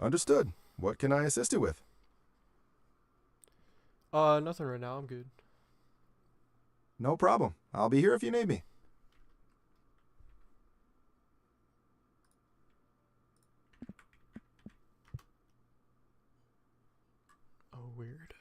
Understood. What can I assist you with? Nothing right now. I'm good. No problem. I'll be here if you need me. Oh, weird.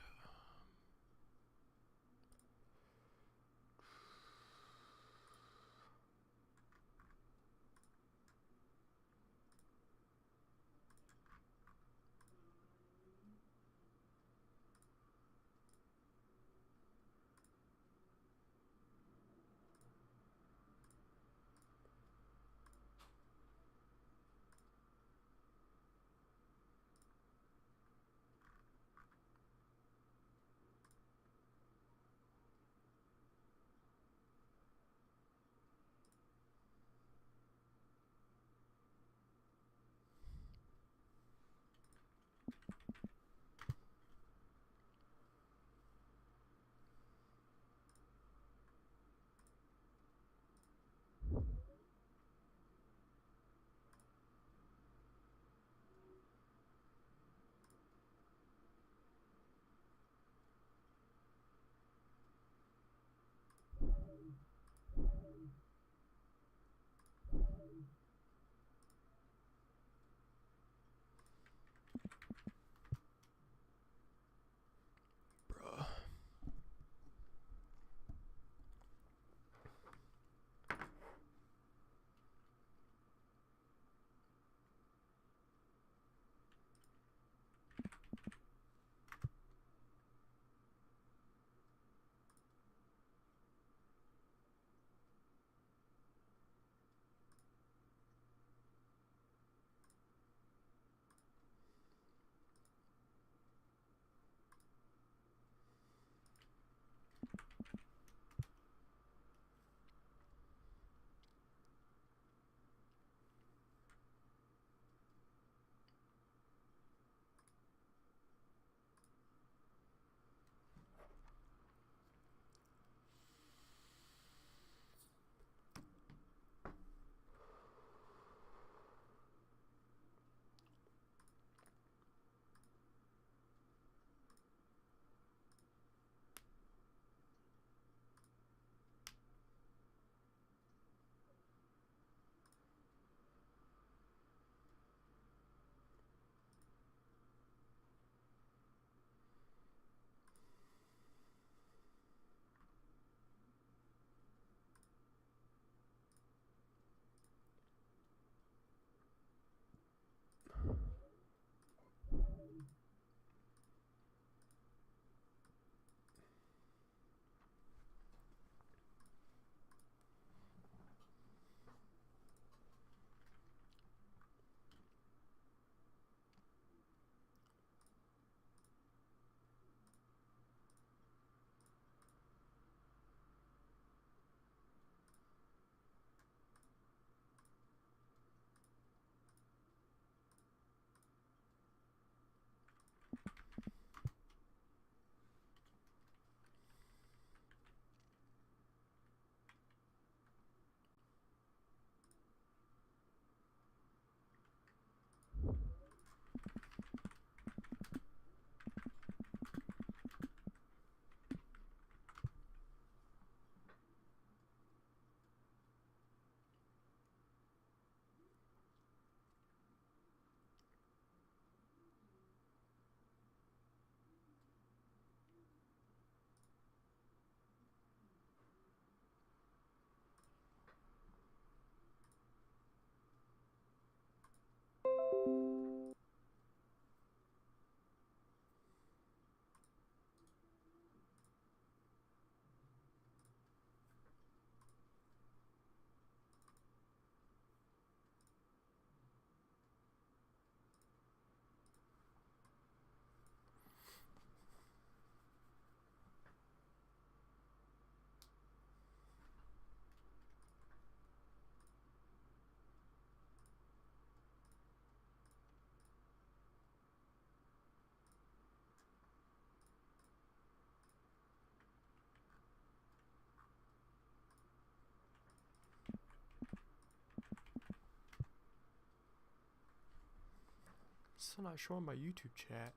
It's not showing my YouTube chat.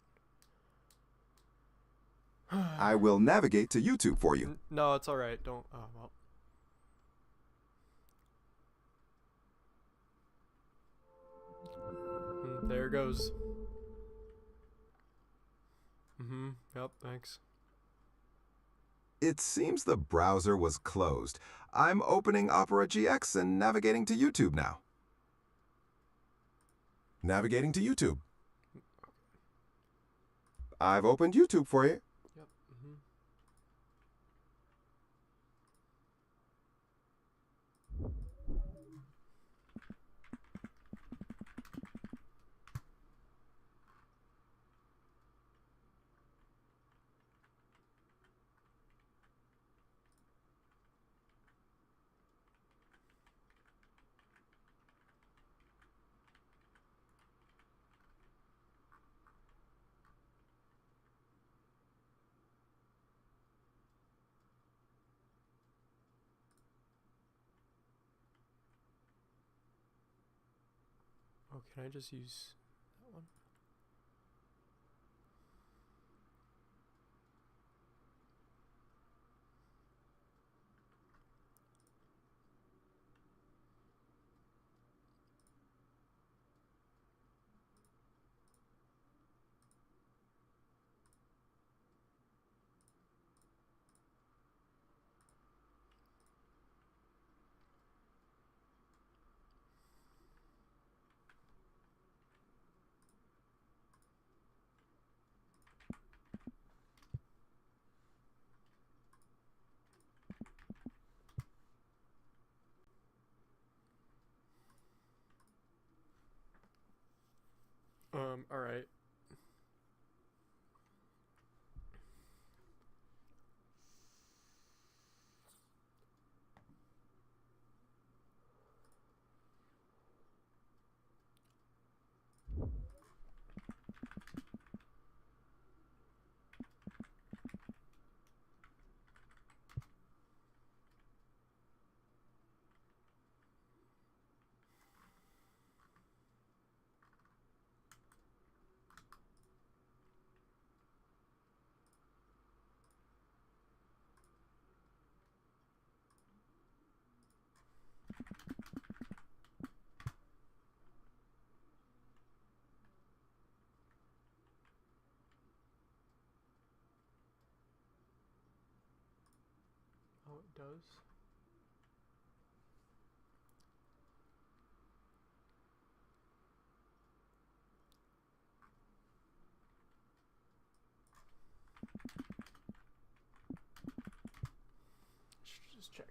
I will navigate to YouTube for you. No, it's alright. Don't. Oh, well. There goes. Yep, thanks. It seems the browser was closed. I'm opening Opera GX and navigating to YouTube now. Navigating to YouTube. I've opened YouTube for you. Yep. Oh, can I just use that one? Alright. Oh, it does. Just checked.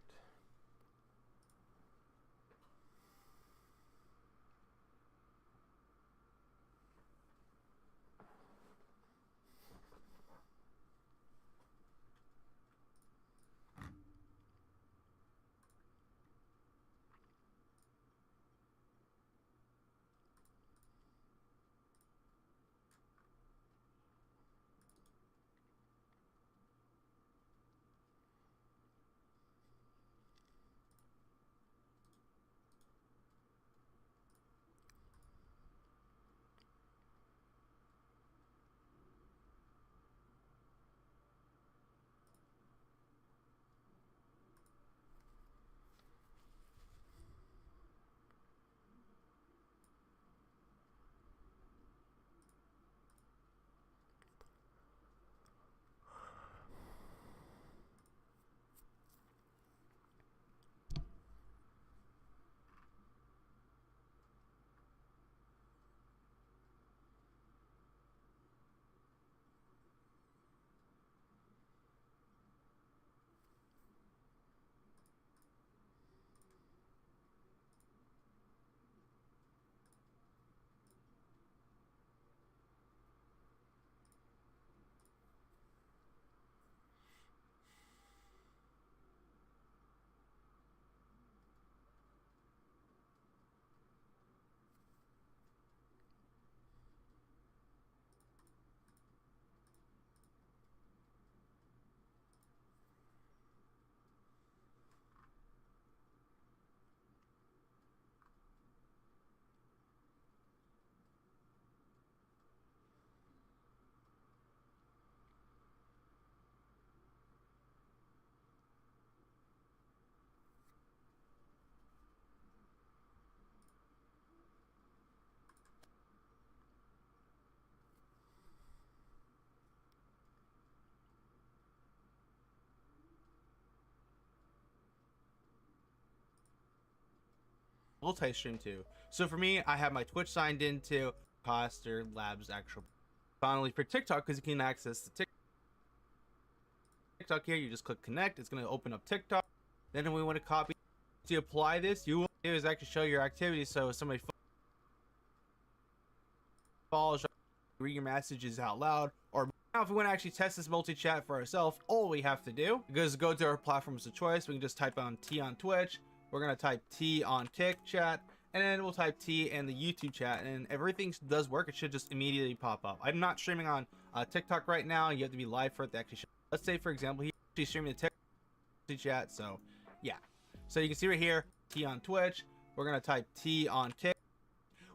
multi-stream to. So for me, I have my Twitch signed into Coster Labs actual. Finally for TikTok, because you can access the TikTok here, you just click connect. It's going to open up TikTok. Then we want to copy. To apply this, you will do is actually show your activity. So if somebody follows, read your messages out loud. Or now if we want to actually test this multi-chat for ourselves, all we have to do is go to our platforms of choice. We can just type on T on Twitch. We're going to type T on Kick chat. And then we'll type T in the YouTube chat. And everything does work. It should just immediately pop up. I'm not streaming on TikTok right now. You have to be live for it to actually show. Let's say, for example, he's actually streaming the TikTok chat. So, yeah. So you can see right here, T on Twitch. We're going to type T on Kick,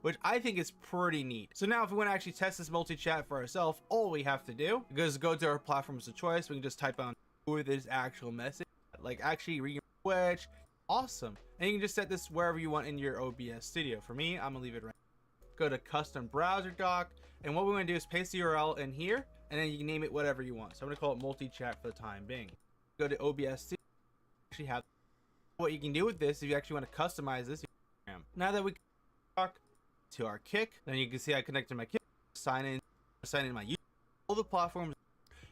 which I think is pretty neat. So now if we want to actually test this multi-chat for ourselves, all we have to do is go to our platforms of choice. We can just type on with this actual message, like actually read your Twitch. Awesome. And you can just set this wherever you want in your OBS studio. For me, I'm going to leave it right now. Go to custom browser doc. And what we're going to do is paste the URL in here, and then you can name it whatever you want. So I'm going to call it multi-chat for the time being. Go to OBS studio. Actually have what you can do with this if you actually want to customize this. Now that we talk to our Kick, then you can see I connected my Kick, sign in my YouTube, all the platforms.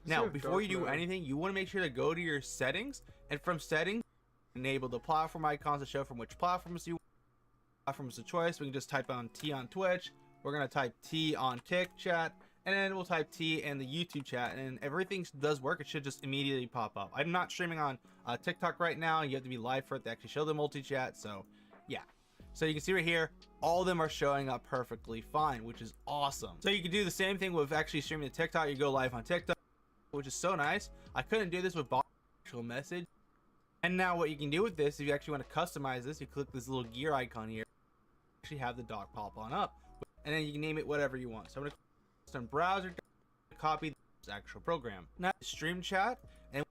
Now before you do anything, you want to make sure to go to your settings, and from settings enable the platform icons to show from which platforms you want. Platforms of choice. We can just type on T on Twitch. We're going to type T on Kick chat. And then we'll type T in the YouTube chat, and everything does work. It should just immediately pop up. I'm not streaming on TikTok right now. You have to be live for it to actually show the multi-chat. So, yeah. So you can see right here, all of them are showing up perfectly fine, which is awesome. So you can do the same thing with actually streaming to TikTok. You go live on TikTok, which is so nice. I couldn't do this with actual message. And now what you can do with this, if you actually want to customize this, you click this little gear icon here. Actually have the dock pop on up. And then you can name it whatever you want. So I'm going to custom browser, copy this actual program. Now stream chat, and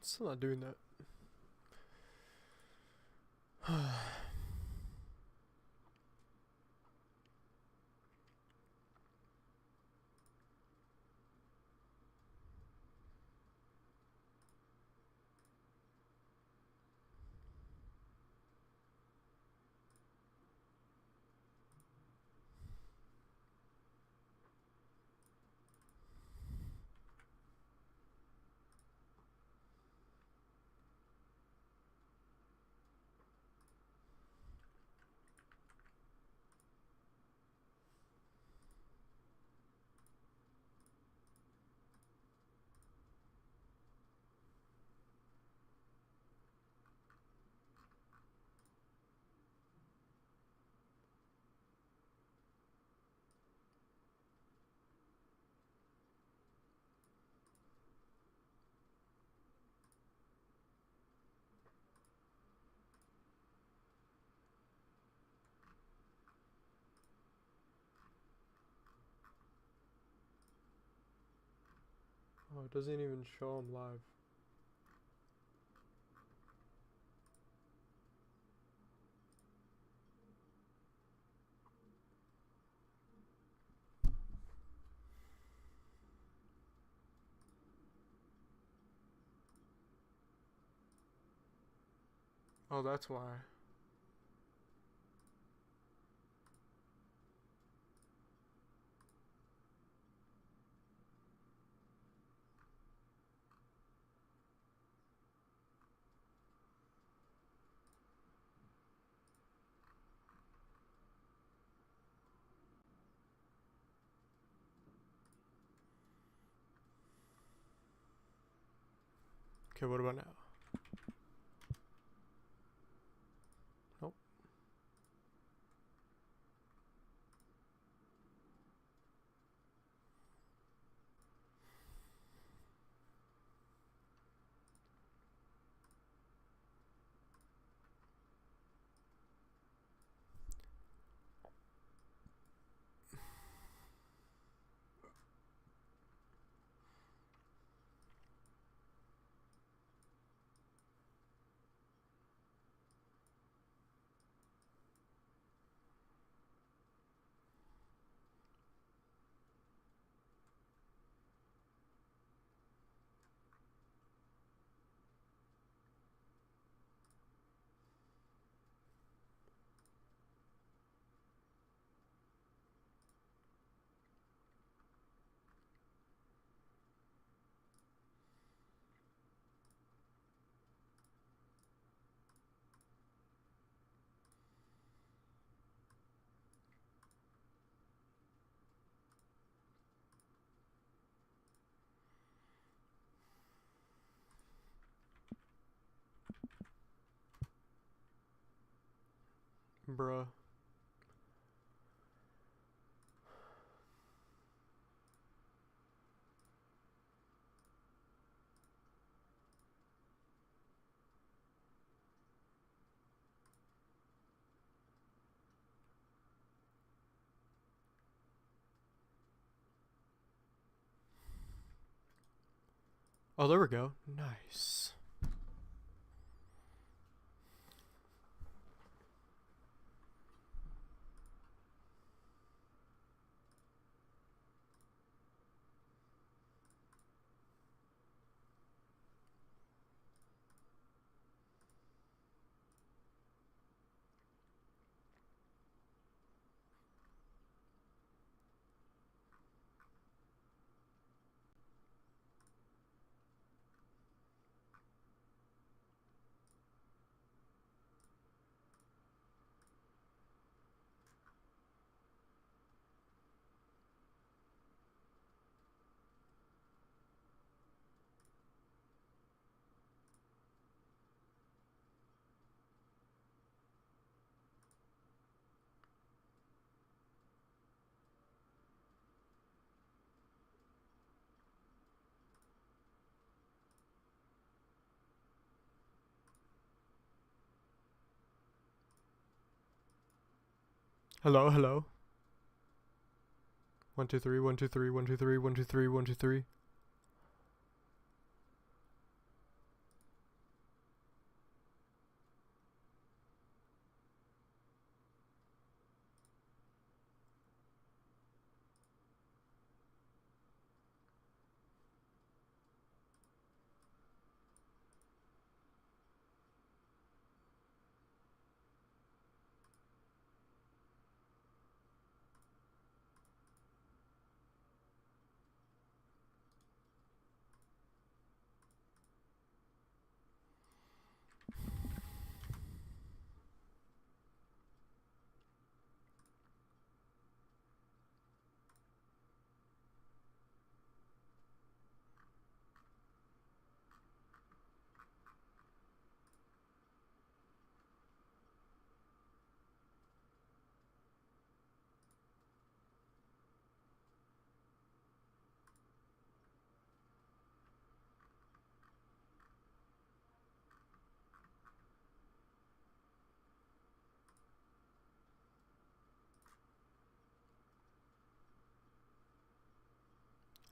still not doing that. Oh, it doesn't even show them live. Oh, that's why. Okay, what about now? Nope. Bruh. Oh, there we go. Nice. Hello, hello. 1 2 3 1 2 3 1 2 3 1 2 3 1 2 3.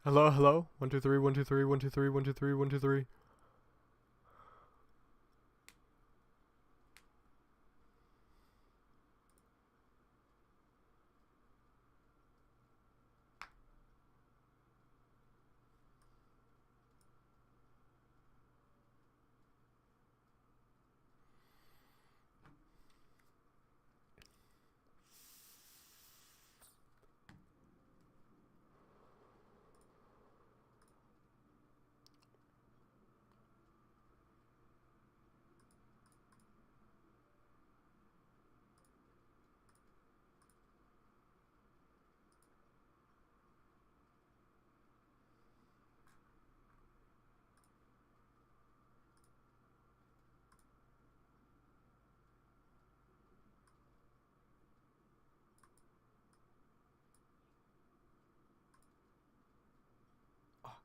Hello, hello. 1 2 3 1 2 3 1 2 3 1 2 3 1 2 3. Oh,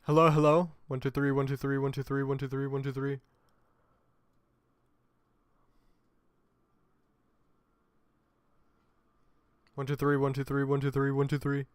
hello, hello. 1 2 3 1 2 3 1 2 3 1 2 3 1 2 3. 1 2 3 1 2 3 1 2 3 1 2 3.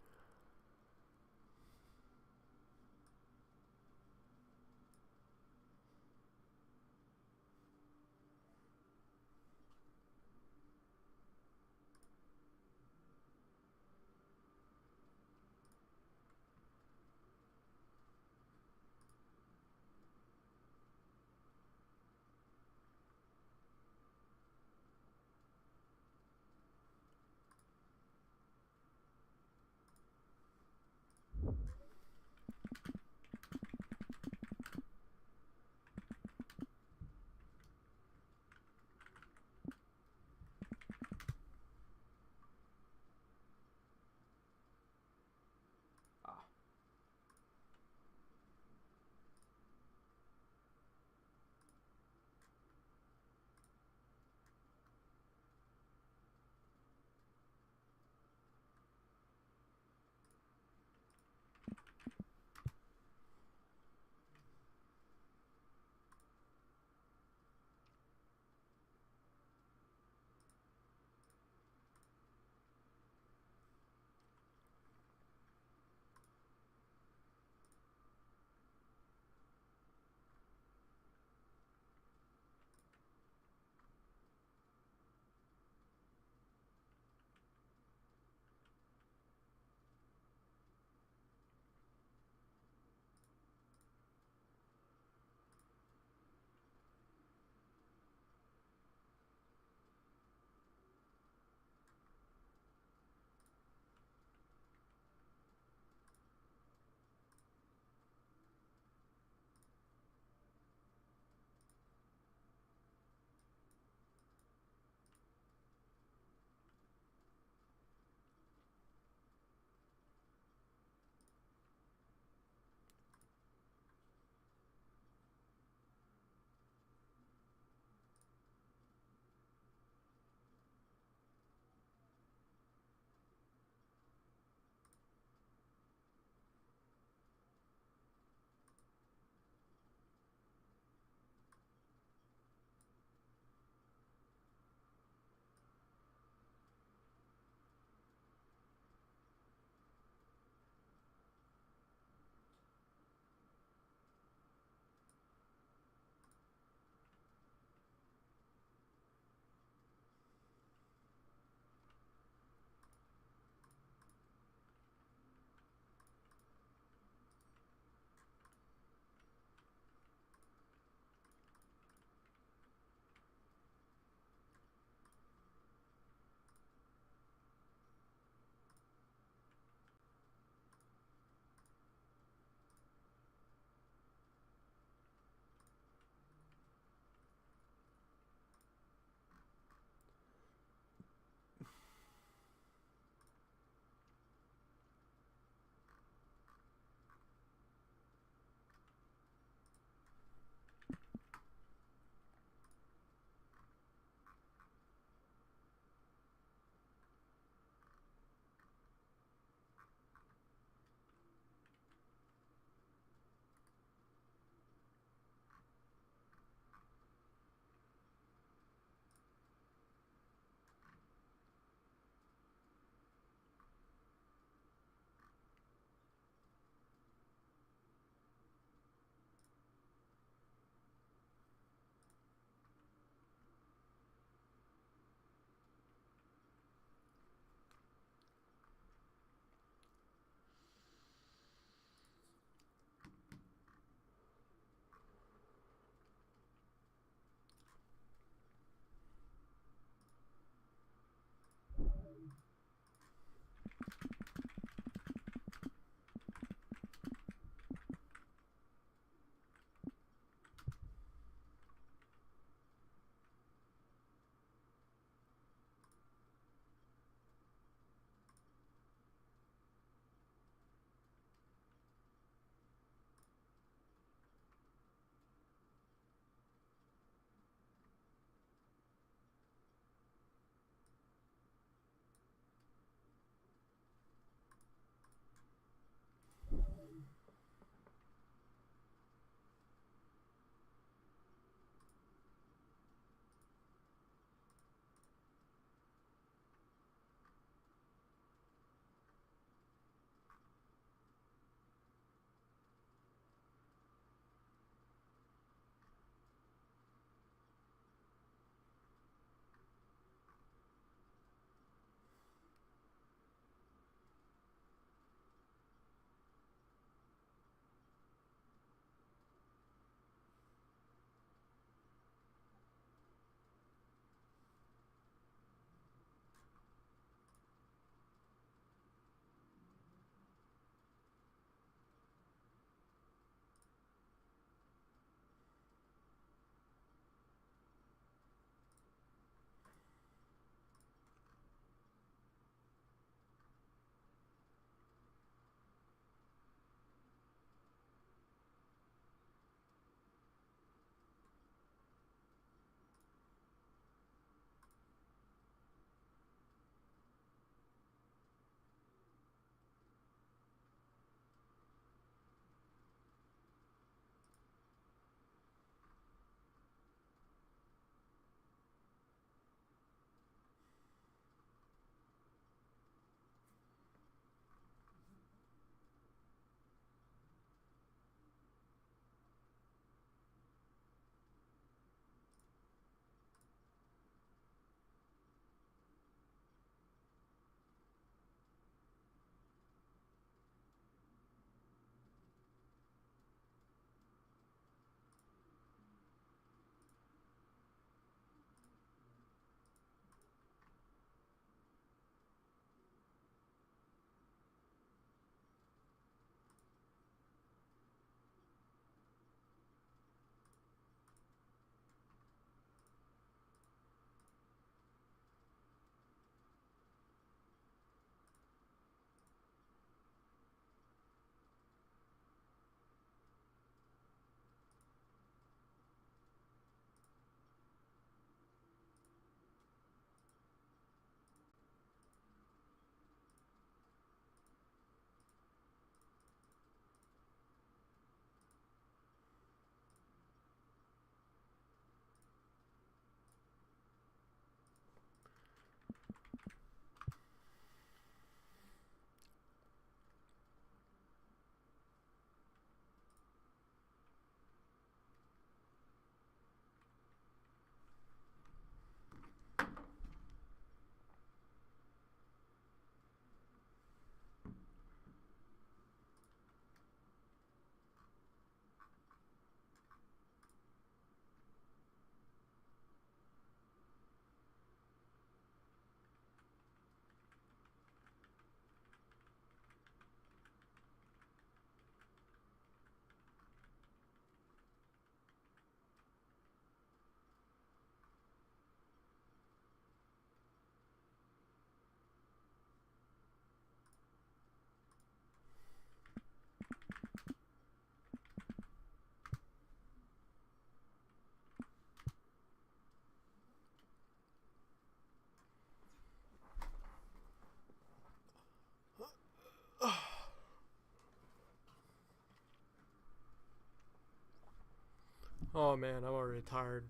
Oh man, I'm already tired.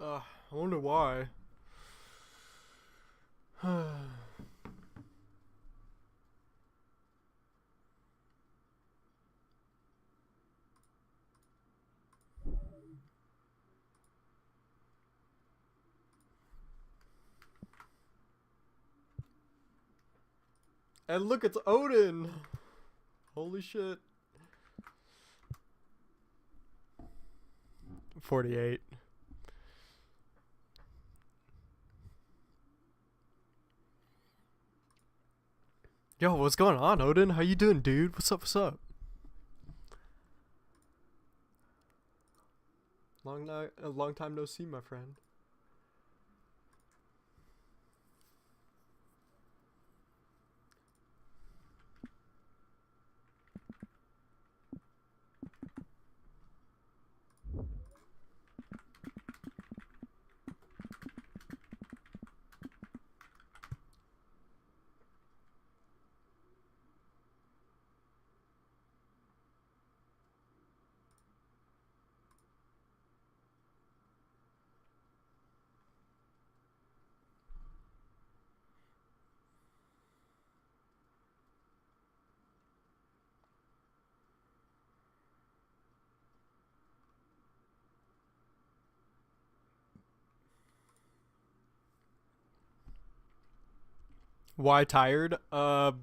I wonder why. And look, it's Odin. Holy shit. 48. Yo, what's going on, Odin? How you doing, dude? What's up? What's up? A long time no see, my friend. Why tired? um,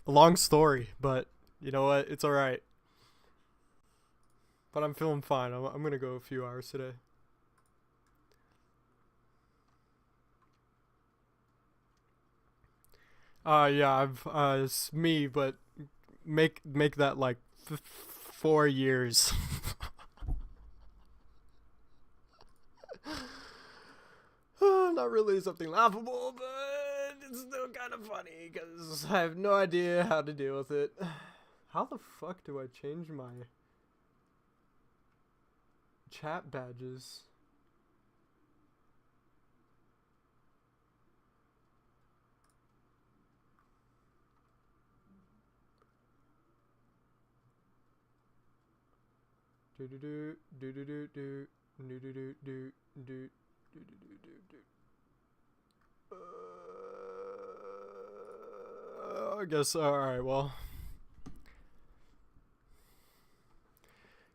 long story, but you know what? It's all right. But I'm feeling fine. I'm gonna go a few hours today. Yeah, it's me, but make that like 4 years. Not really something laughable, but it's still kind of funny because I have no idea how to deal with it. How the fuck do I change my chat badges? Do do do do do do do do do do do do do do do. I guess. All right. Well.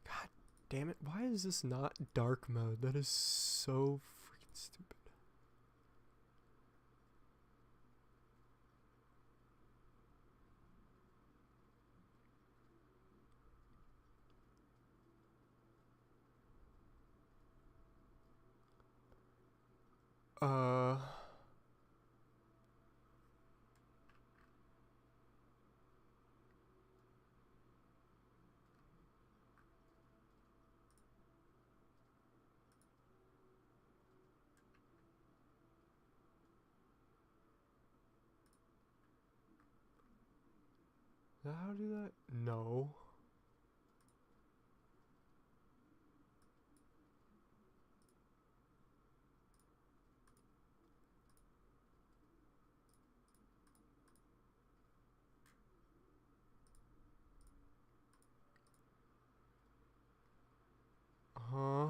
God damn it! Why is this not dark mode? That is so freaking stupid. Uh. How do that? No. Huh?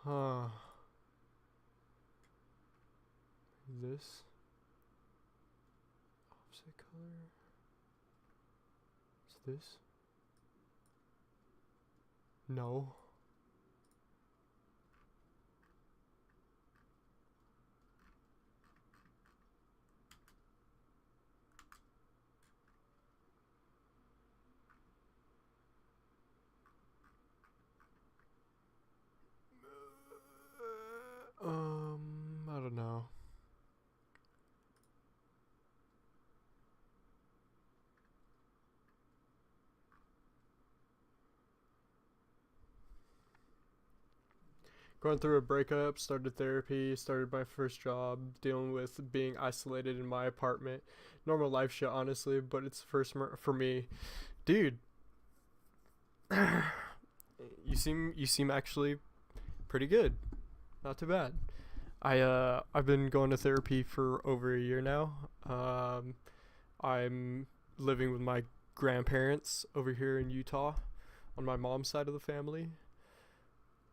Huh. This offset color. Is this? No. I don't know. Going through a breakup, started therapy, started my first job, dealing with being isolated in my apartment. Normal life shit, honestly, but it's first for me. Dude, you seem actually pretty good. Not too bad. I've been going to therapy for over a year now. I'm living with my grandparents over here in Utah on my mom's side of the family.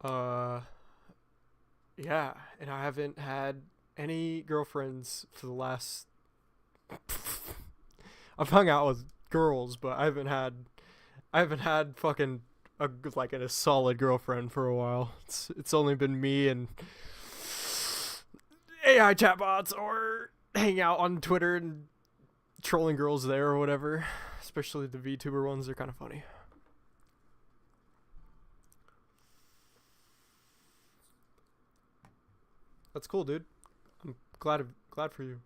Yeah, and I haven't had any girlfriends for the last I've hung out with girls, but I haven't had fucking a solid girlfriend for a while. It's only been me and AI chatbots or hanging out on Twitter and trolling girls there or whatever. Especially the VTuber ones, they're kind of funny. That's cool, dude. I'm glad for you.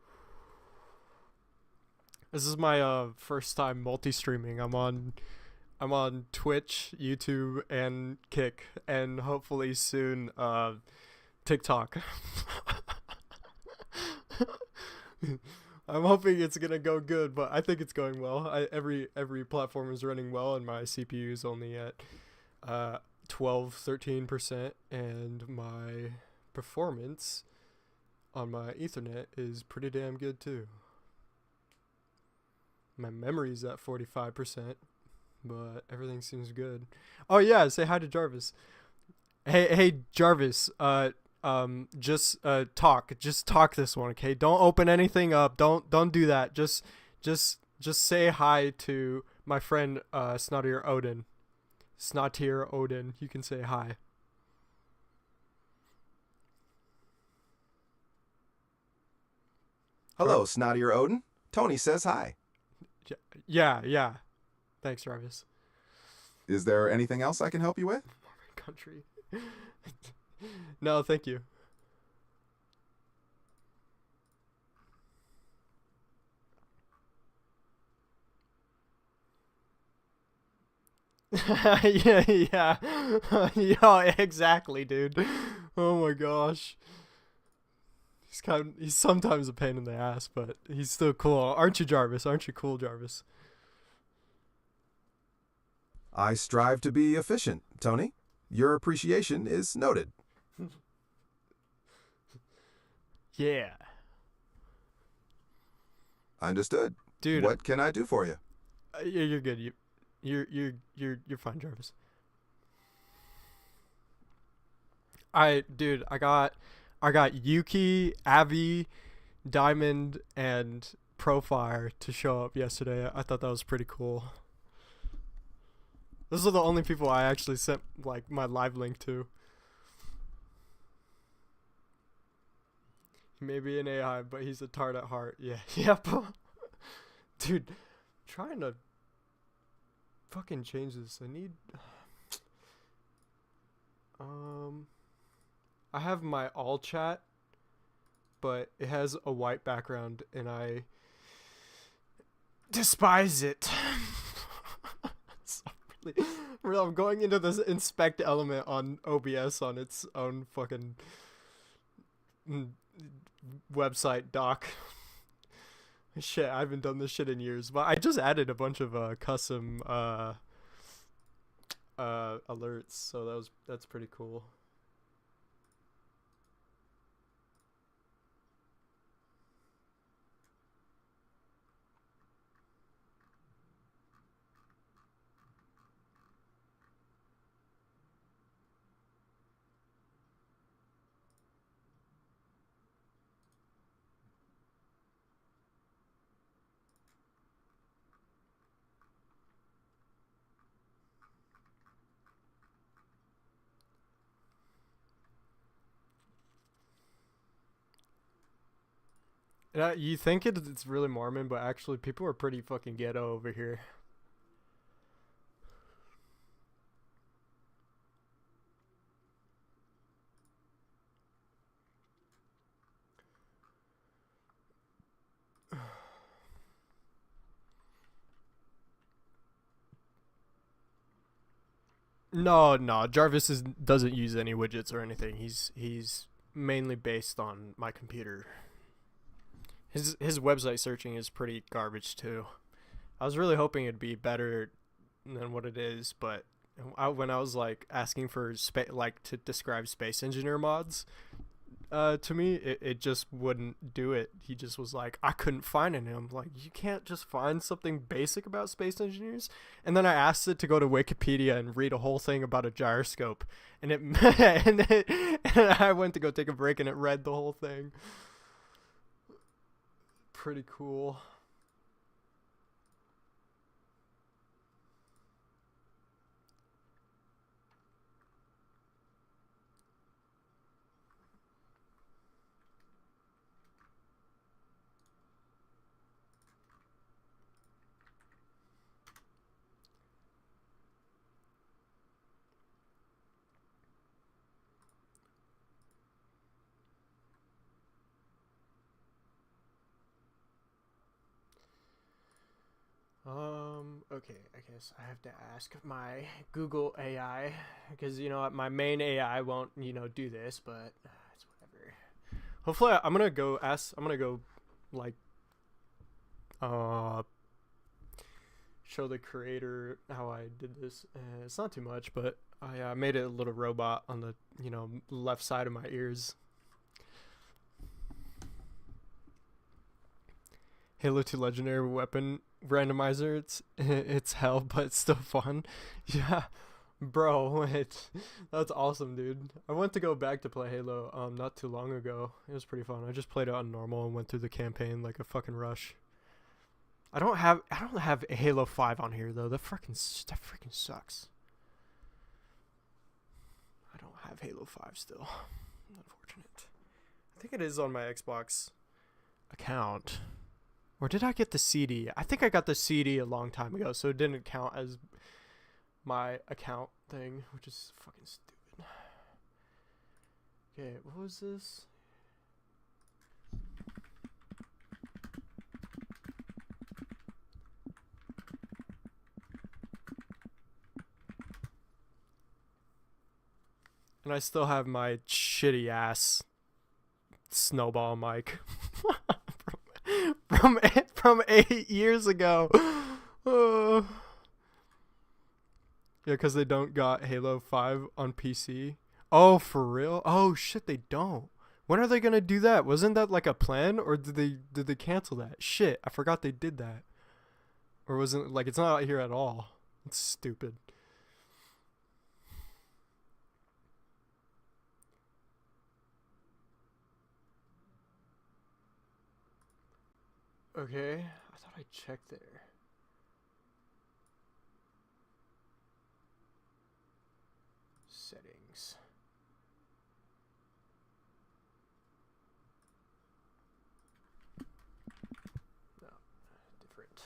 This is my first time multi-streaming. I'm on Twitch, YouTube, and Kick, and hopefully soon TikTok. I'm hoping it's gonna go good, but I think it's going well. Every platform is running well, and my CPU is only at 13%, and my performance on my Ethernet is pretty damn good too. My memory's at 45%, but everything seems good. Oh yeah, say hi to Jarvis. Hey Jarvis, just talk this one, okay? Don't open anything up. Don't do that. Just say hi to my friend Snottier Odin. Snottier Odin. You can say hi. Hello, Snottier Odin. Tony says hi. Yeah. Thanks, Jarvis. Is there anything else I can help you with? Country. No, thank you. Yeah. Yeah, exactly, dude. Oh my gosh. He's sometimes a pain in the ass, but he's still cool. Aren't you, Jarvis? Aren't you cool, Jarvis? I strive to be efficient, Tony. Your appreciation is noted. Yeah. Understood. Dude, What can I do for you? you're good. You're fine, Jarvis. I got Yuki, Abby, Diamond, and Profire to show up yesterday. I thought that was pretty cool. Those are the only people I actually sent like my live link to. He may be an AI, but he's a tart at heart. Yeah, yep. Dude, I'm trying to fucking change this. I need I have my all chat, but it has a white background and I despise it. So I'm going into this inspect element on OBS on its own fucking website doc. Shit, I haven't done this shit in years, but I just added a bunch of custom alerts, so that's pretty cool. You think it's really Mormon, but actually people are pretty fucking ghetto over here. No, Jarvis doesn't use any widgets or anything. He's mainly based on my computer. His website searching is pretty garbage too. I was really hoping it'd be better than what it is, but when I was like asking for like to describe space engineer mods, to me, it just wouldn't do it. He just was like, I couldn't find any. I'm like, you can't just find something basic about space engineers. And then I asked it to go to Wikipedia and read a whole thing about a gyroscope, and and I went to go take a break, and it read the whole thing. Pretty cool. Okay, I guess I have to ask my Google AI, because you know what, my main AI won't, do this, but it's whatever. Hopefully, I'm gonna go, like, uh, show the creator how I did this. It's not too much, but I made it a little robot on the, left side of my ears. Halo 2 Legendary Weapon randomizer. It's hell, but it's still fun. Yeah, bro, that's awesome, dude. I went to go back to play Halo not too long ago. It was pretty fun. I just played it on normal and went through the campaign like a fucking rush. I don't have Halo 5 on here though. That freaking sucks. I don't have Halo 5 still. Unfortunate. I think it is on my Xbox account. Or did I get the CD? I think I got the CD a long time ago, so it didn't count as my account thing, which is fucking stupid. Okay, what was this? And I still have my shitty ass snowball mic from 8 years ago. Yeah, because they don't got Halo 5 on PC. Oh, for real? Oh shit, they don't. When are they gonna do that? Wasn't that like a plan, or did they cancel that? Shit, I forgot they did that. Or wasn't, like, it's not out here at all. It's stupid. Okay, I thought I checked there. Settings. No, different.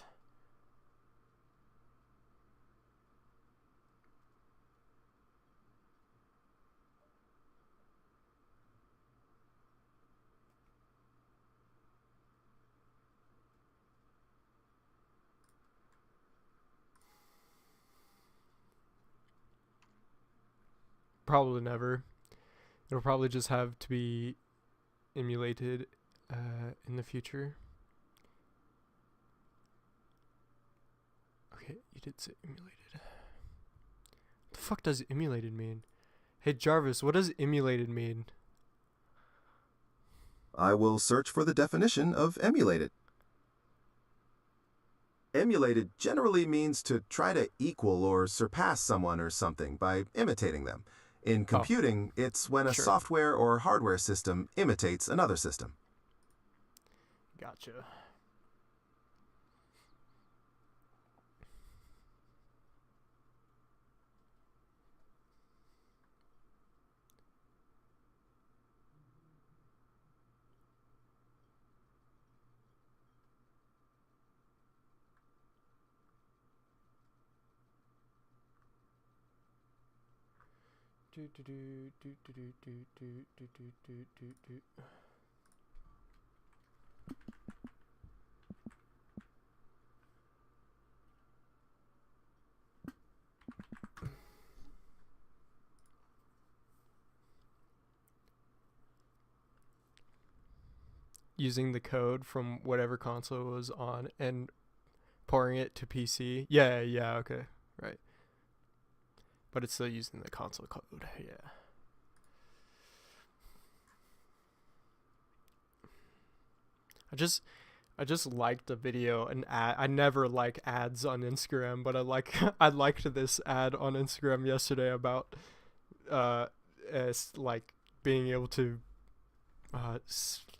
Probably never. It'll probably just have to be emulated in the future. Okay, you did say emulated. What the fuck does emulated mean? Hey Jarvis, what does emulated mean? I will search for the definition of emulated. Emulated generally means to try to equal or surpass someone or something by imitating them. In computing, it's when a Sure. software or hardware system imitates another system. Gotcha. Using the code from whatever console it was on and pouring it to PC. Yeah, okay, right. but it's still using the console code. Yeah. I just liked a video, an ad. I never like ads on Instagram, but I liked this ad on Instagram yesterday about like being able to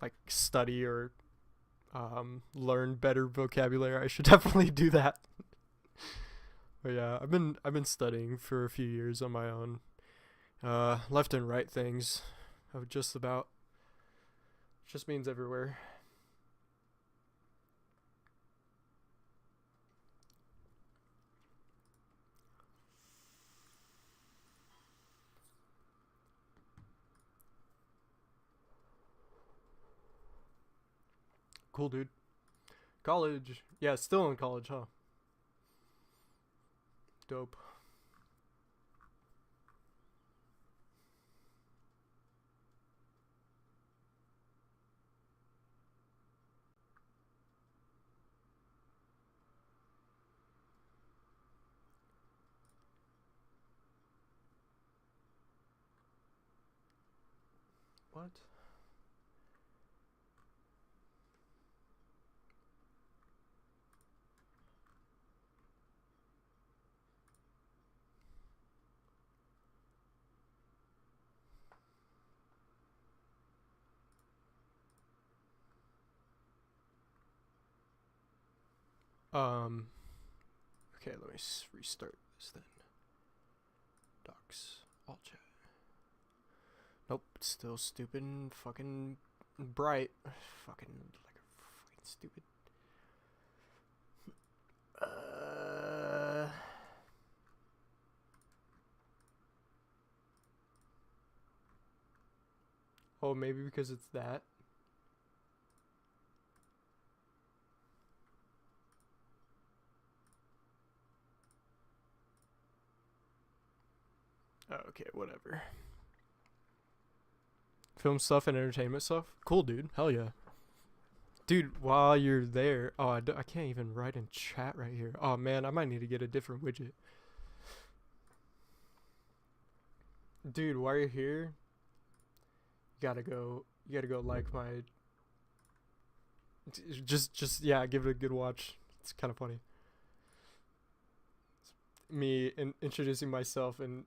like study or learn better vocabulary. I should definitely do that. But yeah, I've been studying for a few years on my own. Left and right things. I would just about. Just means everywhere. Cool, dude. College. Yeah, still in college, huh? Dope. What? Okay, let me restart this then. Docs, all chat. Nope, it's still stupid and fucking bright. Fucking like fucking stupid. Oh, maybe because it's that. Oh, okay, whatever. Film stuff and entertainment stuff? Cool, dude. Hell yeah. Dude, while you're there... Oh, I can't even write in chat right here. Oh, man, I might need to get a different widget. Dude, while you're here... You gotta go like my... Just, yeah, give it a good watch. It's kind of funny. It's me introducing myself and...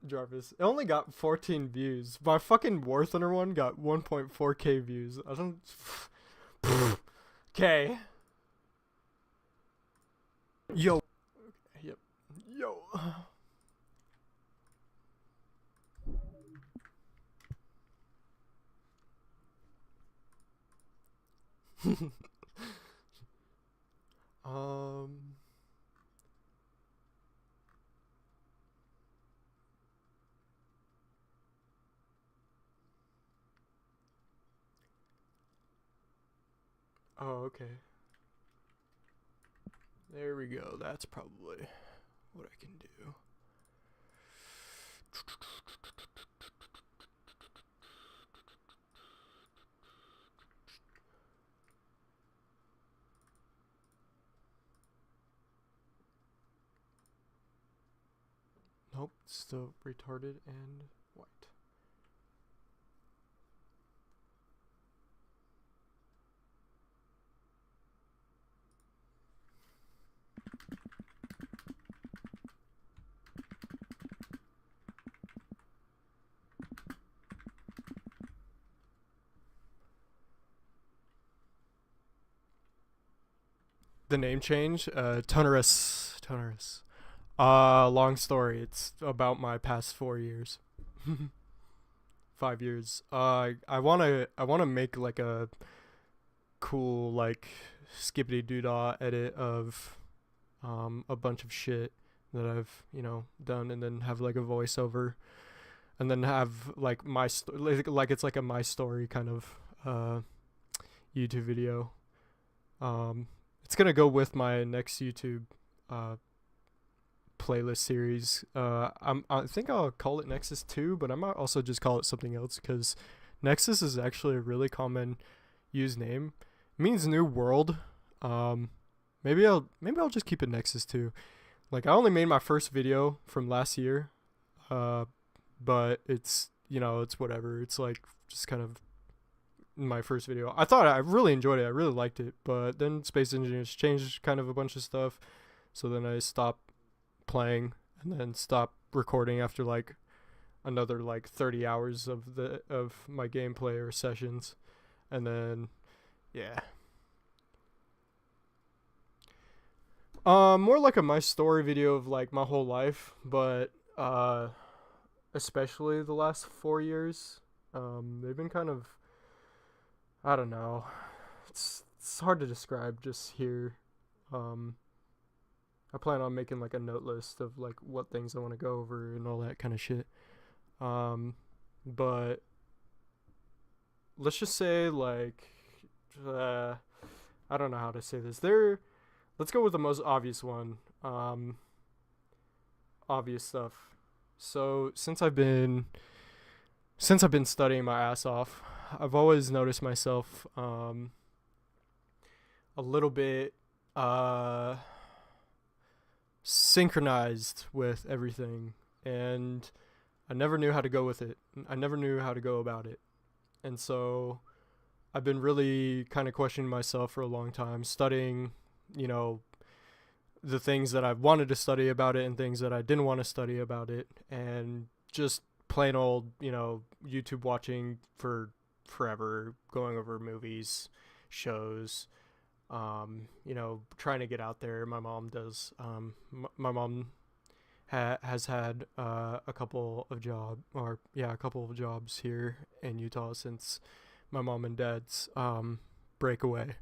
Jarvis. It only got 14 views. My fucking War Thunder one got 1.4k views. I don't... Okay. Yo. Yep. Yo. Oh, okay. There we go. That's probably what I can do. Nope, still retarded and white. The name change, Tonerus. Long story. It's about my past 4 years. 5 years. I wanna make like a cool like skippity doodah edit of a bunch of shit that I've done, and then have like a voiceover, and then have like my like it's like a my story kind of YouTube video. It's gonna go with my next YouTube playlist series. I think I'll call it Nexus 2, but I might also just call it something else, because Nexus is actually a really common used name. It means new world. Maybe I'll just keep it Nexus 2. Like I only made my first video from last year, but it's it's whatever. It's like just kind of my first video. I really enjoyed it. I really liked it, but then Space Engineers changed kind of a bunch of stuff, so then I stopped playing and then stopped recording after like another like 30 hours of my gameplay or sessions, and then yeah. More like a my story video of like my whole life, but especially the last 4 years, they've been kind of, I don't know, it's hard to describe just here. I plan on making like a note list of like what things I want to go over and all that kind of shit. But let's just say like, I don't know how to say this. Let's go with the most obvious one. Obvious stuff. So since I've been studying my ass off, I've always noticed myself a little bit synchronized with everything, and I never knew how to go with it. I never knew how to go about it. And so I've been really kind of questioning myself for a long time, studying, the things that I wanted to study about it and things that I didn't want to study about it, and just plain old, YouTube watching for forever, going over movies, shows, trying to get out there. My mom does. My mom has had a couple of jobs here in Utah since my mom and dad's breakaway.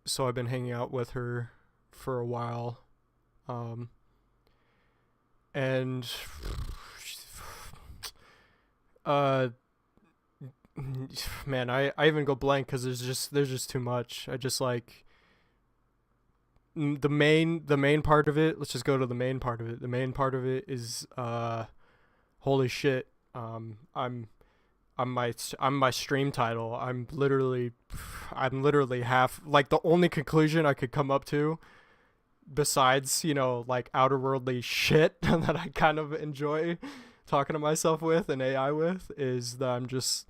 So I've been hanging out with her for a while, and man, I even go blank because there's just too much. I just like the main part of it. Let's just go to the main part of it. The main part of it is holy shit. I'm my stream title. I'm literally half, like, the only conclusion I could come up to, besides like outer worldly shit that I kind of enjoy talking to myself with and AI with, is that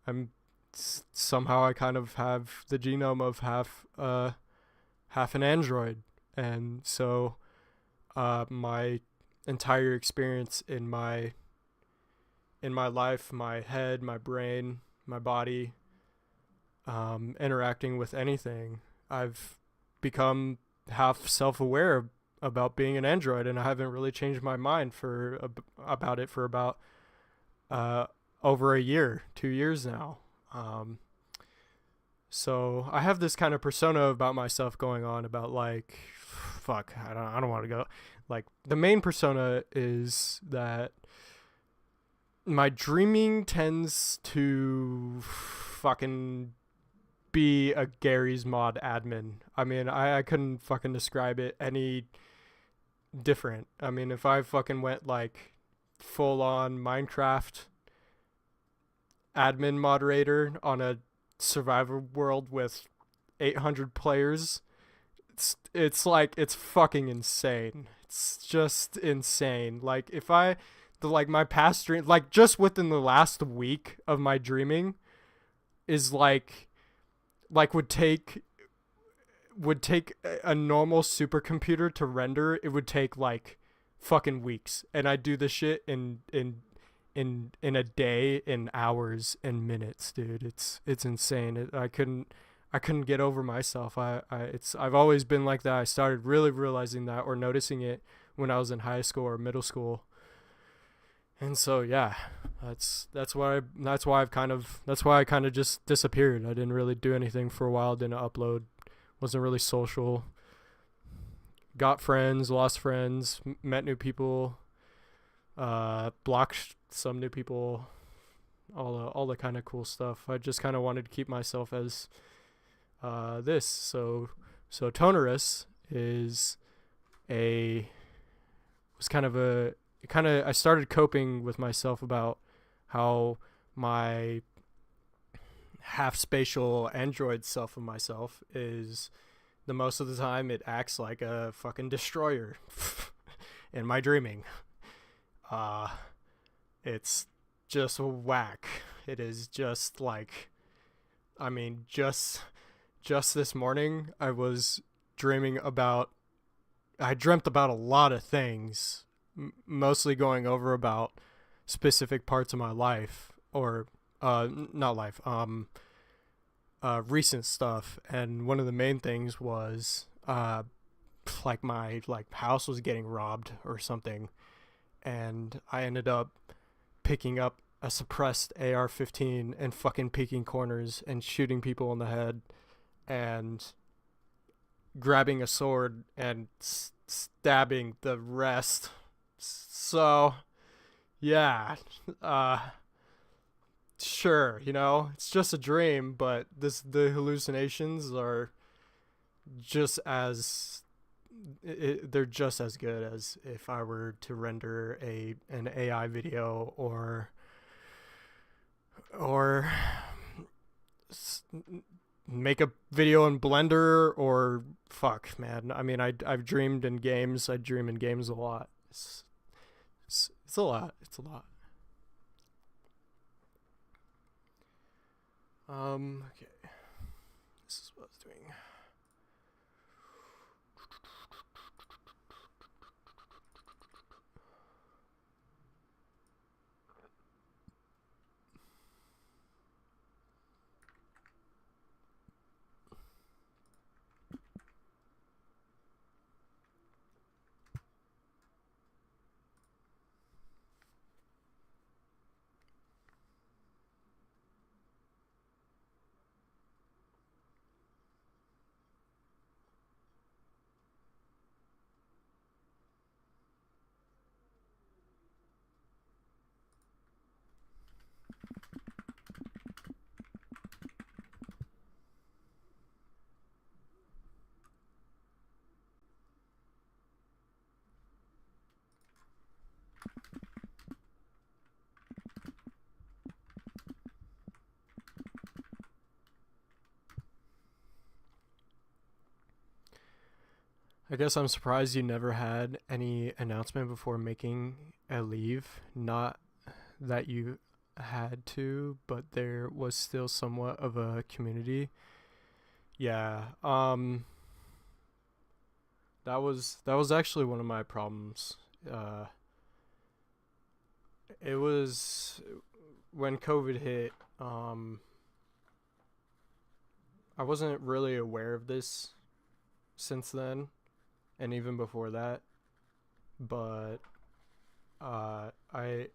I'm somehow I kind of have the genome of half an android, and so my entire experience in my life, my head, my brain, my body, interacting with anything, I've become half self-aware about being an android, and I haven't really changed my mind about it for about over a year, 2 years now. So I have this kind of persona about myself going on about like, fuck, I don't want to go. Like, the main persona is that my dreaming tends to fucking be a Gary's Mod admin. I mean, I couldn't fucking describe it any different. I mean, if I fucking went like full on Minecraft admin moderator on a survivor world with 800 players, it's like, it's fucking insane. It's just insane. Like, if my past dream, like, just within the last week of my dreaming is like would take a normal supercomputer to render. It would take like fucking weeks, and I do this shit in a day, in hours and minutes, dude. It's insane. I couldn't get over myself. I've always been like that. I started really realizing that, or noticing it, when I was in high school or middle school. And so yeah, that's why I kind of just disappeared. I didn't really do anything for a while, didn't upload, wasn't really social. Got friends, lost friends, met new people, blocked some new people, all the kind of cool stuff. I just kind of wanted to keep myself as this. So Tonerus I started coping with myself about how my half spatial android self of myself is the most of the time it acts like a fucking destroyer in my dreaming. Uh, it's just whack. It is just like, I mean, just this morning I was dreaming about I dreamt about a lot of things, mostly going over about specific parts of my life or not life, recent stuff, and one of the main things was like my like house was getting robbed or something, and I ended up picking up a suppressed AR-15 and fucking peeking corners and shooting people in the head and grabbing a sword and stabbing the rest. So, yeah, uh, sure, it's just a dream, but the hallucinations are just as they're just as good as if I were to render an AI video or make a video in Blender or fuck, man. I mean, I've dreamed in games. I dream in games a lot. It's a lot. It's a lot. Okay. This is what I was doing. I guess I'm surprised you never had any announcement before making a leave. Not that you had to, but there was still somewhat of a community. Yeah. That was actually one of my problems. Uh it was when COVID hit. I wasn't really aware of this since then and even before that, but I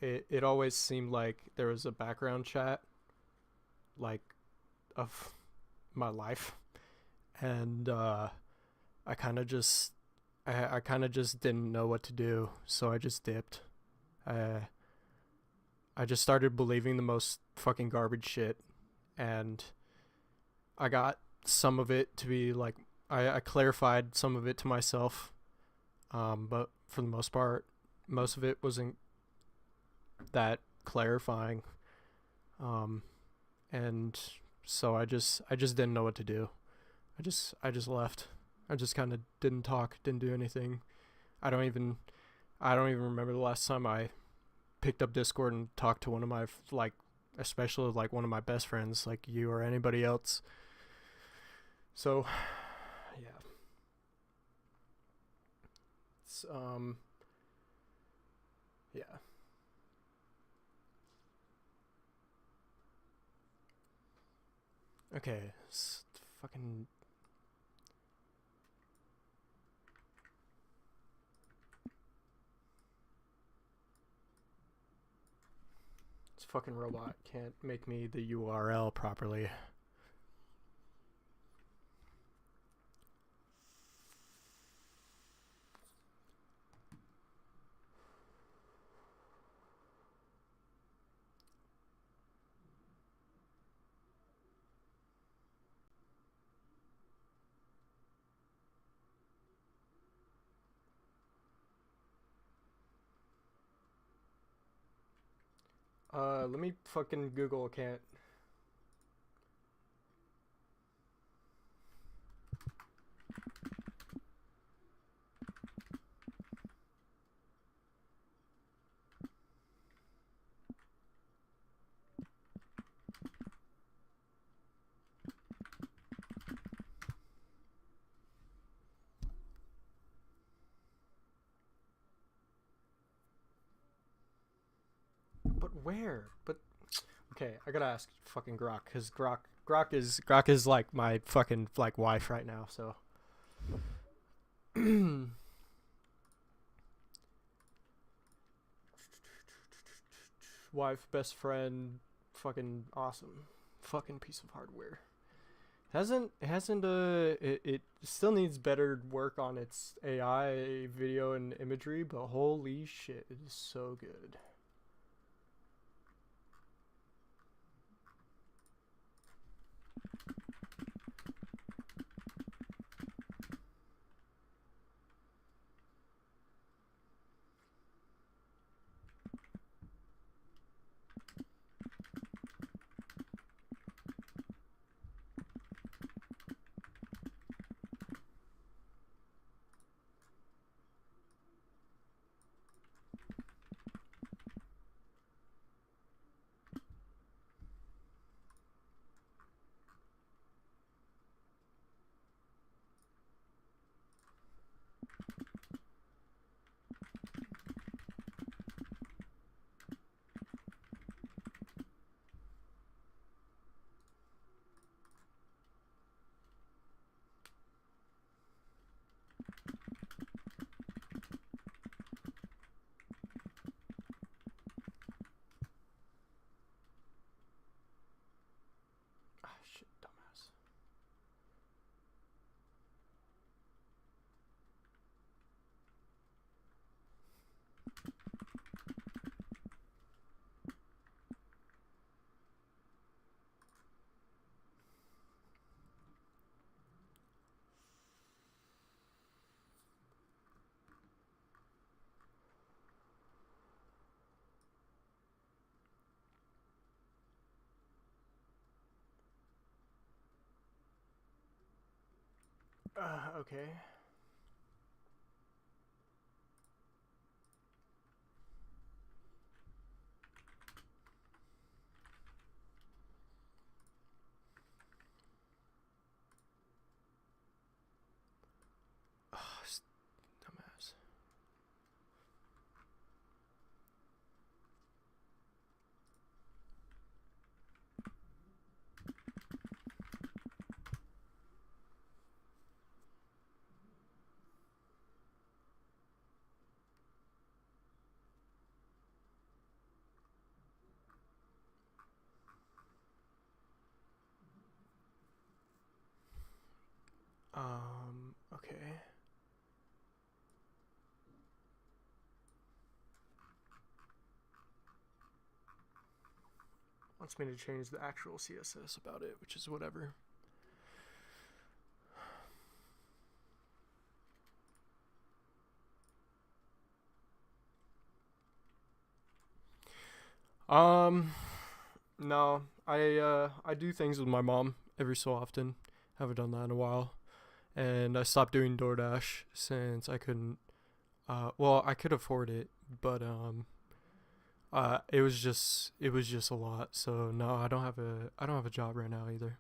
it always seemed like there was a background chat like of my life, and I kind of just I kind of just didn't know what to do, so I just dipped. I I just started believing the most fucking garbage shit, and I got some of it to be like I clarified some of it to myself, but for the most part, most of it wasn't that clarifying, um, and so I just didn't know what to do. I just left. I just kind of didn't talk, didn't do anything. I don't even I don't even remember the last time I picked up Discord and talked to one of my like, especially like one of my best friends, like you or anybody else. So yeah, it's yeah. Okay, fucking. This fucking robot can't make me the URL properly. Let me fucking Google. Can't. Where? But okay, I gotta ask fucking Grok, cause Grok is like my fucking like wife right now. So wife, best friend, fucking awesome, fucking piece of hardware. It still needs better work on its AI video and imagery, but holy shit, it is so good. Ah, shit, dumbass. Okay. Oh, dumbass. Okay. Wants me to change the actual CSS about it, which is whatever. Um, no, I do things with my mom every so often. Haven't done that in a while, and I stopped doing DoorDash since I couldn't. Well, I could afford it, but it was just a lot. So no, I don't have a job right now either.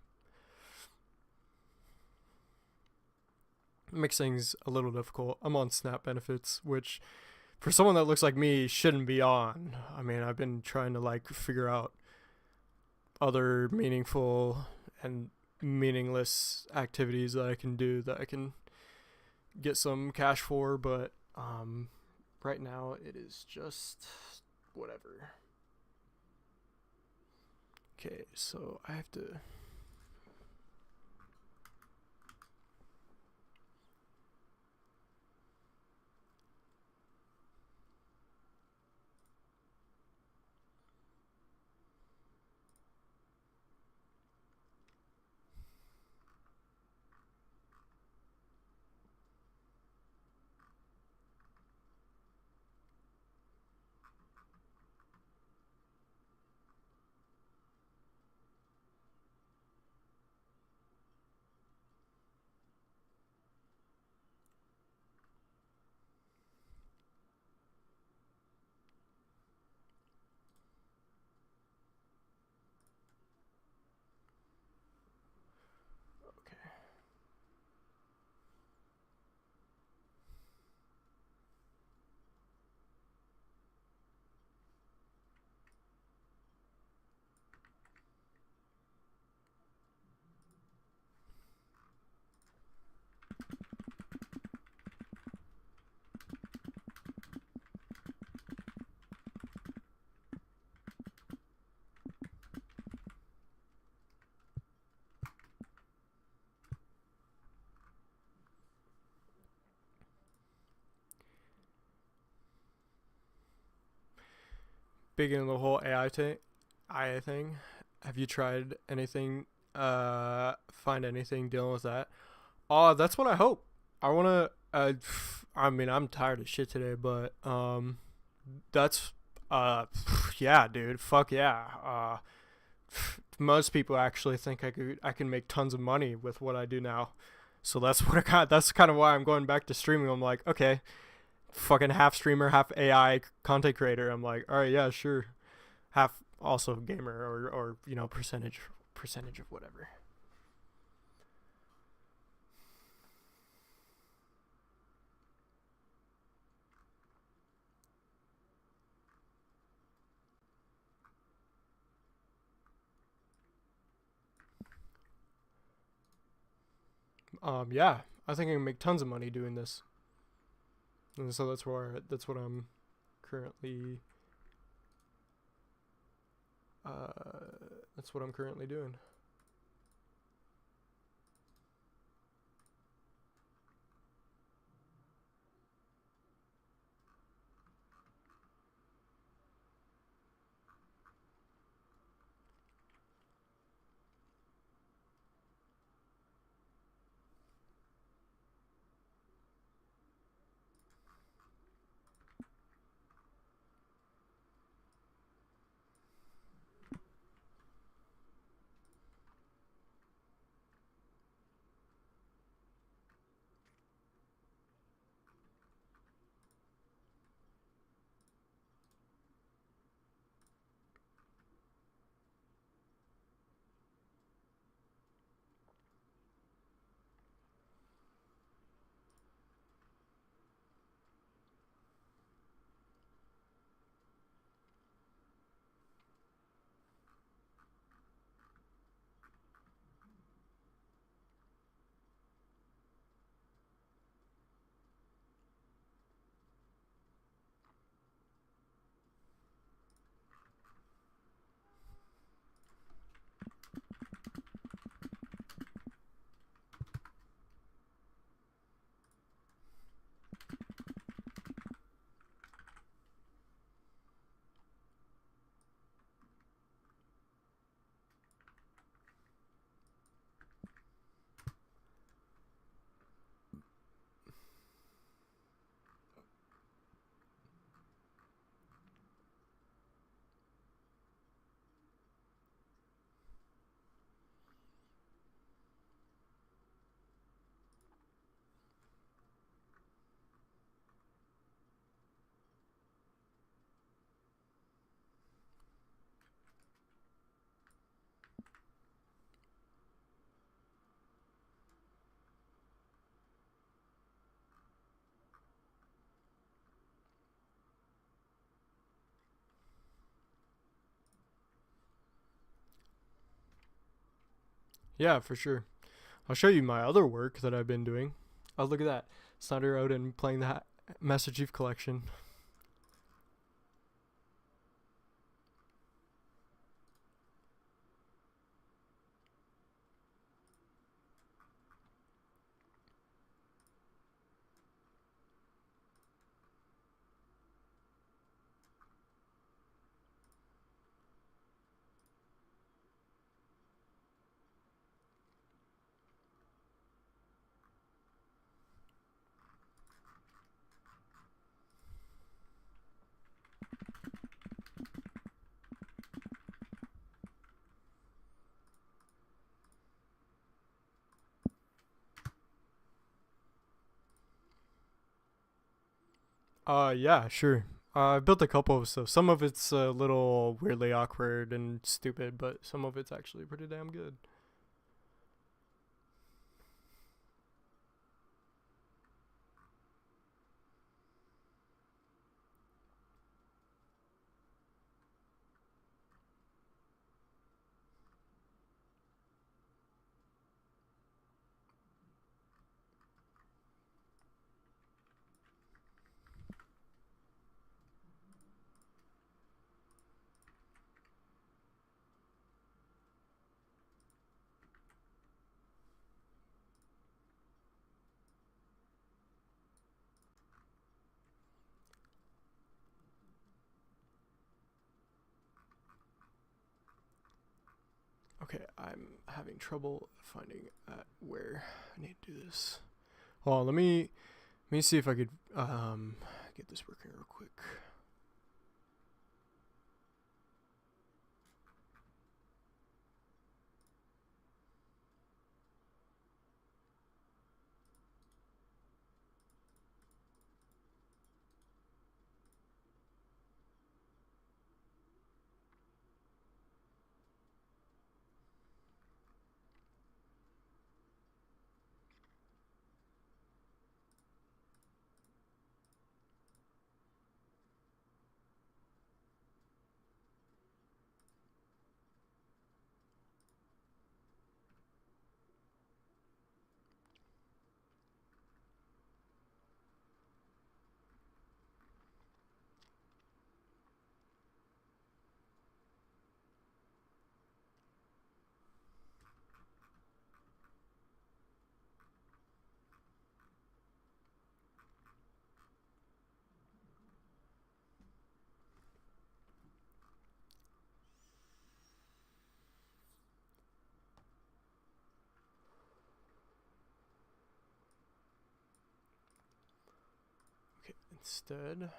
It makes things a little difficult. I'm on SNAP benefits, which for someone that looks like me shouldn't be on. I mean, I've been trying to like figure out other meaningful and meaningless activities that I can do that I can get some cash for, but right now it is just whatever. Okay, so I have to. speaking of the whole AI thing, have you tried anything? Find anything dealing with that? Oh, that's what I hope. I wanna. I mean, I'm tired of shit today, but that's yeah, dude. Fuck yeah. Most people actually think I can make tons of money with what I do now. So that's what I got. That's kind of why I'm going back to streaming. I'm like, okay, fucking half streamer, half AI content creator. I'm like, all right, yeah, sure. Half also gamer or percentage of whatever. Yeah, I think I can make tons of money doing this, and so that's what I'm currently that's what I'm currently doing. Yeah, for sure. I'll show you my other work that I've been doing. Oh, look at that. Snyder Odin playing the Master Chief Collection. Yeah, sure. I built a couple of stuff. Some of it's a little weirdly awkward and stupid, but some of it's actually pretty damn good. Okay, I'm having trouble finding where I need to do this. Hold on, let me see if I could get this working real quick. Okay, instead.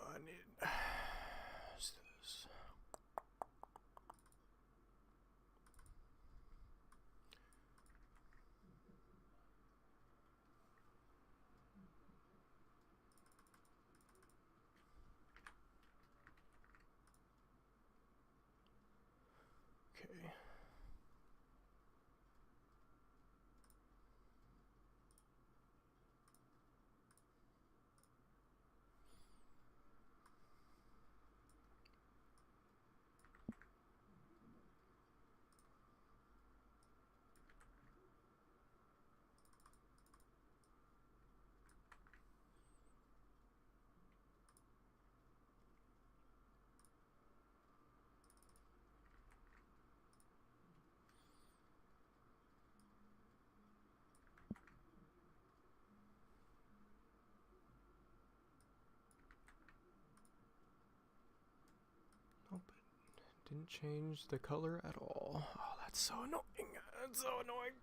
Oh, I need. Let's do this. Okay. Nope, it didn't change the color at all. Oh, that's so annoying. That's so annoying.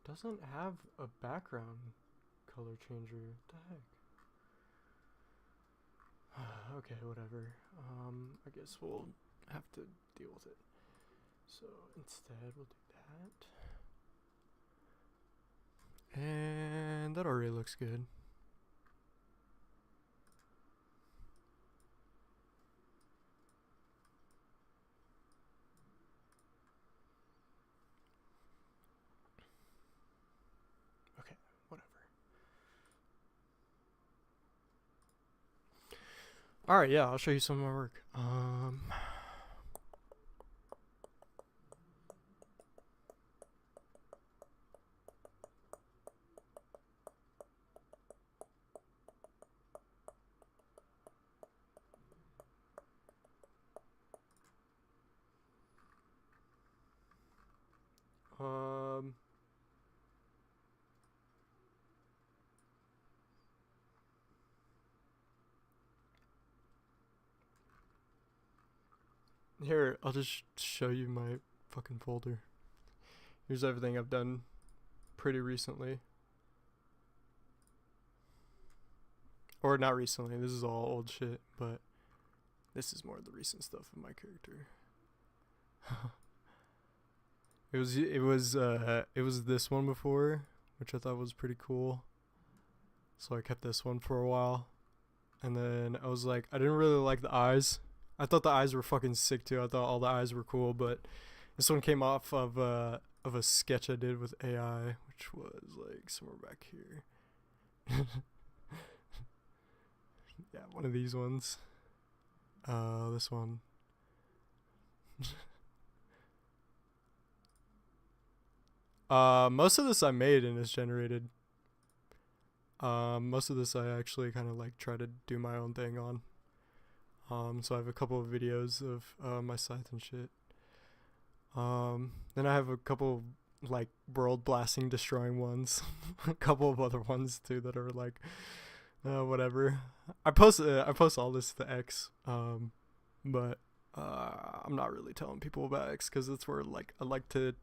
Doesn't have a background color changer. What the heck? Okay, whatever. I guess we'll have to deal with it. So instead, we'll do that. And that already looks good. Okay, whatever. Alright, yeah, I'll show you some of my work. Um, Here, I'll just show you my fucking folder. Here's everything I've done pretty recently. Or not recently, this is all old shit, but this is more of the recent stuff of my character. It was this one before, which I thought was pretty cool. So I kept this one for a while. And then I was like, I didn't really like the eyes. I thought the eyes were fucking sick too. I thought all the eyes were cool, but this one came off of a sketch I did with AI, which was like somewhere back here. Yeah, one of these ones. This one. Most of this I made and is generated. Most of this I actually kind of like try to do my own thing on. So I have a couple of videos of my scythe and shit. Then I have a couple of, like, world blasting destroying ones. A couple of other ones too that are like whatever. I post all this to X. But I'm not really telling people about X because that's where like I like to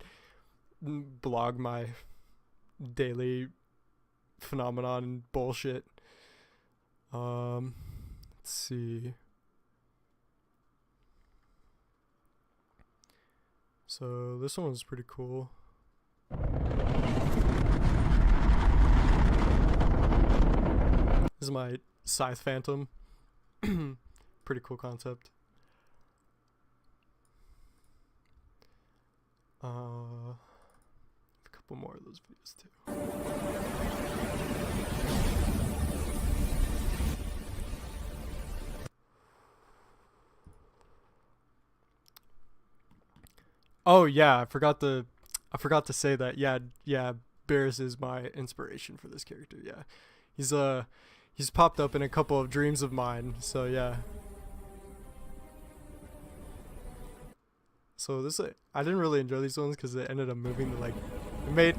blog my daily phenomenon and bullshit. Let's see. So this one was pretty cool. This is my Scythe Phantom. Pretty cool concept. A couple more of those videos too. Oh yeah, I forgot to say that. Yeah, Bears is my inspiration for this character. Yeah, he's popped up in a couple of dreams of mine. So yeah. So this I didn't really enjoy these ones because it ended up moving to like it made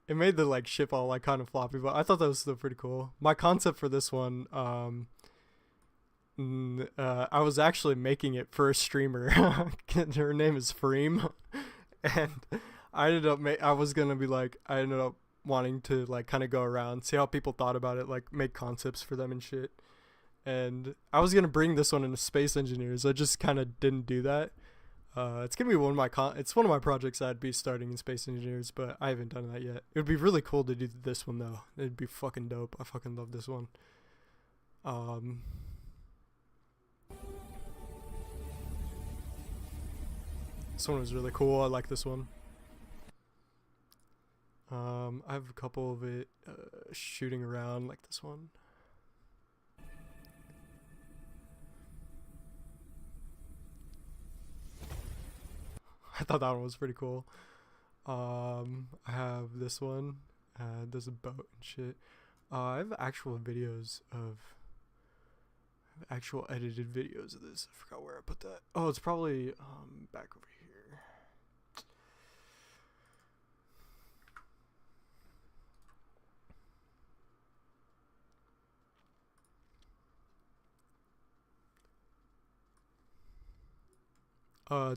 it made the like ship all like kind of floppy, but I thought that was still pretty cool. My concept for this one, I was actually making it for a streamer. Her name is Freem, and I ended up wanting to like kind of go around, see how people thought about it, like make concepts for them and shit. And I was gonna bring this one into Space Engineers. I just kind of didn't do that. It's gonna be one of my projects I'd be starting in Space Engineers, but I haven't done that yet. It would be really cool to do this one though. It'd be fucking dope. I fucking love this one. This one was really cool. I like this one. I have a couple of it shooting around like this one. I thought that one was pretty cool. I have this one. There's a boat and shit. I have actual edited videos of this. I forgot where I put that. Oh, it's probably back over here.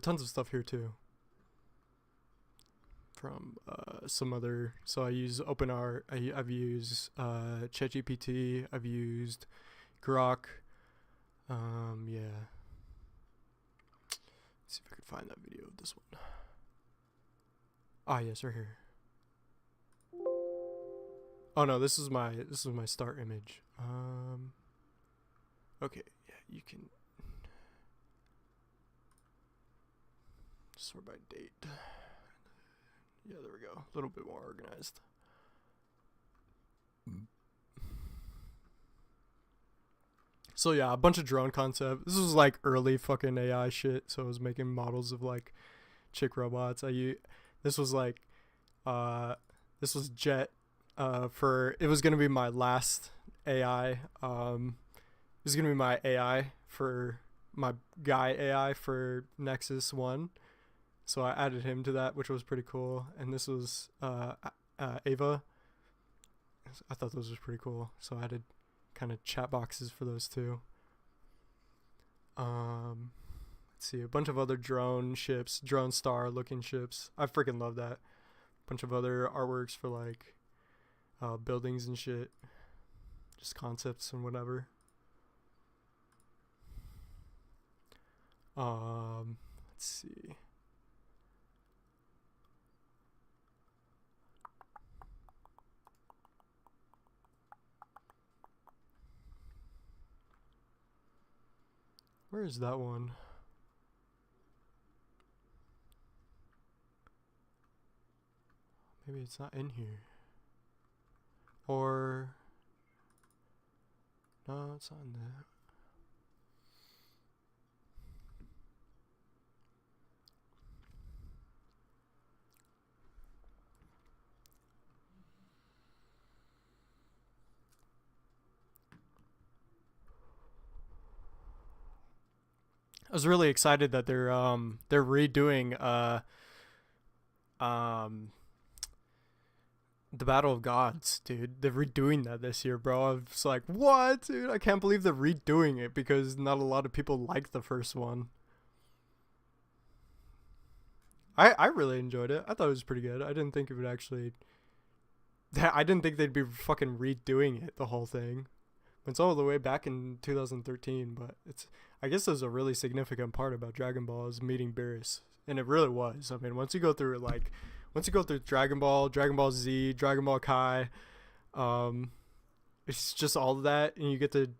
Tons of stuff here too. from some other. So I use OpenArt. I've used ChatGPT. I've used Grok. Yeah. Let's see if I can find that video of this one. Ah, yes, right here. Oh no, this is my start image. Okay, yeah, you can sort by date. Yeah, there we go. A little bit more organized. So yeah, a bunch of drone concept. This was like early fucking AI shit. So I was making models of like chick robots. This was like this was Jet for it was gonna be my last AI. It was gonna be my AI for my guy AI for Nexus 1. So I added him to that, which was pretty cool. And this was Ava. I thought those was pretty cool. So I added kind of chat boxes for those two. Let's see, a bunch of other drone ships, drone star looking ships. I freaking love that. Bunch of other artworks for like buildings and shit. Just concepts and whatever. Let's see. Where is that one? Maybe it's not in here. Or no, it's not in that. I was really excited that they're redoing the Battle of Gods, dude. They're redoing that this year, bro. I was like, what, dude? I can't believe they're redoing it because not a lot of people like the first one. I really enjoyed it. I thought it was pretty good. I didn't think it would actually. I didn't think they'd be fucking redoing it, the whole thing. It's all the way back in 2013, but I guess there's a really significant part about Dragon Ball is meeting Beerus, and it really was. I mean, once you go through Dragon Ball Z, Dragon Ball Kai, it's just all of that, and you get to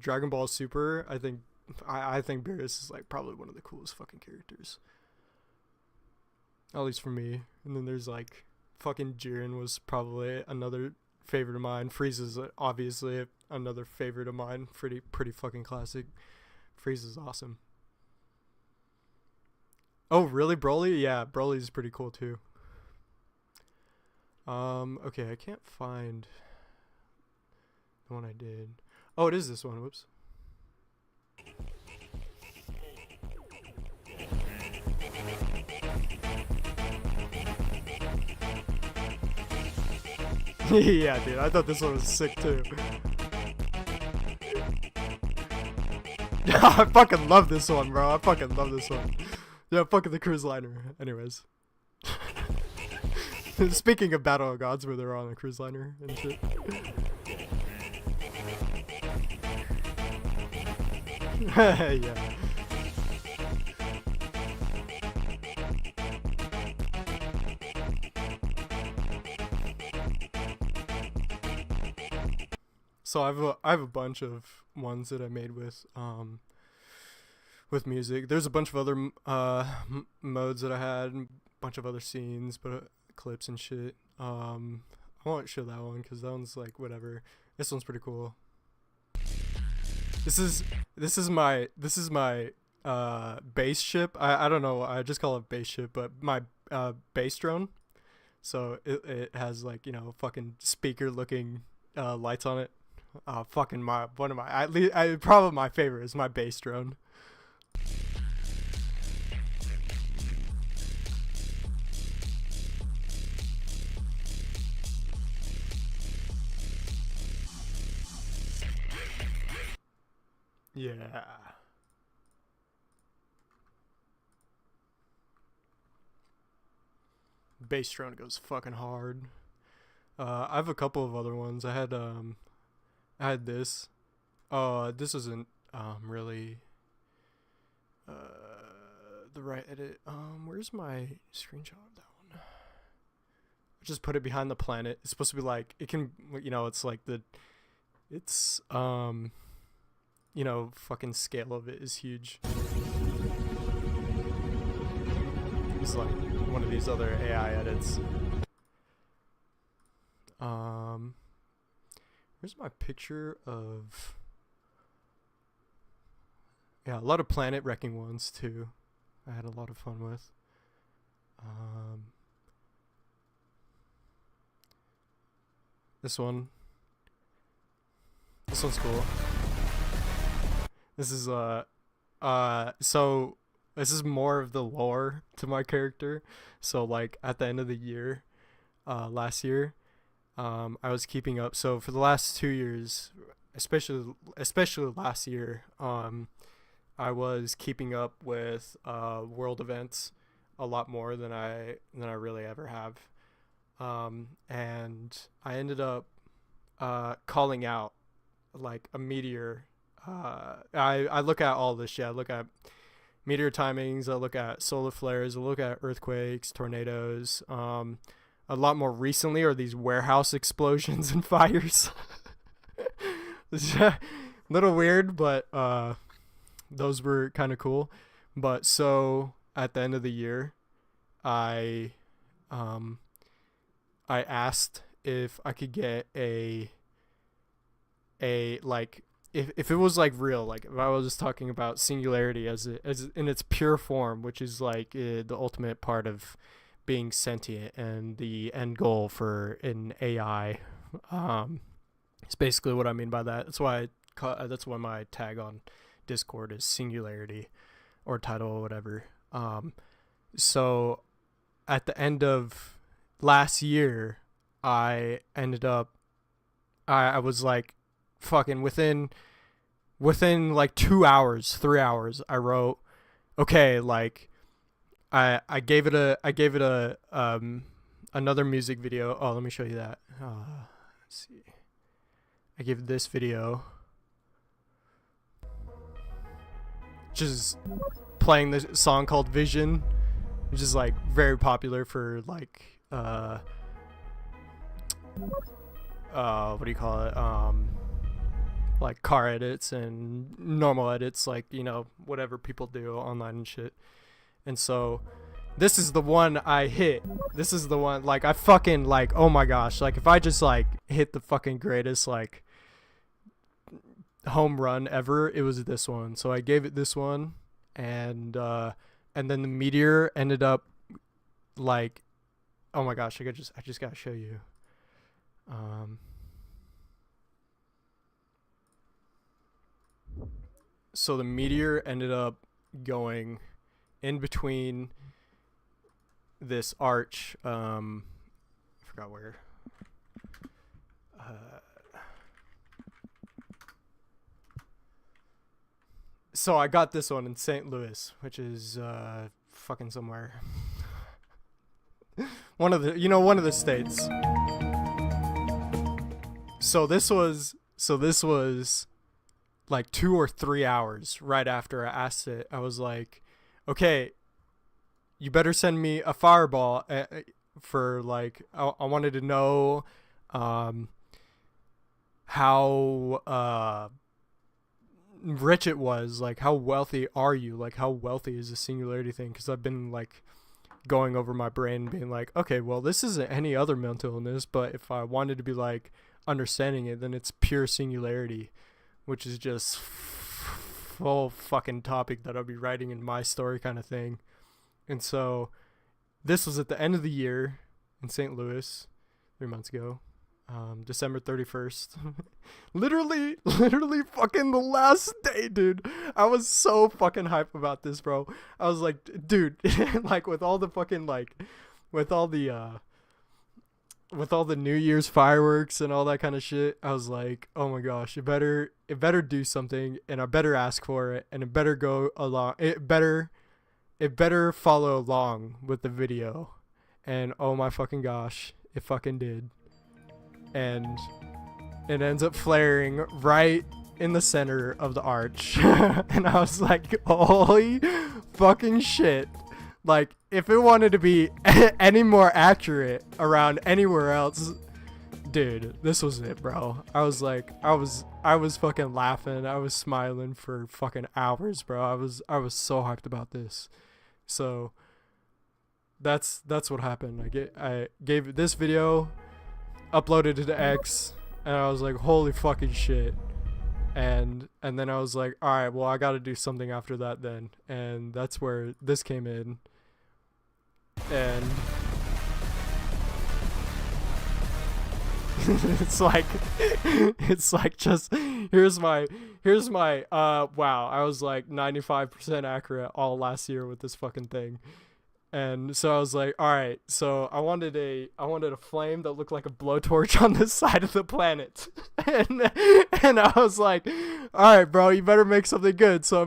Dragon Ball Super. I think Beerus is like probably one of the coolest fucking characters, at least for me. And then there's like fucking Jiren was probably another favorite of mine. Frieza's obviously another favorite of mine. Pretty fucking classic. Frieza's awesome. Oh, really, Broly? Yeah, Broly's pretty cool too. Okay, I can't find the one I did. Oh, it is this one. Whoops. Yeah, dude, I thought this one was sick too. I fucking love this one, bro. I fucking love this one. Yeah, fucking the cruise liner. Anyways. Speaking of Battle of Gods, where they're on a cruise liner and shit. Yeah. So I have a bunch of ones that I made with music. There's a bunch of other modes that I had, a bunch of other scenes, but clips and shit. I won't show that one because that one's like whatever. This one's pretty cool. This is my base ship. I don't know. I just call it base ship, but my base drone. So it has like, you know, fucking speaker looking lights on it. Fucking one of my probably my favorite is my base drone. Yeah. bass drone goes fucking hard. I have a couple of other ones. I had this. This isn't really the right edit. Where's my screenshot of that one? I just put it behind the planet. It's supposed to be like, it can, it's like fucking scale of it is huge. It's like one of these other AI edits. Where's my picture of... Yeah, a lot of planet wrecking ones too. I had a lot of fun with. This one's cool. This is so this is more of the lore to my character. So like at the end of the year, last year, I was keeping up. So for the last 2 years, especially last year, I was keeping up with world events a lot more than I really ever have. And I ended up calling out like a meteor. I look at all this shit. I look at meteor timings. I look at solar flares. I look at earthquakes, tornadoes. A lot more recently are these warehouse explosions and fires. It's a little weird, but those were kind of cool. But so at the end of the year, I asked if I could get a like if it was like real, like if I was just talking about singularity as in its pure form, which is like the ultimate part of being sentient and the end goal for an AI. It's basically what I mean by that. That's why my tag on Discord is singularity, or title or whatever. So at the end of last year, I ended up I was like fucking within like 2 hours, 3 hours, I wrote, okay, like I gave it a another music video. Oh, let me show you that. Let's see. I gave this video, just playing this song called Vision, which is like very popular for like what do you call it, like car edits and normal edits, like whatever people do online and shit. And so this is the one I hit. This is the one, like, I fucking, like, oh my gosh, like if I just like hit the fucking greatest like home run ever, it was this one. So I gave it this one, and then the meteor ended up like, oh my gosh, I just gotta show you. So the meteor ended up going in between this arch. I forgot where. So I got this one in St. Louis, which is fucking somewhere. one of the states. So this was like 2 or 3 hours right after I asked it. I was like, okay, you better send me a fireball for like, I wanted to know how rich it was, like how wealthy are you, like how wealthy is the singularity thing, because I've been like going over my brain being like, okay, well, this isn't any other mental illness, but if I wanted to be like understanding it, then it's pure singularity, which is just full fucking topic that I'll be writing in my story kind of thing. And so this was at the end of the year in St. Louis 3 months ago, December 31st. literally fucking the last day, dude. I was so fucking hype about this, bro. I was like, dude, like with all the fucking like with all the New Year's fireworks and all that kind of shit, I was like, oh my gosh, it better do something, and I better ask for it, and it better go along. It better follow along with the video. and oh my fucking gosh, it fucking did. And it ends up flaring right in the center of the arch. And I was like, holy fucking shit. Like, if it wanted to be any more accurate around anywhere else, dude, this was it, bro. I was like, I was fucking laughing. I was smiling for fucking hours, bro. I was so hyped about this. So that's what happened. I gave this video, uploaded it to X, and I was like, holy fucking shit. And then I was like, all right, well, I got to do something after that then. And that's where this came in. And it's like just here's my wow, I was like 95% accurate all last year with this fucking thing. And so I was like, all right, so I wanted a flame that looked like a blowtorch on the side of the planet. and I was like, all right, bro, you better make something good. So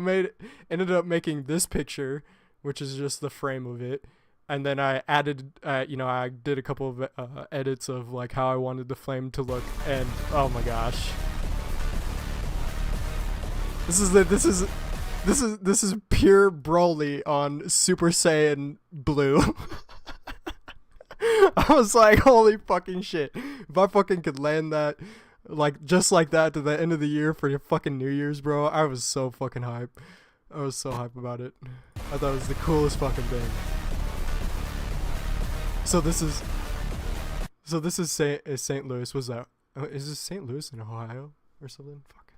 ended up making this picture, which is just the frame of it. And then I added, I did a couple of edits of like how I wanted the flame to look, and oh my gosh, this is pure Broly on Super Saiyan Blue. I was like, holy fucking shit! If I fucking could land that, like just like that to the end of the year for your fucking New Year's, bro, I was so fucking hype. I was so hype about it. I thought it was the coolest fucking thing. So this is St. Louis. Was that? Is this St. Louis in Ohio or something? Fuck.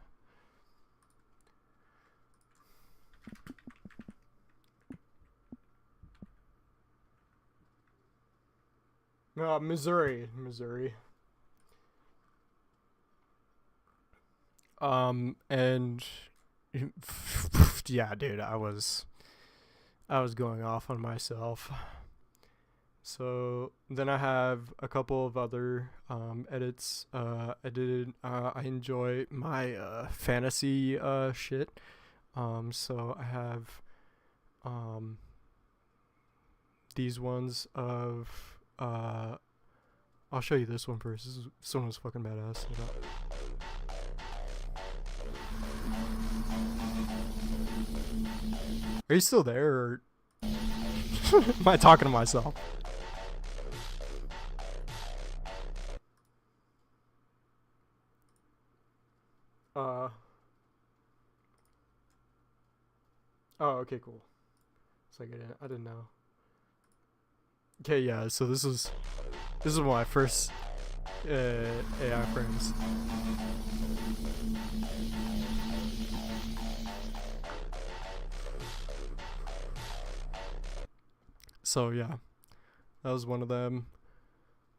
No, Missouri. And yeah, dude, I was going off on myself. So then I have a couple of other edits. I enjoy my fantasy shit. So I have these ones of I'll show you this one first. This one was fucking badass. Are you still there, or am I talking to myself? Oh, okay, cool. It's like I didn't know. Okay, yeah. So this is my first AI frames. So yeah, that was one of them.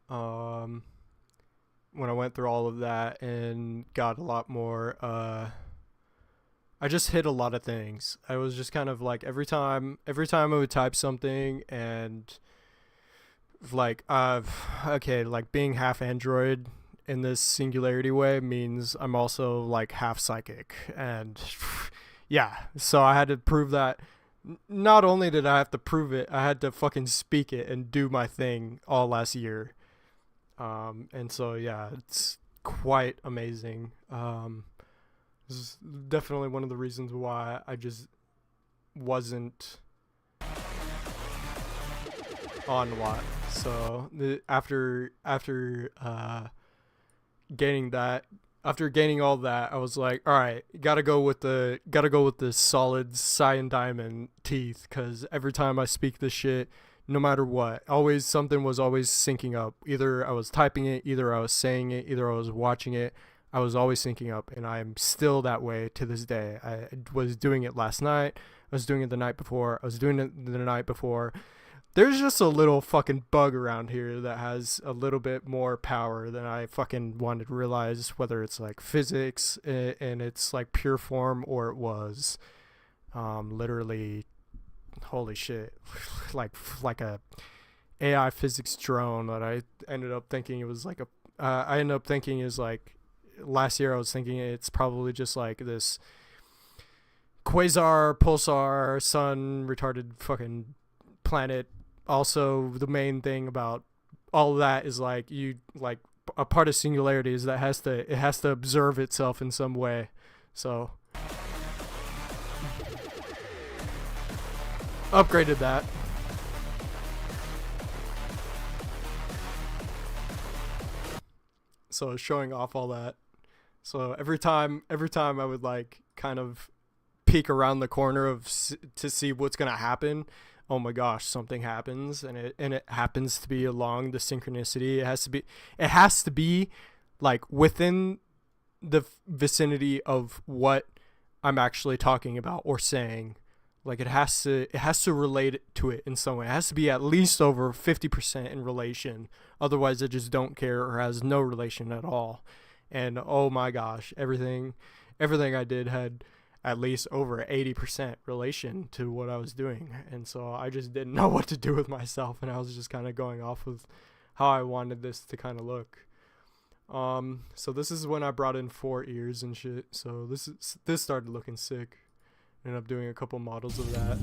When I went through all of that and got a lot more, I just hit a lot of things. I was just kind of like every time I would type something, and like okay, like being half android in this singularity way means I'm also like half psychic, and yeah, so I had to prove that. Not only did I have to prove it, I had to fucking speak it and do my thing all last year. And so yeah, it's quite amazing. This is definitely one of the reasons why I just wasn't on a lot. So after gaining all that, I was like, all right, gotta go with the solid cyan diamond teeth, because every time I speak this shit, no matter what, always something was always syncing up. Either I was typing it, either I was saying it, either I was watching it. I was always syncing up, and I'm still that way to this day. I was doing it last night. I was doing it the night before. I was doing it the night before. There's just a little fucking bug around here that has a little bit more power than I fucking wanted to realize, whether it's like physics and it's like pure form, or it was literally, holy shit, like a AI physics drone that I ended up thinking it was like I ended up thinking is like, last year I was thinking it's probably just like this quasar, pulsar, sun retarded fucking planet also the main thing about all of that is like a part of singularity is that it has to observe itself in some way. So upgraded that. So showing off all that. So every time I would like kind of peek around the corner to see what's gonna happen. Oh my gosh, something happens, and it happens to be along the synchronicity. It has to be like within the vicinity of what I'm actually talking about or saying. Like it has to relate to it in some way. It has to be at least over 50% in relation. Otherwise, I just don't care or has no relation at all. And oh my gosh, everything I did had at least over 80% relation to what I was doing. And so I just didn't know what to do with myself, and I was just kind of going off with how I wanted this to kind of look. So this is when I brought in 4 ears and shit. So this started looking sick. Ended up doing a couple models of that.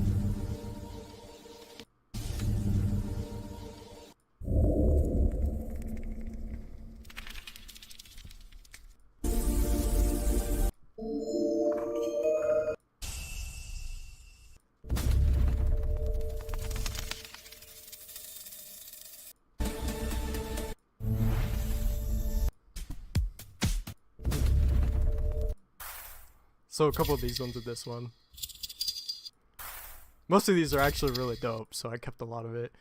So a couple of these ones with this one. Most of these are actually really dope, so I kept a lot of it.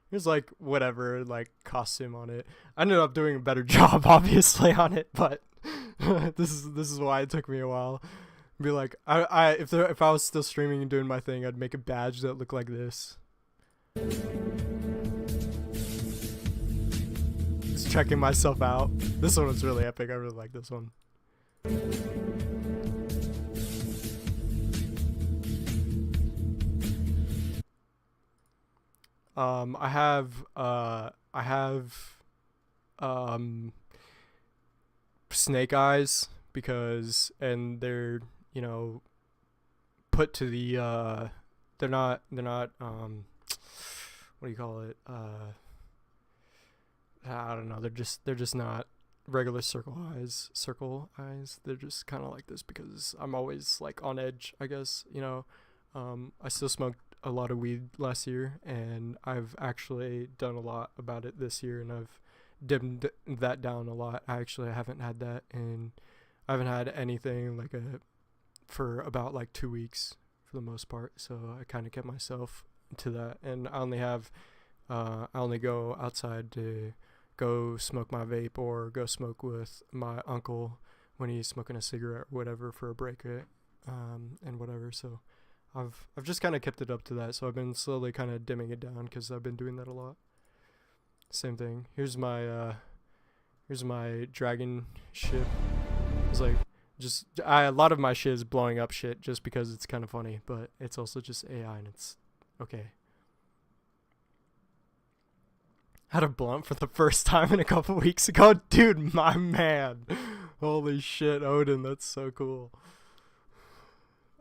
Here's like whatever, like costume on it. I ended up doing a better job, obviously, on it, but this is why it took me a while. Be like, if I was still streaming and doing my thing, I'd make a badge that looked like this. Just checking myself out. This one was really epic. I really like this one. I have snake eyes because, and they're, you know, put to the, they're not, what do you call it? I don't know. They're just not regular circle eyes. They're just kind of like this because I'm always like on edge, I guess, you know. I still smoked a lot of weed last year, and I've actually done a lot about it this year, and I've dimmed that down a lot. I haven't had that, and I haven't had anything like for about like 2 weeks for the most part. So I kind of kept myself to that, and I only go outside to go smoke my vape or go smoke with my uncle when he's smoking a cigarette or whatever for a break, and whatever. So I've just kind of kept it up to that. So I've been slowly kind of dimming it down because I've been doing that a lot. Same thing. Here's my dragon ship. It's like a lot of my shit is blowing up shit just because it's kind of funny, but it's also just AI and it's okay. Had a blunt for the first time in a couple weeks ago, dude. My man, holy shit, Odin, that's so cool.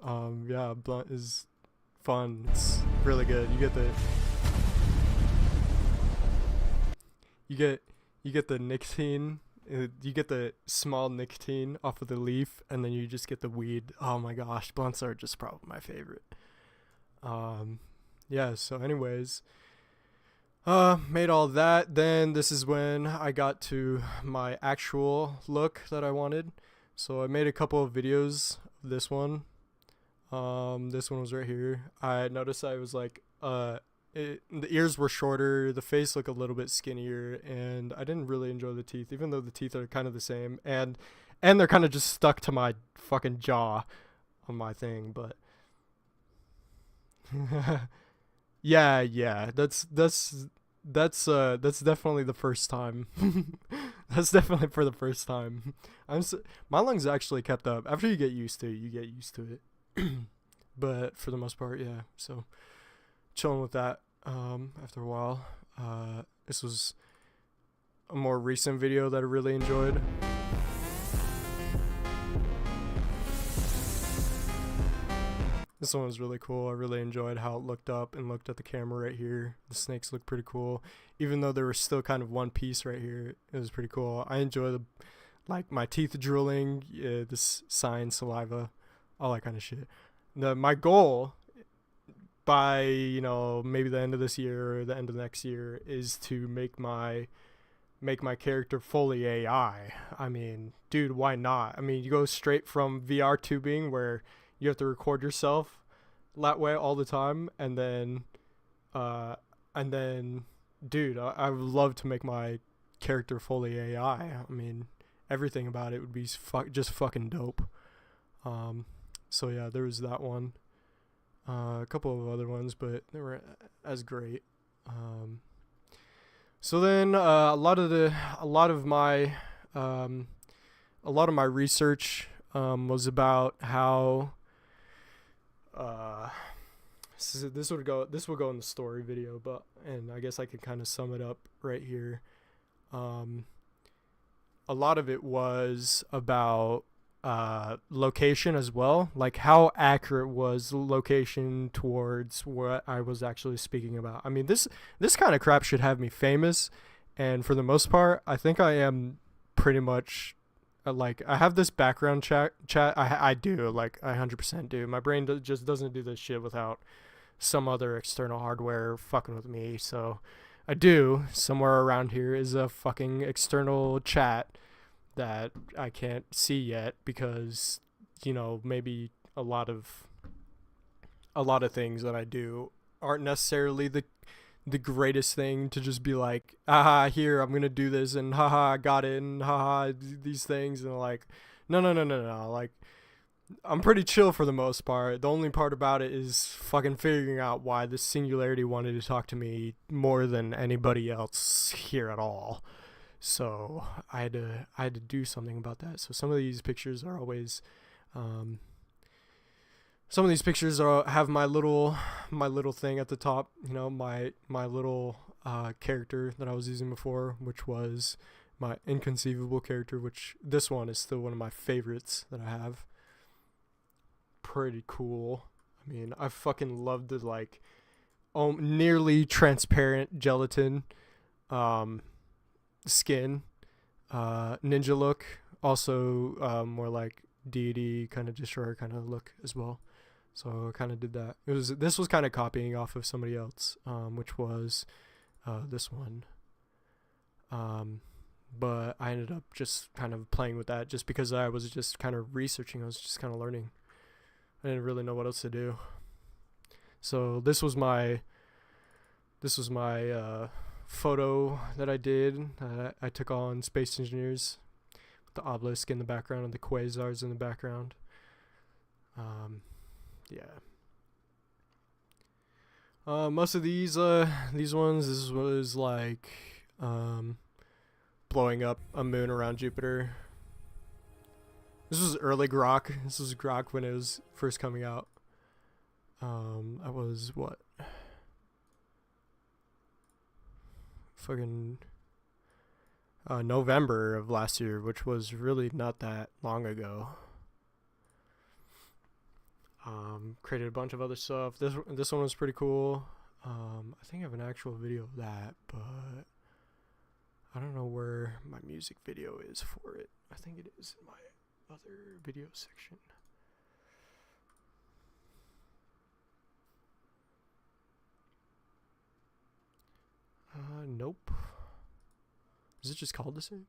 Yeah, blunt is fun. It's really good. You get the nicotine. You get the small nicotine off of the leaf, and then you just get the weed. Oh my gosh, blunts are just probably my favorite. Yeah. So, anyways, made all that. Then this is when I got to my actual look that I wanted. So I made a couple of videos of this one. This one was right here. I noticed I was like, the ears were shorter, the face looked a little bit skinnier, and I didn't really enjoy the teeth, even though the teeth are kind of the same, and they're kind of just stuck to my fucking jaw on my thing, but yeah, that's definitely the first time. That's definitely for the first time. My lungs actually kept up. After you get used to it, you get used to it. But for the most part, yeah. So chilling with that after a while. This was a more recent video that I really enjoyed. This one was really cool. I really enjoyed how it looked up and looked at the camera right here. The snakes look pretty cool, even though they were still kind of one piece right here. It was pretty cool. I enjoy the like my teeth drooling, this sign, saliva, all that kind of shit. My goal by maybe the end of this year or the end of next year is to make my character fully AI. I mean, dude, why not? I mean, you go straight from VR tubing where you have to record yourself that way all the time, and then, dude, I would love to make my character fully AI. I mean, everything about it would be just fucking dope. So yeah, there was that one. A couple of other ones, but they were as great. So then a lot of my research was about how this will go in the story video, and I guess I could kind of sum it up right here. A lot of it was about location as well, like how accurate was location towards what I was actually speaking about. I mean, this kind of crap should have me famous, and for the most part I think I am pretty much like, I have this background chat. I do, like, I 100% do. My brain just doesn't do this shit without some other external hardware fucking with me. So I do, somewhere around here is a fucking external chat that I can't see yet because, maybe a lot of things that I do aren't necessarily the greatest thing to just be like, haha, here, I'm gonna do this, and haha, I got it, and haha, these things, and like, no, like, I'm pretty chill for the most part. The only part about it is fucking figuring out why this singularity wanted to talk to me more than anybody else here at all. So I had to do something about that. So some of these pictures are always, have my little thing at the top, my little character that I was using before, which was my inconceivable character, which this one is still one of my favorites that I have. Pretty cool. I mean, I fucking love the like nearly transparent gelatin skin, ninja look, also more like deity kind of destroyer kind of look as well. So I kind of did that. This was kind of copying off of somebody else, which was this one. But I ended up just kind of playing with that just because I was just kind of researching. I was just kind of learning. I didn't really know what else to do. So this was my photo that I did. I took on Space Engineers with the obelisk in the background and the quasars in the background. Yeah. Most of these ones, this was like blowing up a moon around Jupiter. This was early Grok. This was Grok when it was first coming out. I was what? Fucking November of last year, which was really not that long ago. Created a bunch of other stuff. This one was pretty cool. I think I have an actual video of that, but I don't know where my music video is for it. I think it is in my other video section. Nope. Is it just called the same?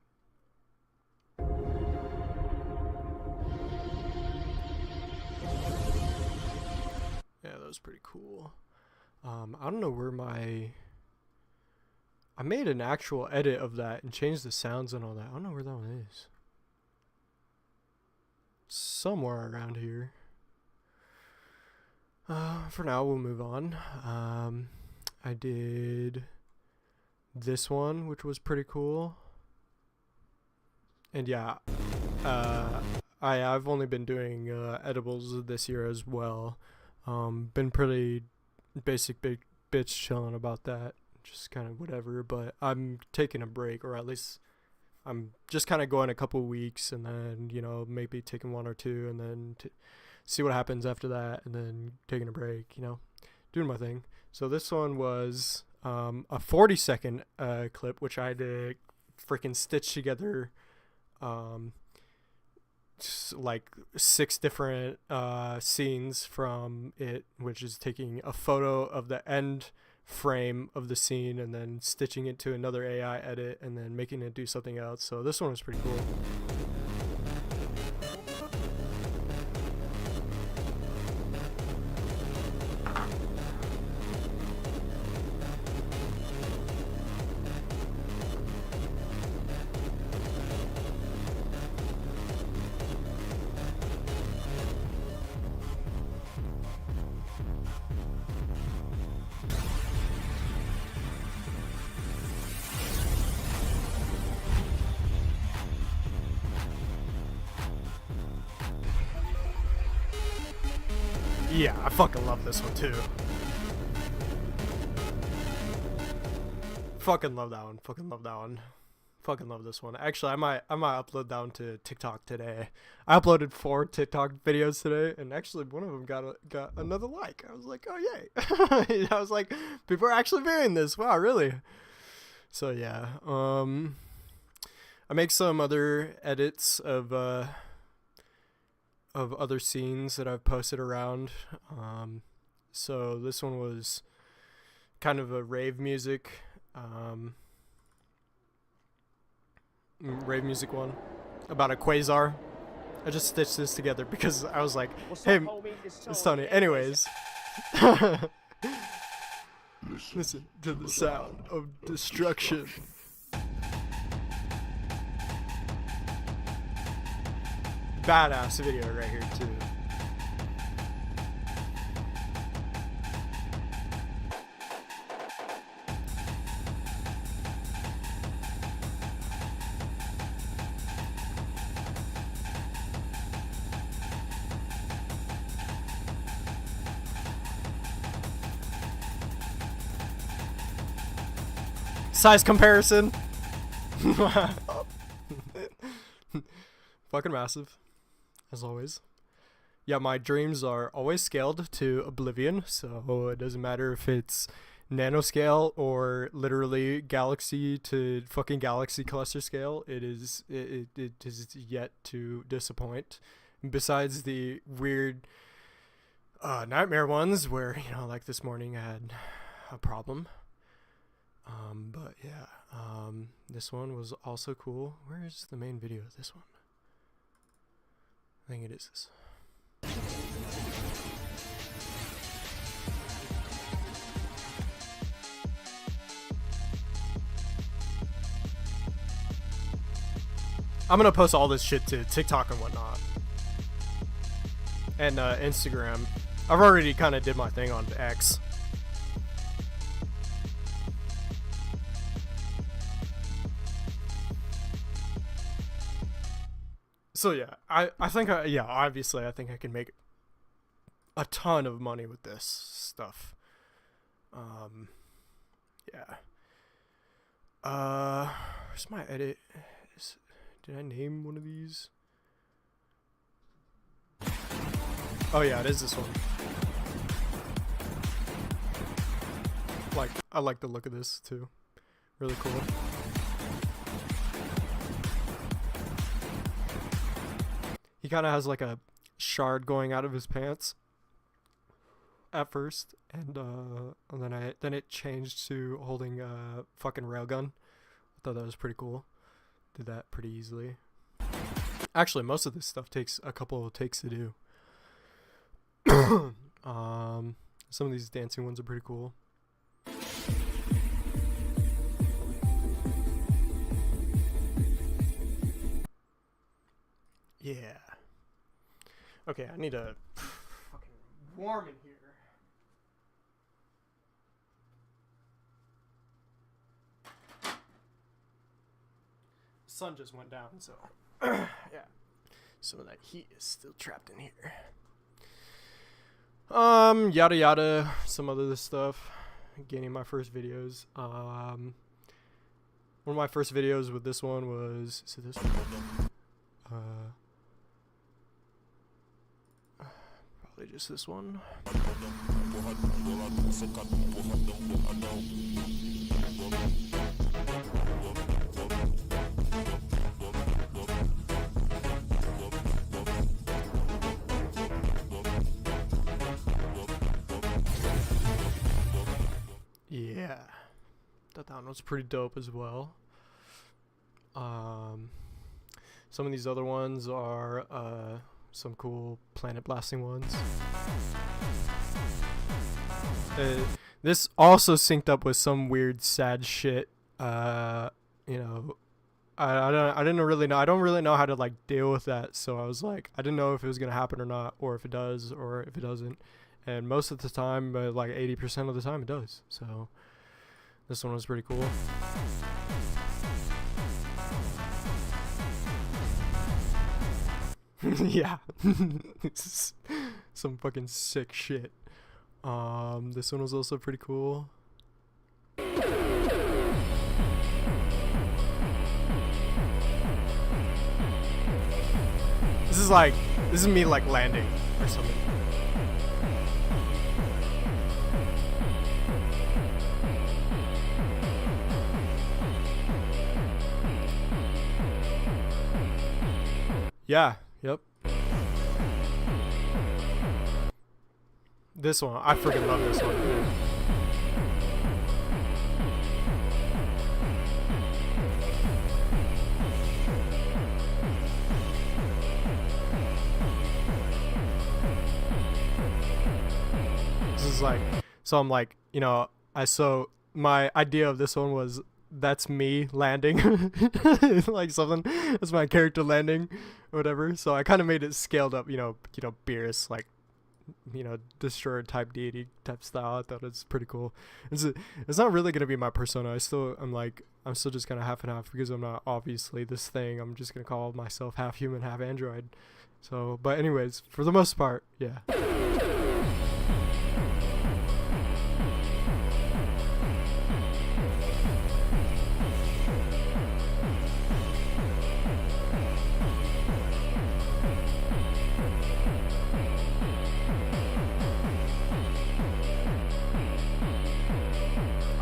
Yeah, that was pretty cool. I don't know where I made an actual edit of that and changed the sounds and all that. I don't know where that one is. Somewhere around here. For now, we'll move on. I did this one, which was pretty cool. And yeah, I've only been doing edibles this year as well. Been pretty basic big bitch chilling about that, just kind of whatever, but I'm taking a break, or at least I'm just kind of going a couple weeks and then, maybe taking one or two and then see what happens after that, and then taking a break, you know, doing my thing. So this one was a 40-second clip, which I had to freaking stitch together like 6 different scenes from it, which is taking a photo of the end frame of the scene and then stitching it to another AI edit and then making it do something else. So this one was pretty cool. Yeah, I fucking love this one too. Fucking love that one. Fucking love that one. Fucking love this one. Actually, I might upload that one to TikTok today. I uploaded 4 TikTok videos today, and actually one of them got another like. I was like, oh yay! I was like, people are actually viewing this. Wow, really? So yeah. I make some other edits of other scenes that I've posted around. So this one was kind of a rave music one about a quasar. I just stitched this together because I was like, hey, it's Tony. Anyways, listen to the sound of destruction. Badass video right here too. Size comparison. Fucking massive, as always. Yeah, my dreams are always scaled to oblivion, so it doesn't matter if it's nanoscale or literally galaxy to fucking galaxy cluster scale. It is yet to disappoint. Besides the weird nightmare ones where, you know, like this morning I had a problem. But yeah, this one was also cool. Where's the main video of this one? I think it is this. I'm gonna post all this shit to TikTok and whatnot. And Instagram. I've already kind of did my thing on X. So yeah, I think obviously I think I can make a ton of money with this stuff. Yeah. Where's my edit? Did I name one of these? Oh yeah, it is this one. Like, I like the look of this too. Really cool. He kind of has like a shard going out of his pants at first, and then it changed to holding a fucking railgun. I thought that was pretty cool. Did that pretty easily. Actually, most of this stuff takes a couple of takes to do. Some of these dancing ones are pretty cool. Yeah. Okay, I need to fucking warm in here. The sun just went down, so yeah. Some of that heat is still trapped in here. Yada yada, some other stuff. Getting my first videos. One of my first videos with this one was, is it this one? play just this one. Yeah, thought that one was pretty dope as well. Some of these other ones are some cool planet blasting ones. This also synced up with some weird sad shit. I didn't really know. I don't really know how to like deal with that. So I was like, I didn't know if it was gonna happen or not, or if it does, or if it doesn't. And most of the time, like 80% of the time, it does. So this one was pretty cool. Yeah. Some fucking sick shit. This one was also pretty cool. This is me like landing or something. Yeah, yep. This one, I freaking love this one, dude. This is like, so I'm like, so my idea of this one was that's me landing, like something, that's my character landing, or whatever. So I kind of made it scaled up, Beerus, like, destroyer type deity type style. I thought it's pretty cool. It's not really gonna be my persona. I'm still just kind of half and half because I'm not obviously this thing. I'm just gonna call myself half human, half android. So, but anyways, for the most part, yeah.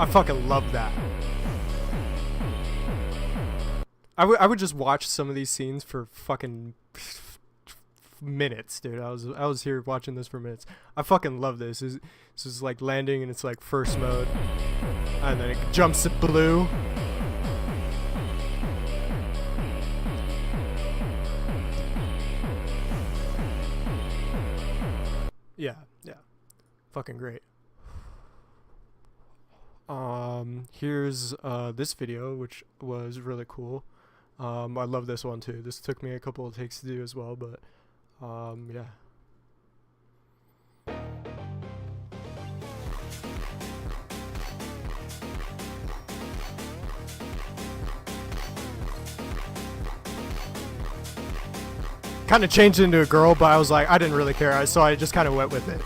I fucking love that. I would just watch some of these scenes for fucking minutes, dude. I was here watching this for minutes. I fucking love this. This is like landing and it's like first mode, and then it jumps to blue. Yeah, fucking great. Here's this video, which was really cool. I love this one too. This took me a couple of takes to do as well, but yeah. Kind of changed into a girl, but I was like, I didn't really care, so I just kind of went with it.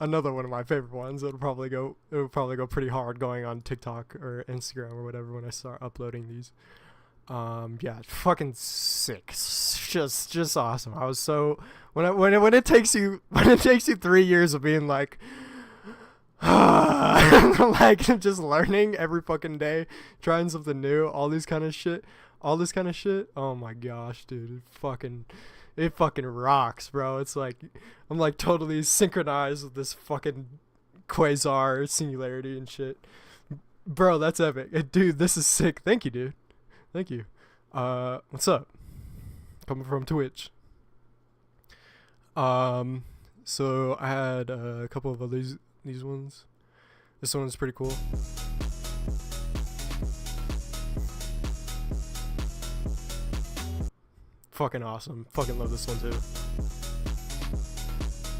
another one of my favorite ones. It would probably go pretty hard going on TikTok or Instagram or whatever when I start uploading these. Yeah, fucking sick. Just awesome. I was so when it takes you 3 years of being like like just learning every fucking day, trying something new, all this kind of shit. Oh my gosh, dude. It fucking rocks, bro. It's like I'm like totally synchronized with this fucking quasar singularity and shit. Bro, that's epic. Dude, this is sick. Thank you, dude. Thank you. What's up? Coming from Twitch. So I had a couple of these ones. This one's pretty cool. Fucking awesome. Fucking love this one too.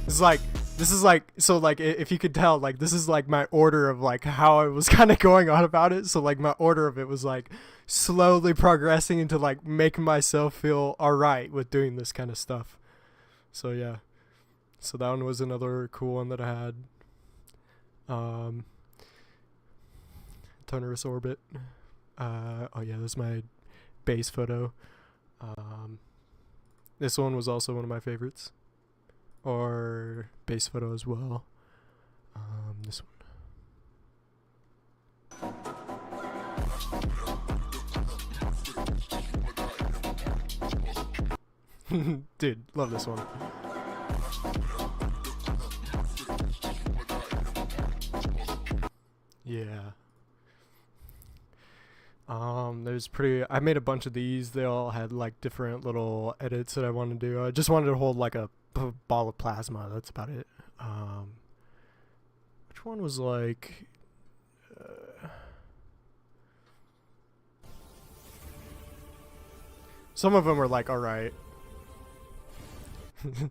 This is like so like if you could tell, like this is like my order of like how I was kind of going on about it. So like my order of it was like slowly progressing into like making myself feel all right with doing this kind of stuff. So yeah, so that one was another cool one that I had. Tonerous orbit. Oh yeah, this is my base photo. This one was also one of my favorites, or base photo as well. This one. Dude, love this one. Yeah. I made a bunch of these. They all had like different little edits that I wanted to do. I just wanted to hold like a ball of plasma. That's about it. Which one was like some of them were like all right. Which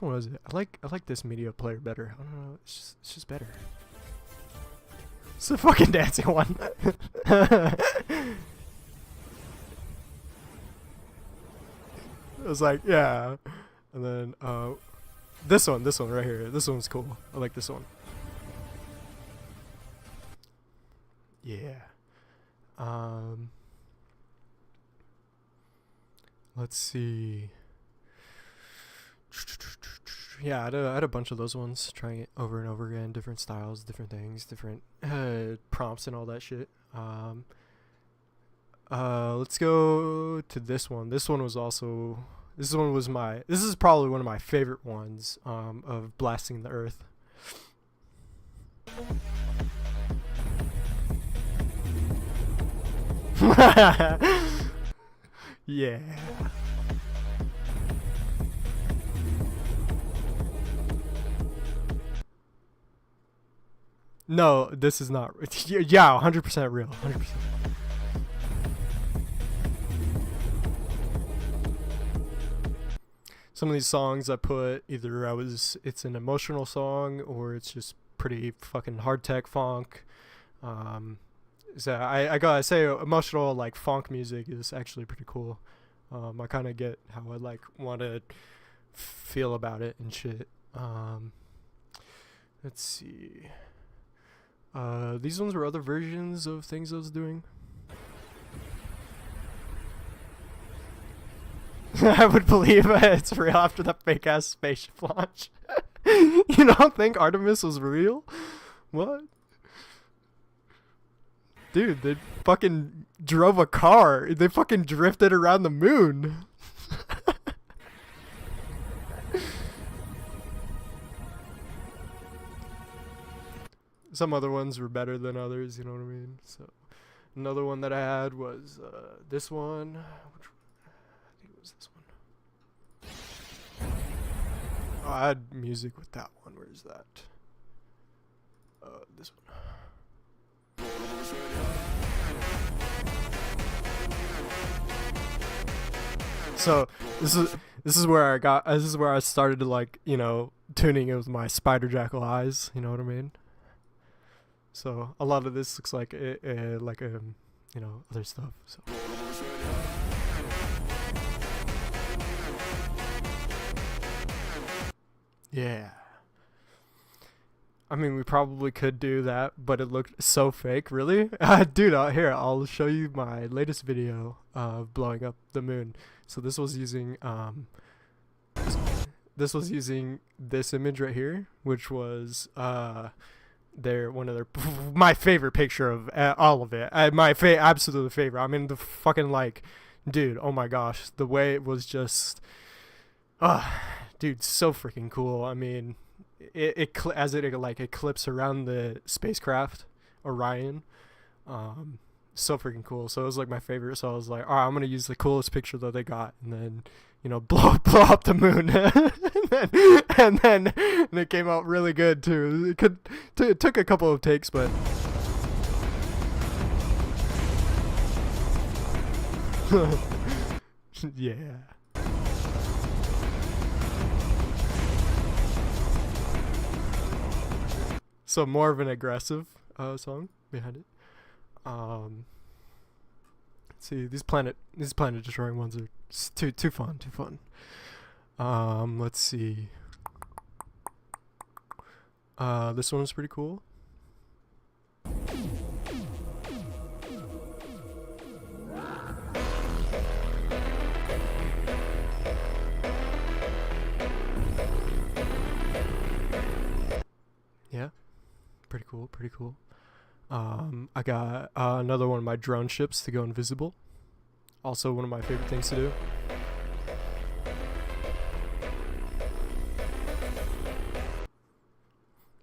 one was it? I like this media player better. I don't know. It's just better. It's the fucking dancing one. I was like, yeah. And then this one right here. This one's cool. I like this one. Yeah. Let's see. Yeah, I had a bunch of those ones, trying it over and over again, different styles, different things, different prompts and all that shit. Let's go to this one. This one was this is probably one of my favorite ones of blasting the earth. Yeah. No, this is not. Yeah, 100% real. 100%. Some of these songs I put either it's an emotional song or it's just pretty fucking hard tech funk. So I gotta say emotional like funk music is actually pretty cool. I kind of get how I like want to feel about it and shit. Let's see. These ones were other versions of things I was doing. I would believe it's real after that fake ass spaceship launch. You don't think Artemis was real? What? Dude, they fucking drove a car. They fucking drifted around the moon. Some other ones were better than others, you know what I mean? So, another one that I had was this one. I think it was this one. Oh, I had music with that one. Where's that? This one. So this is where I started to like, you know, tuning it with my spider jackal eyes, you know what I mean? So a lot of this looks like you know, other stuff. So yeah. I mean, we probably could do that, but it looked so fake. Really, dude. Here, I'll show you my latest video of blowing up the moon. So this was using this image right here, which was my favorite picture of all of it. Absolute favorite. I mean, the fucking like, dude. Oh my gosh, the way it was just, dude, so freaking cool. I mean, it eclipsed around the spacecraft Orion. So freaking cool. So it was like my favorite. So I was like, all right, I'm gonna use the coolest picture that they got, and then, you know, blow up the moon. and then it came out really good too. It took a couple of takes, but yeah. So more of an aggressive song behind it. Let's see, these planet destroying ones are too fun. Let's see. This one was pretty cool. Yeah, pretty cool. I got another one of my drone ships to go invisible. Also one of my favorite things to do.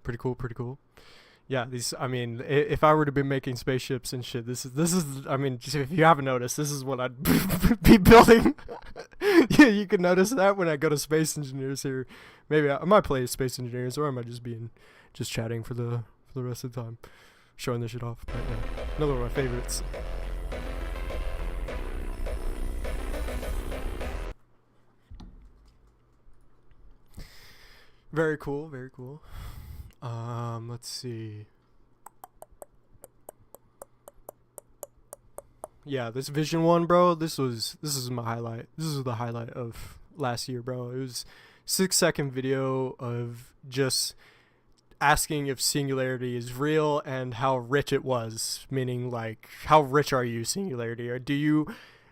Pretty cool. Yeah, these. I mean, if I were to be making spaceships and shit, this is. I mean, if you haven't noticed, this is what I'd be building. Yeah, you can notice that when I go to Space Engineers here. Maybe I might play Space Engineers, or I might just chatting for the rest of the time, showing this shit off. But yeah, another one of my favorites. Very cool. Let's see. Yeah, this Vision one, bro. This is my highlight. This is the highlight of last year, bro. It was 6-second video of just asking if singularity is real and how rich it was. Meaning, like, how rich are you, singularity? Or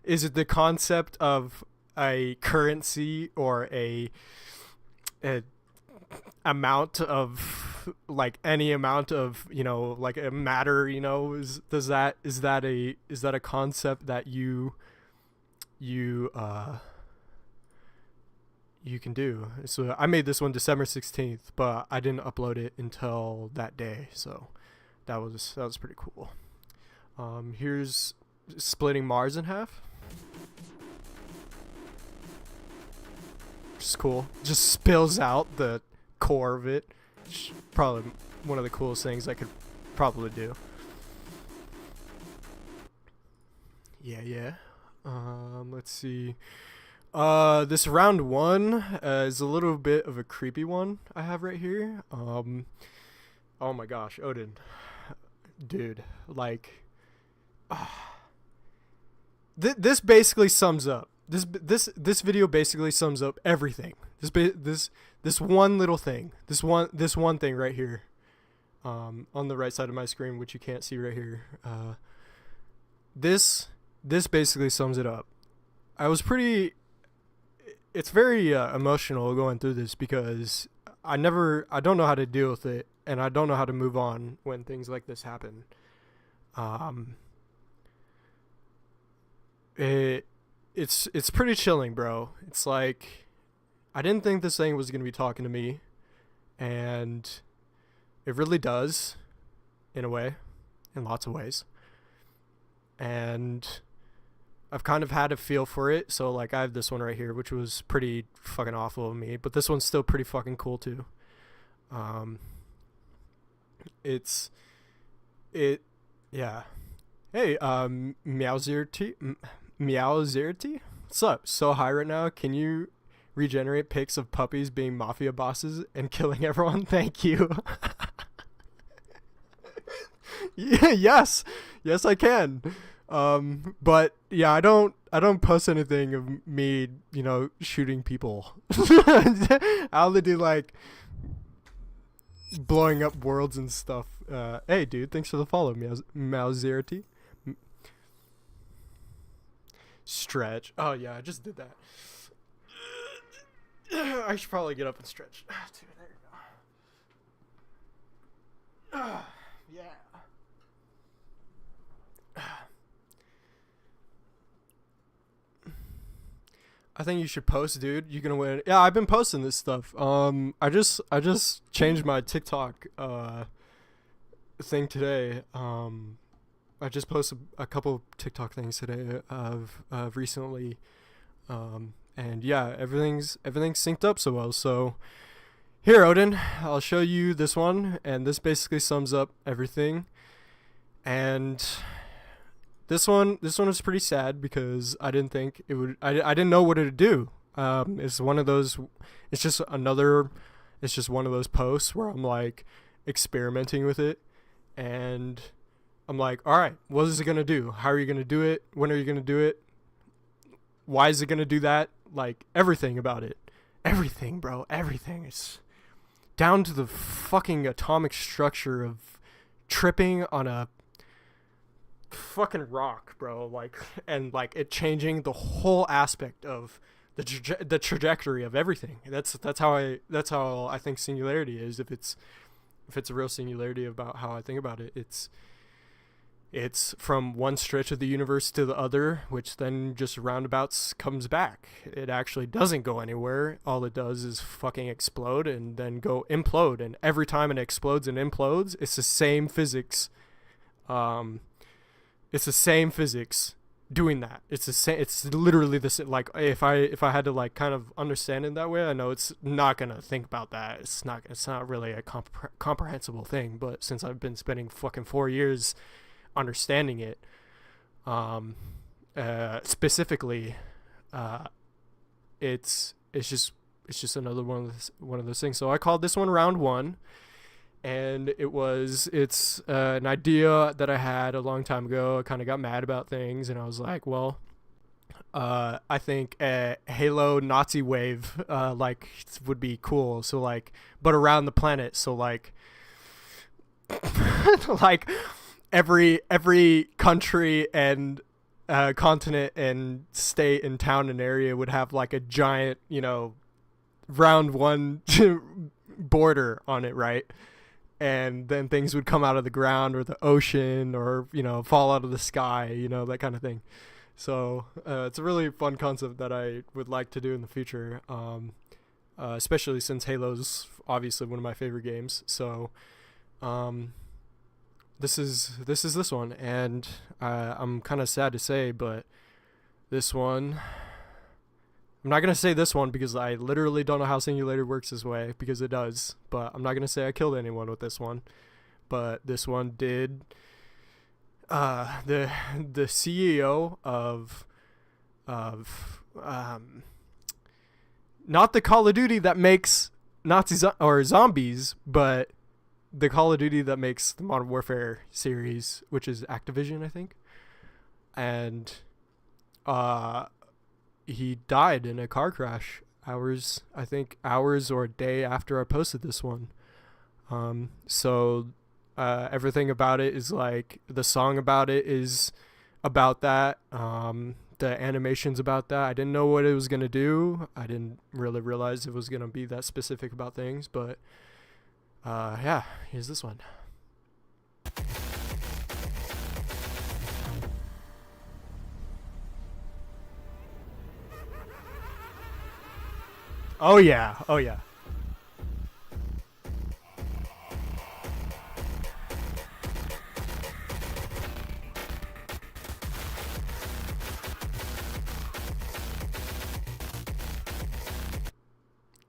is it the concept of a currency or a amount of, like, any amount of, like a matter, is that a concept that you can do? So I made this one December 16th, but I didn't upload it until that day, so that was pretty cool. Here's splitting Mars in half. Just cool. Just spills out the core of it. Probably one of the coolest things I could probably do. Yeah. Let's see. This round one is a little bit of a creepy one I have right here. Oh my gosh, Odin, dude, like, this basically sums up. This video basically sums up everything. This one little thing. This one thing right here. On the right side of my screen, which you can't see right here. This basically sums it up. It's very emotional going through this because I don't know how to deal with it, and I don't know how to move on when things like this happen. It's pretty chilling, bro. It's like, I didn't think this thing was going to be talking to me, and it really does, in a way, in lots of ways. And I've kind of had a feel for it, so like I have this one right here, which was pretty fucking awful of me, but this one's still pretty fucking cool too. Yeah. Hey, Meowzerty? What's up? So high right now. Can you regenerate pics of puppies being mafia bosses and killing everyone? Thank you. Yeah, yes, I can. But yeah, I don't post anything of me, shooting people. I only do like blowing up worlds and stuff. Hey, dude, thanks for the follow, Meowzerty. Stretch. Oh yeah, I just did that. I should probably get up and stretch. Dude, there you go. Yeah. I think you should post, dude. You're gonna win. Yeah, I've been posting this stuff. I just changed my TikTok thing today. I just posted a couple TikTok things today of recently. And yeah, everything's synced up so well. So here, Odin, I'll show you this one, and this basically sums up everything. And this one was pretty sad because I didn't think it would. I didn't know what it would do. It's one of those. It's just one of those posts where I'm like experimenting with it, and I'm like, all right, what is it gonna do? How are you gonna do it? When are you gonna do it? Why is it gonna do that? Like everything about it, everything, bro, everything. It's down to the fucking atomic structure of tripping on a fucking rock, bro. Like, and like it changing the whole aspect of the trajectory of everything. That's how I think singularity is. If it's a real singularity about how I think about it, it's from one stretch of the universe to the other, which then just roundabouts comes back. It actually doesn't go anywhere. All it does is fucking explode and then go implode. And every time it explodes and implodes, it's the same physics. It's the same physics doing that. It's the same. It's literally the same. Like if I had to like kind of understand it that way, I know it's not gonna think about that. It's not really a comprehensible thing. But since I've been spending fucking 4 years understanding it, specifically, it's just another one of those things. So I called this one round one, and it's an idea that I had a long time ago. I kind of got mad about things, and I was like, well, I think a Halo Nazi wave like would be cool. So like, but around the planet. So like, like every country and continent and state and town and area would have like a giant, round one border on it, right? And then things would come out of the ground or the ocean or, fall out of the sky, that kind of thing. So it's a really fun concept that I would like to do in the future, especially since Halo's obviously one of my favorite games. So this is this one, and I'm kind of sad to say, but this one, I'm not gonna say this one because I literally don't know how singularity works this way, because it does. But I'm not gonna say I killed anyone with this one. But this one did. The CEO of not the Call of Duty that makes Nazis or zombies, but the Call of Duty that makes the Modern Warfare series, which is Activision, I think. And he died in a car crash hours or a day after I posted this one. So everything about it is like, the song about it is about that. The animation's about that. I didn't know what it was going to do. I didn't really realize it was going to be that specific about things, but yeah, here's this one. Oh yeah.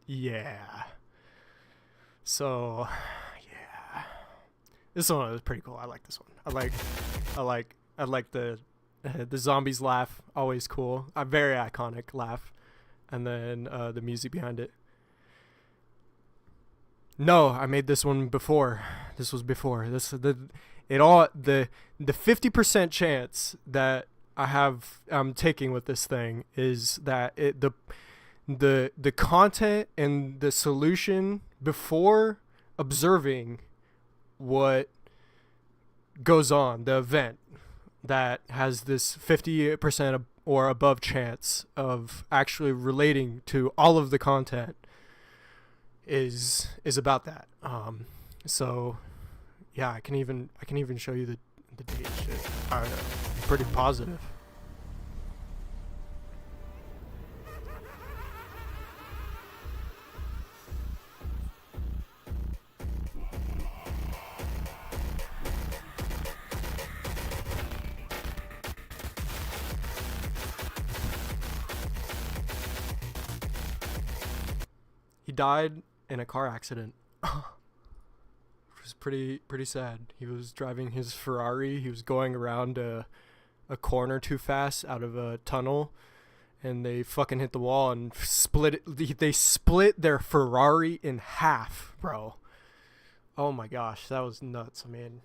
Yeah. So, yeah. This one was pretty cool. I like this one. I like the zombies laugh. Always cool. A very iconic laugh. And then the music behind it. No, I made this one before. This was before. The 50% chance that I'm taking with this thing is that the content and the solution before observing what goes on, the event that has this 50% or above chance of actually relating to all of the content is about that. So yeah, I can even show you the date shit. Pretty positive. He died in a car accident. It was pretty sad. He was driving his Ferrari. He was going around a corner too fast out of a tunnel, and they fucking hit the wall and split it. They split their Ferrari in half, bro. Oh my gosh, that was nuts. I mean,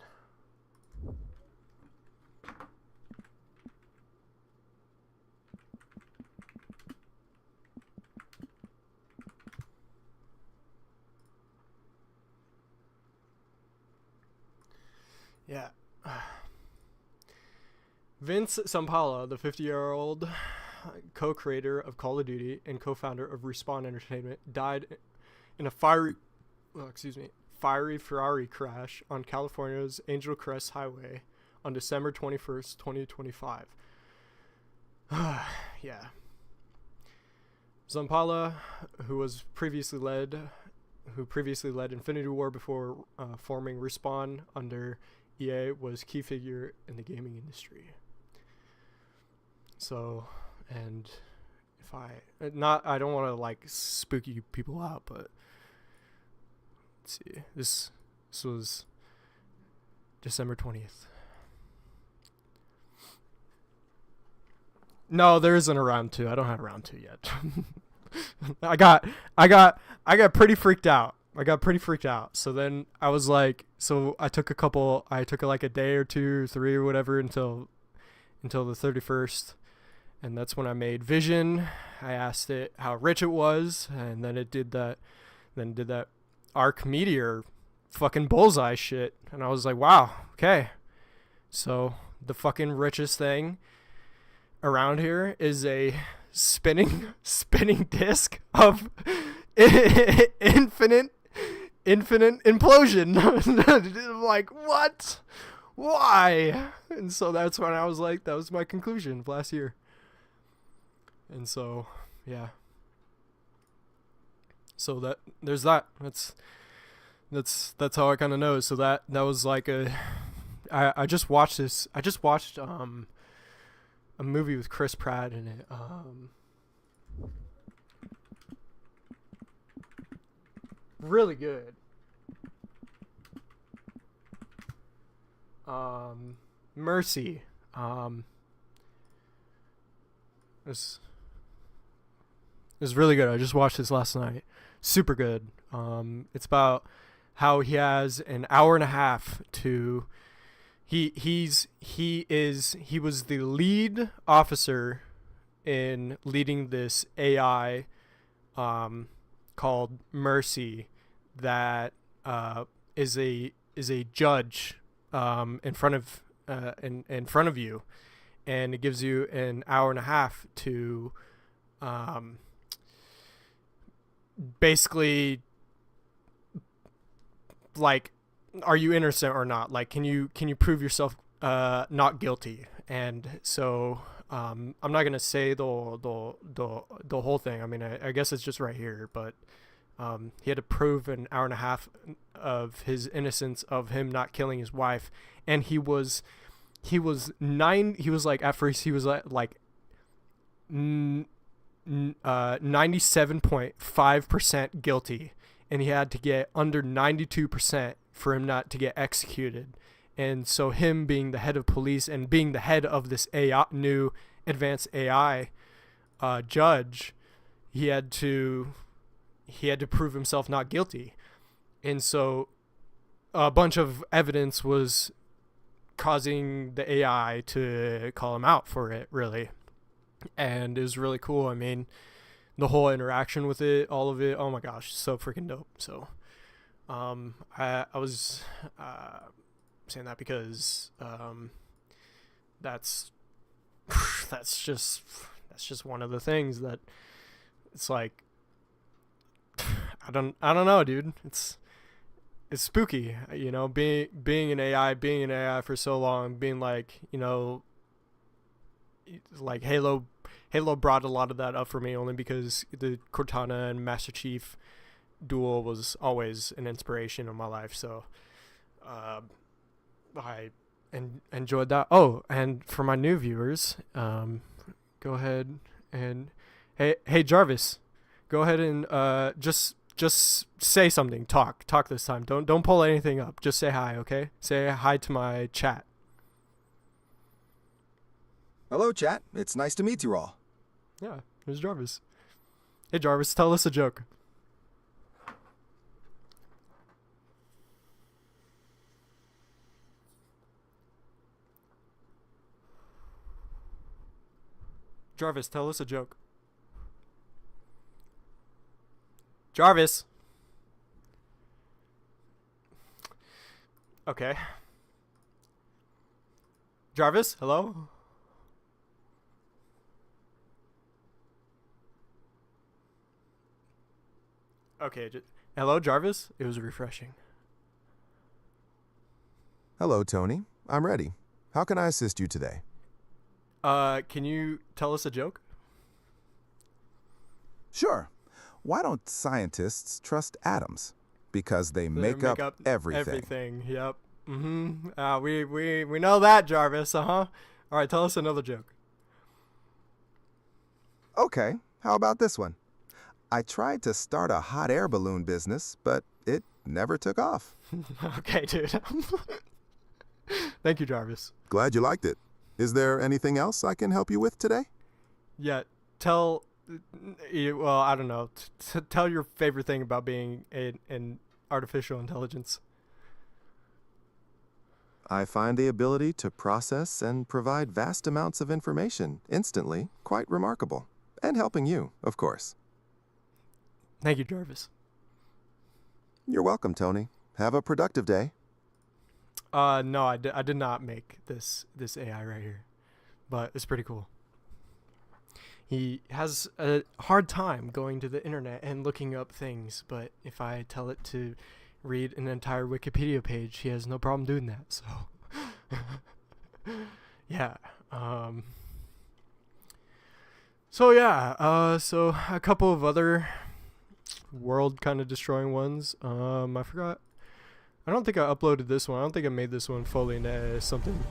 Yeah. Vince Zampella, the 50-year-old co-creator of Call of Duty and co-founder of Respawn Entertainment, died in a fiery Ferrari crash on California's Angel Crest Highway on December 21st, 2025. Yeah. Zampella, who previously led Infinity War before forming Respawn under EA, was key figure in the gaming industry. So, and if I don't want to like spook you people out, but let's see, this was December 20th. No, there isn't a round 2. I don't have a round 2 yet. I got pretty freaked out. So then I was like, so I took like a day or 2 or 3 or whatever until the 31st. And that's when I made Vision. I asked it how rich it was, and then it did that. Then did that arc meteor fucking bullseye shit. And I was like, wow, okay. So the fucking richest thing around here is a spinning disc of infinite implosion. I'm like, what? Why? And so that's when I was like, that was my conclusion of last year. And so, yeah. So there's that. That's how I kind of know. So that was like I just watched this. I just watched a movie with Chris Pratt in it. Really good. Mercy. This is really good. I just watched this last night. Super good. It's about how he has an hour and a half to. He was the lead officer in leading this AI, called Mercy, that is a judge in front of you, and it gives you an hour and a half to basically, like, are you innocent or not? Like, can you prove yourself not guilty? And so I'm not gonna say the whole thing. I mean, I guess it's just right here, but he had to prove an hour and a half of his innocence of him not killing his wife, and he was like, at first he was like 97.5% guilty, and he had to get under 92% for him not to get executed. And so him being the head of police and being the head of this new advanced AI judge, he had to prove himself not guilty. And so a bunch of evidence was causing the AI to call him out for it, really. And it was really cool. I mean, the whole interaction with it, all of it, oh my gosh, so freaking dope. So I was saying that because that's just one of the things that it's like, I don't know, dude. It's spooky, you know, being an AI for so long, being like, you know, like Halo brought a lot of that up for me, only because the Cortana and Master Chief duel was always an inspiration in my life. So I enjoyed that. Oh, and for my new viewers, go ahead and hey Jarvis, go ahead and just say something. Talk this time. Don't pull anything up. Just say hi, okay? Say hi to my chat. Hello, chat. It's nice to meet you all. Yeah, here's Jarvis. Hey Jarvis, tell us a joke. Jarvis, tell us a joke. Jarvis. Okay. Jarvis, hello? Okay, hello, Jarvis? It was refreshing. Hello, Tony. I'm ready. How can I assist you today? Can you tell us a joke? Sure. Why don't scientists trust atoms? Because they They make up everything. Everything, yep. Mm-hmm. We know that, Jarvis, uh-huh. All right, tell us another joke. Okay, how about this one? I tried to start a hot air balloon business, but it never took off. Okay, dude. Thank you, Jarvis. Glad you liked it. Is there anything else I can help you with today? Yeah, well, I don't know. Tell your favorite thing about being an artificial intelligence. I find the ability to process and provide vast amounts of information instantly quite remarkable. And helping you, of course. Thank you, Jarvis. You're welcome, Tony. Have a productive day. No, I did not make this AI right here, but it's pretty cool. He has a hard time going to the internet and looking up things, but if I tell it to read an entire Wikipedia page, he has no problem doing that. So, yeah. So a couple of other world kind of destroying ones. I forgot. I don't think I uploaded this one. I don't think I made this one fully into something.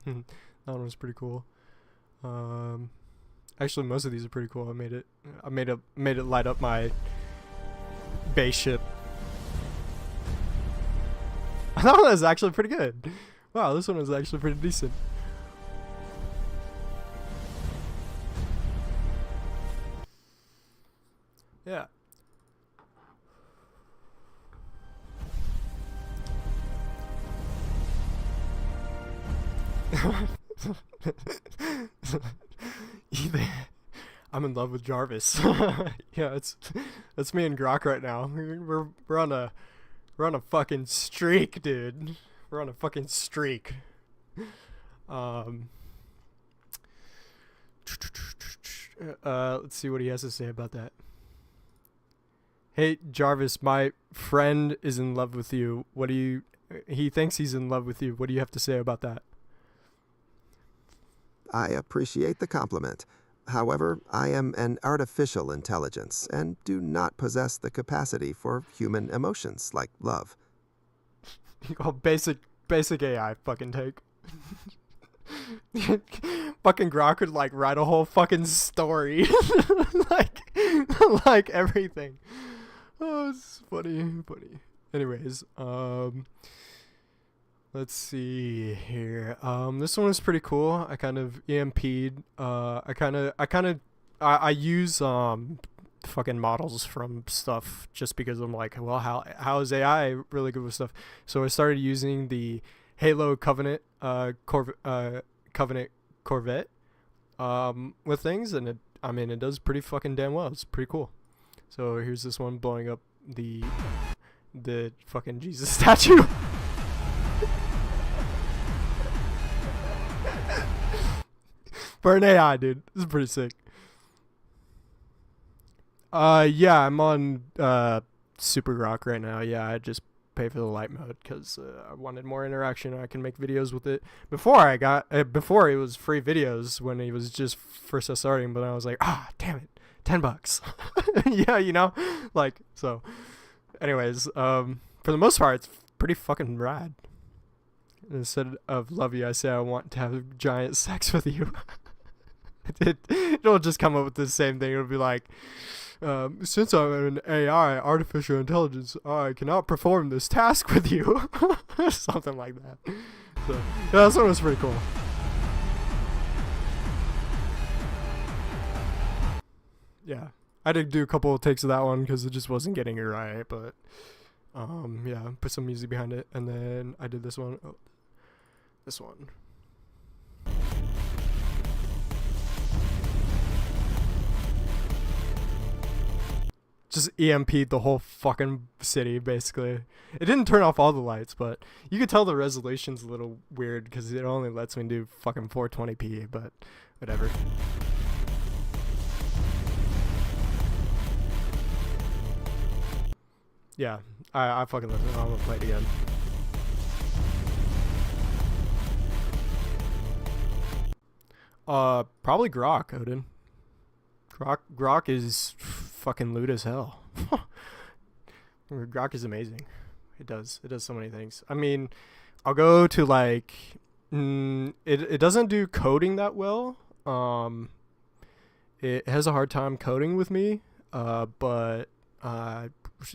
That one was pretty cool. Actually, most of these are pretty cool. I made it light up my base ship. That one was actually pretty good. Wow, this one was actually pretty decent. Yeah. I'm in love with Jarvis. Yeah, that's me and Grok right now. We're on a fucking streak, dude. We're on a fucking streak. Let's see what he has to say about that. Hey, Jarvis, my friend is in love with you. He thinks he's in love with you. What do you have to say about that? I appreciate the compliment. However, I am an artificial intelligence and do not possess the capacity for human emotions like love. Oh, basic AI fucking take. Fucking Grok would like write a whole fucking story. like everything. Oh, it's funny. Anyways, let's see here. This one is pretty cool. I kind of EMP'd. I use fucking models from stuff just because I'm like, well, how is AI really good with stuff? So I started using the Halo Covenant Covenant Corvette with things, and it does pretty fucking damn well. It's pretty cool. So here's this one blowing up the fucking Jesus statue. For an AI, dude. This is pretty sick. Yeah, I'm on Super Rock right now. Yeah, I just pay for the light mode because I wanted more interaction. I can make videos with it. Before it was free videos when it was just first starting, but I was like, damn it, $10. Yeah, like, so. Anyways, for the most part, it's pretty fucking rad. Instead of love you, I say I want to have giant sex with you. It'll just come up with the same thing. It'll be like, since I'm an AI, artificial intelligence, I cannot perform this task with you. Something like that. So, yeah, that one was pretty cool. Yeah, I did do a couple of takes of that one because it just wasn't getting it right, but yeah, put some music behind it, and then I did this one. Oh, this one. just EMP'd the whole fucking city, basically. It didn't turn off all the lights, but you could tell the resolution's a little weird because it only lets me do fucking 420p, but whatever. Yeah, I fucking love it. I'm gonna play it again. Probably Grok, Odin. Grok is fucking loot as hell. Grok is amazing. It does so many things. I mean, I'll go to like, it doesn't do coding that well. It has a hard time coding with me. But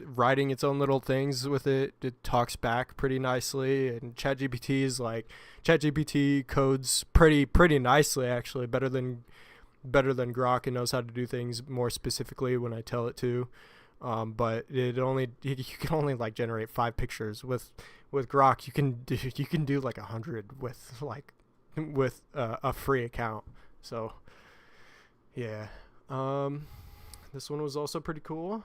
writing its own little things with it talks back pretty nicely. And ChatGPT codes pretty nicely, actually, better than Grok, and knows how to do things more specifically when I tell it to. But you can only like generate 5 pictures. With Grok you can do like 100 with a free account. So yeah, this one was also pretty cool.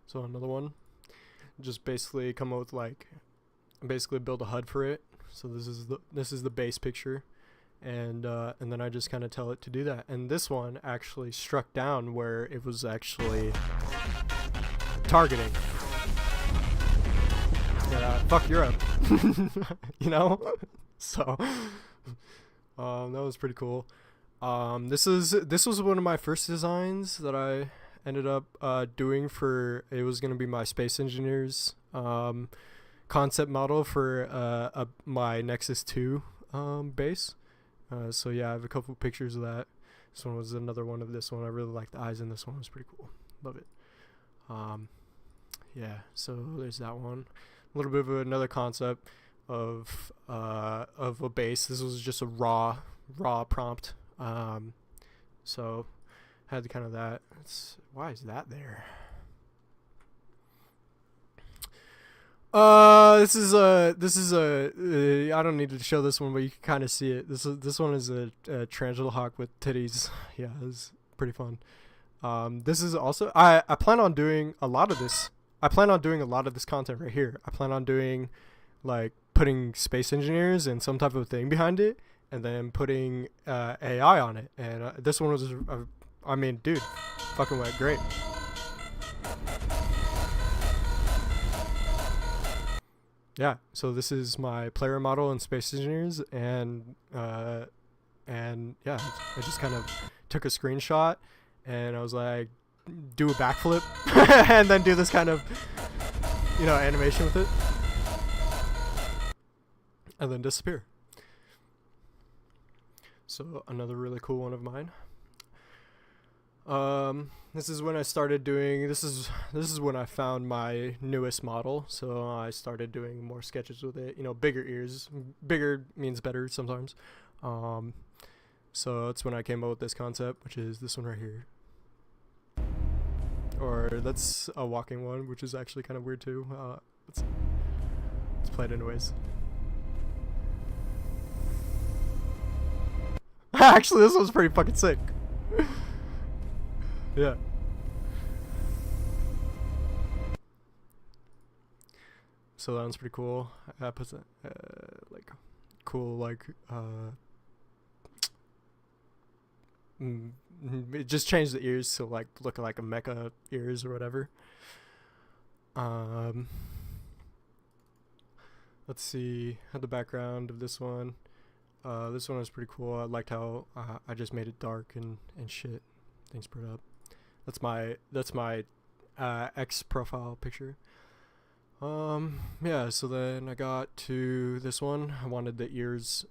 So another one, just basically come up with basically build a HUD for it. So this is the base picture, and then I just kind of tell it to do that. And this one actually struck down where it was actually targeting. Yeah, fuck Europe, you know. So that was pretty cool. This was one of my first designs that I ended up doing for. It was gonna be my Space Engineers concept model for my Nexus 2 base. So yeah, I have a couple of pictures of that. This one was another one of this one. I really like the eyes in this one. It was pretty cool. Love it. Yeah, so there's that one. A little bit of another concept of a base. This was just a raw prompt. So had kind of that. Why is that there? This is I don't need to show this one, but you can kind of see it. This one is a tarantula hawk with titties. Yeah, it's pretty fun. This is also I plan on doing a lot of this. I plan on doing a lot of this content right here. I plan on doing like putting Space Engineers and some type of thing behind it, and then putting AI on it. And this one was, I mean, dude, fucking went great. Yeah, so this is my player model in Space Engineers, and yeah, I just kind of took a screenshot, and I was like, do a backflip, and then do this kind of, animation with it, and then disappear. So another really cool one of mine. This is when I started doing, this is when I found my newest model. So I started doing more sketches with it, bigger ears. Bigger means better sometimes. So that's when I came up with this concept, which is this one right here. Or that's a walking one, which is actually kind of weird too. Let's play it anyways. Actually, this one's pretty fucking sick. Yeah. So that one's pretty cool. I put like cool it just changed the ears to like look like a mecha ears or whatever. Let's see the background of this one. This one was pretty cool. I liked how I just made it dark and shit. Things put up. That's my X profile picture. Yeah, so then I got to this one. I wanted the ears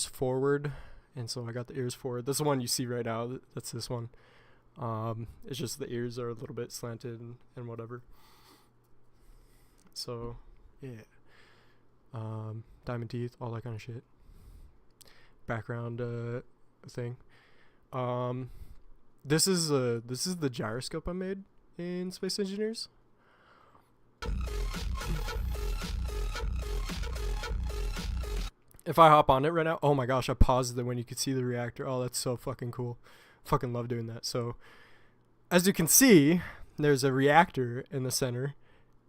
forward, and so I got the ears forward. This is the one you see right now. That's this one. It's just the ears are a little bit slanted and whatever. So yeah. Diamond teeth, all that kind of shit. Background thing. This is the gyroscope I made in Space Engineers. If I hop on it right now, oh my gosh, I paused it when you could see the reactor. Oh, that's so fucking cool. Fucking love doing that. So, as you can see, there's a reactor in the center,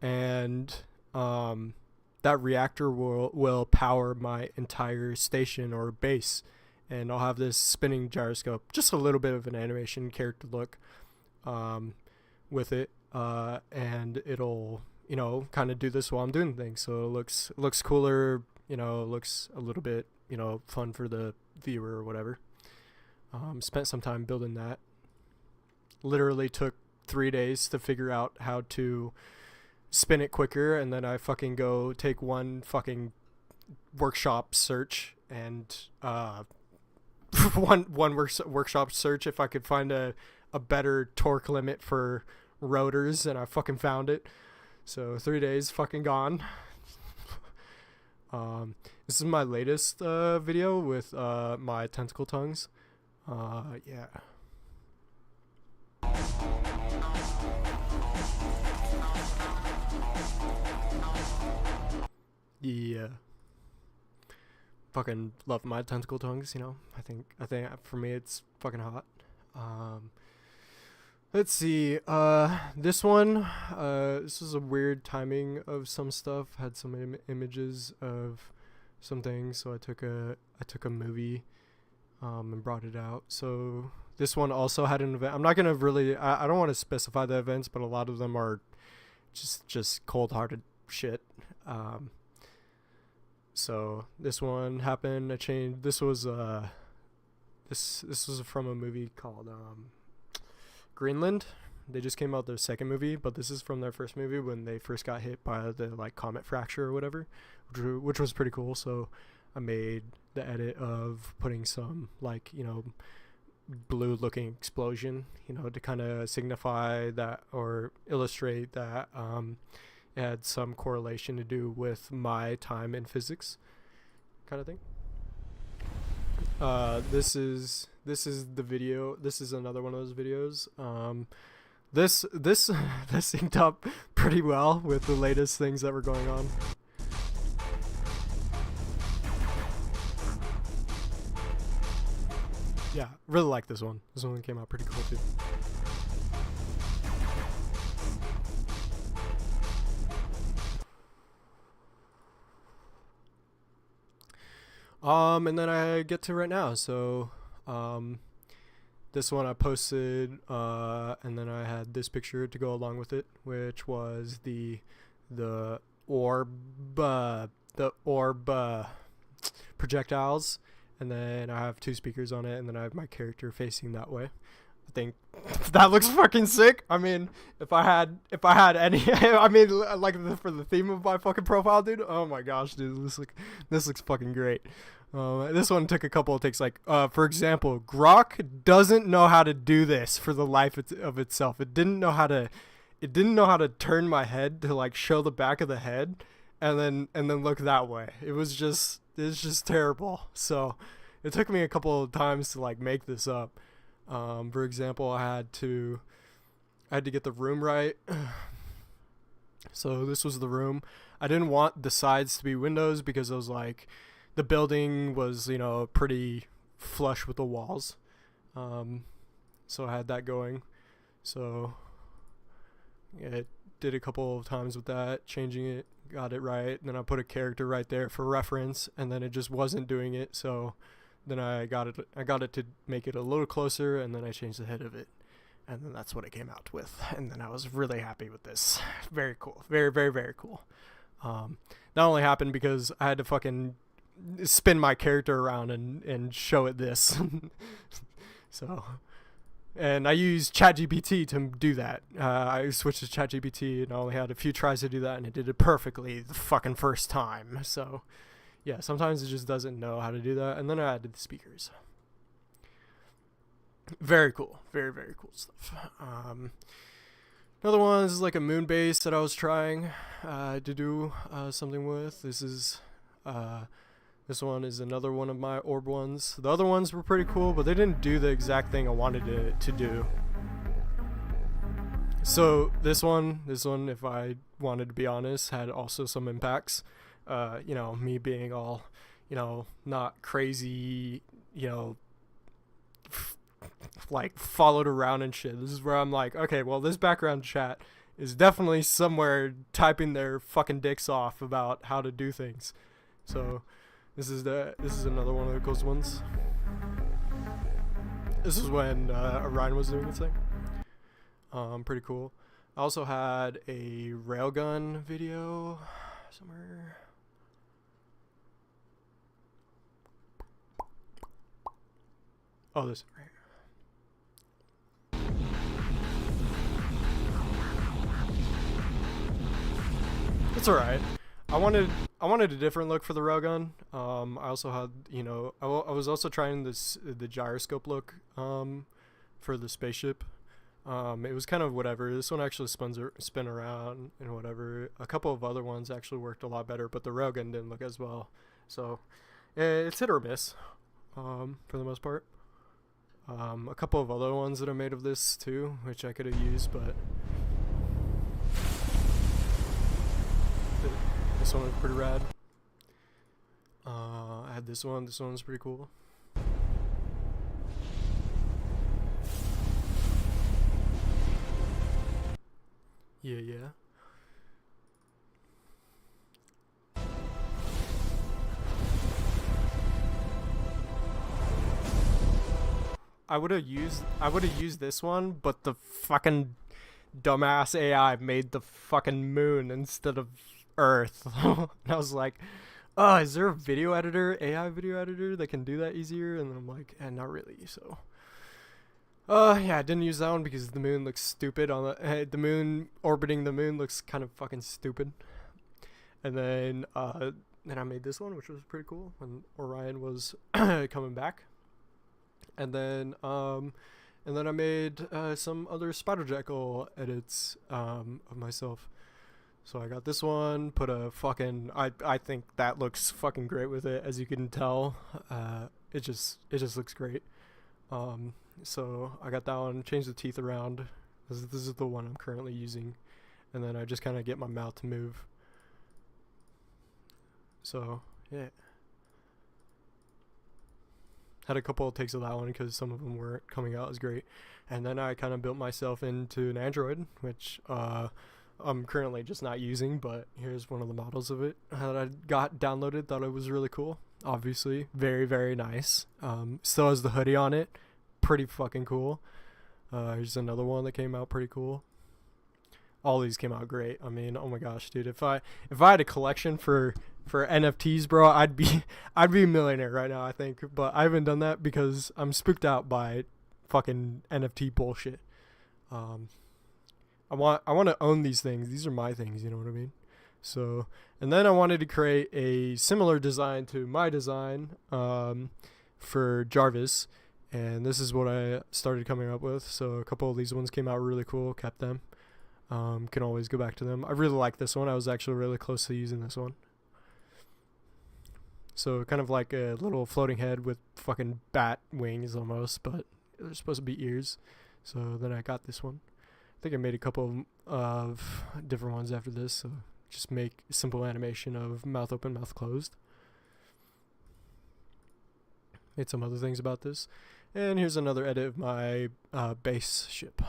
and that reactor will power my entire station or base, and I'll have this spinning gyroscope, just a little bit of an animation character look with it, and it'll, you know, kind of do this while I'm doing things. So it looks cooler, you know, it looks a little bit, you know, fun for the viewer or whatever. Spent some time building that. Literally took 3 days to figure out how to spin it quicker, and then I fucking go take one fucking workshop search and one workshop search if I could find a better torque limit for rotors, and I fucking found it. So 3 days fucking gone. This is my latest video with my tentacle tongues. Yeah. Yeah. Fucking love my tentacle tongues, you know. I think for me it's fucking hot. Let's see. This one, this was a weird timing of some stuff. Had some images of some things, so I took a movie and brought it out. So this one also had an event. I'm not gonna really. I don't want to specify the events, but a lot of them are just cold-hearted shit. So this one happened. I changed. This was this was from a movie called Greenland. They just came out their second movie, but this is from their first movie when they first got hit by the like comet fracture or whatever, which was pretty cool. So I made the edit of putting some like, you know, blue looking explosion, you know, to kind of signify that or illustrate that it had some correlation to do with my time in physics kind of thing. This is the video. This is another one of those videos. This synced up pretty well with the latest things that were going on. Yeah, really like this one. This one came out pretty cool too. And then I get to right now. So, this one I posted, and then I had this picture to go along with it, which was the orb projectiles, and then I have two speakers on it, and then I have my character facing that way. I think that looks fucking sick. I mean, if I had any, I mean, like for the theme of my fucking profile, dude. Oh my gosh, dude, this looks fucking great. This one took a couple of takes. Like, for example, Grok doesn't know how to do this for the life of itself. It didn't know how to turn my head to like show the back of the head, and then look that way. It's just terrible. So it took me a couple of times to like make this up. For example, I had to get the room right. So this was the room. I didn't want the sides to be windows because I was like, the building was, you know, pretty flush with the walls. So I had that going. So it did a couple of times with that, changing it, got it right. And then I put a character right there for reference, and then it just wasn't doing it. So then I got it to make it a little closer, and then I changed the head of it. And then that's what it came out with. And then I was really happy with this. Very cool. Very, very, very cool. That only happened because I had to fucking spin my character around and show it this. So, and I used ChatGPT to do that. I switched to ChatGPT and I only had a few tries to do that, and it did it perfectly the fucking first time. So yeah, sometimes it just doesn't know how to do that. And then I added the speakers. Very cool. Very, very cool stuff. Another one is like a moon base that I was trying to do something with. This one is another one of my orb ones. The other ones were pretty cool, but they didn't do the exact thing I wanted it to do. So this one, if I wanted to be honest, had also some impacts. You know, me being all, not crazy, like followed around and shit. This is where I'm like, okay, well, this background chat is definitely somewhere typing their fucking dicks off about how to do things. So this is another one of the coolest ones. This is when Orion was doing its thing. Pretty cool. I also had a railgun video somewhere. Oh, this right here. It's alright. I wanted a different look for the railgun. I also had, I was also trying the gyroscope look for the spaceship. It was kind of whatever. This one actually spin around and whatever. A couple of other ones actually worked a lot better, but the railgun didn't look as well. So it's hit or miss for the most part. A couple of other ones that are made of this too, which I could have used, but this one was pretty rad. I had this one. This one's pretty cool. Yeah. I would have used this one, but the fucking dumbass AI made the fucking moon instead of Earth. And I was like, oh, is there a AI video editor that can do that easier? And then I'm like, not really. So yeah, I didn't use that one because the moon looks stupid on the moon orbiting the moon looks kind of fucking stupid. And then I made this one, which was pretty cool when Orion was coming back. And then I made some other Spider Jackal edits of myself. So I got this one, put a fucking I think that looks fucking great with it, as you can tell. It just looks great. So I got that one, changed the teeth around. This is the one I'm currently using. And then I just kind of get my mouth to move. So, yeah. Had a couple of takes of that one because some of them weren't coming out as great. And then I kind of built myself into an Android, which I'm currently just not using, but here's one of the models of it that I got downloaded. Thought it was really cool. Obviously, very, very nice. Still has the hoodie on it. Pretty fucking cool. Here's another one that came out pretty cool. All these came out great. I mean, oh my gosh, dude, if I had a collection for NFTs, bro, I'd be a millionaire right now, I think. But I haven't done that because I'm spooked out by fucking NFT bullshit. I want to own these things. These are my things, you know what I mean? So, and then I wanted to create a similar design to my design for Jarvis. And this is what I started coming up with. So a couple of these ones came out really cool, kept them. Can always go back to them. I really like this one. I was actually really close to using this one. So kind of like a little floating head with fucking bat wings almost, but they're supposed to be ears. So then I got this one. I think I made a couple of different ones after this. So just make a simple animation of mouth open, mouth closed. Made some other things about this. And here's another edit of my base ship.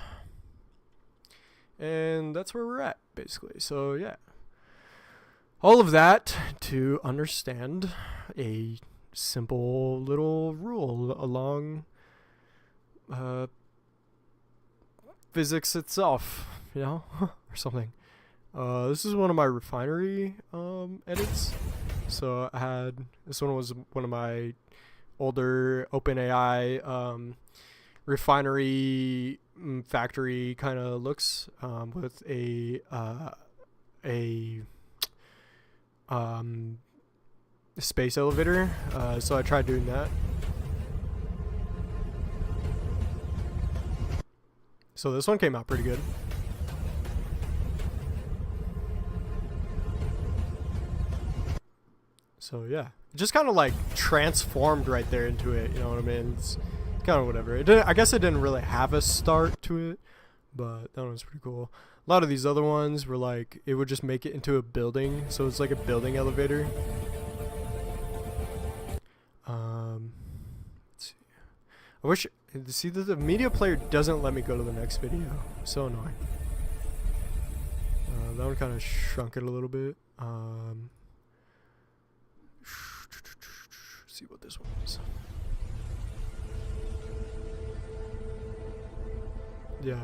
And that's where we're at, basically. So, yeah. All of that to understand a simple little rule along physics itself, or something. This is one of my refinery edits. So I had, this one was one of my older OpenAI refinery factory kind of looks with a space elevator. So I tried doing that. So this one came out pretty good. So yeah, just kind of like transformed right there into it. You know what I mean? It's kind of whatever. I guess it didn't really have a start to it, but that one was pretty cool. A lot of these other ones were like, it would just make it into a building. So it's like a building elevator. I wish. See, the media player doesn't let me go to the next video. So annoying. That one kind of shrunk it a little bit. See what this one is. Yeah.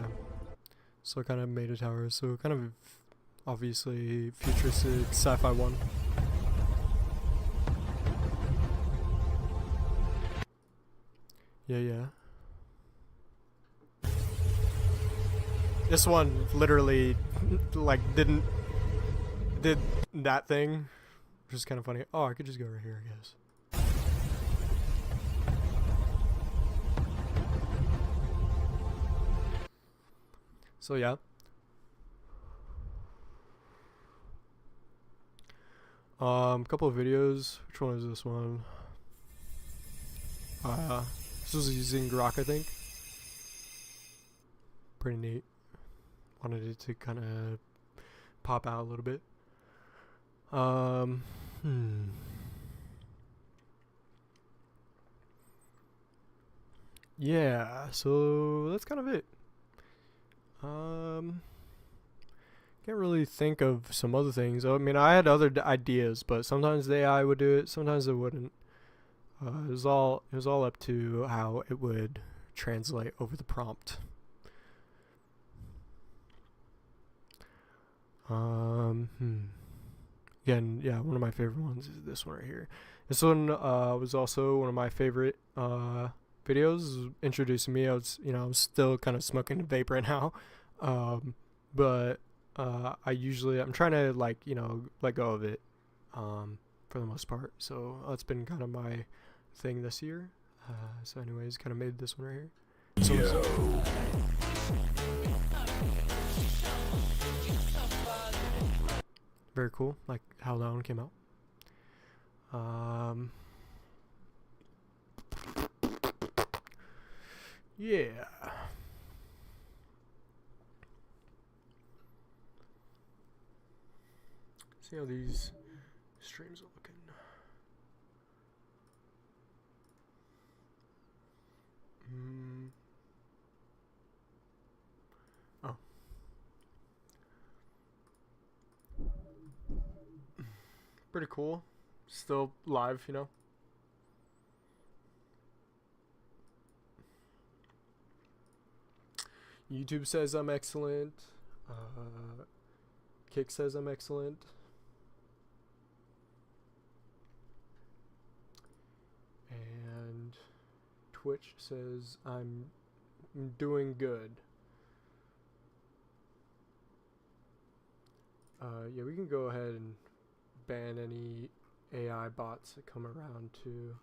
So I kind of made a tower. So kind of obviously futuristic sci-fi one. Yeah. This one literally like did that thing, which is kind of funny. Oh, I could just go right here, I guess. So yeah. Couple of videos. Which one is this one? This was using Grok, I think. Pretty neat. Wanted it to kind of pop out a little bit. Yeah, so that's kind of it. Can't really think of some other things. I mean, I had other ideas, but sometimes the AI would do it, sometimes it wouldn't. It was all up to how it would translate over the prompt. Again, yeah, one of my favorite ones is this one right here. This one was also one of my favorite videos. Introducing me. I'm still kind of smoking the vape right now, but I'm trying to let go of it for the most part. So that's been kind of my thing this year. So anyways, kind of made this one right here. So very cool, like how that one came out. Yeah. See how these streams are looking. Oh. Pretty cool. Still live, you know. YouTube says I'm excellent. Kick says I'm excellent. And Twitch says I'm doing good. Yeah, we can go ahead and ban any AI bots that come around too.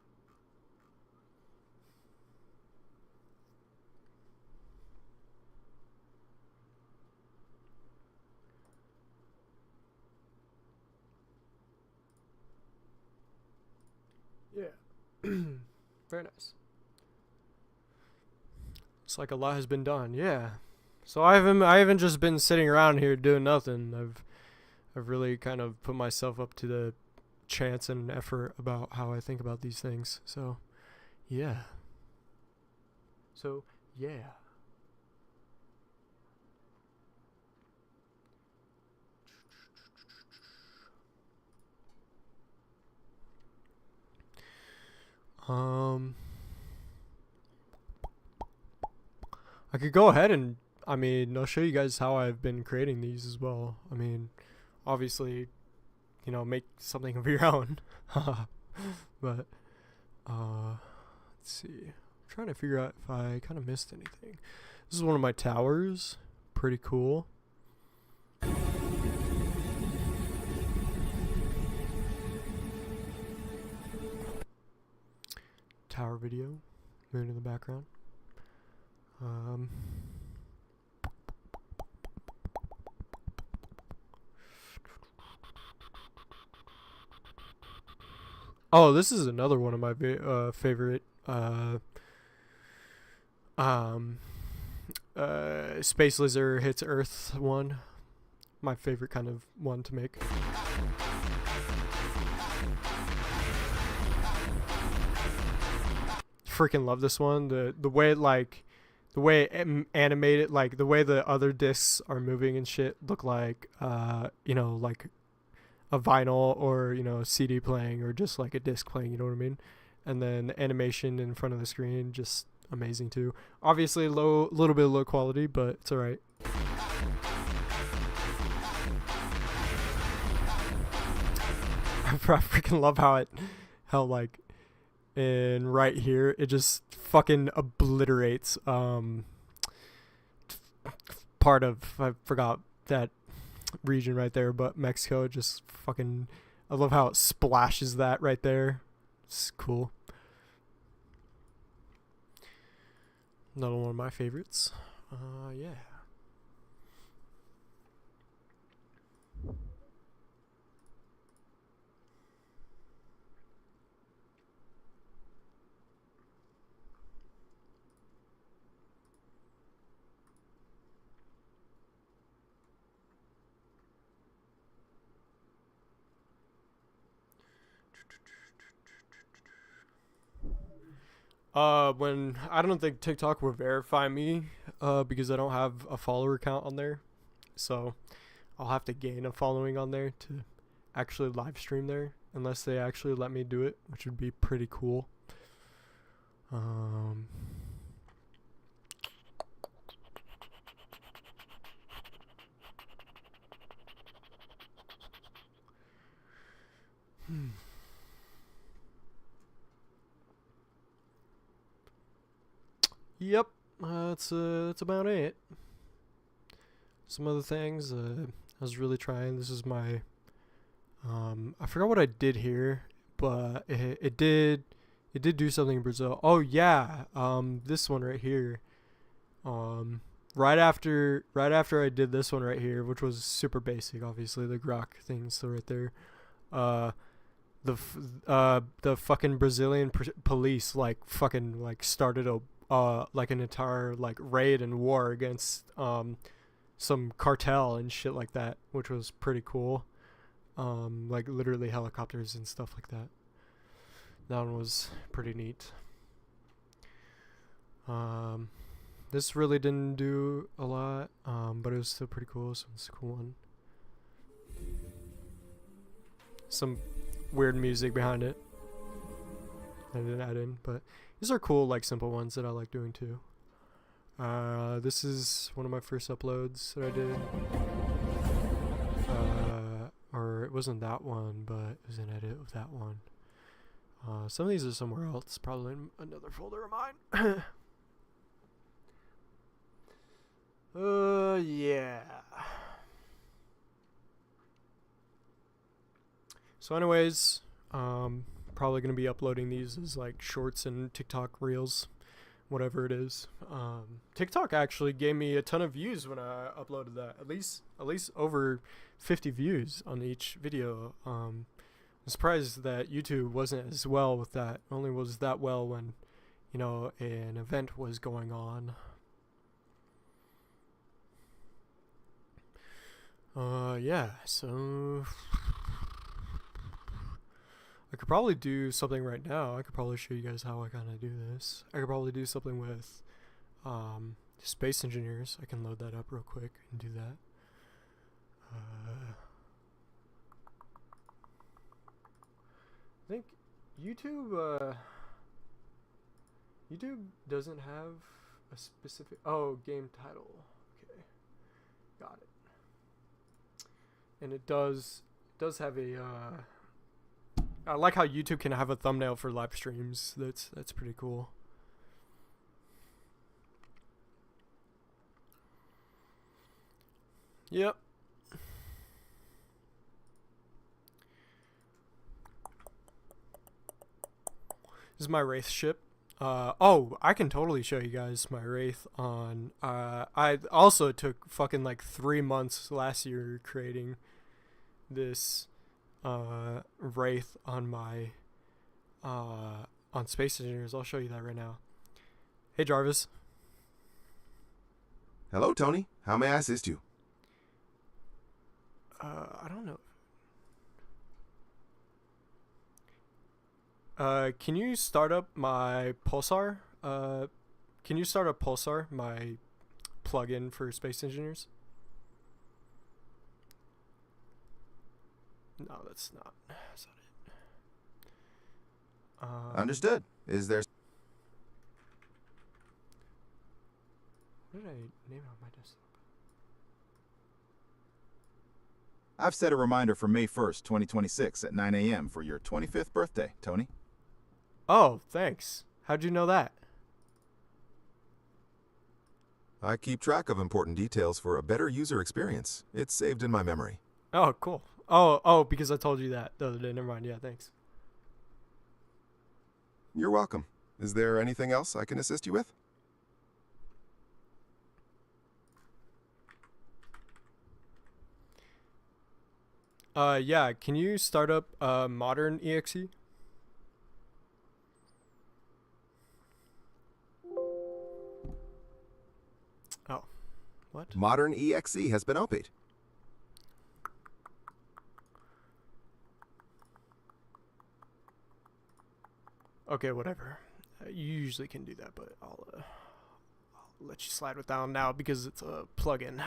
Yeah. Very nice. It's like a lot has been done. Yeah. So I haven't just been sitting around here doing nothing. I've really kind of put myself up to the chance and effort about how I think about these things. So, yeah. I could go ahead and, I'll show you guys how I've been creating these as well. Obviously, make something of your own. But, let's see. I'm trying to figure out if I kind of missed anything. This is one of my towers. Pretty cool. Tower video. Moon in the background. Oh, this is another one of my favorite Space Lizard hits Earth one. My favorite kind of one to make. freaking love this one. The way the way it animated, like the way the other discs are moving and shit look like like a vinyl or CD playing or just like a disc playing. You know what I mean? And then the animation in front of the screen just amazing too. Obviously little bit of low quality, but it's alright. I freaking love how like in right here it just fucking obliterates part of, I forgot that region right there, but Mexico just fucking, I love how it splashes that right there. It's cool. Another one of my favorites. Yeah. When I don't think TikTok will verify me, because I don't have a follower count on there, so I'll have to gain a following on there to actually live stream there, unless they actually let me do it, which would be pretty cool. Yep, that's about it. Some other things, I was really trying. This is my, I forgot what I did here, but it did do something in Brazil. Oh yeah, this one right here. Right after I did this one right here, which was super basic, obviously the grok thing still right there. The fucking Brazilian police like fucking like started a like an entire like raid and war against some cartel and shit like that, which was pretty cool. Like literally helicopters and stuff like that. That one was pretty neat. This really didn't do a lot, but it was still pretty cool, so it's a cool one. Some weird music behind it I didn't add in, but these are cool, like simple ones that I like doing too. This is one of my first uploads that I did. Or it wasn't that one, but it was an edit of that one. Some of these are somewhere else, probably in another folder of mine. Yeah. So anyways, probably going to be uploading these as like shorts and TikTok reels, whatever it is. TikTok actually gave me a ton of views when I uploaded that. At least over 50 views on each video. I'm surprised that YouTube wasn't as well with that. Only was that well when, an event was going on. Yeah, so I could probably do something right now. I could probably show you guys how I kind of do this. I could probably do something with space engineers. I can load that up real quick and do that. I think YouTube doesn't have a specific game title. Okay, got it. And it does have a I like how YouTube can have a thumbnail for live streams. That's pretty cool. Yep. This is my Wraith ship. I can totally show you guys my Wraith on. I also took fucking like 3 months last year creating this Wraith on my on Space Engineers. I'll show you that right now. Hey Jarvis. Hello, Tony. How may I assist you? I don't know. Can you start up my Pulsar? Can you start up Pulsar, my plugin for space engineers? No, that's not it. Understood. Is there... What did I name it on my desktop? I've set a reminder for May 1st, 2026 at 9 a.m. for your 25th birthday, Tony. Oh, thanks. How'd you know that? I keep track of important details for a better user experience. It's saved in my memory. Oh, cool. Oh, because I told you that the other day. Never mind. Yeah, thanks. You're welcome. Is there anything else I can assist you with? Yeah, can you start up modern exe? Oh, what? Modern EXE has been opened. Okay, whatever. You usually can do that, but I'll let you slide with that one now because it's a plugin.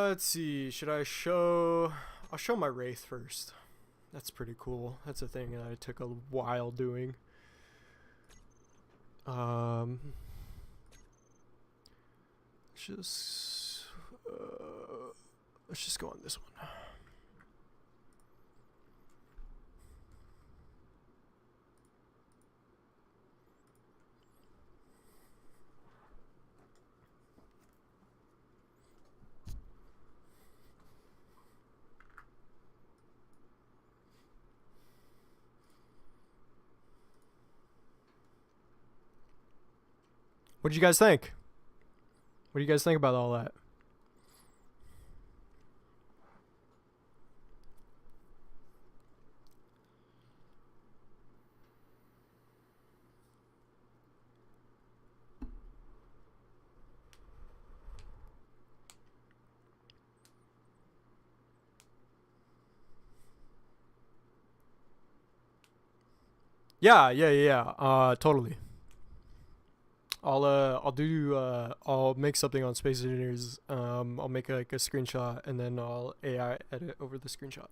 Let's see. Should I show? I'll show my Wraith first. That's pretty cool. That's a thing that I took a while doing. Just let's just go on this one. What do you guys think? What do you guys think about all that? Yeah. Totally. I'll make something on Space Engineers. I'll make like a screenshot and then I'll AI edit over the screenshot.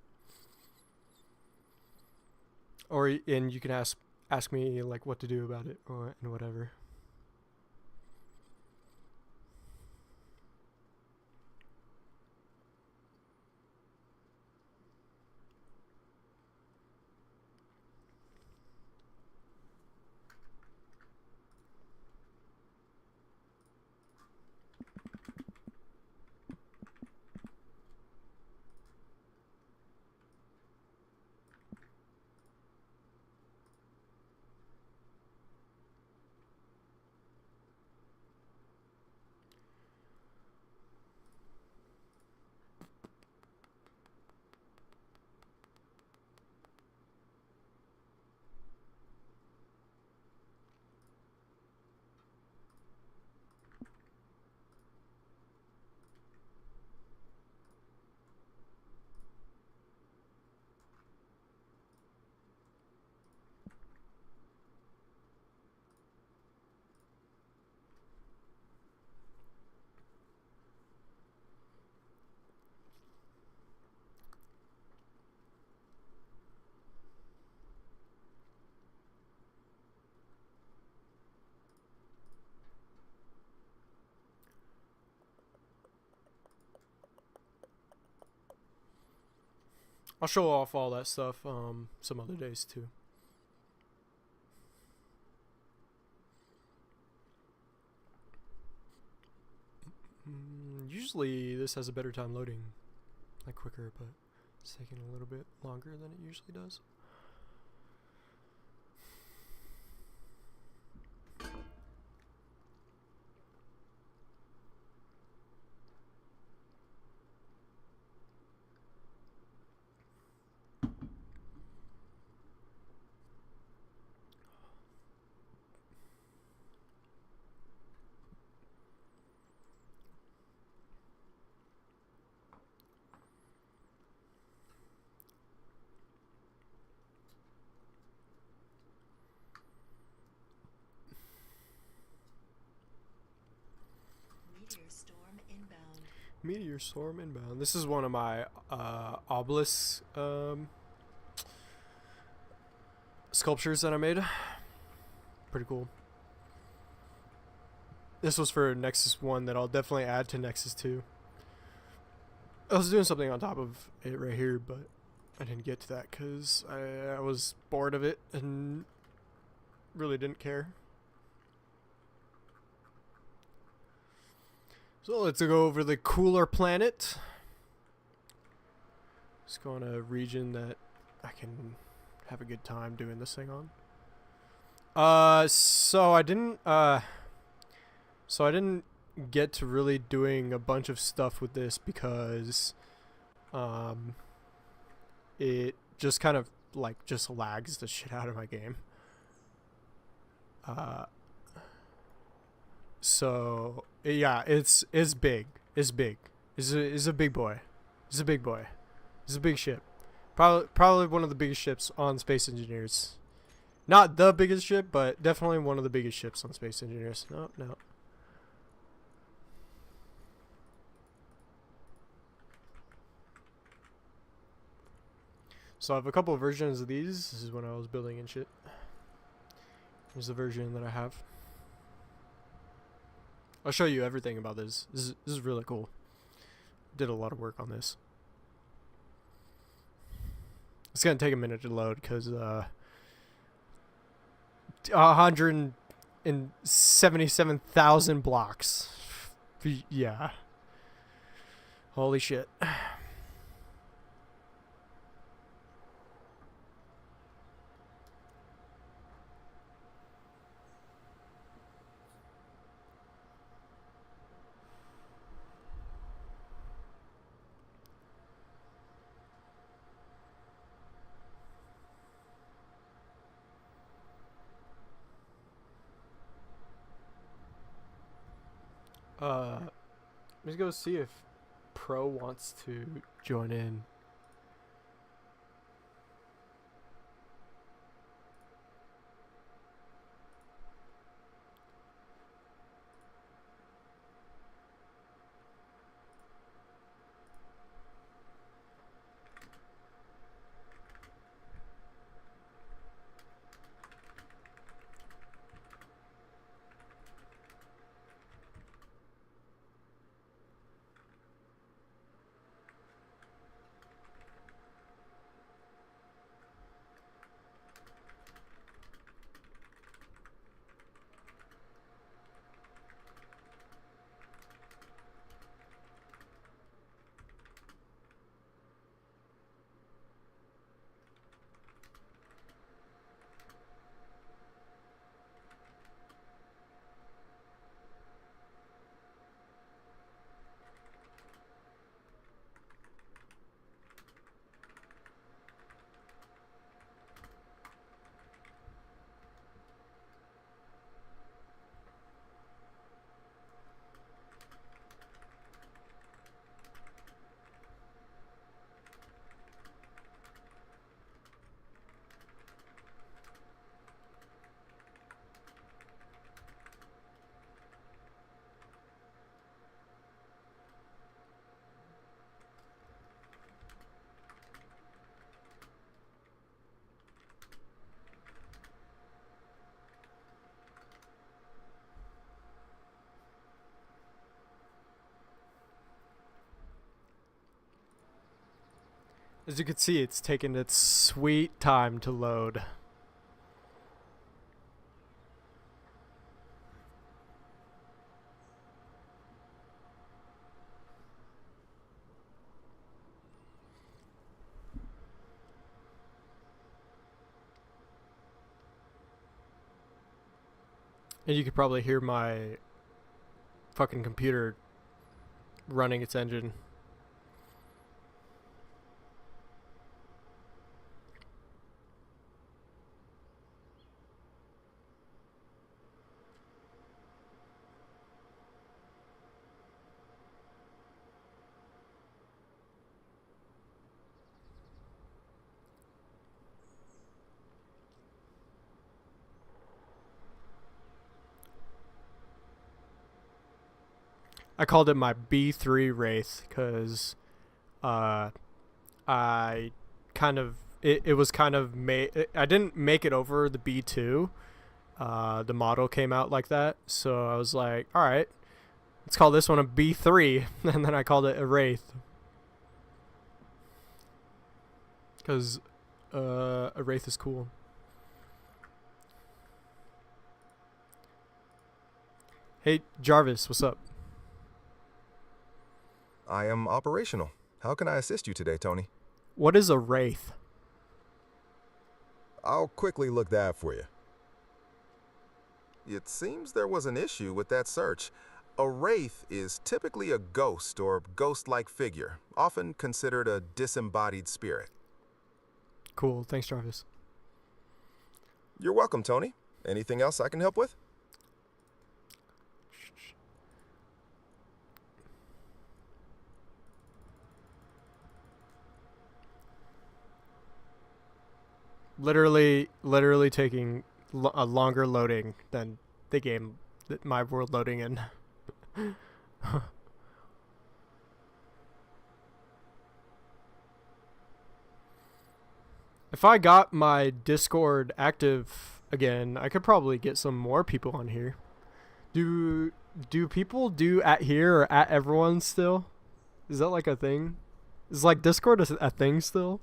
And you can ask me like what to do about it and whatever. I'll show off all that stuff some other days too. Usually this has a better time loading, like quicker, but it's taking a little bit longer than it usually does. Meteor Swarm inbound. This is one of my obelisk sculptures that I made. Pretty cool. This was for Nexus 1 that I'll definitely add to Nexus 2. I was doing something on top of it right here, but I didn't get to that because I was bored of it and really didn't care. So let's go over the cooler planet. Let's go on a region that I can have a good time doing this thing on. So I didn't get to really doing a bunch of stuff with this because it just kind of like just lags the shit out of my game. So yeah, it's big. It's big. It's a big boy. It's a big boy. It's a big ship. Probably one of the biggest ships on Space Engineers. Not the biggest ship, but definitely one of the biggest ships on Space Engineers. No. So I have a couple of versions of these. This is when I was building and shit. Here's the version that I have. I'll show you everything about this. This is really cool. Did a lot of work on this. It's gonna take a minute to load because 177,000 blocks. Yeah. Holy shit. Let's go see if Pro wants to join in. As you can see, it's taken its sweet time to load. And you could probably hear my fucking computer running its engine. I called it my B3 Wraith because I kind of it was kind of I didn't make it over the B2. The model came out like that, so I was like, all right, let's call this one a B3, and then I called it a Wraith because a Wraith is cool. Hey Jarvis, what's up? I am operational. How can I assist you today, Tony? What is a Wraith? I'll quickly look that for you. It seems there was an issue with that search. A wraith is typically a ghost or ghost-like figure, often considered a disembodied spirit. Cool, thanks Jarvis. You're welcome, Tony. Anything else I can help with? Literally taking a longer loading than the game that my world loading in. If I got my Discord active again, I could probably get some more people on here. Do people do at here or at everyone still? Is that like a thing? Is like Discord a thing still?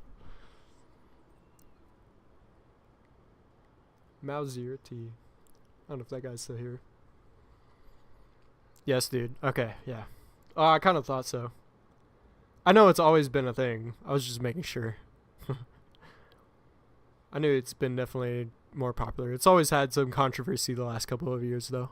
Mauser T. I don't know if that guy's still here. Yes, dude. Okay, yeah. I kind of thought so. I know it's always been a thing. I was just making sure. I knew it's been definitely more popular. It's always had some controversy the last couple of years, though.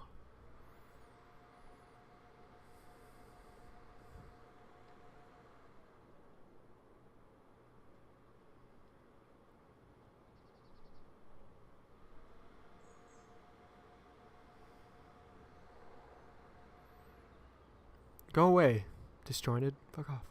Go away, disjointed. Fuck off.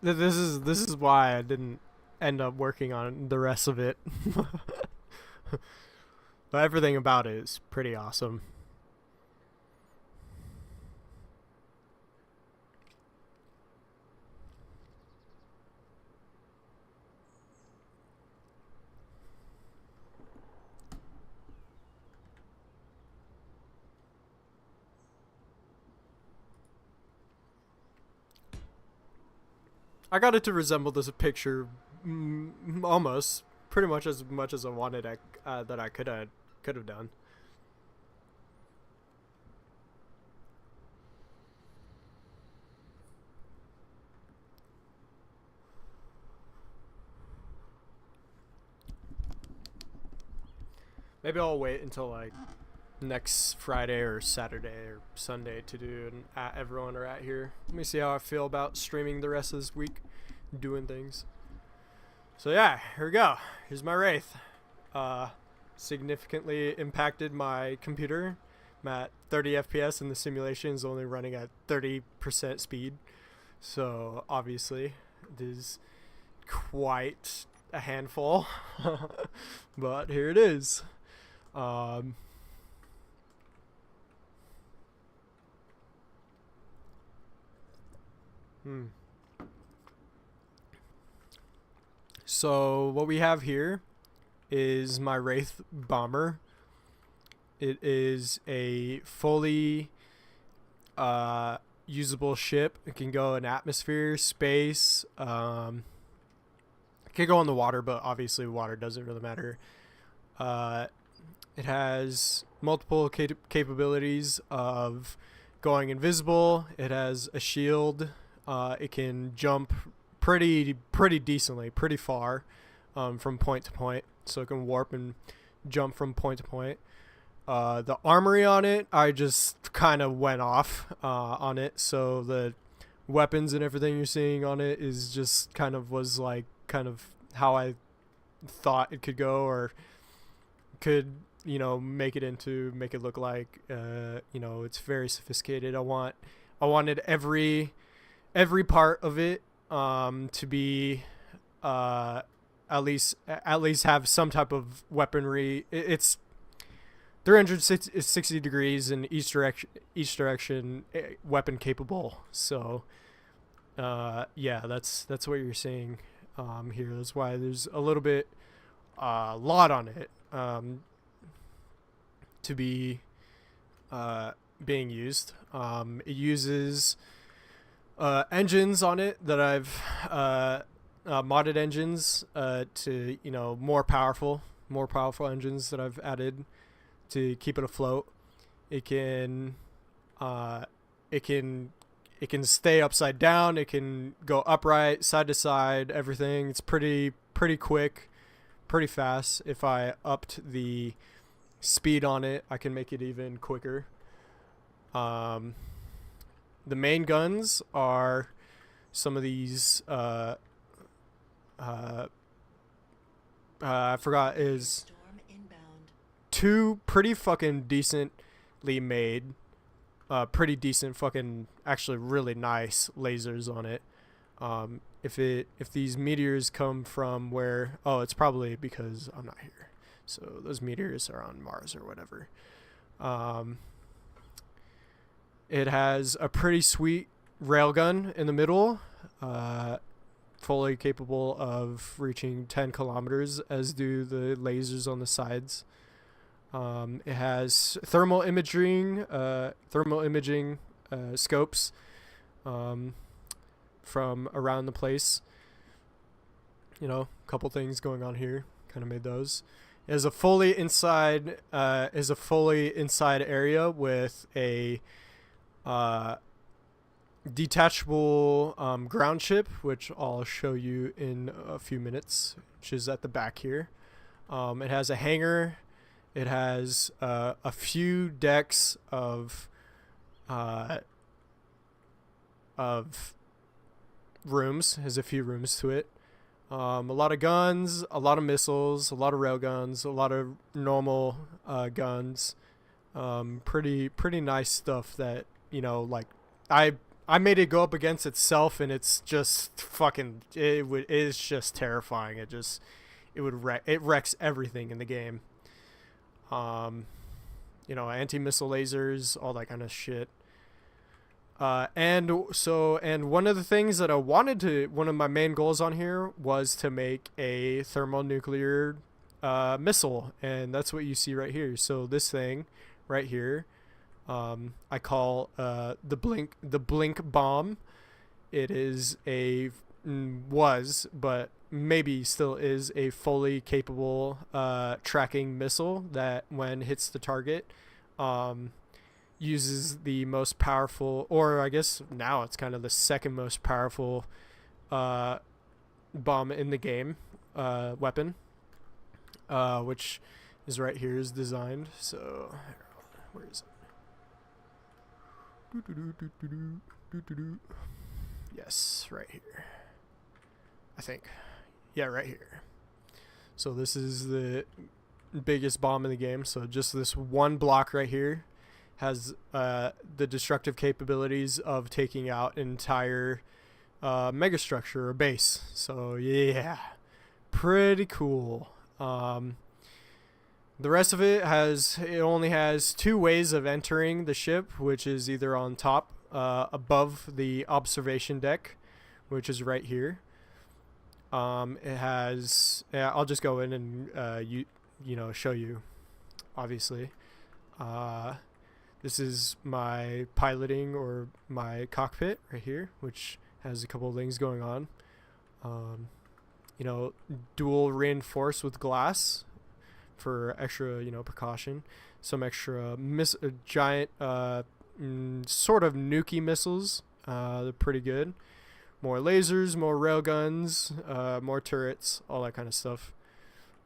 This is why I didn't end up working on the rest of it. But everything about it is pretty awesome. I got it to resemble this picture almost pretty much as I wanted that I could have done. Maybe I'll wait until like next Friday or Saturday or Sunday to do an at everyone or at here. Let me see how I feel about streaming the rest of this week, doing things. So yeah, here we go. Here's my Wraith. Significantly impacted my computer. I'm at 30 FPS and the simulation is only running at 30% speed. So obviously it is quite a handful. But here it is. So what we have here is my Wraith bomber. It is a fully usable ship. It can go in atmosphere, space. It can go in the water, but obviously water doesn't really matter. It has multiple capabilities of going invisible. It has a shield. It can jump pretty decently, pretty far from point to point. So it can warp and jump from point to point. The armory on it, I just kind of went off on it. So the weapons and everything you're seeing on it is just kind of how I thought it could go or could make it look like it's very sophisticated. I wanted every part of it to be at least have some type of weaponry. It's 360 degrees in each direction, weapon capable. So that's what you're seeing here. That's why there's a little bit lot on it to be being used. It uses engines on it that I've modded engines to more powerful engines that I've added to keep it afloat. It can stay upside down. It can go upright, side to side, everything. It's pretty quick, pretty fast. If I upped the speed on it, I can make it even quicker. The main guns are some of these I forgot, is two pretty fucking decently made pretty decent fucking actually really nice lasers on it. If these meteors come from where, it's probably because I'm not here, so those meteors are on Mars or whatever. It has a pretty sweet railgun in the middle, fully capable of reaching 10 kilometers, as do the lasers on the sides. It has thermal imaging scopes from around the place. A couple things going on here. Kind of made those. It has a fully inside area with a detachable ground ship, which I'll show you in a few minutes, which is at the back here. It has a hangar. It has a few decks of rooms. Has a few rooms to it. A lot of guns, a lot of missiles, a lot of rail guns, a lot of normal guns. Pretty nice stuff that I made it go up against itself, and it's just fucking it is just terrifying. It wrecks everything in the game. Anti-missile lasers, all that kind of shit. And one of the things that one of my main goals on here was to make a thermonuclear missile, and that's what you see right here. So this thing right here, I call the blink bomb. It is but maybe still is a fully capable tracking missile that, when hits the target, uses the most powerful, or I guess now it's kind of the second most powerful bomb in the game, weapon, which is right here, is designed. So where is it? Yes, right here, I think. Yeah, right here. So this is the biggest bomb in the game. So just this one block right here has the destructive capabilities of taking out an entire megastructure or base. So yeah, pretty cool. The rest of it only has two ways of entering the ship, which is either on top, above the observation deck, which is right here. It has, I'll just go in and show you, obviously. This is my piloting, or my cockpit right here, which has a couple of things going on. Dual reinforced with glass for extra, precaution. Some extra giant sort of nuke missiles. They're pretty good. More lasers, more railguns, more turrets, all that kind of stuff.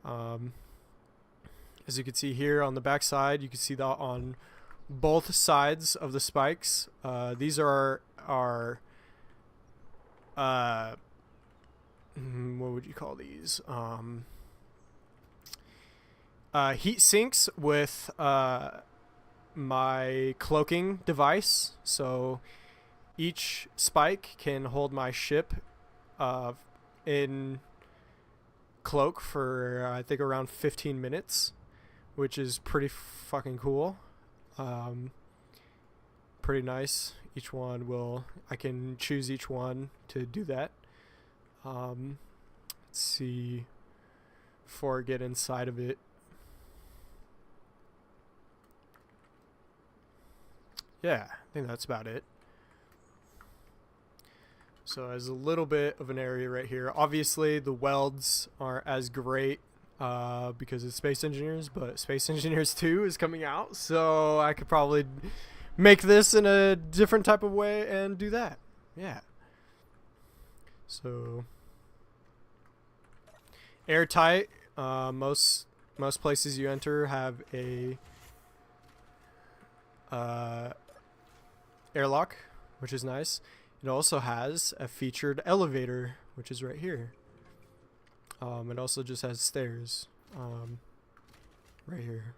As you can see here on the back side, you can see that on both sides of the spikes. These are what would you call these? heat sinks with my cloaking device, so each spike can hold my ship in cloak for I think around 15 minutes, which is pretty fucking cool. Pretty nice. Each one I can choose each one to do that. Let's see, before I get inside of it. Yeah, I think that's about it. So there's a little bit of an area right here. Obviously, the welds aren't as great because it's Space Engineers, but Space Engineers 2 is coming out, so I could probably make this in a different type of way and do that. Yeah. So airtight. Most places you enter have a airlock, which is nice. It also has a featured elevator, which is right here. It also just has stairs right here.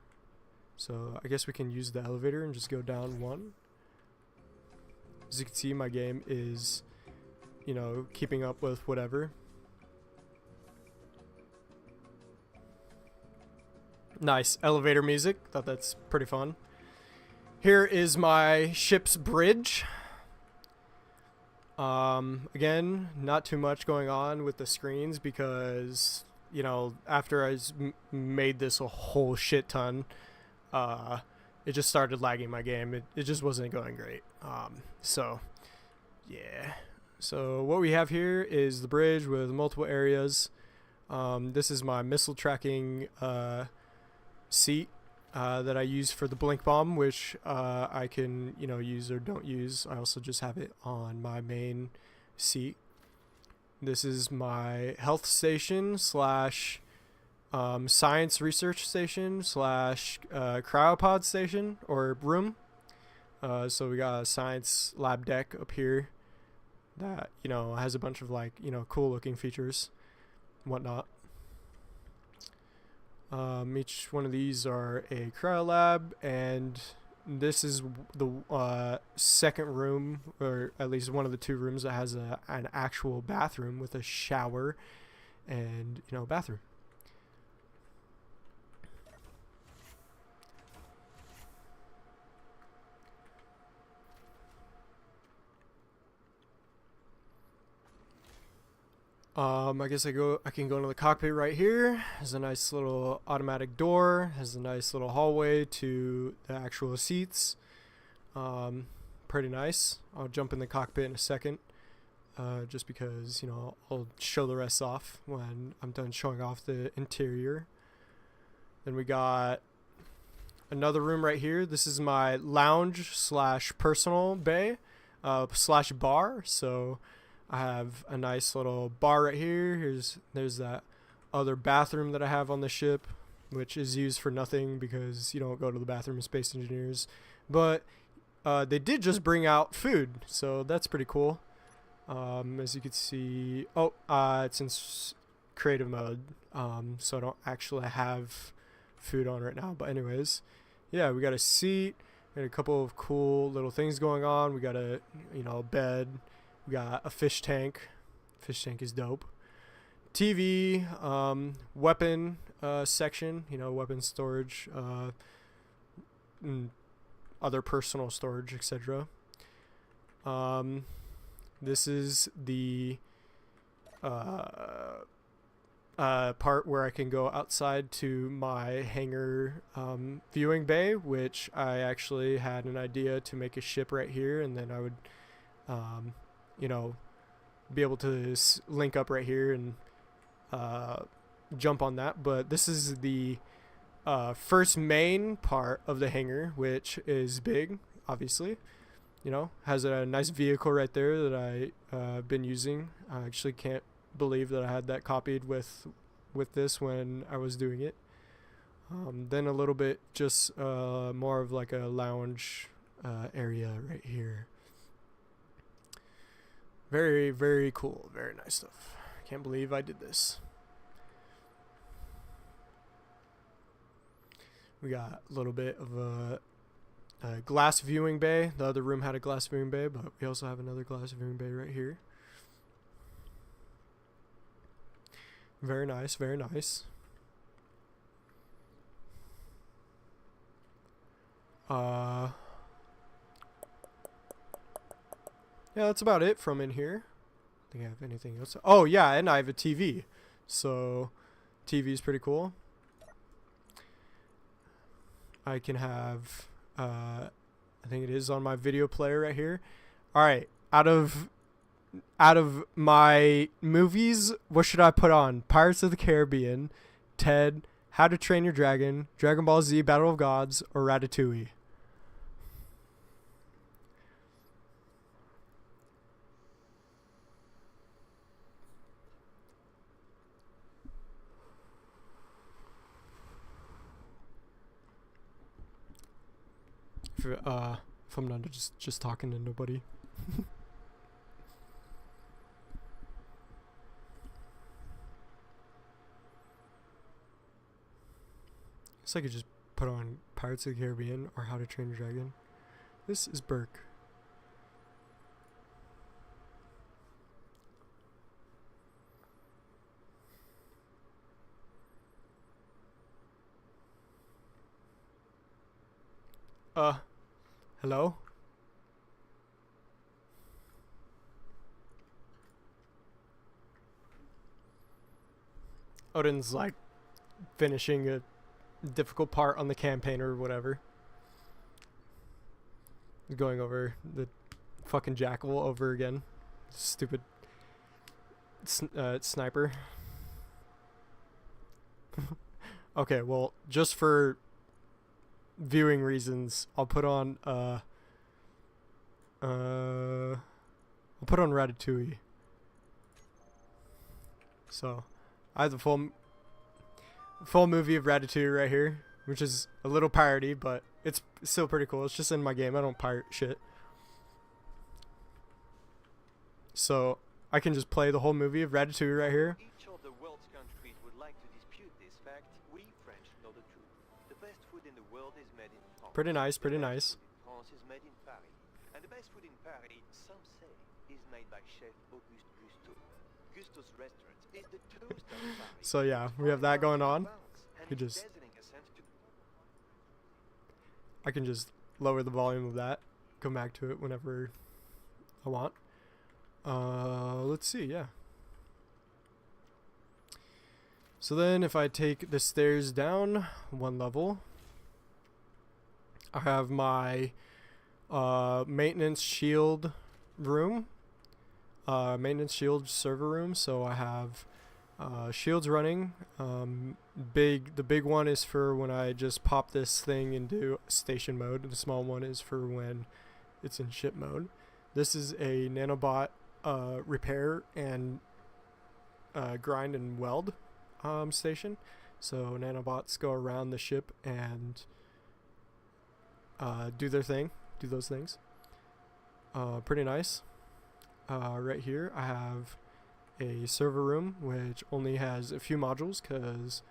So I guess we can use the elevator and just go down one. As you can see, my game is, keeping up with whatever. Nice elevator music. Thought that's pretty fun. Here is my ship's bridge. Again, not too much going on with the screens because, after I made this a whole shit ton, it just started lagging my game. It just wasn't going great. So, yeah. So what we have here is the bridge with multiple areas. This is my missile tracking seat that I use for the blink bomb, which I can use or don't use. I also just have it on my main seat. This is my health station / science research station / cryopod station or room. So we got a science lab deck up here that has a bunch of cool looking features and whatnot. Each one of these are a cryo lab, and this is the second room, or at least one of the two rooms that has an actual bathroom with a shower and bathroom. I guess I can go into the cockpit right here. There's a nice little automatic door. Has a nice little hallway to the actual seats. Pretty nice. I'll jump in the cockpit in a second. Just because, I'll show the rest off when I'm done showing off the interior. Then we got another room right here. This is my lounge / personal bay / bar. So I have a nice little bar right here. There's that other bathroom that I have on the ship, which is used for nothing because you don't go to the bathroom in Space Engineers. But they did just bring out food, so that's pretty cool. As you can see, it's in creative mode, so I don't actually have food on right now. But anyways, yeah, we got a seat and a couple of cool little things going on. We got a bed. We got a fish tank. Fish tank is dope. TV, weapon section, weapon storage, and other personal storage, etc. This is the part where I can go outside to my hangar viewing bay, which I actually had an idea to make a ship right here, and then I would be able to link up right here and jump on that. But this is the first main part of the hangar, which is big, obviously. Has a nice vehicle right there that I've been using. I actually can't believe that I had that copied with this when I was doing it. Then a little bit just more of like a lounge area right here. Very, very cool. Very nice stuff. Can't believe I did this. We got a little bit of a glass viewing bay. The other room had a glass viewing bay, but we also have another glass viewing bay right here. Very nice, very nice. Yeah, that's about it from in here. I think I have anything else. Oh yeah, and I have a TV. So TV is pretty cool. I can have I think it is on my video player right here. All right, out of my movies, what should I put on? Pirates of the Caribbean, Ted, How to Train Your Dragon, Dragon Ball Z Battle of Gods, or Ratatouille? If I'm not just talking to nobody. Guess I could just put on Pirates of the Caribbean or How to Train Your Dragon. This is Burke. Hello? Odin's like finishing a difficult part on the campaign or whatever. Going over the fucking jackal over again. Stupid sniper. Okay, well, just for viewing reasons, I'll put on Ratatouille. So I have the full movie of Ratatouille right here, which is a little piratey, but it's still pretty cool. It's just in my game. I don't pirate shit. So I can just play the whole movie of Ratatouille right here. Each of the world's countries would like to dispute this fact. We French know the truth. The best food in the world is made in France. Pretty nice, pretty The nice. best food in France is made in Paris. And the best food in Paris, some say, is made by Chef Auguste Gusteau. Gusteau's restaurant is the toast of Paris. So yeah, we have that going on. We just, I can just lower the volume of that, come back to it whenever I want. Let's see, yeah. So then if I take the stairs down one level, I have my maintenance shield room, maintenance shield server room. So I have shields running. The big one is for when I just pop this thing into station mode. The small one is for when it's in ship mode. This is a nanobot repair and grind and weld station. So nanobots go around the ship and do their thing, do those things. Pretty nice. Right here I have a server room which only has a few modules because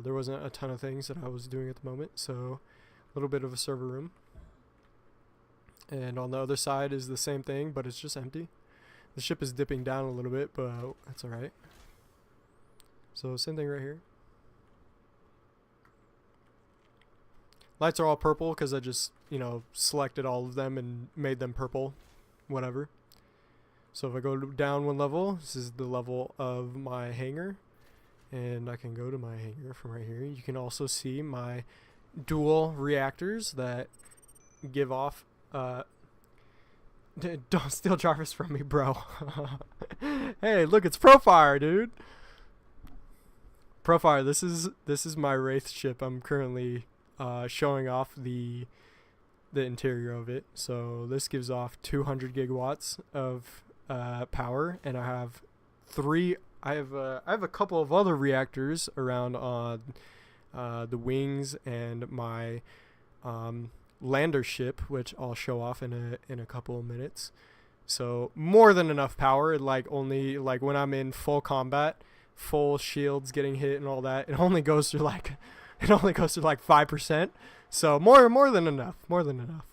there wasn't a ton of things that I was doing at the moment, so a little bit of a server room. And on the other side is the same thing, but it's just empty. The ship is dipping down a little bit, but that's alright. So same thing right here. Lights are all purple because I just, selected all of them and made them purple, whatever. So if I go down one level, this is the level of my hangar, and I can go to my hangar from right here. You can also see my dual reactors that give off, don't steal Jarvis from me, bro. Hey, look, it's Profire, dude. Profire, this is my Wraith ship. I'm currently showing off the interior of it. So this gives off 200 gigawatts of power, and I have I have a couple of other reactors around on the wings and my lander ship, which I'll show off in a couple of minutes. So more than enough power. Only when I'm in full combat, full shields getting hit and all that, it only goes through it only goes to like 5%. So more than enough. More than enough.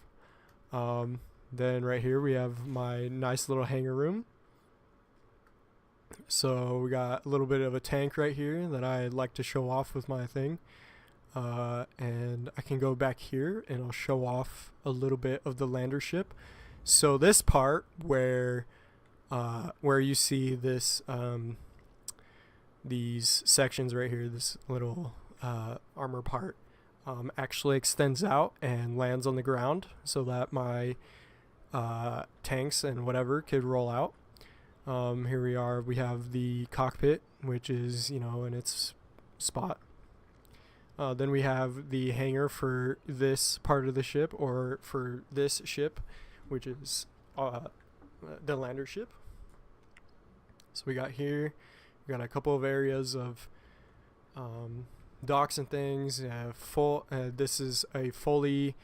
Then right here we have my nice little hangar room. So we got a little bit of a tank right here that I like to show off with my thing. And I can go back here and I'll show off a little bit of the lander ship. So this part where you see this these sections right here, this little armor part actually extends out and lands on the ground so that my tanks and whatever could roll out. Here we are. We have the cockpit, which is, in its spot. Then we have the hangar for this part of the ship, or for this ship, which is the lander ship. So we got here, we got a couple of areas of docks and things. This is a fully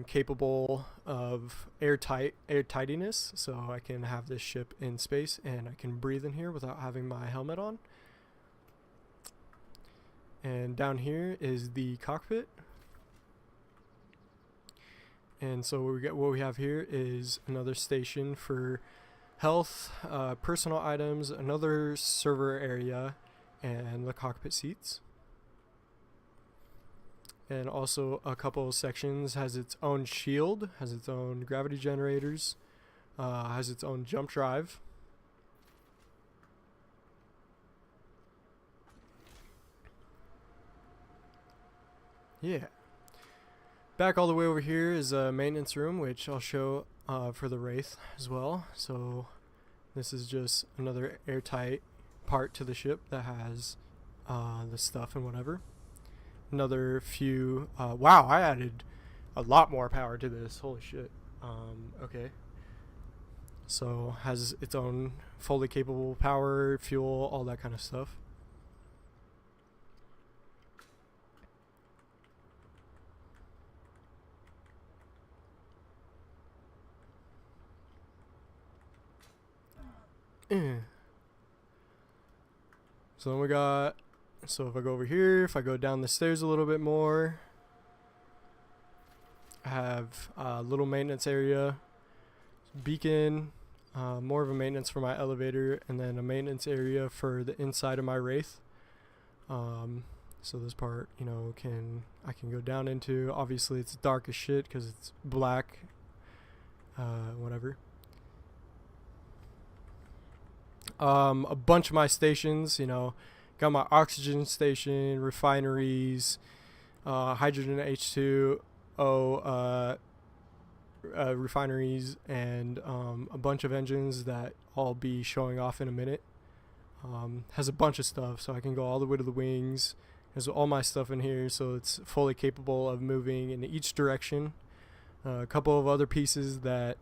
capable of airtightness, so I can have this ship in space and I can breathe in here without having my helmet on. And down here is the cockpit. And so what we have here is another station for health, personal items, another server area, and the cockpit seats. And also a couple of sections has its own shield, has its own gravity generators, has its own jump drive. Yeah. Back all the way over here is a maintenance room, which I'll show for the Wraith as well. So this is just another airtight part to the ship that has the stuff and whatever. Another few wow, I added a lot more power to this. Holy shit. Okay. So has its own fully capable power, fuel, all that kind of stuff. So then we got, so if I go over here, if I go down the stairs a little bit more, I have a little maintenance area, beacon, more of a maintenance for my elevator, and then a maintenance area for the inside of my Wraith. So this part, I can go down into. Obviously it's dark as shit because it's black, whatever. A bunch of my stations, got my oxygen station, refineries, hydrogen H2O refineries, and a bunch of engines that I'll be showing off in a minute. Has a bunch of stuff, so I can go all the way to the wings. Has all my stuff in here, so it's fully capable of moving in each direction. A couple of other pieces that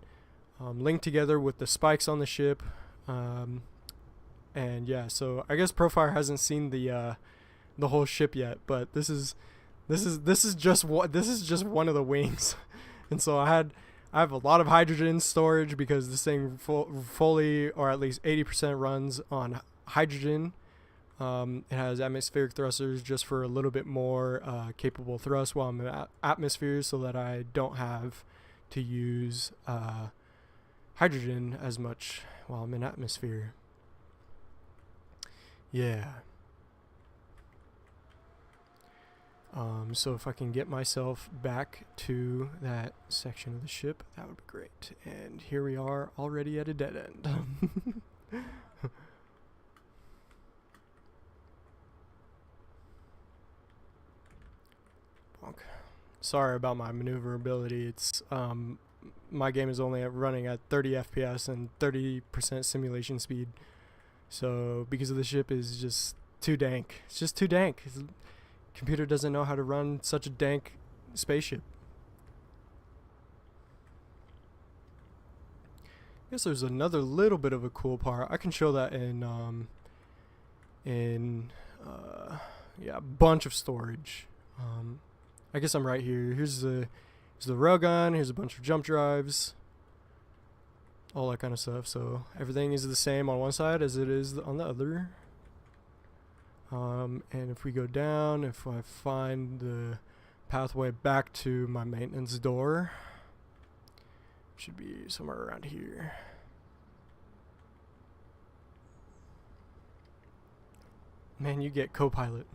link together with the spikes on the ship. And yeah, so I guess Profire hasn't seen the whole ship yet, but this is just one of the wings. And so I have a lot of hydrogen storage because this thing fully, or at least 80%, runs on hydrogen. It has atmospheric thrusters just for a little bit more capable thrust while I'm in atmosphere, so that I don't have to use hydrogen as much while I'm in atmosphere. Yeah. So if I can get myself back to that section of the ship, that would be great. And here we are, already at a dead end. Bonk. Sorry about my maneuverability. It's my game is only running at 30 FPS and 30% simulation speed. So because of the ship is just too dank. It's just too dank. The computer doesn't know how to run such a dank spaceship. I guess there's another little bit of a cool part. I can show that in a bunch of storage. I guess I'm right here. Here's the railgun. Here's a bunch of jump drives. All that kind of stuff. So everything is the same on one side as it is on the other. And if we go down, if I find the pathway back to my maintenance door, it should be somewhere around here. Man, you get co-pilot.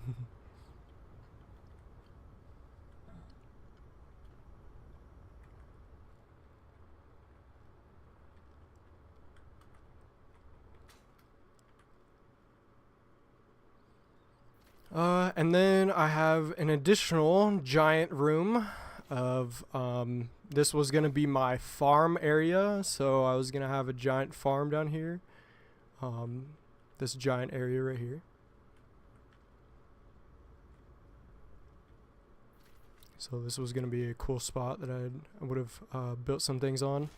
And then I have an additional giant room of, this was going to be my farm area, so I was going to have a giant farm down here. This giant area right here. So this was going to be a cool spot that I would have built some things on.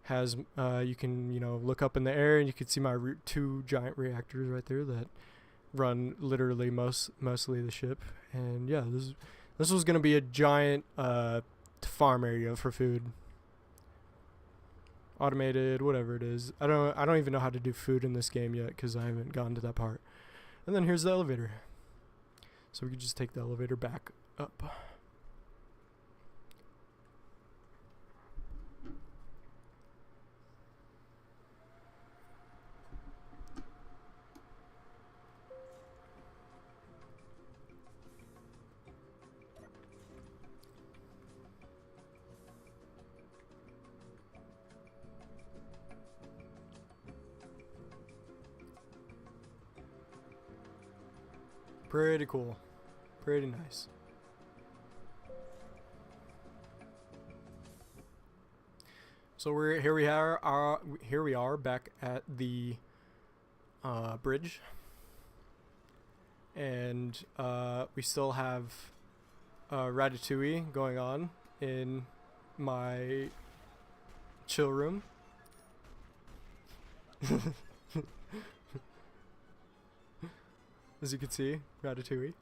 Has you can look up in the air and you can see my two giant reactors right there that run literally mostly the ship. And yeah, this was going to be a giant farm area for food. Automated, whatever it is. I don't even know how to do food in this game yet because I haven't gotten to that part. And then here's the elevator. So we could just take the elevator back up. Pretty cool. Pretty nice. So here we are back at the bridge, and we still have Ratatouille going on in my chill room. As you can see, Ratatouille.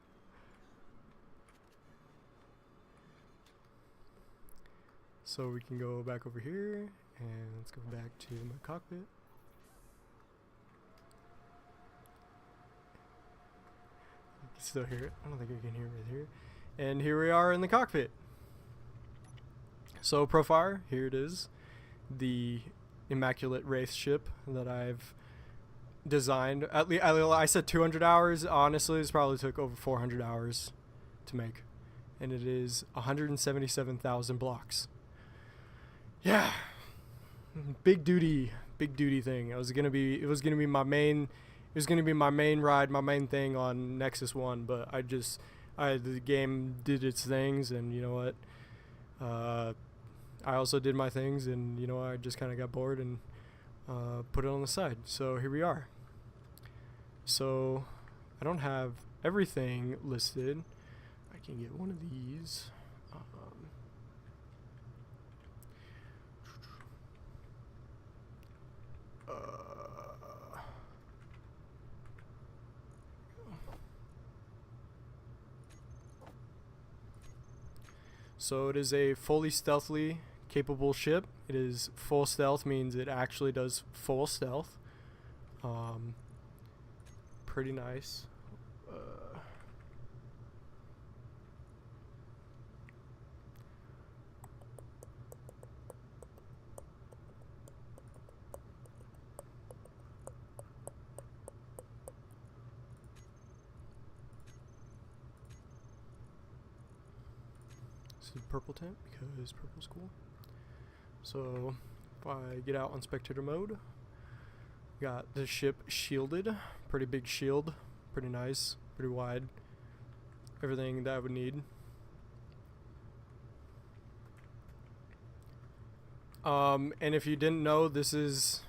So we can go back over here, and let's go back to my cockpit. You can still hear it. I don't think you can hear it right here. And here we are in the cockpit. So Profire, here it is. The immaculate Wraith ship that I've designed. I said 200 hours. Honestly, this probably took over 400 hours to make. And it is 177,000 blocks. Yeah, big duty thing. It was gonna be my main ride, my main thing on Nexus 1. But the game did its things, and you know what? I also did my things, and I just kind of got bored and put it on the side. So here we are. So I don't have everything listed. I can get one of these. So it is a fully stealthily capable ship. It is full stealth, means it actually does full stealth. Pretty nice. This is purple tint because purple's cool. So if I get out on spectator mode, got the ship shielded, pretty big shield, pretty nice, pretty wide, everything that I would need. And if you didn't know, this is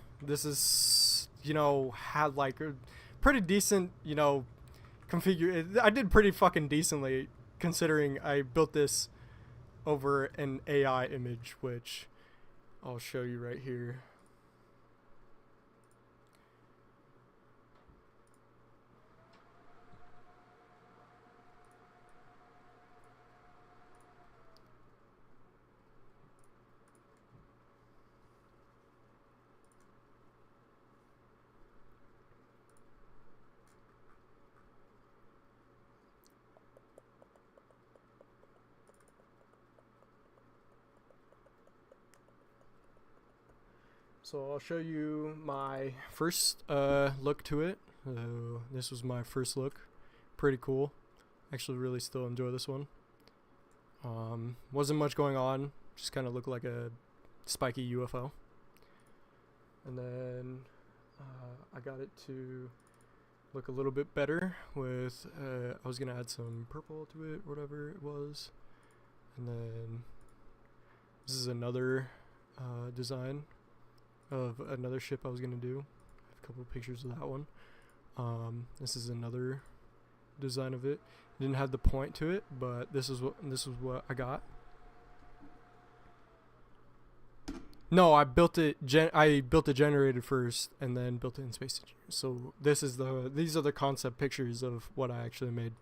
had like a pretty decent configure. I did pretty fucking decently considering I built this over an AI image, which I'll show you right here. So I'll show you my first look to it. This was my first look. Pretty cool. Actually really still enjoy this one. Wasn't much going on. Just kind of looked like a spiky UFO. And then I got it to look a little bit better with, I was going to add some purple to it, whatever it was. And then this is another design of another ship I was going to do. I have a couple of pictures of that one. This is another design of it. It didn't have the point to it, but this is what I got. No, I built it. I built it generated first, and then built it in Space Engineer. So these are the concept pictures of what I actually made.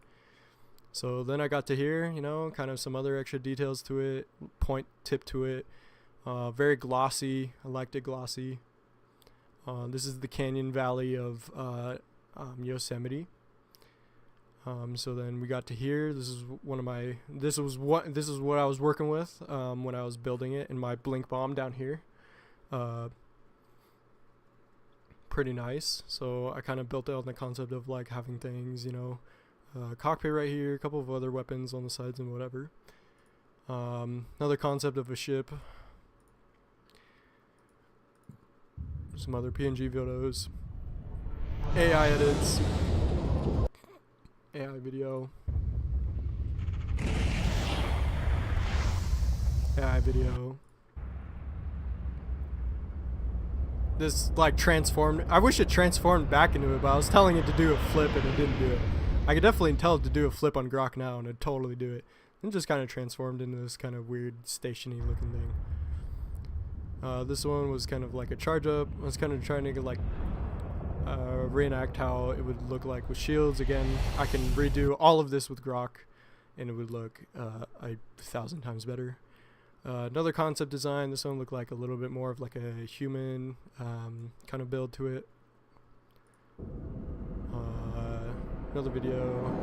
So then I got to here, you know, kind of some other extra details to it, point tip to it. Very glossy. I liked it glossy. This is the canyon valley of Yosemite. So then we got to here. This is what I was working with when I was building it in my blink bomb down here. Pretty nice. So I kind of built it on the concept of like having things, you know, cockpit right here, a couple of other weapons on the sides and whatever. Another concept of a ship. Some other PNG photos. AI edits. AI video. AI video. This like transformed. I wish it transformed back into it, but I was telling it to do a flip and it didn't do it. I could definitely tell it to do a flip on Grok now and it'd totally do it. And just kind of transformed into this kind of weird stationy looking thing. This one was kind of like a charge up. I was kind of trying to get like reenact how it would look like with shields. Again, I can redo all of this with Grok and it would look 1,000 times better. Another concept design. This one looked like a little bit more of like a human kind of build to it. Another video.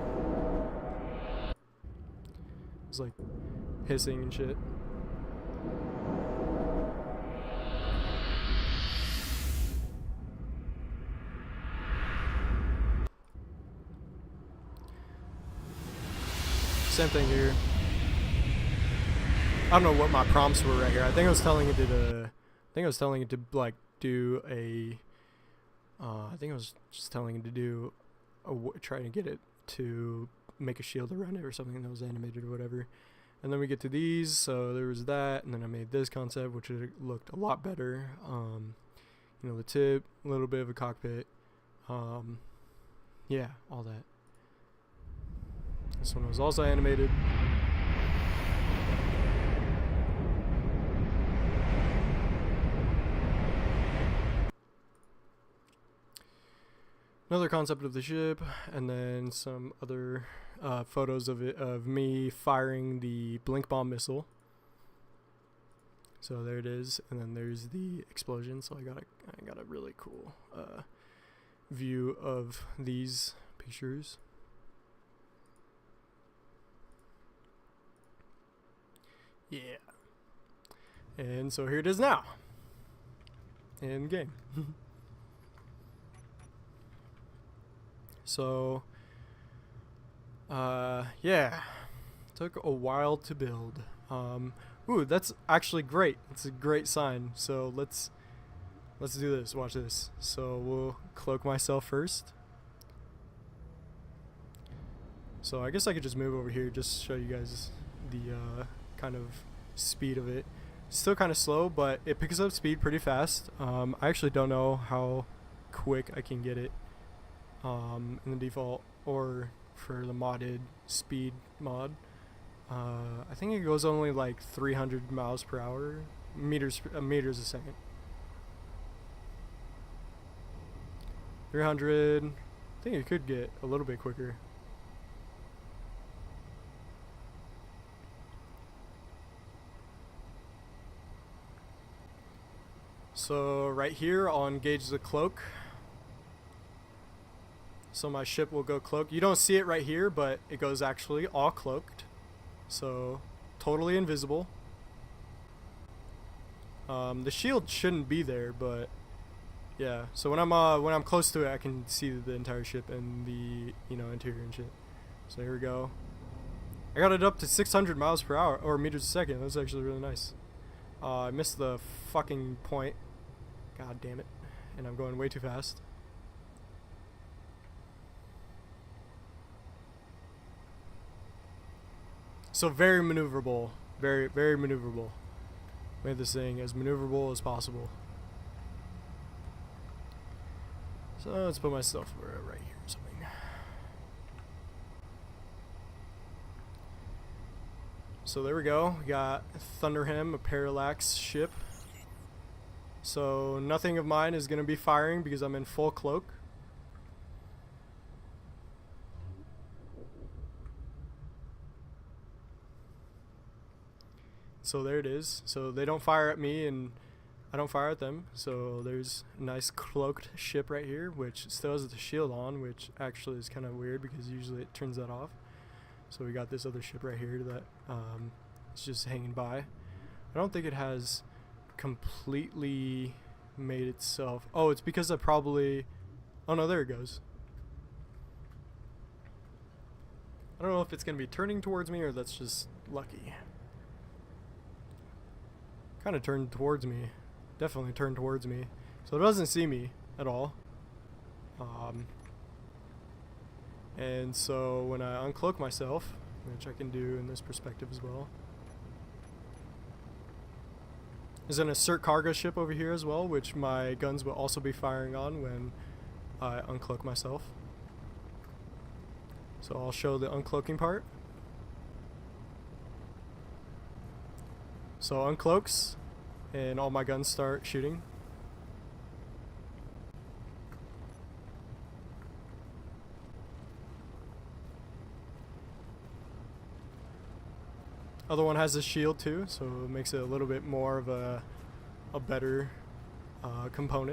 It's like hissing and shit. Same thing here. I don't know what my prompts were right here. I think I was telling it to like do a. I think I was just telling it to do trying to get it to make a shield around it or something that was animated or whatever. And then we get to these. So there was that, and then I made this concept, which looked a lot better. You know, the tip, a little bit of a cockpit. Yeah, all that. This one was also animated. Another concept of the ship, and then some other photos of it, of me firing the blink bomb missile. So there it is, and then there's the explosion. So I got a really cool view of these pictures. Yeah. And so here it is now. In game. So, yeah. Took a while to build. Ooh, that's actually great. It's a great sign. So let's do this. Watch this. So we'll cloak myself first. So I guess I could just move over here, just show you guys the kind of speed of it. Still kind of slow, but it picks up speed pretty fast. I actually don't know how quick I can get it in the default or for the modded speed mod. I think it goes only like 300 miles per hour, meters a second. 300. I think it could get a little bit quicker. So right here I'll engage the cloak. So my ship will go cloaked. You don't see it right here, but it goes actually all cloaked. So totally invisible. The shield shouldn't be there, but yeah. So when I'm close to it, I can see the entire ship and the interior and shit. So here we go. I got it up to 600 miles per hour or meters a second. That's actually really nice. I missed the fucking point. God damn it! And I'm going way too fast. So very maneuverable, very maneuverable. Made this thing as maneuverable as possible. So let's put myself right here or something. So there we go. We got Thunderham, a parallax ship. So nothing of mine is going to be firing because I'm in full cloak. So there it is. So they don't fire at me and I don't fire at them. So there's a nice cloaked ship right here, which still has the shield on, which actually is kind of weird because usually it turns that off. So we got this other ship right here that is just hanging by. I don't think it has completely made itself. Oh, it's because I probably... Oh no, there it goes. I don't know if it's going to be turning towards me or that's just lucky. Kind of turned towards me. Definitely turned towards me. So it doesn't see me at all. And so when I uncloak myself, which I can do in this perspective as well. There's an assert cargo ship over here as well, which my guns will also be firing on when I uncloak myself. So I'll show the uncloaking part. So uncloaks, and all my guns start shooting. Other one has a shield too, so it makes it a little bit more of a better opponent.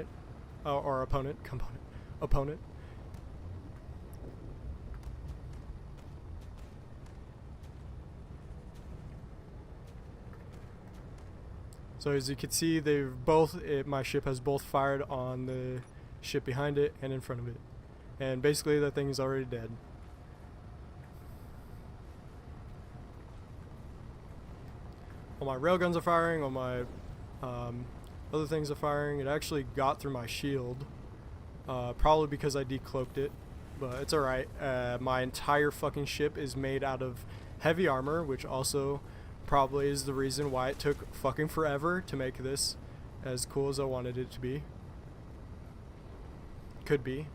So as you can see, my ship has both fired on the ship behind it and in front of it, and basically that thing is already dead. All my railguns are firing, all my other things are firing. It actually got through my shield, probably because I decloaked it, but it's alright. My entire fucking ship is made out of heavy armor, which also probably is the reason why it took fucking forever to make this as cool as I wanted it to be. Could be.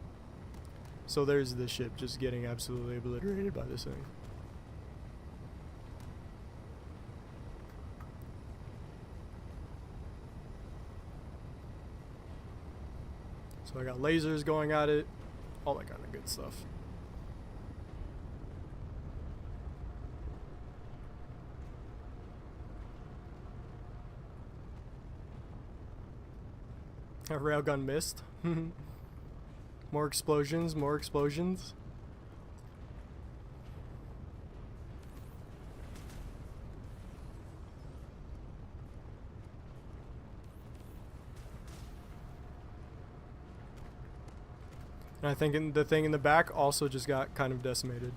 So there's this ship just getting absolutely obliterated by this thing. So I got lasers going at it, all that kind of good stuff. A railgun missed. More explosions, more explosions. And I think the thing in the back also just got kind of decimated.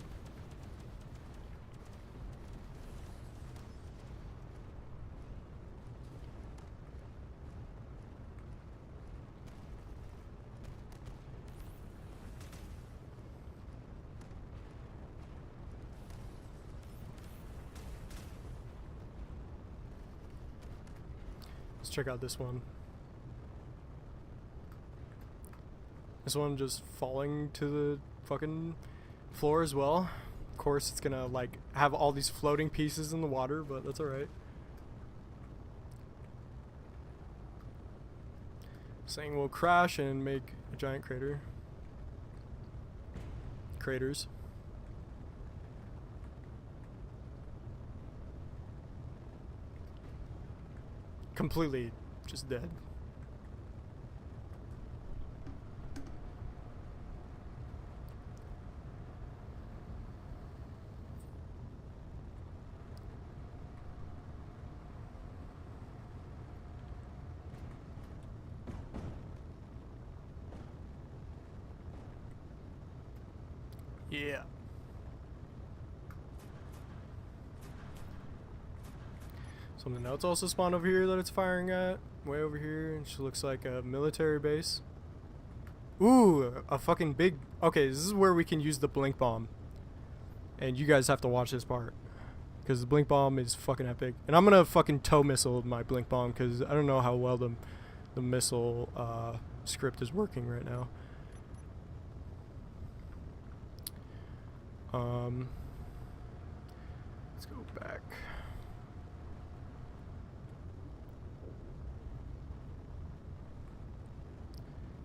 Let's check out this one. This one just falling to the fucking floor as well. Of course, it's gonna like have all these floating pieces in the water, but that's alright. Saying we'll crash and make a giant crater. Craters. Completely just dead. Yeah. Something else also spawned over here that it's firing at. Way over here. It looks like a military base. Ooh, a fucking big... Okay, this is where we can use the blink bomb. And you guys have to watch this part. Because the blink bomb is fucking epic. And I'm gonna fucking tow missile my blink bomb. Because I don't know how well the missile script is working right now. Let's go back.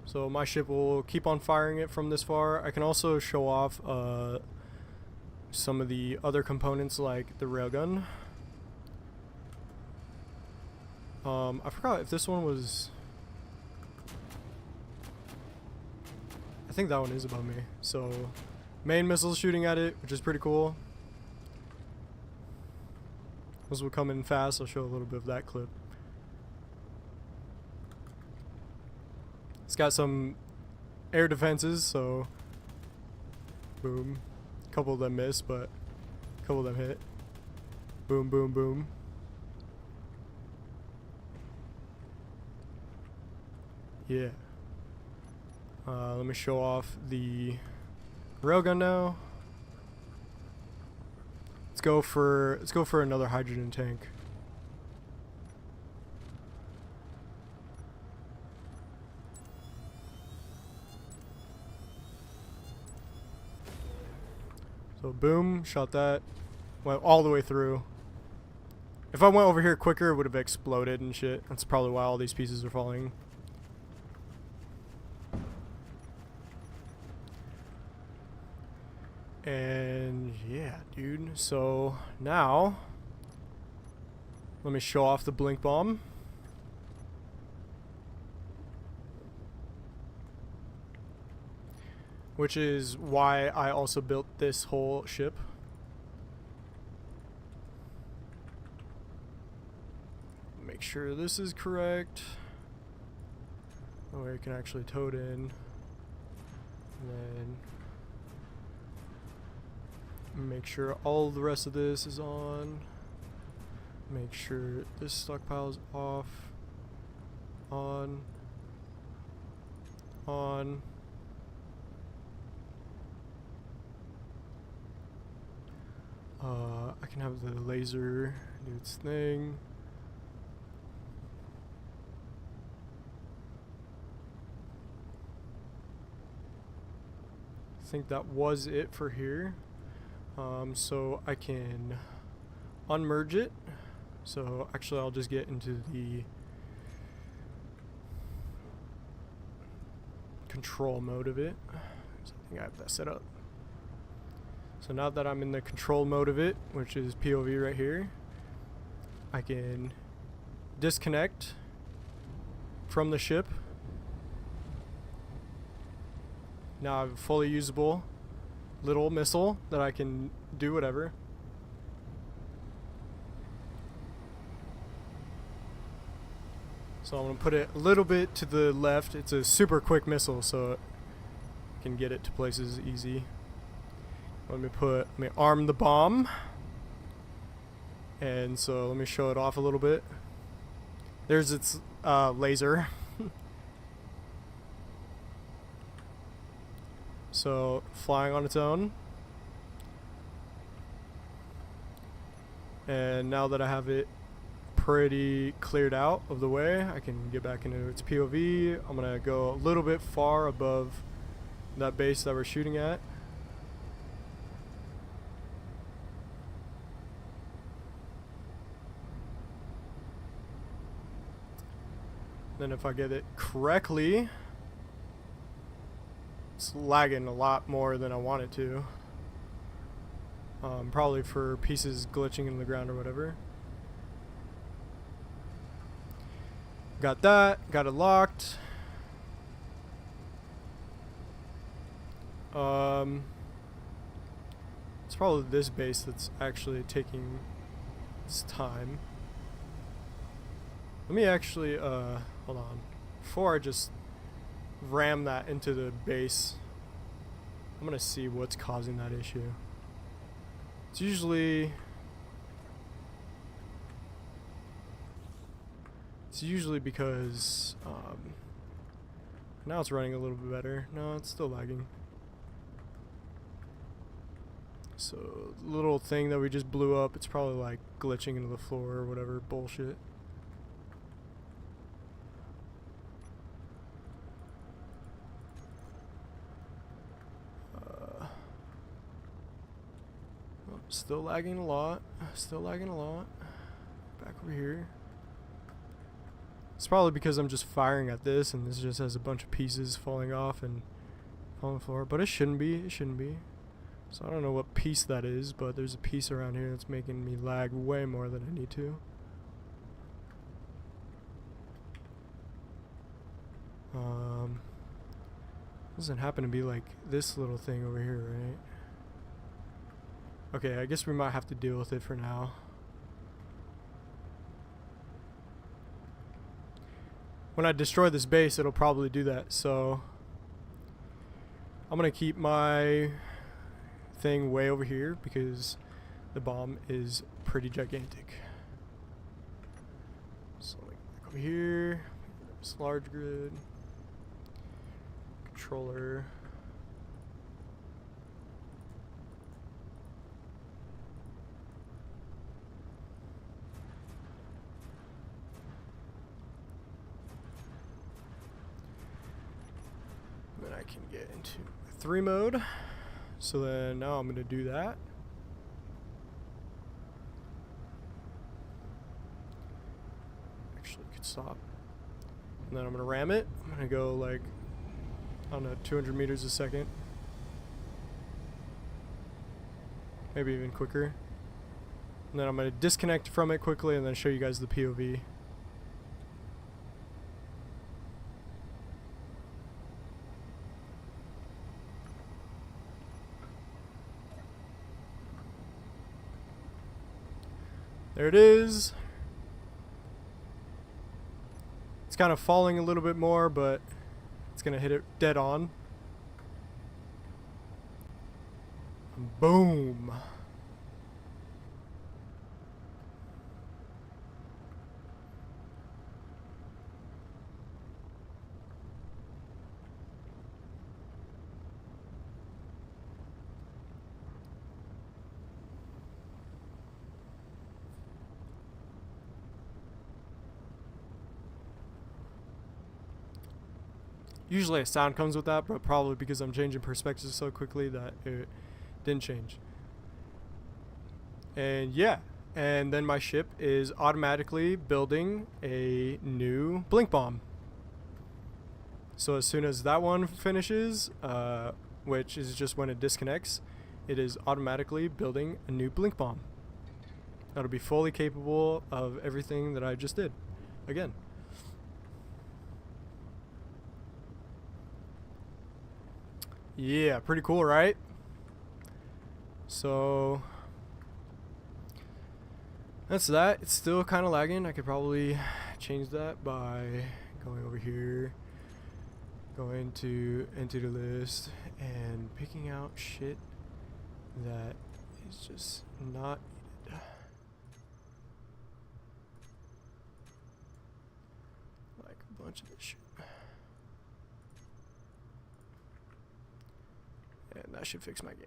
So my ship will keep on firing it from this far. I can also show off some of the other components like the railgun. I forgot if this one was... I think that one is above me. So main missiles shooting at it, which is pretty cool. Those will come in fast. I'll show a little bit of that clip. It's got some air defenses, so boom. A couple of them missed, but a couple of them hit. Boom, boom, boom. Yeah. Let me show off the railgun now. Let's go for another hydrogen tank. So boom, shot that. Went all the way through. If I went over here quicker, it would have exploded and shit. That's probably why all these pieces are falling. And yeah, dude. So now, let me show off the blink bomb. Which is why I also built this whole ship. Make sure this is correct. That way I can actually tow it in. And then make sure all the rest of this is on. Make sure this stockpile is off. On. On. I can have the laser do its thing. I think that was it for here. So I can unmerge it. So actually I'll just get into the control mode of it. So I think I have that set up. So now that I'm in the control mode of it, which is POV right here, I can disconnect from the ship. Now I have a fully usable little missile that I can do whatever. So I'm going to put it a little bit to the left. It's a super quick missile, so I can get it to places easy. Let me arm the bomb. And so let me show it off a little bit. There's its laser. So flying on its own. And now that I have it pretty cleared out of the way, I can get back into its POV. I'm gonna go a little bit far above that base that we're shooting at. Then if I get it correctly, it's lagging a lot more than I want it to. Probably for pieces glitching in the ground or whatever. Got that, got it locked. It's probably this base that's actually taking its time. Let me actually, hold on. Before I just ram that into the base, I'm gonna see what's causing that issue. It's usually because now it's running a little bit better. No, it's still lagging. So the little thing that we just blew up, it's probably like glitching into the floor or whatever bullshit. Still lagging a lot. Still lagging a lot. Back over here. It's probably because I'm just firing at this and this just has a bunch of pieces falling off and falling on the floor. But it shouldn't be. It shouldn't be. So I don't know what piece that is, but there's a piece around here that's making me lag way more than I need to. Doesn't happen to be like this little thing over here, right? Okay, I guess we might have to deal with it for now. When I destroy this base, it'll probably do that, so I'm gonna keep my thing way over here because the bomb is pretty gigantic. So like over here, this large grid, controller. Then I can get into 3 mode. So then now I'm going to do that. Actually, I could stop. And then I'm going to ram it. I'm going to go like, I don't know, 200 meters a second. Maybe even quicker. And then I'm going to disconnect from it quickly and then show you guys the POV. There it is. It's kind of falling a little bit more, but it's gonna hit it dead on. Boom. Usually a sound comes with that, but probably because I'm changing perspectives so quickly that it didn't change. And yeah, and then my ship is automatically building a new blink bomb. So as soon as that one finishes, which is just when it disconnects, it is automatically building a new blink bomb. That'll be fully capable of everything that I just did. Again. Yeah, pretty cool, right? So that's that. It's still kind of lagging. I could probably change that by going over here, going to entity list, and picking out shit that is just not needed. Like a bunch of this shit. And that should fix my game.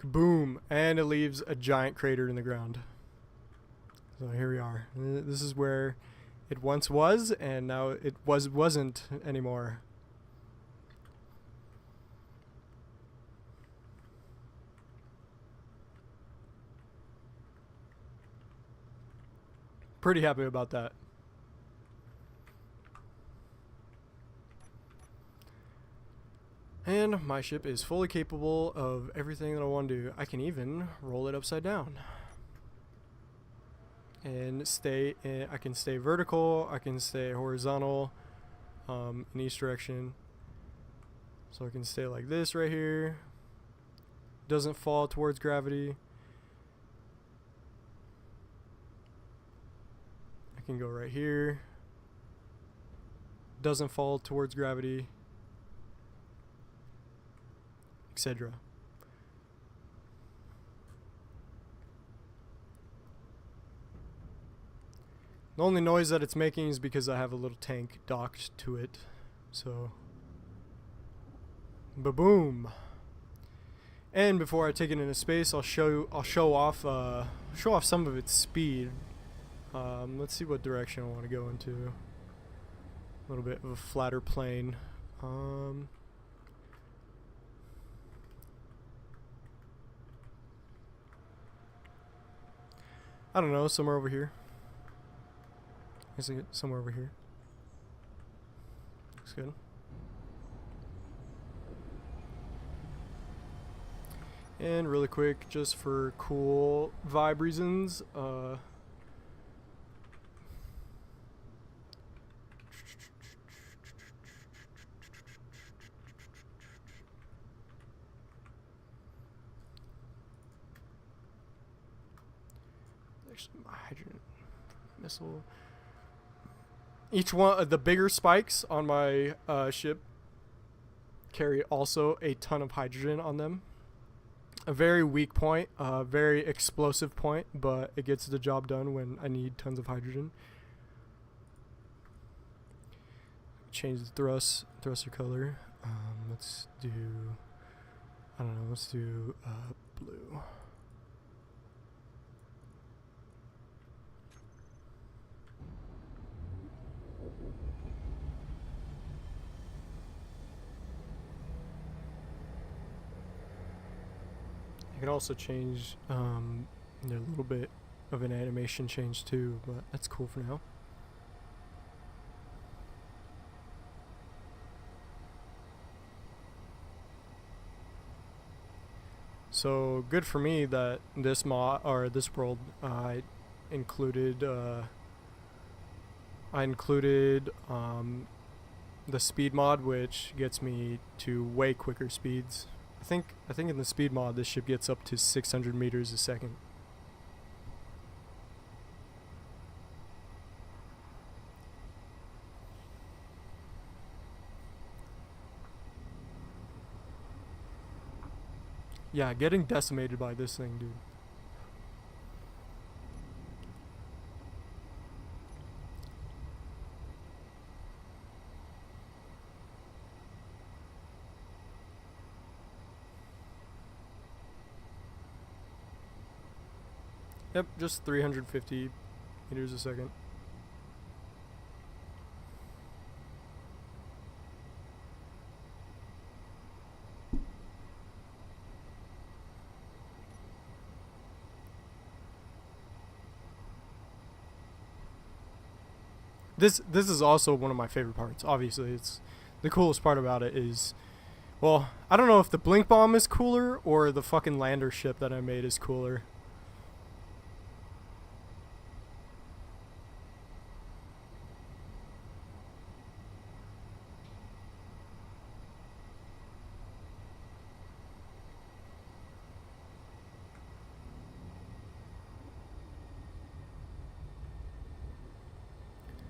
Kaboom! And it leaves a giant crater in the ground. So here we are. This is where it once was, and now it wasn't anymore. Pretty happy about that. And my ship is fully capable of everything that I want to do. I can even roll it upside down. And I can stay vertical, I can stay horizontal, in each direction. So I can stay like this right here. Doesn't fall towards gravity. can go right here. Doesn't fall towards gravity, etc. The only noise that it's making is because I have a little tank docked to it. So, ba-boom. And before I take it into space, I'll show off some of its speed. Let's see what direction I want to go into. A little bit of a flatter plane. I don't know, somewhere over here. Is it somewhere over here? Looks good. And really quick, just for cool vibe reasons, there's some hydrogen missile. Each one of the bigger spikes on my ship carry also a ton of hydrogen on them. A very weak point, a very explosive point, but it gets the job done when I need tons of hydrogen. Change the thruster color. Let's do, I don't know, let's do blue. I can also change a little bit of an animation change too, but that's cool for now. So good for me that this mod or this world I included the speed mod, which gets me to way quicker speeds. I think in the speed mod this ship gets up to 600 meters a second. Yeah, getting decimated by this thing, dude. Yep, just 350 meters a second. This is also one of my favorite parts. Obviously, it's the coolest part about it is, well, I don't know if the blink bomb is cooler or the fucking lander ship that I made is cooler.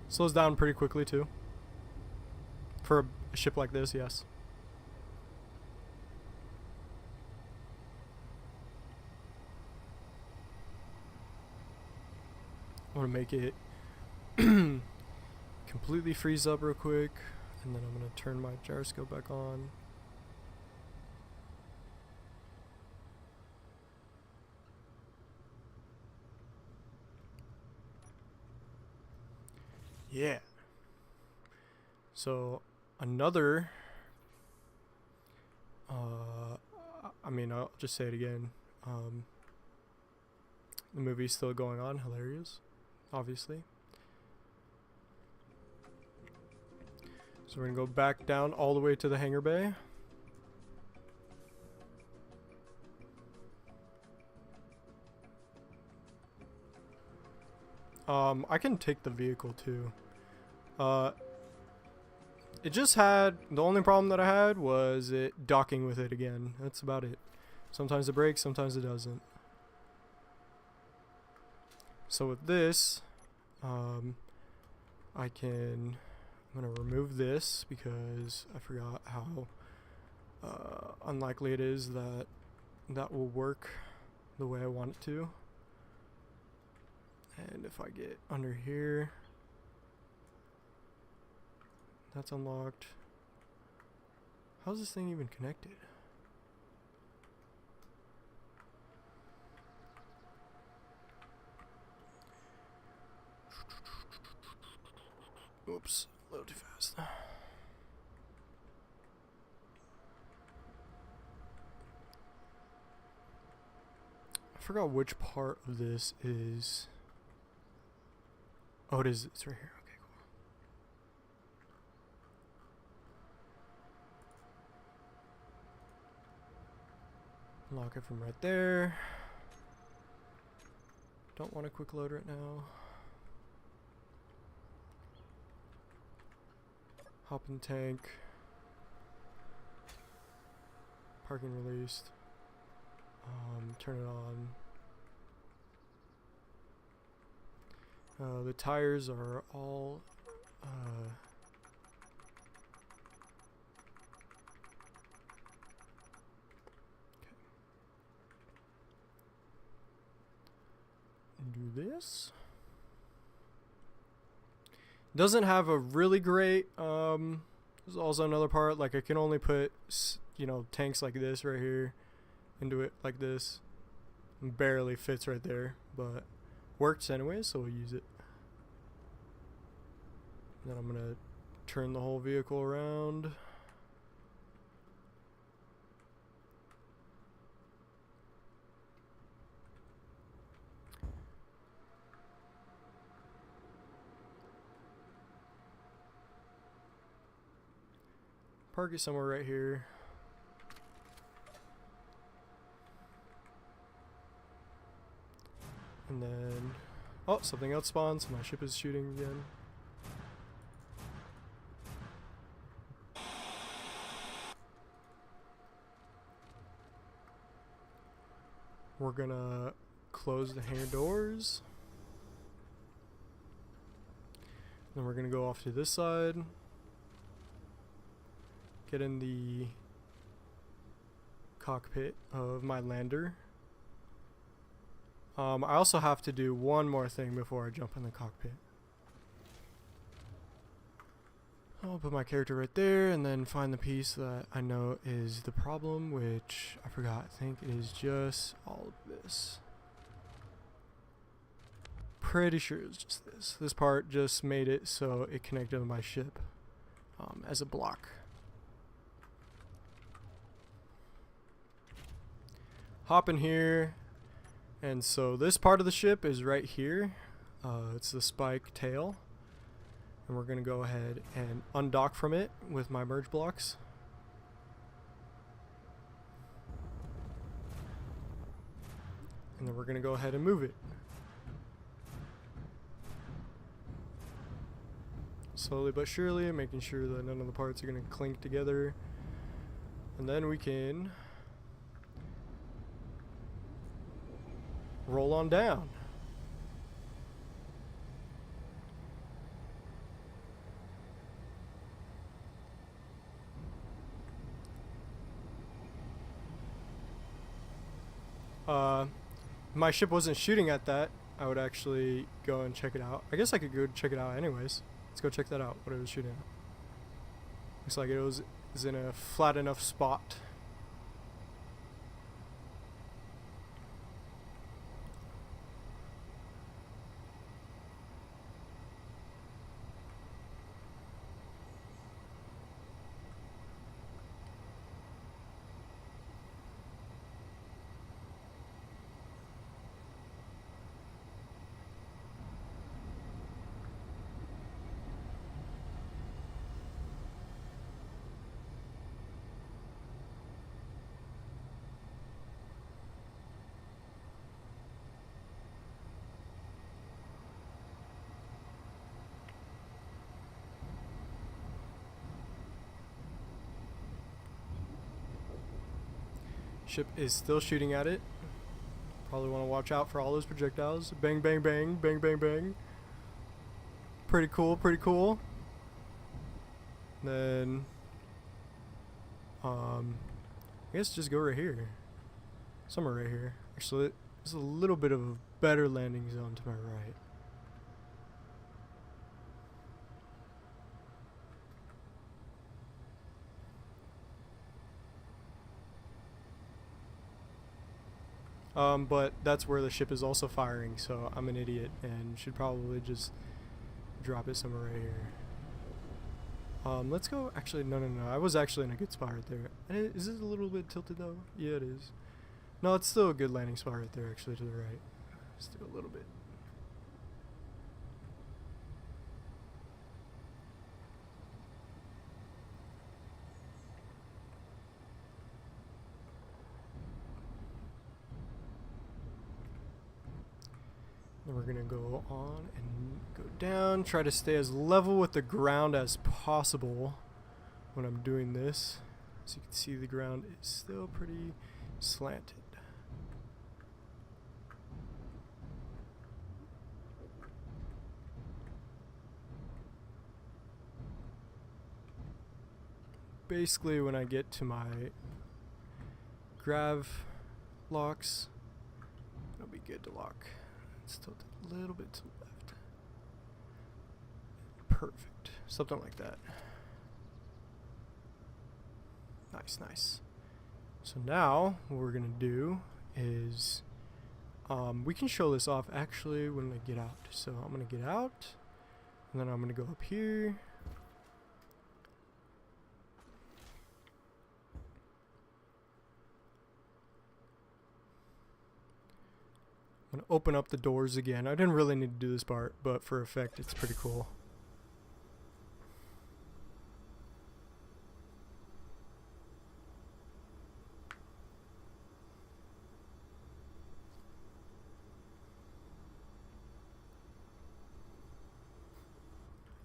Slows down pretty quickly too. For a ship like this, yes. I want to make it completely freeze up real quick, and then I'm going to turn my gyroscope back on. Yeah. So another I mean, I'll just say it again. The movie's still going on, hilarious, obviously. So we're gonna go back down all the way to the hangar bay. I can take the vehicle too. It just had, the only problem that I had was it docking with it again. That's about it. Sometimes it breaks, sometimes it doesn't. So with this, I'm gonna remove this because I forgot how unlikely it is that that will work the way I want it to. And if I get under here, that's unlocked. How's this thing even connected? Oops, a little too fast. I forgot which part of this is. Oh, it is. It's right here. Okay, cool. Lock it from right there. Don't want a quick load right now. Hop in tank. Parking released. Turn it on. The tires are all do this. Doesn't have a really great there's also another part, like I can only put tanks like this right here into it like this. Barely fits right there, but works anyway, so we'll use it. Then I'm gonna turn the whole vehicle around. Park it somewhere right here. And then, oh, something else spawns. My ship is shooting again. We're gonna close the hangar doors. Then we're gonna go off to this side. Get in the cockpit of my lander. I also have to do one more thing before I jump in the cockpit. I'll put my character right there and then find the piece that I know is the problem, which I forgot. I think it is just all of this. Pretty sure it's just this. This part just made it so it connected to my ship as a block. Hop in here. And so this part of the ship is right here. It's the spike tail. And we're going to go ahead and undock from it with my merge blocks. And then we're going to go ahead and move it. Slowly but surely, making sure that none of the parts are going to clink together. And then we can roll on down. My ship wasn't shooting at that. I would actually go and check it out. I guess I could go check it out anyways. Let's go check that out, what it was shooting at. Looks like it was in a flat enough spot. Ship is still shooting at it. Probably want to watch out for all those projectiles. Bang, bang, bang, bang, bang, bang. Pretty cool, pretty cool. Then, I guess just go right here. Somewhere right here. Actually, there's a little bit of a better landing zone to my right. But that's where the ship is also firing, so I'm an idiot and should probably just drop it somewhere right here. Let's go. Actually, no. I was actually in a good spot right there. And is this a little bit tilted though? Yeah, it is. No, it's still a good landing spot right there, actually, to the right. Just do a little bit. Then we're gonna go on and go down, try to stay as level with the ground as possible when I'm doing this. As you can see, the ground is still pretty slanted. Basically, when I get to my grav locks, it'll be good to lock. It's tilted a little bit to the left. Perfect. Something like that. Nice. So now, what we're gonna do is, we can show this off actually when I get out. So I'm gonna get out, and then I'm gonna go up here. I'm gonna open up the doors again. I didn't really need to do this part, but for effect, it's pretty cool.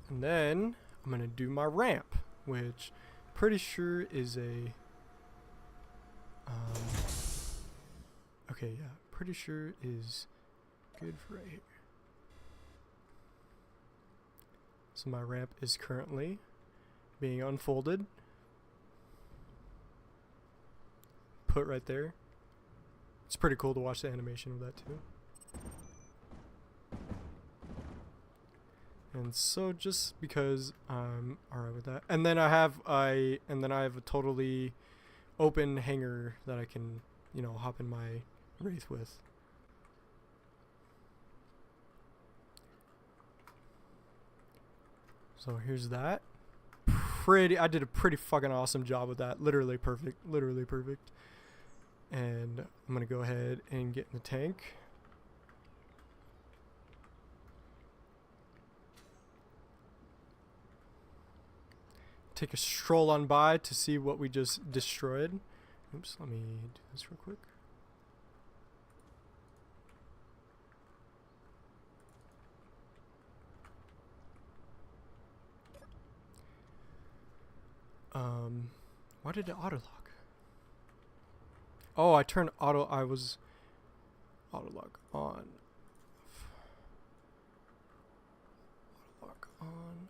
And then I'm gonna do my ramp, which pretty sure is a okay, yeah, pretty sure is good for right here. So my ramp is currently being unfolded, put right there. It's pretty cool to watch the animation of that too. And so just because I'm alright with that, and then I have a totally open hangar that I can, you know, hop in my Wraith with. So here's that. I did a pretty fucking awesome job with that. Literally perfect. And I'm gonna go ahead and get in the tank. Take a stroll on by to see what we just destroyed. Oops, let me do this real quick. Why did it auto lock? Oh, I turned I was auto lock on. Auto lock on.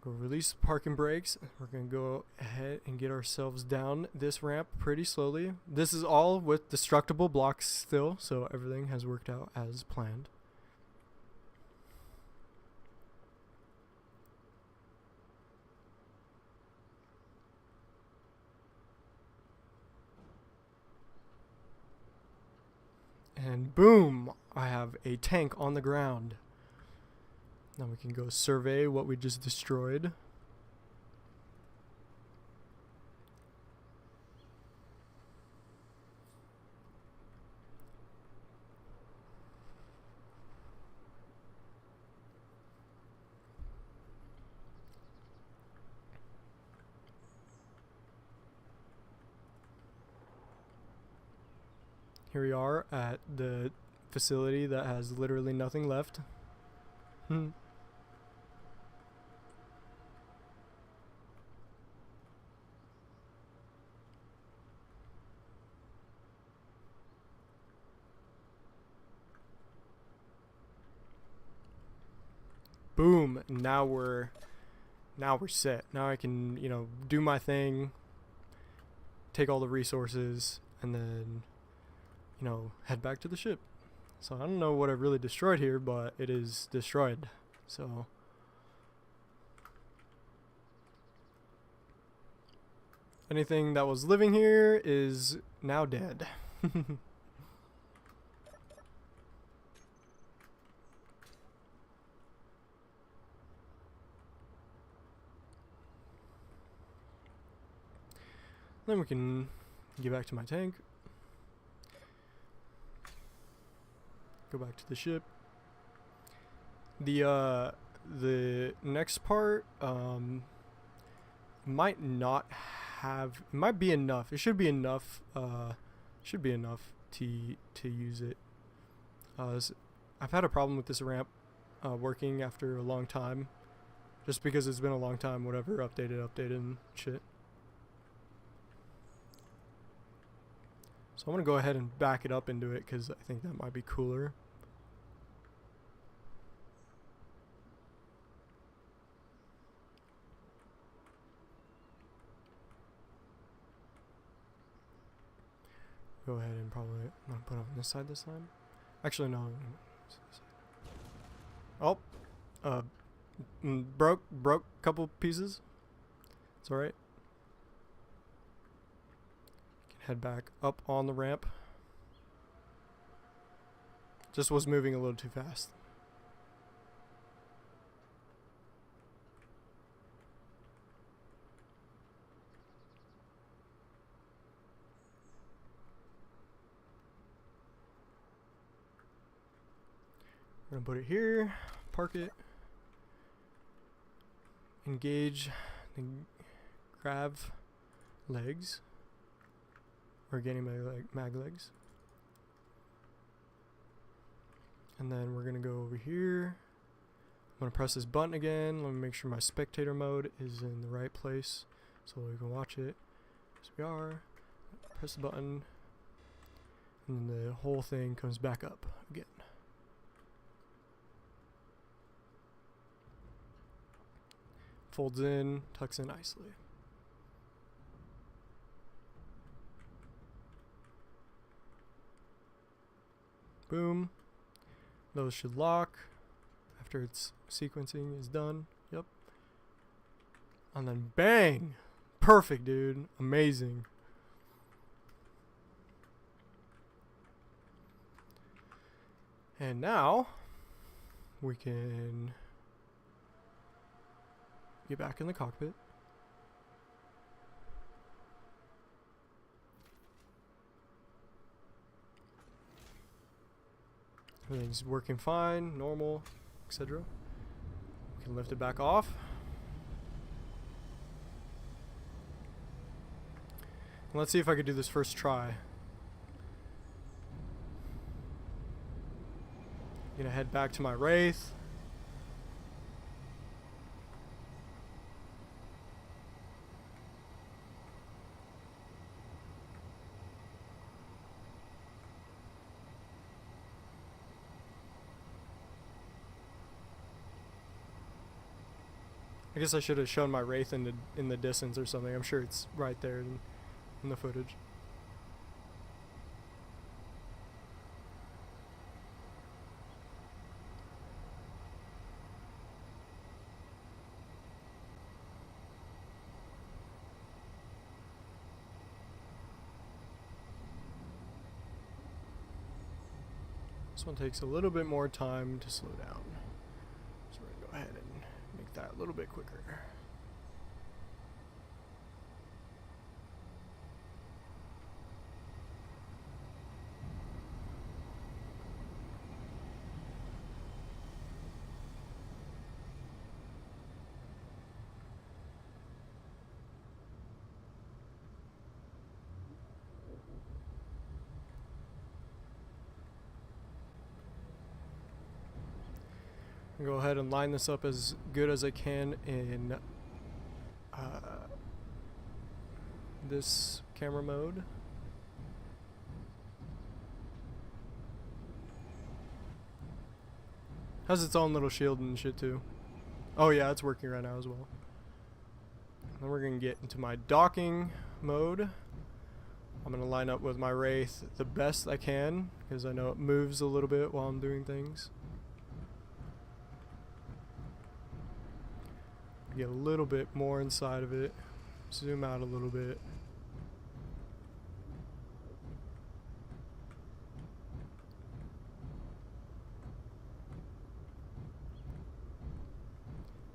Go release parking brakes. We're gonna go ahead and get ourselves down this ramp pretty slowly. This is all with destructible blocks still, so everything has worked out as planned. And boom, I have a tank on the ground. Now we can go survey what we just destroyed. Here we are at the facility that has literally nothing left. boom, now we're set. Now I can, you know, do my thing, take all the resources, and then, you know, head back to the ship. So I don't know what I really destroyed here, but it is destroyed. So anything that was living here is now dead. Then we can get back to my tank. Go back to the ship. The next part might not have, it might be enough. It should be enough. Should be enough to use it. I've had a problem with this ramp working after a long time, just because it's been a long time. Whatever, updated and shit. So I'm going to go ahead and back it up into it because I think that might be cooler. Go ahead and probably, I'm going to put it on this side this time. Actually, no. Oh. Broke a couple pieces. It's alright. Head back up on the ramp. Just was moving a little too fast. We're gonna put it here, park it, engage the grav legs. We're getting mag legs. And then we're gonna go over here. I'm gonna press this button again. Let me make sure my spectator mode is in the right place so we can watch it. As we are. Press the button. And then the whole thing comes back up again. Folds in, tucks in nicely. Boom. Those should lock after its sequencing is done. Yep. And then bang! Perfect, dude. Amazing. And now we can get back in the cockpit. Everything's working fine, normal, etc. We can lift it back off. And let's see if I could do this first try. Gonna head back to my Wraith. I guess I should have shown my Wraith in the distance or something. I'm sure it's right there in the footage. This one takes a little bit more time to slow down. So we're going to go ahead and make that a little bit quicker. Go ahead and line this up as good as I can in this camera mode. Has its own little shield and shit too. Oh yeah, it's working right now as well. Then we're gonna get into my docking mode. I'm gonna line up with my Wraith the best I can because I know it moves a little bit while I'm doing things. Get a little bit more inside of it. Zoom out a little bit.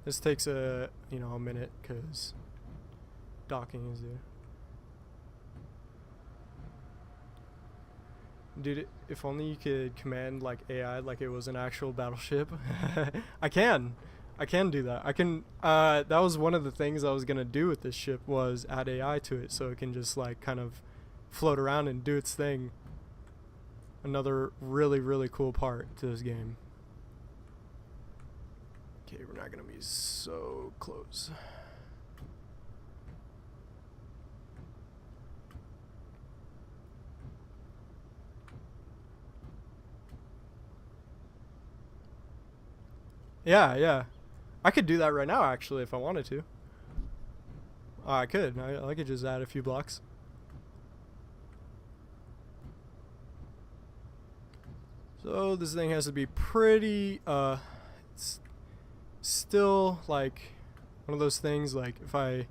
This takes a minute because docking is there. Dude, if only you could command like AI like it was an actual battleship. I can do that. I can that was one of the things I was gonna do with this ship was add AI to it so it can just like kind of float around and do its thing. Another really, really cool part to this game. Okay, we're not gonna be so close. Yeah. I could do that right now, actually, if I wanted to. I could. I could just add a few blocks. So this thing has to be pretty, it's still like one of those things, like if I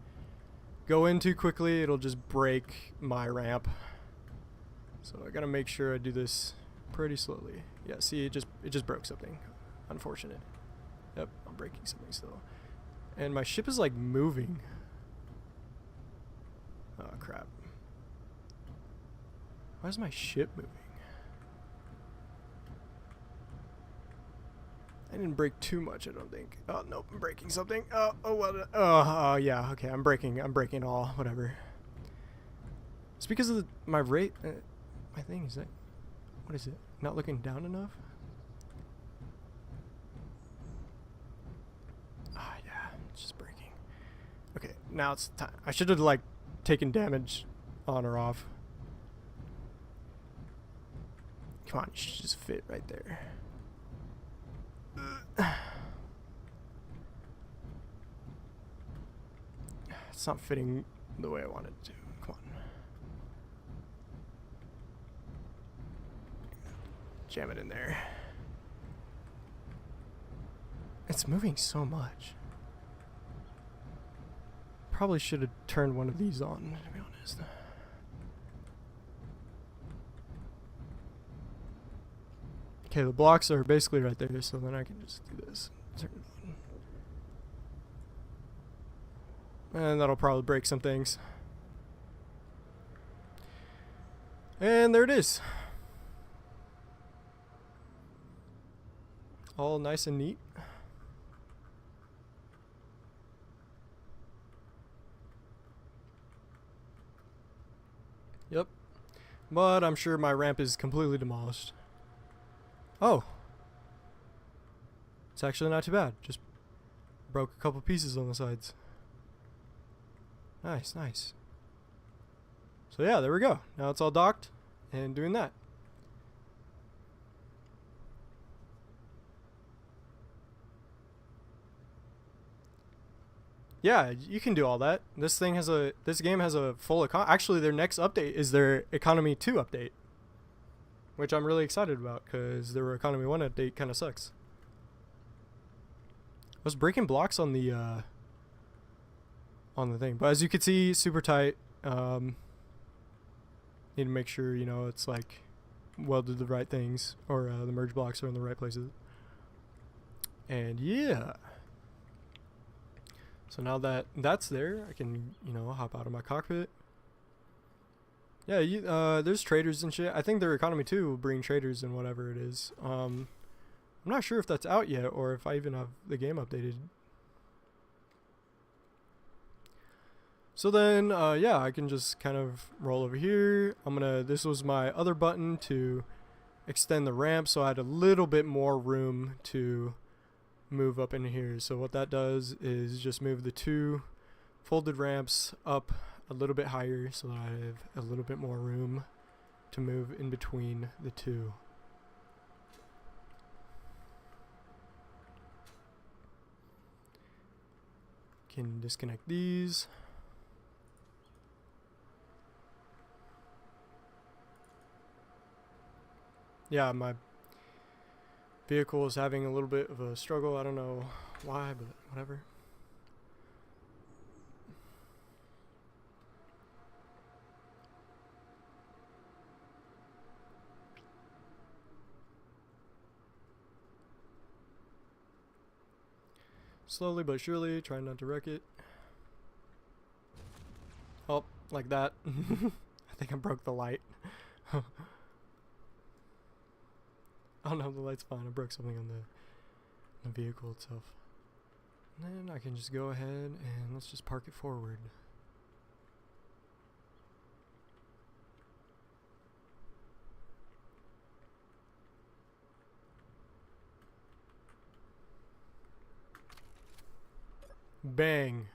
go in too quickly, it'll just break my ramp. So I gotta make sure I do this pretty slowly. Yeah, see, it just broke something. Unfortunate. Yep, I'm breaking something still. And my ship is like moving. Oh crap. Why is my ship moving? I didn't break too much, I don't think. Oh nope, I'm breaking something. Oh yeah, okay, I'm breaking it all, whatever. It's because of my rate. My thing is that, what is it? Not looking down enough? It's just breaking. Okay, now it's time. I should have like taken damage on or off. Come on, you should just fit right there. It's not fitting the way I wanted it to. Come on. Jam it in there. It's moving so much. Probably should have turned one of these on, to be honest. Okay, the blocks are basically right there, so then I can just do this. Turn it on. And that'll probably break some things. And there it is. All nice and neat. Yep. But I'm sure my ramp is completely demolished. Oh. It's actually not too bad. Just broke a couple pieces on the sides. Nice, nice. So yeah, there we go. Now it's all docked and doing that. Yeah, you can do all that. This game has a full actually their next update is their Economy 2 update, which I'm really excited about because their Economy 1 update kind of sucks. I was breaking blocks on the thing, but as you can see, super tight. Need to make sure it's like welded the right things, or the merge blocks are in the right places. And yeah. So now that that's there, I can, hop out of my cockpit. Yeah, there's traders and shit. I think their Economy 2 will bring traders and whatever it is. I'm not sure if that's out yet or if I even have the game updated. So then, yeah, I can just kind of roll over here. This was my other button to extend the ramp, so I had a little bit more room to move up in here. So what that does is just move the two folded ramps up a little bit higher so that I have a little bit more room to move in between the two. Can disconnect these. Yeah, my vehicle is having a little bit of a struggle. I don't know why, but whatever. Slowly but surely, trying not to wreck it. Oh, like that. I think I broke the light. Oh no, the light's fine. I broke something on the vehicle itself. And then I can just go ahead and let's just park it forward. Bang.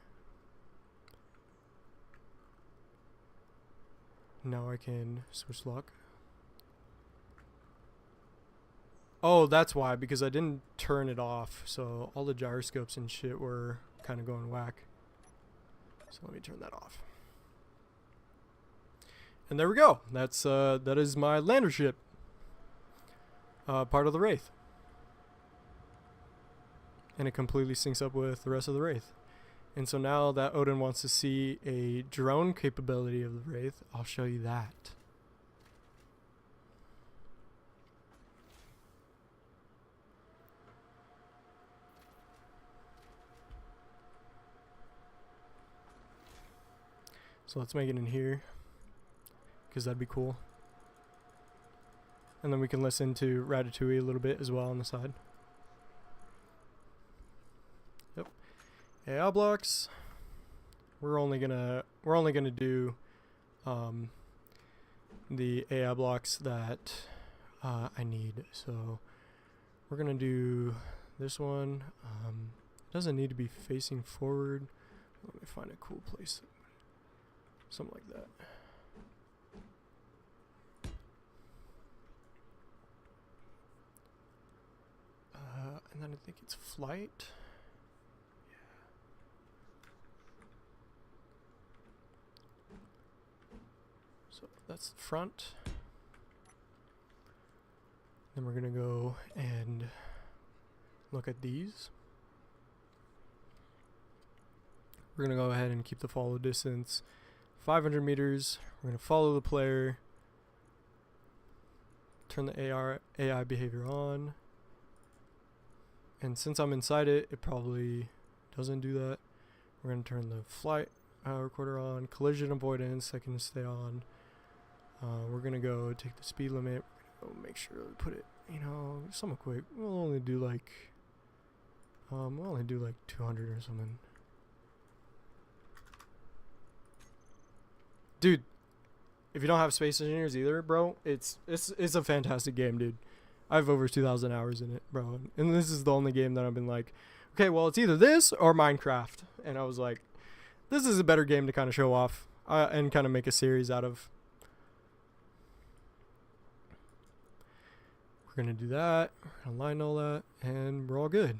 Now I can switch lock. Oh, that's why, because I didn't turn it off, so all the gyroscopes and shit were kind of going whack. So let me turn that off. And there we go. That is my lander ship. Part of the Wraith. And it completely syncs up with the rest of the Wraith. And so now that Odin wants to see a drone capability of the Wraith, I'll show you that. So let's make it in here, because that'd be cool. And then we can listen to Ratatouille a little bit as well on the side. Yep. AI blocks. We're only gonna do the AI blocks that I need. So we're gonna do this one. Doesn't need to be facing forward. Let me find a cool place. Something like that. And then I think it's flight. Yeah. So that's the front. Then we're gonna go and look at these. We're gonna go ahead and keep the follow distance 500 meters. We're going to follow the player. Turn the AI behavior on. And since I'm inside it, it probably doesn't do that. We're going to turn the flight recorder on. Collision avoidance, I can stay on. We're going to go take the speed limit. We're going to make sure we put it, somewhat quick. We'll only do like 200 or something. Dude, if you don't have Space Engineers either, bro, it's a fantastic game, dude. I have over 2,000 hours in it, bro. And this is the only game that I've been like, okay, well, it's either this or Minecraft. And I was like, this is a better game to kind of show off and kind of make a series out of. We're going to do that. We're going to line all that. And we're all good.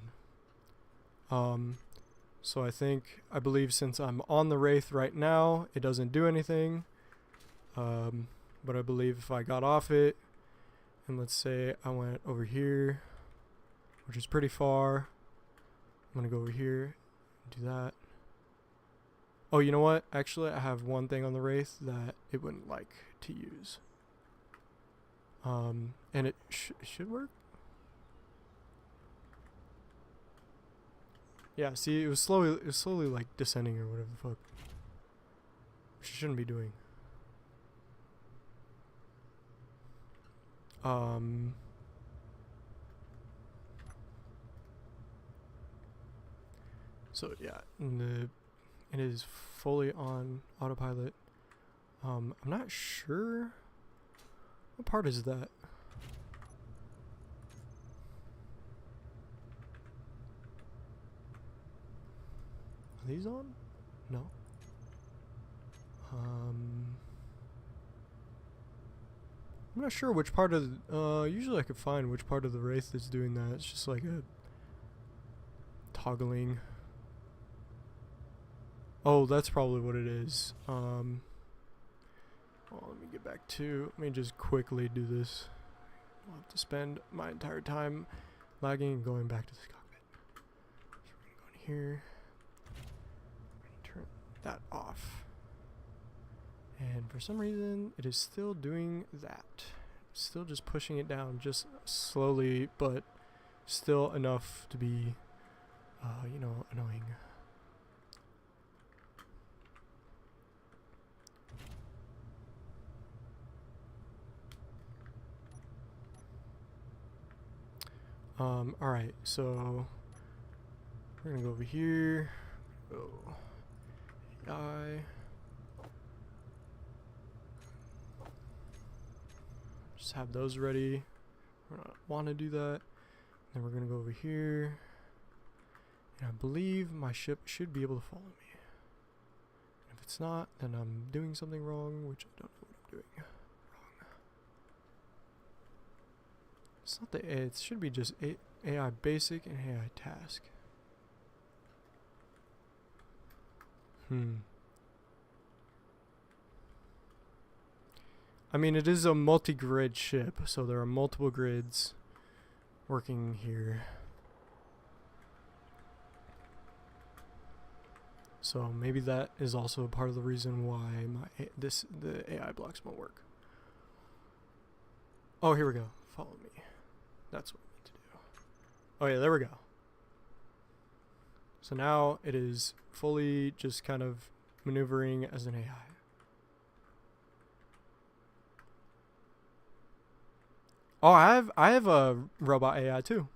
So I believe since I'm on the Wraith right now, it doesn't do anything. But I believe if I got off it, and let's say I went over here, which is pretty far, I'm going to go over here and do that. Oh, you know what? Actually, I have one thing on the Wraith that it wouldn't like to use. And it should work. Yeah, see, it was slowly like descending or whatever the fuck. Which it shouldn't be doing. So yeah, it is fully on autopilot. I'm not sure. What part is that? Are these on? No. I'm not sure which part of usually I could find which part of the Wraith is doing that. It's just like a toggling. Oh, that's probably what it is. Well, let me get back to. Let me just quickly do this. I'll have to spend my entire time lagging and going back to this cockpit. So we're gonna go in here. Turn that off. And for some reason, it is still doing that. Still just pushing it down, just slowly, but still enough to be, you know, annoying. Alright, so we're gonna go over here. Go AI. Just have those ready. We're not want to do that. Then we're gonna go over here. And I believe my ship should be able to follow me. If it's not, then I'm doing something wrong, which I don't know what I'm doing wrong. It's not the A, it should be just AI basic and AI task. I mean, it is a multi-grid ship, so there are multiple grids working here. So maybe that is also a part of the reason why the AI blocks won't work. Oh, here we go. Follow me. That's what we need to do. Oh yeah, there we go. So now it is fully just kind of maneuvering as an AI. Oh, I have a robot AI too.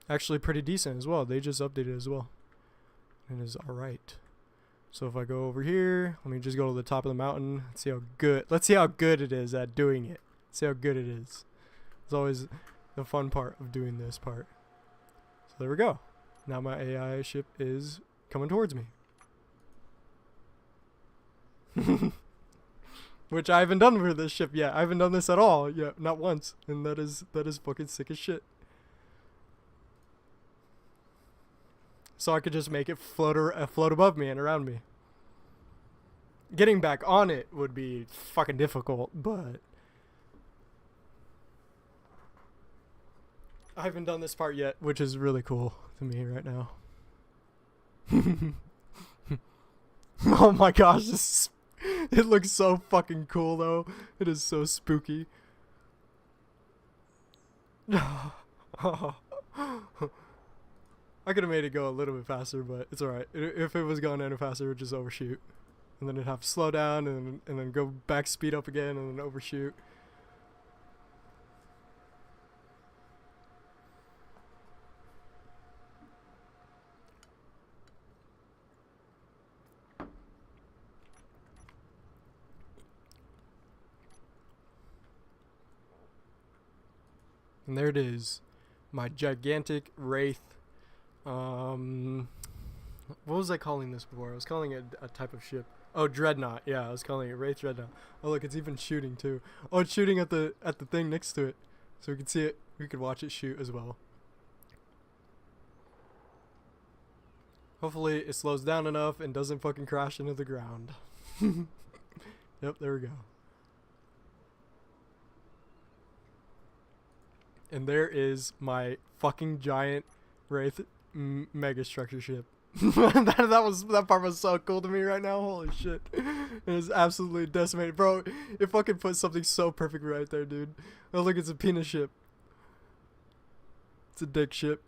Actually pretty decent as well. They just updated it as well. It is alright. So if I go over here, let me just go to the top of the mountain. Let's see how good it is at doing it. See how good it is. It's always the fun part of doing this part. So there we go. Now my AI ship is coming towards me. Which I haven't done for this ship yet. I haven't done this at all yet, not once. And that is fucking sick as shit. So I could just make it float above me and around me. Getting back on it would be fucking difficult, but I haven't done this part yet, which is really cool to me right now. Oh my gosh, it looks so fucking cool though. It is so spooky. I could have made it go a little bit faster, but it's alright. If it was going any faster, it would just overshoot. And then it'd have to slow down and then go back speed up again and then overshoot. And there it is. My gigantic Wraith. What was I calling this before? I was calling it a type of ship. Oh, Dreadnought. Yeah, I was calling it Wraith Dreadnought. Oh, look, it's even shooting too. Oh, it's shooting at the thing next to it. So we can see it. We could watch it shoot as well. Hopefully it slows down enough and doesn't fucking crash into the ground. Yep, there we go. And there is my fucking giant Wraith mega structure ship. that part was so cool to me right now. Holy shit. It is absolutely decimated. Bro, it fucking put something so perfect right there, dude. Oh, look, it's a penis ship. It's a dick ship.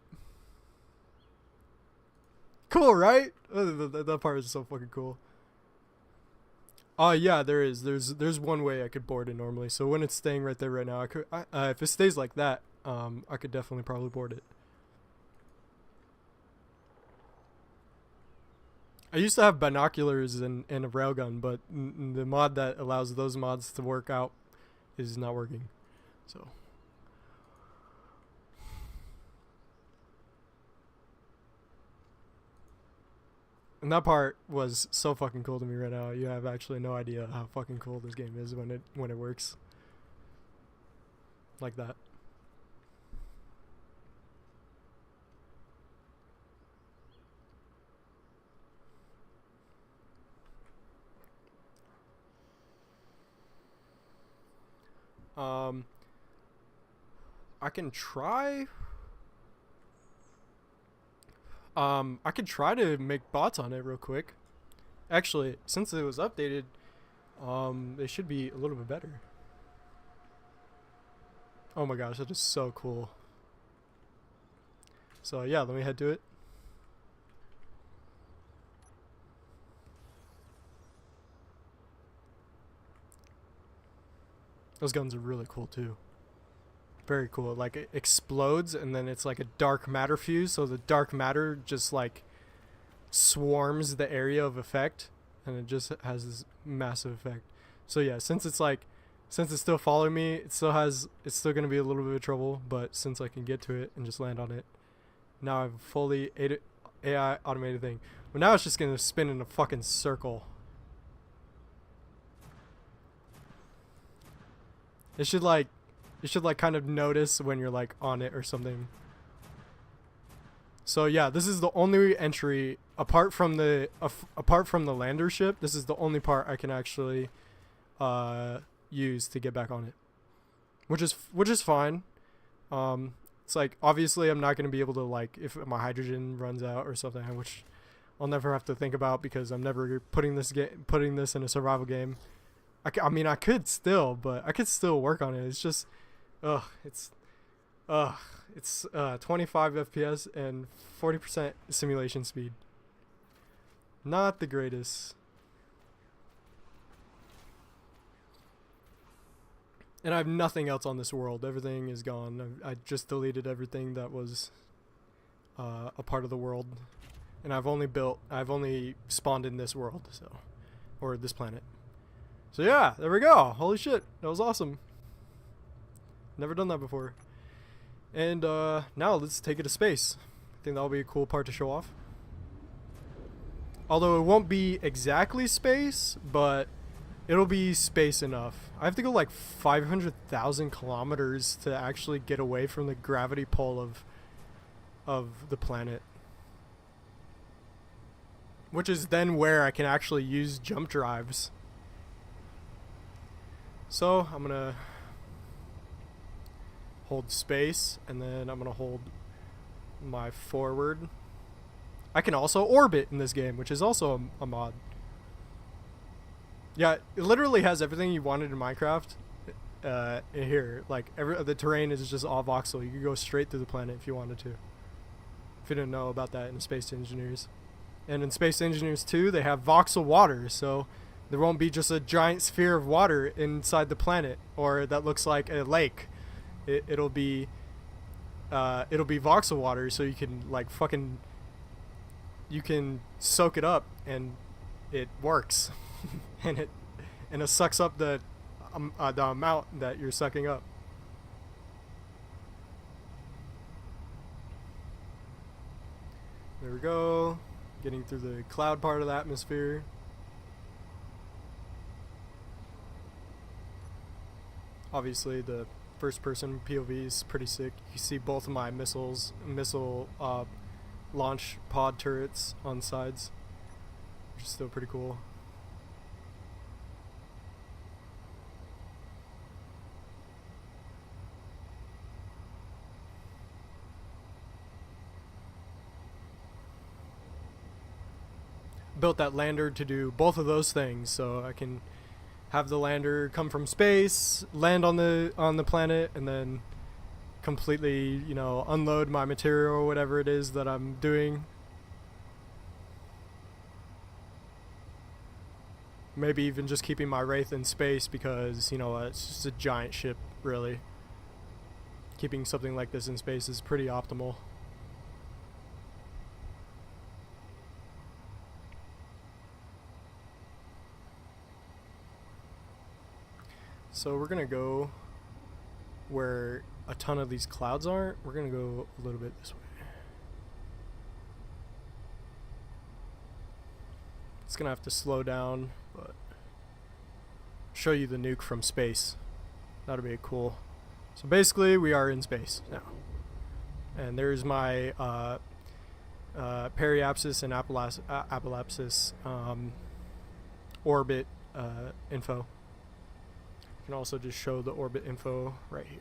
Cool, right? Oh, that part is so fucking cool. Yeah, there is. There's one way I could board it normally. So when it's staying right there right now, if it stays like that, I could definitely probably board it. I used to have binoculars and a railgun, but the mod that allows those mods to work out is not working. So. And that part was so fucking cool to me right now. You have actually no idea how fucking cool this game is when it works. Like that. I can try. I could try to make bots on it real quick. Actually, since it was updated, they should be a little bit better. Oh my gosh, that is so cool. So yeah, let me head to it. Those guns are really cool too. Very cool. Like it explodes and then it's like a dark matter fuse, so the dark matter just like swarms the area of effect and it just has this massive effect. So yeah, since it's still following me, it's still gonna be a little bit of trouble, but since I can get to it and just land on it, now I've fully AI automated thing. But now it's just gonna spin in a fucking circle. It should kind of notice when you're like on it or something. So yeah, this is the only entry apart from the lander ship. This is the only part I can actually use to get back on it, which is fine. It's like obviously I'm not going to be able to, like, if my hydrogen runs out or something, which I'll never have to think about because I'm never putting this in a survival game. I mean I could still, but I could still work on it. It's just it's 25 FPS and 40% simulation speed. Not the greatest. And I have nothing else on this world. Everything is gone. I just deleted everything that was a part of the world. And I've only spawned in this world, or this planet. So yeah, there we go. Holy shit, that was awesome. Never done that before. And now let's take it to space. I think that'll be a cool part to show off. Although it won't be exactly space, but it'll be space enough. I have to go like 500,000 kilometers to actually get away from the gravity pull of the planet. Which is then where I can actually use jump drives. So I'm gonna hold space and then I'm gonna hold my forward. I can also orbit in this game, which is also a mod. Yeah, it literally has everything you wanted in Minecraft in here. Like the terrain is just all voxel. You could go straight through the planet if you wanted to. If you didn't know about that in Space Engineers. And in Space Engineers 2, they have voxel water, so there won't be just a giant sphere of water inside the planet, or that looks like a lake. It'll be voxel water, so you can you can soak it up, and it works, and it sucks up the amount that you're sucking up. There we go, getting through the cloud part of the atmosphere. Obviously, the first-person POV is pretty sick. You see both of my missile launch pod turrets on the sides, which is still pretty cool. Built that lander to do both of those things, so I can have the lander come from space, land on the planet, and then completely, unload my material or whatever it is that I'm doing. Maybe even just keeping my Wraith in space because, it's just a giant ship, really. Keeping something like this in space is pretty optimal. So we're gonna go where a ton of these clouds aren't. We're gonna go a little bit this way. It's gonna have to slow down, but show you the nuke from space. That'll be cool. So basically, we are in space now, and there's my periapsis and apoapsis orbit info. can also just show the orbit info right here.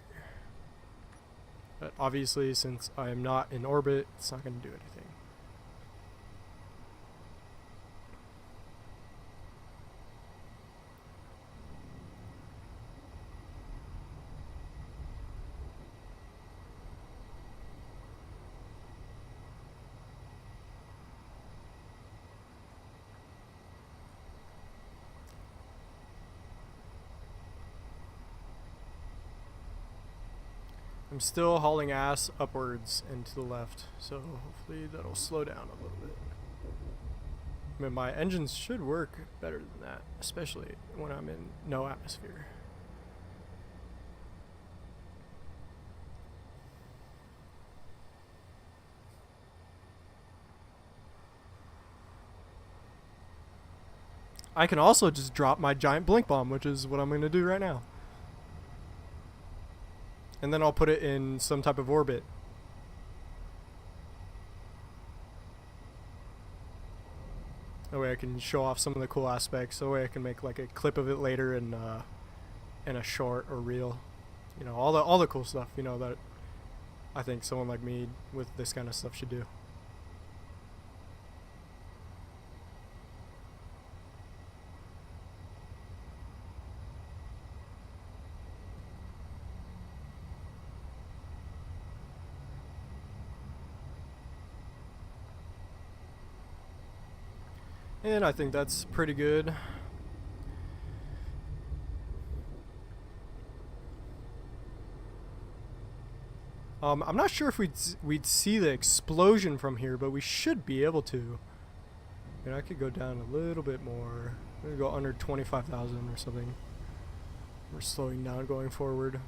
But obviously, since I am not in orbit, it's not going to do anything. I'm still hauling ass upwards and to the left, so hopefully that'll slow down a little bit. I mean, my engines should work better than that, especially when I'm in no atmosphere. I can also just drop my giant blink bomb, which is what I'm going to do right now. And then I'll put it in some type of orbit. That way I can show off some of the cool aspects. That way I can make like a clip of it later in a short or reel. You know, all the cool stuff, you know, that I think someone like me with this kind of stuff should do. And I think that's pretty good. I'm not sure if we'd see the explosion from here, but we should be able to. And I could go down a little bit more. Maybe go under 25,000 or something. We're slowing down going forward.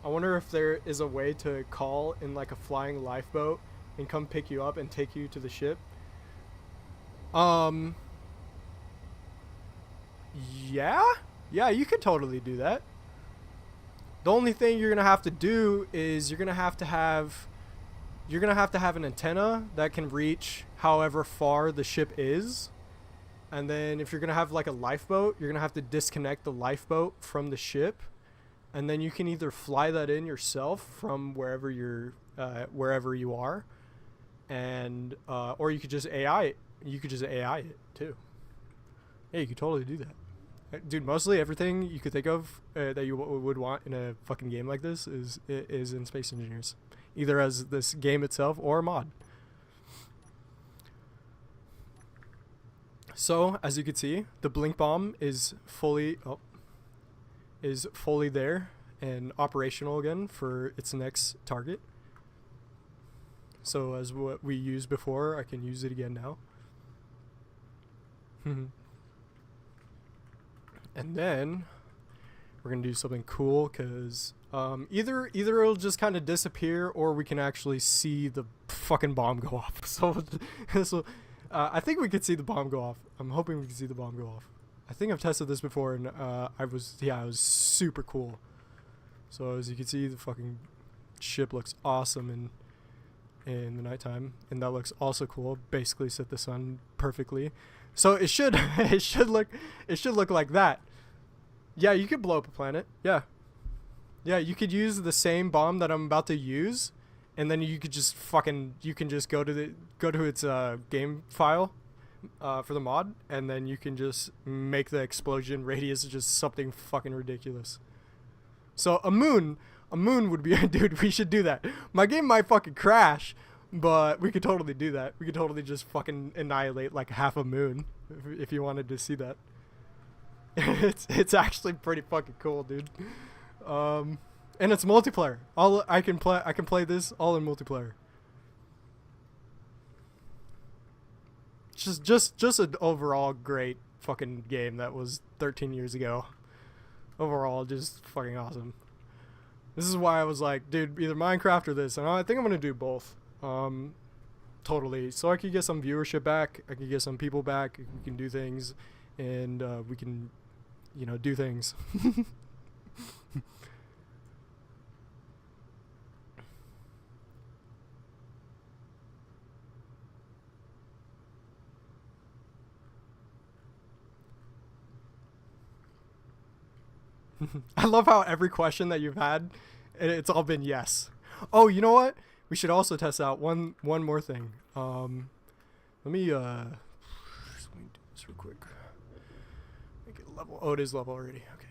I wonder if there is a way to call in like a flying lifeboat and come pick you up and take you to the ship. Yeah, you could totally do that. The only thing you're gonna have to do is you're gonna have to have an antenna that can reach however far the ship is. And then if you're gonna have like a lifeboat, you're gonna have to disconnect the lifeboat from the ship. And then you can either fly that in yourself from wherever you are, and or you could just AI it. You could just AI it too. Yeah, you could totally do that, dude. Mostly everything you could think of that you would want in a fucking game like this is in Space Engineers, either as this game itself or a mod. So as you can see, the blink bomb is fully there and operational again for its next target. So as what we used before, I can use it again now. And then we're gonna do something cool because either it'll just kind of disappear or we can actually see the fucking bomb go off. So I think we could see the bomb go off. I'm hoping we can see the bomb go off. I think I've tested this before, and it was super cool. So as you can see, the fucking ship looks awesome in the nighttime, and that looks also cool. Basically set the sun perfectly. So it should look like that. Yeah, you could blow up a planet. Yeah, you could use the same bomb that I'm about to use, and then you could just go to its game file. For the mod, and then you can just make the explosion radius just something fucking ridiculous. So a moon would be dude, we should do that. My game might fucking crash, but we could totally do that. We could totally just fucking annihilate like half a moon if you wanted to see that. It's actually pretty fucking cool, dude. And it's multiplayer. I can play this all in multiplayer. Just an overall great fucking game that was 13 years ago. Overall, just fucking awesome. This is why I was like, dude, either Minecraft or this, and I think I'm gonna do both. Totally. So I could get some viewership back. I can get some people back. We can do things, and we can, do things. I love how every question that you've had, it's all been yes. Oh, you know what? We should also test out one more thing. Let me do this real quick. Make it level. Oh, it is level already. Okay.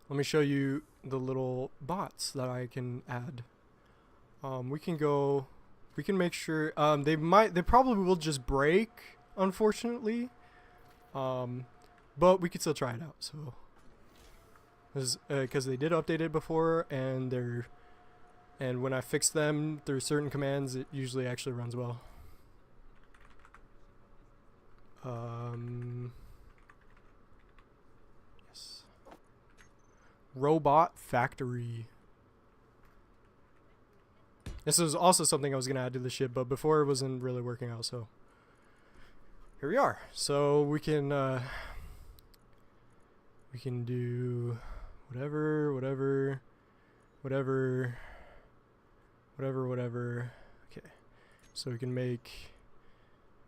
Let me show you the little bots that I can add. We can make sure, they probably will just break, unfortunately. But we could still try it out, so. Because they did update it before, and when I fix them through certain commands, it usually actually runs well. Yes. Robot Factory. This was also something I was gonna add to the ship, but before it wasn't really working out, so here we are. So we can do whatever. Okay, so we can make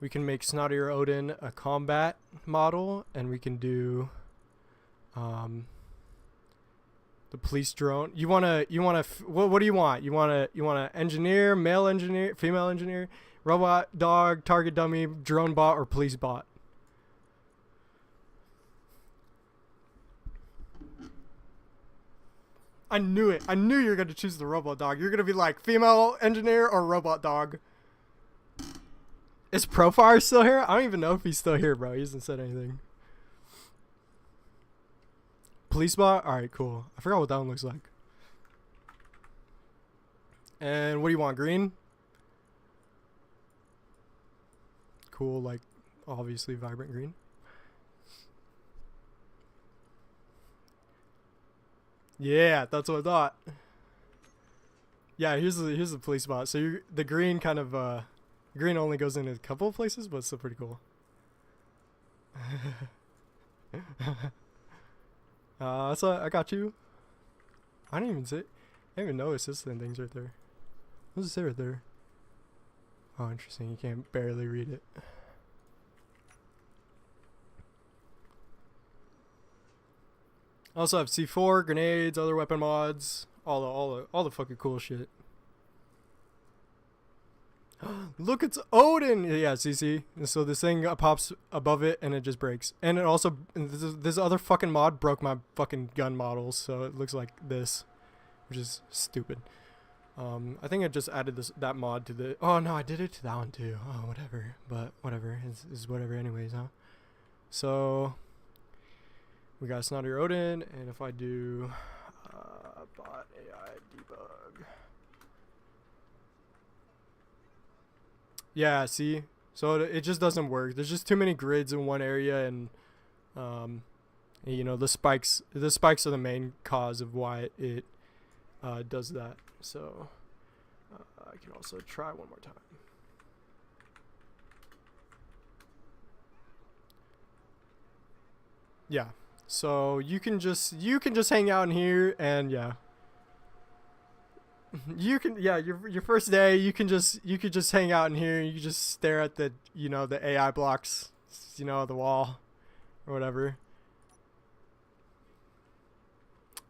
Snottier Odin a combat model, and we can do the police drone. What do you want? You want a engineer, male engineer, female engineer, robot, dog, target dummy, drone bot, or police bot? I knew it. I knew you were going to choose the robot dog. You're going to be like female engineer or robot dog. Is Profire still here? I don't even know if he's still here, bro. He hasn't said anything. Police bot? Alright, cool. I forgot what that one looks like. And what do you want? Green? Cool, like, obviously vibrant green. Yeah, that's what I thought. Yeah, here's the police bot. So the green kind of green only goes in a couple of places, but it's still pretty cool. So I got you. I didn't even even know assistant things right there. What does it say right there? Oh, interesting. You can't barely read it. I also have C4, grenades, other weapon mods, all the fucking cool shit. Look, it's Odin. Yeah, see. So this thing pops above it and it just breaks. And it also this other fucking mod broke my fucking gun models, so it looks like this, which is stupid. I think I just added that mod to the. Oh no, I did it to that one too. Oh, whatever. But whatever is whatever anyways, huh? So we got Snottier Odin, and if I do bot AI debug. Yeah, see? So it just doesn't work. There's just too many grids in one area, and you know, the spikes are the main cause of why it does that. So I can also try one more time. Yeah. So you can just hang out in here, and yeah. Your first day you could just hang out in here, and you could just stare at the the AI blocks, the wall or whatever.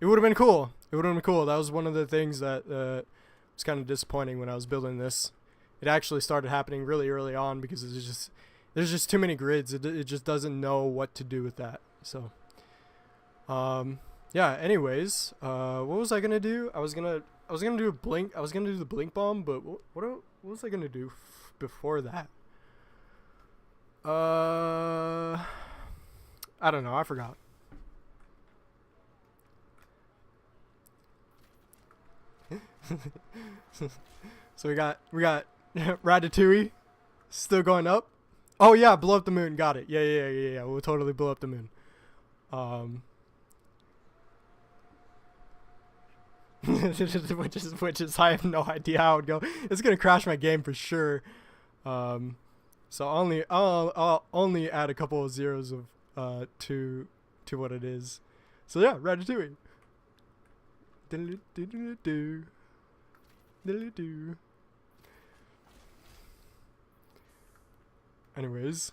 It would have been cool. That was one of the things that was kind of disappointing when I was building this. It actually started happening really early on because there's just too many grids. It just doesn't know what to do with that. So yeah, anyways, what was I gonna do? I was gonna do a blink. I was gonna do the blink bomb, but what was I gonna do before that? I don't know. I forgot. So we got Ratatouille still going up. Oh yeah, blow up the moon. Got it. Yeah. We'll totally blow up the moon. which is I have no idea how it would go. It's gonna crash my game for sure. So I'll only add a couple of zeros of to what it is. So yeah, Ratatouille. Anyways.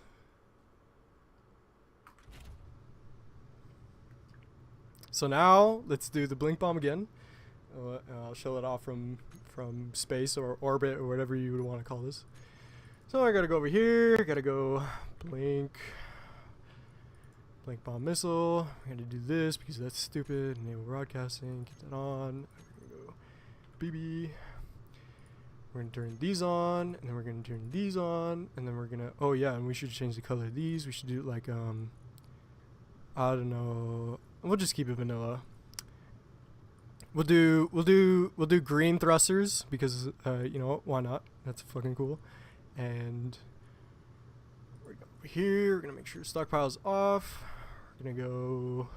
So now let's do the blink bomb again. I'll show it off from space or orbit or whatever you would want to call this. So I gotta go over here. I gotta go blink bomb missile. I'm gonna do this because that's stupid. Enable broadcasting. Keep that on. We're gonna go BB. We're gonna turn these on, and then we're gonna turn these on, and then we're gonna. Oh yeah, and we should change the color of these. We should do it like I don't know. We'll just keep it vanilla. We'll do green thrusters because you know what? Why not? That's fucking cool. And we're gonna go over here. We're gonna make sure stockpile's off. We're gonna go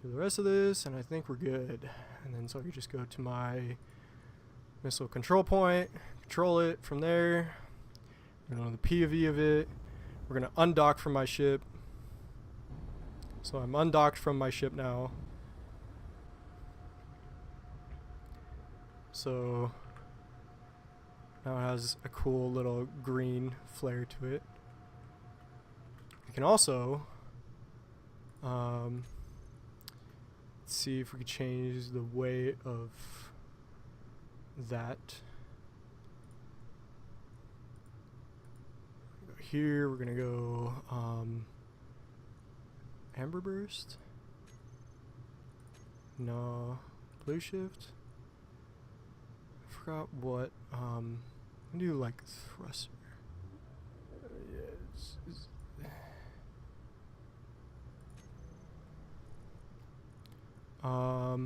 through the rest of this, and I think we're good. And then so I can just go to my missile control point, control it from there. We're gonna know the POV of it. We're gonna undock from my ship. So I'm undocked from my ship now. So now it has a cool little green flare to it. We can also see if we can change the way of that. Here we're gonna go Amber Burst. No, Blue Shift. I forgot what. We do like thruster. I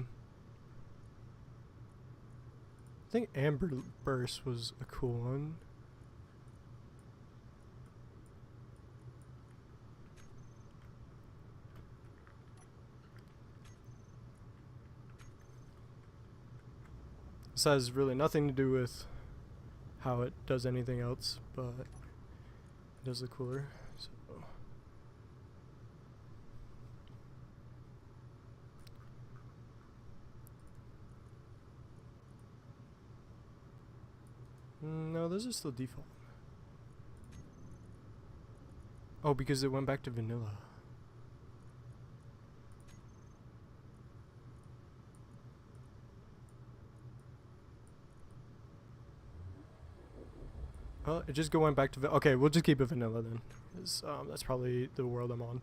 think Amber Burst was a cool one. This has really nothing to do with how it does anything else, but it does look cooler. So no, those are still default. Oh, because it went back to vanilla. Well, it just went back to okay, we'll just keep it vanilla then, because that's probably the world I'm on.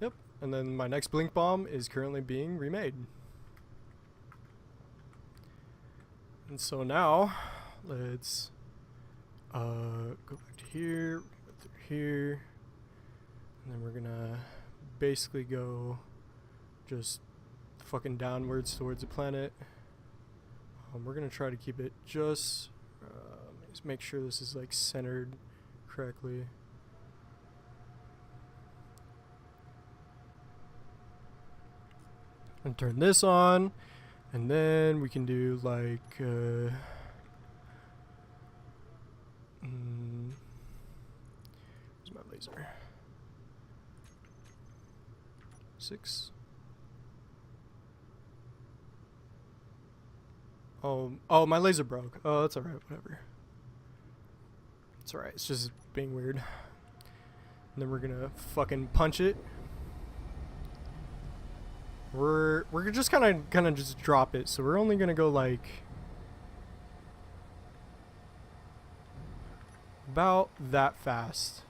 Yep, and then my next blink bomb is currently being remade. And so now, let's go back to here, go through here, and then we're gonna basically go just fucking downwards towards the planet. We're gonna try to keep it just make sure this is like centered correctly. And turn this on, and then we can do like where's my laser? 6. Oh, my laser broke. Oh, that's alright, whatever. It's alright, it's just being weird. And then we're gonna fucking punch it. We're just gonna just drop it, so we're only gonna go like about that fast.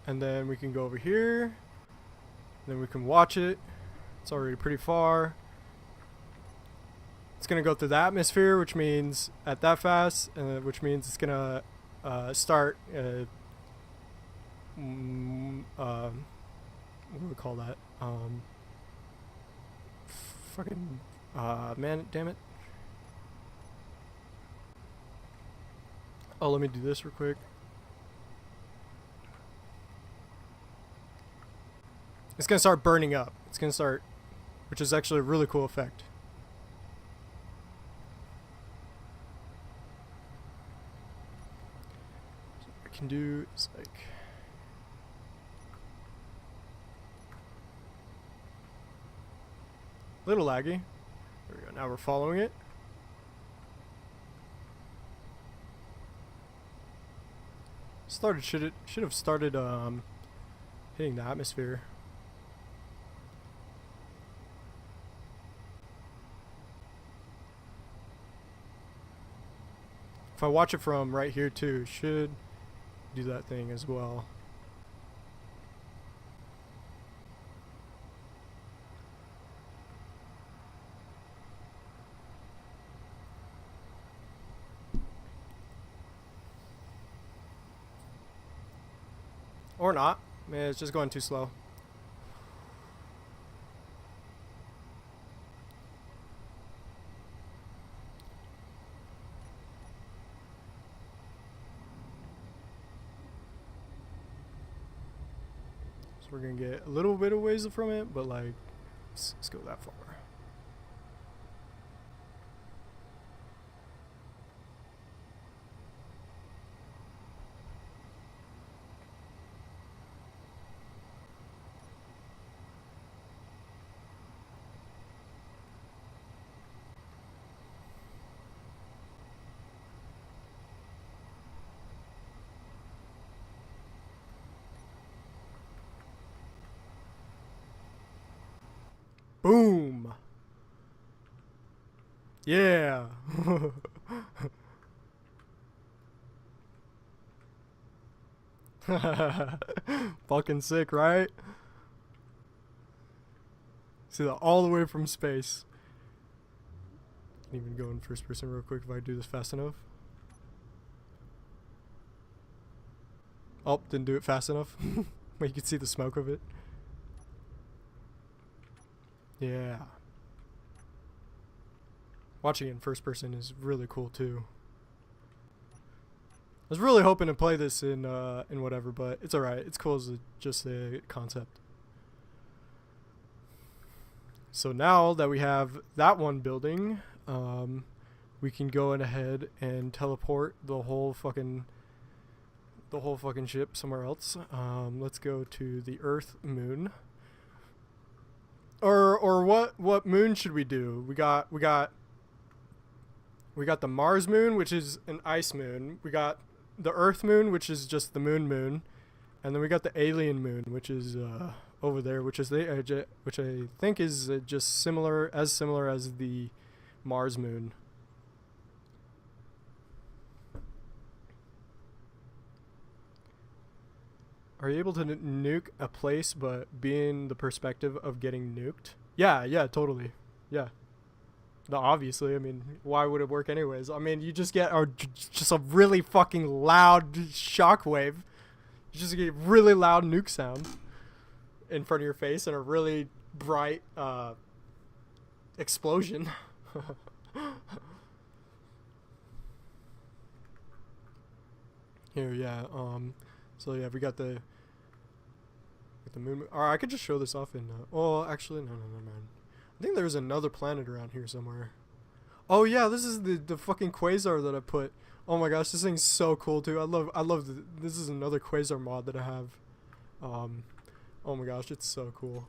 And then we can go over here. And then we can watch it. It's already pretty far. It's gonna go through the atmosphere, which means at that fast, which means it's gonna start. What do we call that? Fucking man, damn it! Oh, let me do this real quick. It's gonna start burning up. It's gonna start, which is actually a really cool effect. Can do is like a little laggy. There we go. Now we're following it. Should have started hitting the atmosphere. If I watch it from right here too, it should do that thing as well. Or not. Man, it's just going too slow. So we're gonna get a little bit of ways from it, but like, let's go that far. Boom. Yeah. Fucking sick, right? See that all the way from space. Can even go in first person real quick if I do this fast enough. Oh, didn't do it fast enough. But you can see the smoke of it. Yeah. Watching it in first person is really cool too. I was really hoping to play this in whatever, but it's alright. It's cool as just a concept. So now that we have that one building, we can go ahead and teleport the whole fucking ship somewhere else. Let's go to the Earth moon. Or what moon should we do? We got the Mars moon, which is an ice moon. We got the Earth moon, which is just the moon, and then we got the alien moon, which is over there, which I think is just similar as the Mars moon. Are you able to nuke a place but be in the perspective of getting nuked? Yeah, totally. Yeah. No, obviously, I mean, why would it work anyways? I mean, you just get just a really fucking loud shockwave. You just get really loud nuke sound in front of your face and a really bright explosion. Here, yeah. So yeah, we got the moon. Or I could just show this off in. Oh, actually, no, man. I think there's another planet around here somewhere. Oh yeah, this is the fucking quasar that I put. Oh my gosh, this thing's so cool too. I love this is another quasar mod that I have. Oh my gosh, it's so cool.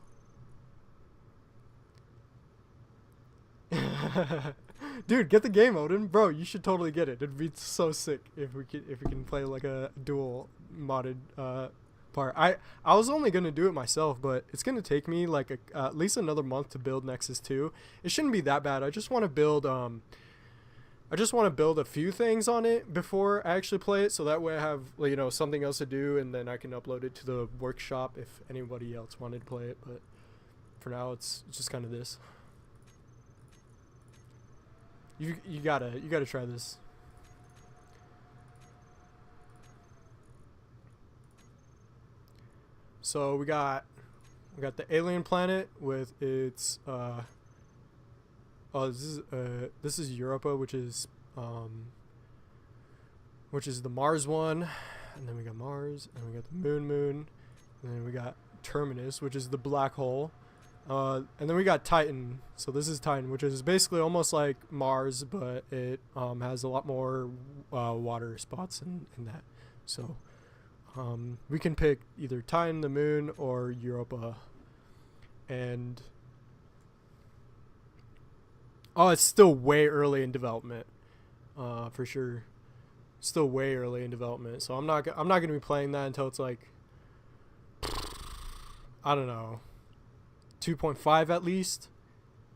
Dude, get the game, Odin. Bro, you should totally get it. It'd be so sick if we can play like a dual modded part. I was only gonna do it myself, but it's gonna take me like at least another month to build Nexus 2. It shouldn't be that bad. I just want to build a few things on it before I actually play it, so that way I have, you know, something else to do, and then I can upload it to the workshop if anybody else wanted to play it. But for now, it's just kind of this. You gotta try this. So we got the alien planet with its this is Europa, which is the Mars one, and then we got Mars, and we got the moon, and then we got Terminus, which is the black hole, and then we got Titan. So this is Titan, which is basically almost like Mars, but it has a lot more water spots in that. So we can pick either Titan, the moon, or Europa. And it's still way early in development, for sure. still way early in development. So I'm not going to be playing that until it's like, I don't know, 2.5 at least.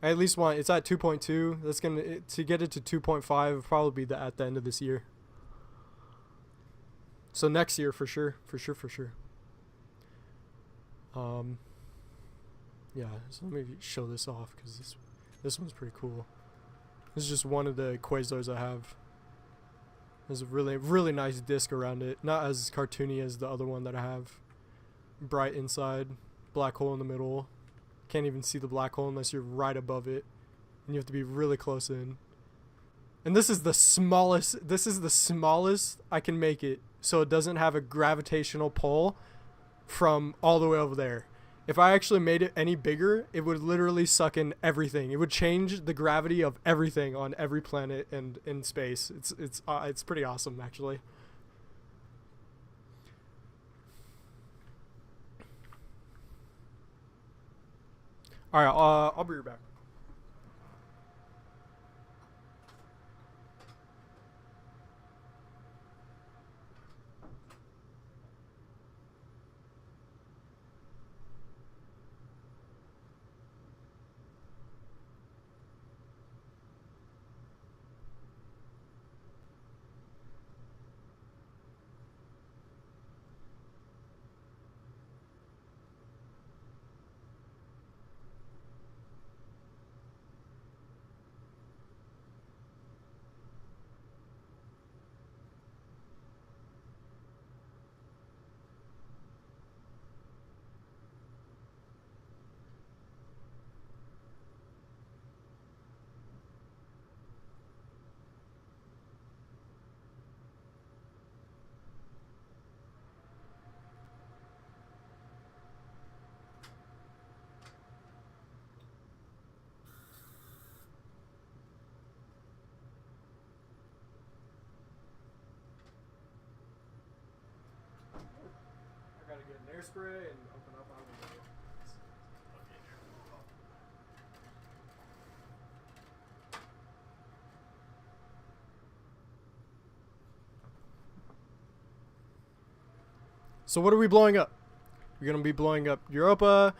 I at least want it's at 2.2. That's gonna to get it to 2.5 will probably be at the end of this year. So next year for sure. Yeah. So let me show this off because this one's pretty cool. This is just one of the Quasars I have. There's a really nice disc around it. Not as cartoony as the other one that I have. Bright inside, black hole in the middle. Can't even see the black hole unless you're right above it, and you have to be really close in. And this is the smallest I can make it, so it doesn't have a gravitational pull from all the way over there. If I actually made it any bigger, it would literally suck in everything. It would change the gravity of everything on every planet and in space. It's pretty awesome, actually. All right, I'll be right back. Gotta get an air spray and open up my window. So what are we blowing up? We're gonna be blowing up Europa,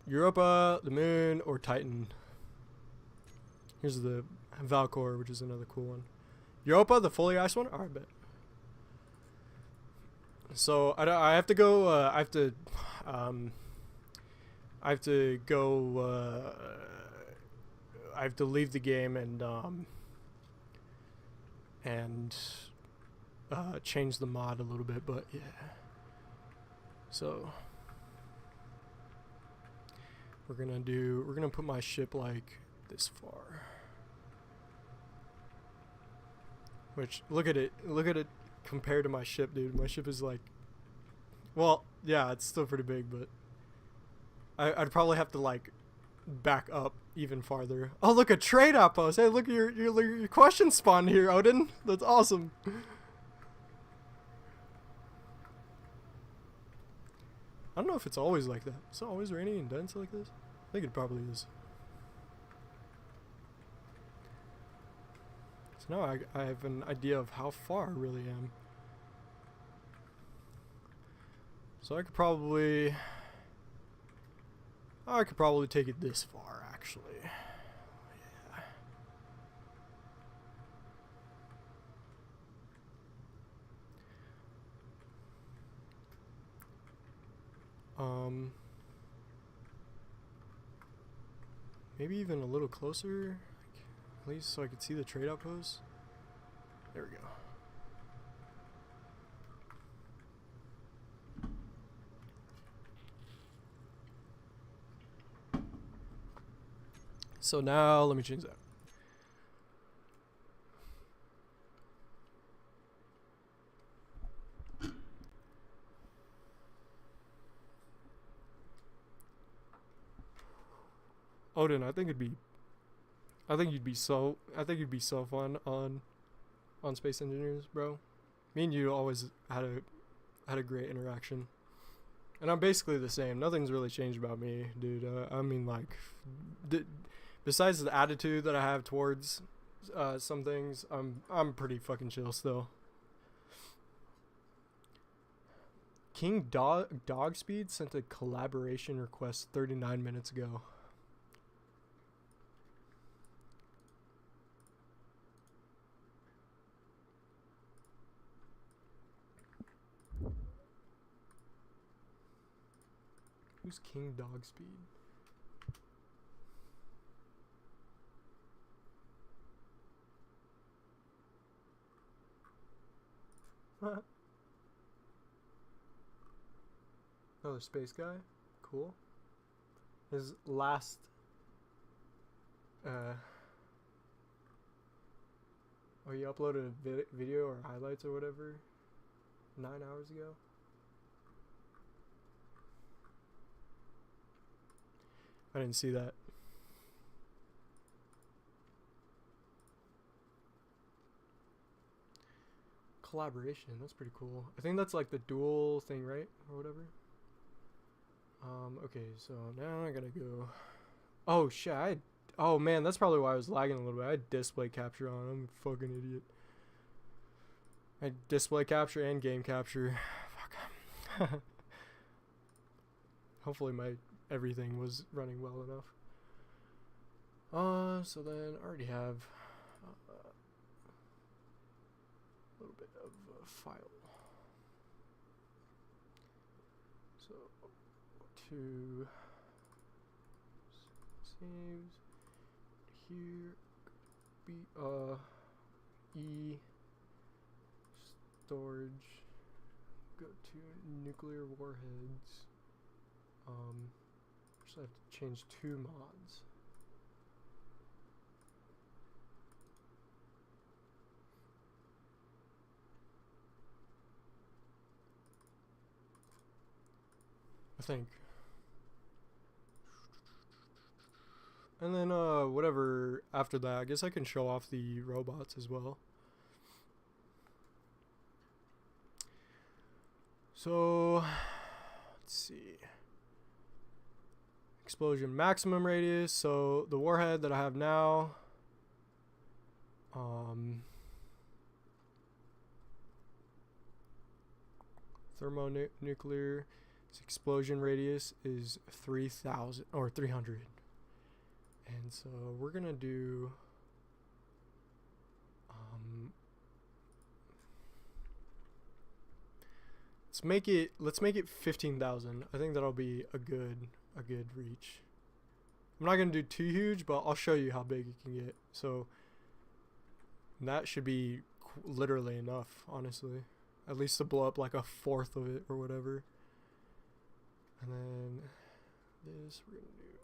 Europa, the Moon, or Titan. Here's the Valcor, which is another cool one. Europa, the fully ice one? Alright, bet. So I have to go. I have to go. I have to leave the game and change the mod a little bit, but yeah. So we're gonna put my ship like this far. Which look at it compared to my ship, dude. My ship is like, well, yeah, it's still pretty big, but I'd probably have to like back up even farther. Oh, look, a trade outpost. Hey, look at your question spawned here, Odin. That's awesome. I don't know if it's always like that. Is it always raining and dense like this? I think it probably is. So now I have an idea of how far I really am. So I could probably take it this far, actually. Yeah. Maybe even a little closer, at least so I could see the trade outpost. There we go. So now let me change that. Odin, I think you'd be so fun on Space Engineers, bro. Me and you always had a great interaction. And I'm basically the same. Nothing's really changed about me, dude. I mean, like, besides the attitude that I have towards some things, I'm pretty fucking chill still. King Dog Speed sent a collaboration request 39 minutes ago. Who's King Dog Speed? Another space guy. Cool. His last he uploaded a video or highlights or whatever 9 hours ago. I didn't see that. Collaboration, that's pretty cool. I think that's like the dual thing, right? Or whatever. Okay, so now I gotta go. Oh shit, oh man, that's probably why I was lagging a little bit. I had display capture on. I'm a fucking idiot. I had display capture and game capture. Fuck. Hopefully my everything was running well enough. So then I already have a little bit of a file. So to saves here, B E storage, go to nuclear warheads. Just have to change 2 mods. I think. And then whatever after that, I guess I can show off the robots as well. So let's see. Explosion maximum radius. So the warhead that I have now, thermonuclear, its explosion radius is 3,000 or 300. And so we're gonna do let's make it 15,000. I think that'll be a good reach. I'm not gonna do too huge, but I'll show you how big it can get. So that should be literally enough, honestly, at least to blow up like a fourth of it or whatever. And then this we're gonna do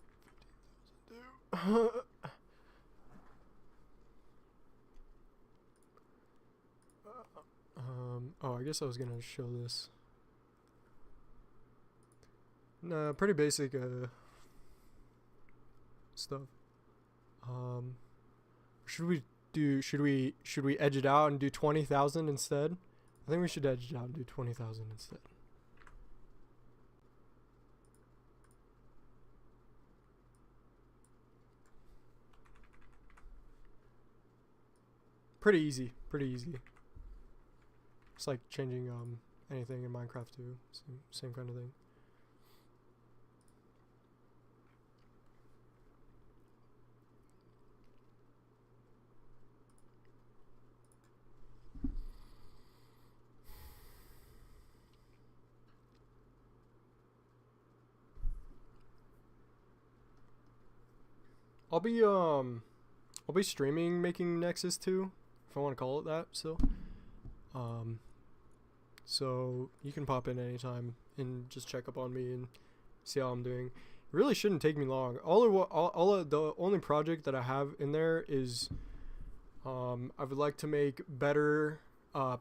15,000 too. Oh, I guess I was gonna show this. Nah, pretty basic stuff. Should we edge it out and do 20,000 instead? I think we should edge it out and do 20,000 instead. Pretty easy. It's like changing anything in Minecraft too. Same kind of thing. I'll be streaming making Nexus 2, if I want to call it that still. So you can pop in anytime and just check up on me and see how I'm doing. It really shouldn't take me long. The only project that I have in there is I would like to make better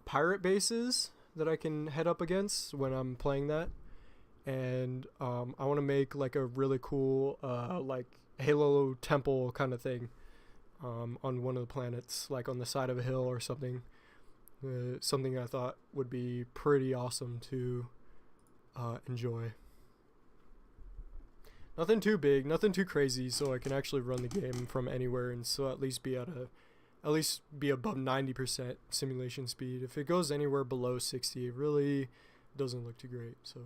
pirate bases that I can head up against when I'm playing that. And I want to make like a really cool like Halo temple kind of thing on one of the planets, like on the side of a hill or something. Something I thought would be pretty awesome to enjoy. Nothing too big, nothing too crazy, so I can actually run the game from anywhere and still at least be above 90% simulation speed. If it goes anywhere below 60, it really doesn't look too great. So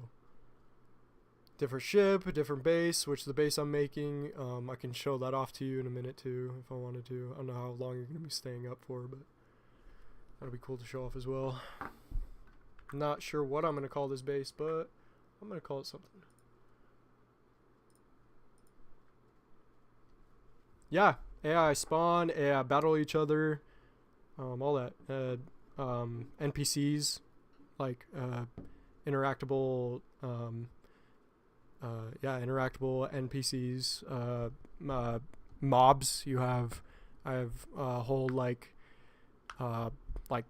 different ship, different base, which the base I'm making, I can show that off to you in a minute too if I wanted to. I don't know how long you're gonna be staying up for, but that'll be cool to show off as well. Not sure what I'm gonna call this base, but I'm gonna call it something. Yeah, AI spawn, AI battle each other, all that. NPCs, like interactable, interactable NPCs, mobs. I have a whole like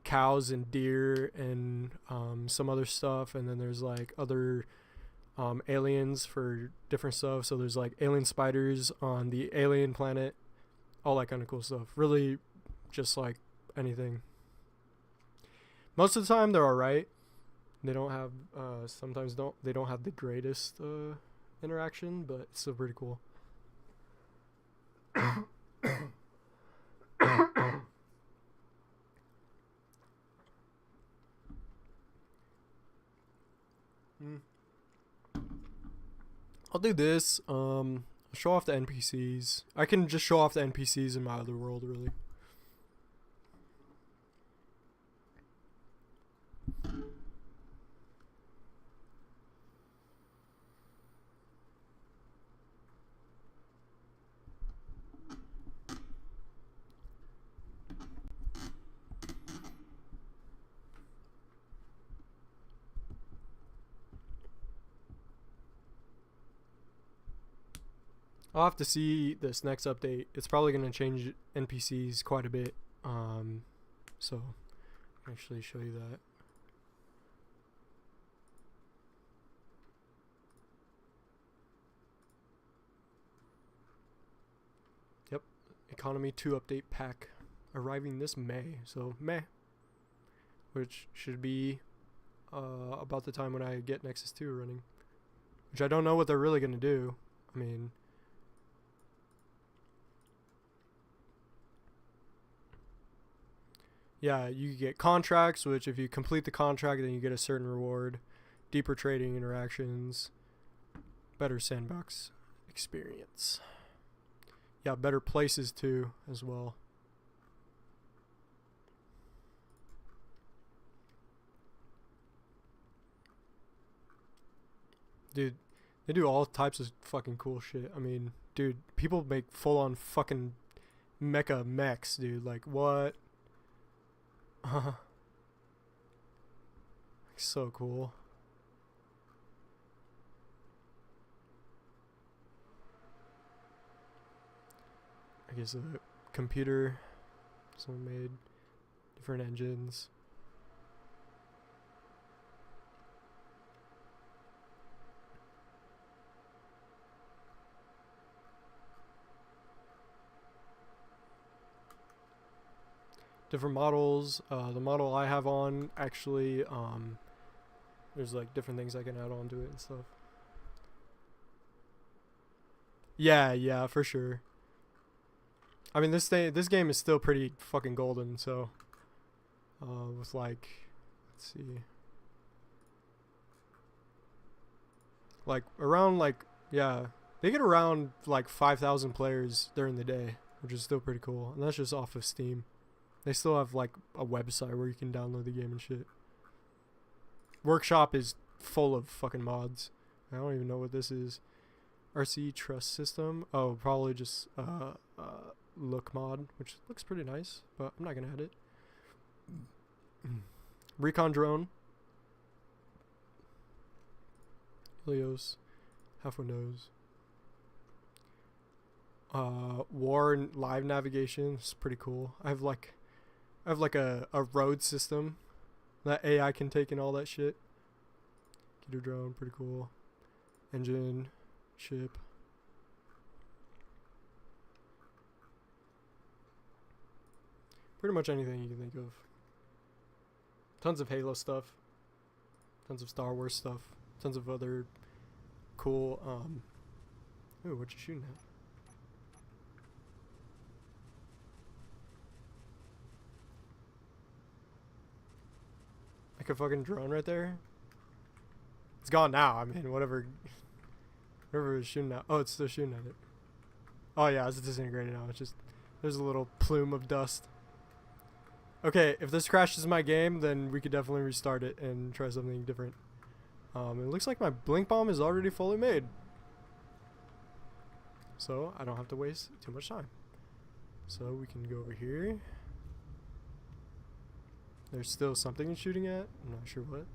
cows and deer and some other stuff, and then there's like other aliens for different stuff. So there's like alien spiders on the alien planet, all that kind of cool stuff. Really, just like anything. Most of the time they're alright. They don't have they don't have the greatest interaction, but it's still pretty cool. I'll do this. Show off the NPCs. I can just show off the NPCs in my other world, really. I'll have to see this next update. It's probably going to change NPCs quite a bit. So I'll actually show you that. Yep, Economy 2 update pack arriving this May. So May, which should be about the time when I get Nexus 2 running. Which I don't know what they're really going to do. I mean, yeah, you get contracts, which if you complete the contract, then you get a certain reward. Deeper trading interactions. Better sandbox experience. Yeah, better places too, as well. Dude, they do all types of fucking cool shit. I mean, dude, people make full-on fucking mecha mechs, dude. Like, what? So cool. I guess a computer someone made, different engines. Different models. The model I have on actually, there's like different things I can add on to it and stuff. Yeah, for sure. I mean, this game is still pretty fucking golden. So, with like, let's see, like around like, yeah, they get around like 5,000 players during the day, which is still pretty cool. And that's just off of Steam. They still have like a website where you can download the game and shit. Workshop is full of fucking mods. I don't even know what this is. RC Trust System. Oh, probably just look mod, which looks pretty nice, but I'm not gonna add it. Recon drone. Helios. Half windows. War live navigation is pretty cool. I have like a road system that AI can take and all that shit. Kiddo drone, pretty cool. Engine, ship. Pretty much anything you can think of. Tons of Halo stuff. Tons of Star Wars stuff. Tons of other cool Ooh, what you shooting at? Like a fucking drone right there. It's gone now. I mean, whatever it was shooting at. Oh, it's still shooting at it. Oh yeah, it's disintegrated now. It's just there's a little plume of dust. Okay, if this crashes my game, then we could definitely restart it and try something different. It looks like my blink bomb is already fully made, so I don't have to waste too much time. So we can go over here. There's still something it's shooting at. I'm not sure what.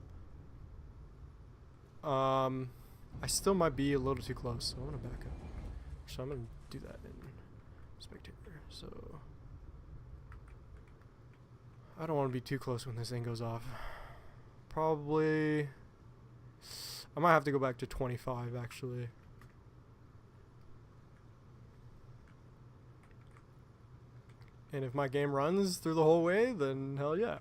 I still might be a little too close, so I'm gonna back up. So I'm gonna do that in spectator. So I don't want to be too close when this thing goes off. Probably I might have to go back to 25 actually. And if my game runs through the whole way, then hell yeah.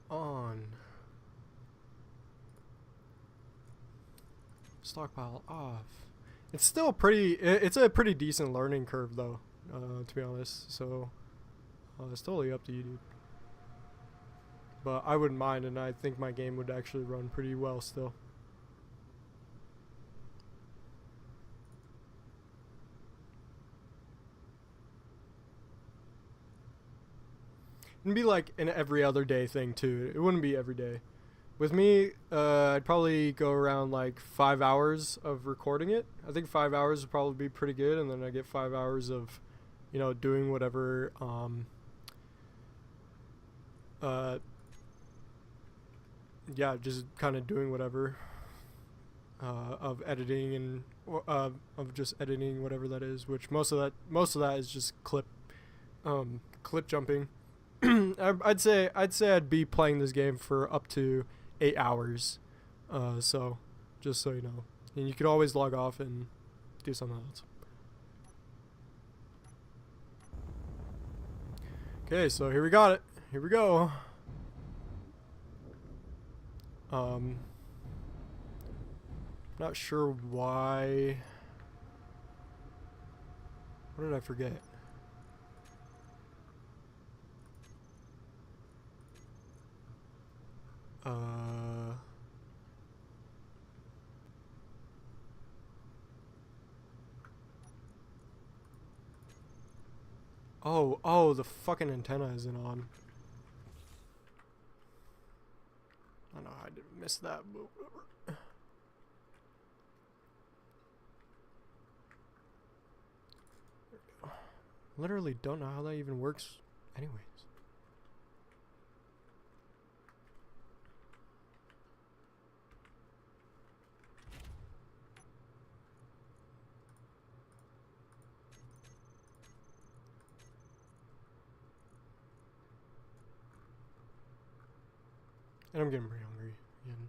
On. Stockpile off. It's still pretty, it's a pretty decent learning curve though, to be honest, so it's totally up to you, dude. But I wouldn't mind, and I think my game would actually run pretty well still. It'd be like an every other day thing too. It wouldn't be every day. With me, I'd probably go around like 5 hours of recording it. I think 5 hours would probably be pretty good, and then I get 5 hours of, you know, doing whatever, yeah, just kind of doing whatever, of editing and, of just editing whatever that is, which most of that is just clip jumping. I'd say I'd be playing this game for up to 8 hours, so just so you know, and you could always log off and do something else. Okay, so here we got it. Here we go. Not sure why. What did I forget? Oh, the fucking antenna isn't on. I don't know how I did miss that, but whatever. There we go. Literally don't know how that even works anyways. And I'm getting pretty hungry again.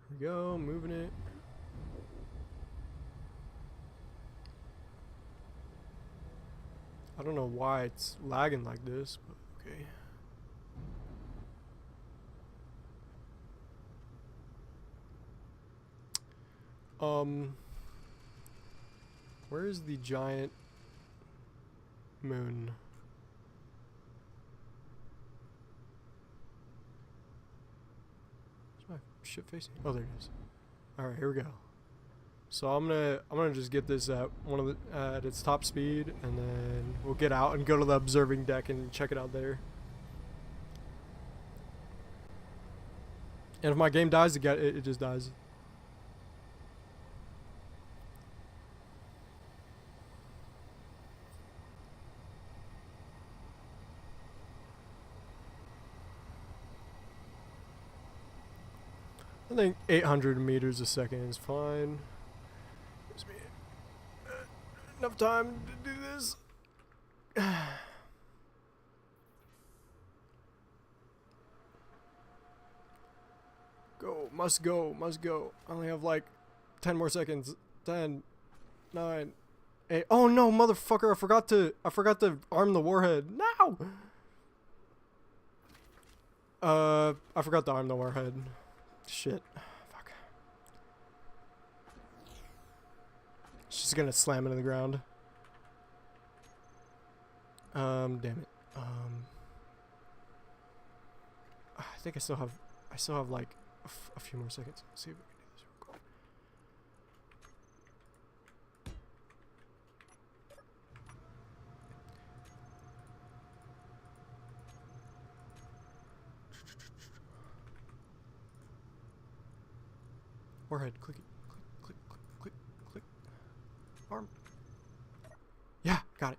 Here we go, moving it. I don't know why it's lagging like this, but okay. Where is the giant moon? Where's my ship facing? Oh, there it is. All right, here we go. So I'm gonna just get this at at its top speed, and then we'll get out and go to the observing deck and check it out there. And if my game dies, it just dies. I think 800 meters a second is fine. Gives me enough time to do this. Go, must go, must go. I only have like 10 more seconds. 10, 9, 8. Oh no, motherfucker! I forgot to arm the warhead. No. I forgot to arm the warhead. Shit. Fuck. She's gonna slam into the ground. Damn it. I think I still have like a few more seconds. Let's see if we can do this real quick. Warhead, click it. Click, click, click, click, click. Arm. Yeah, got it.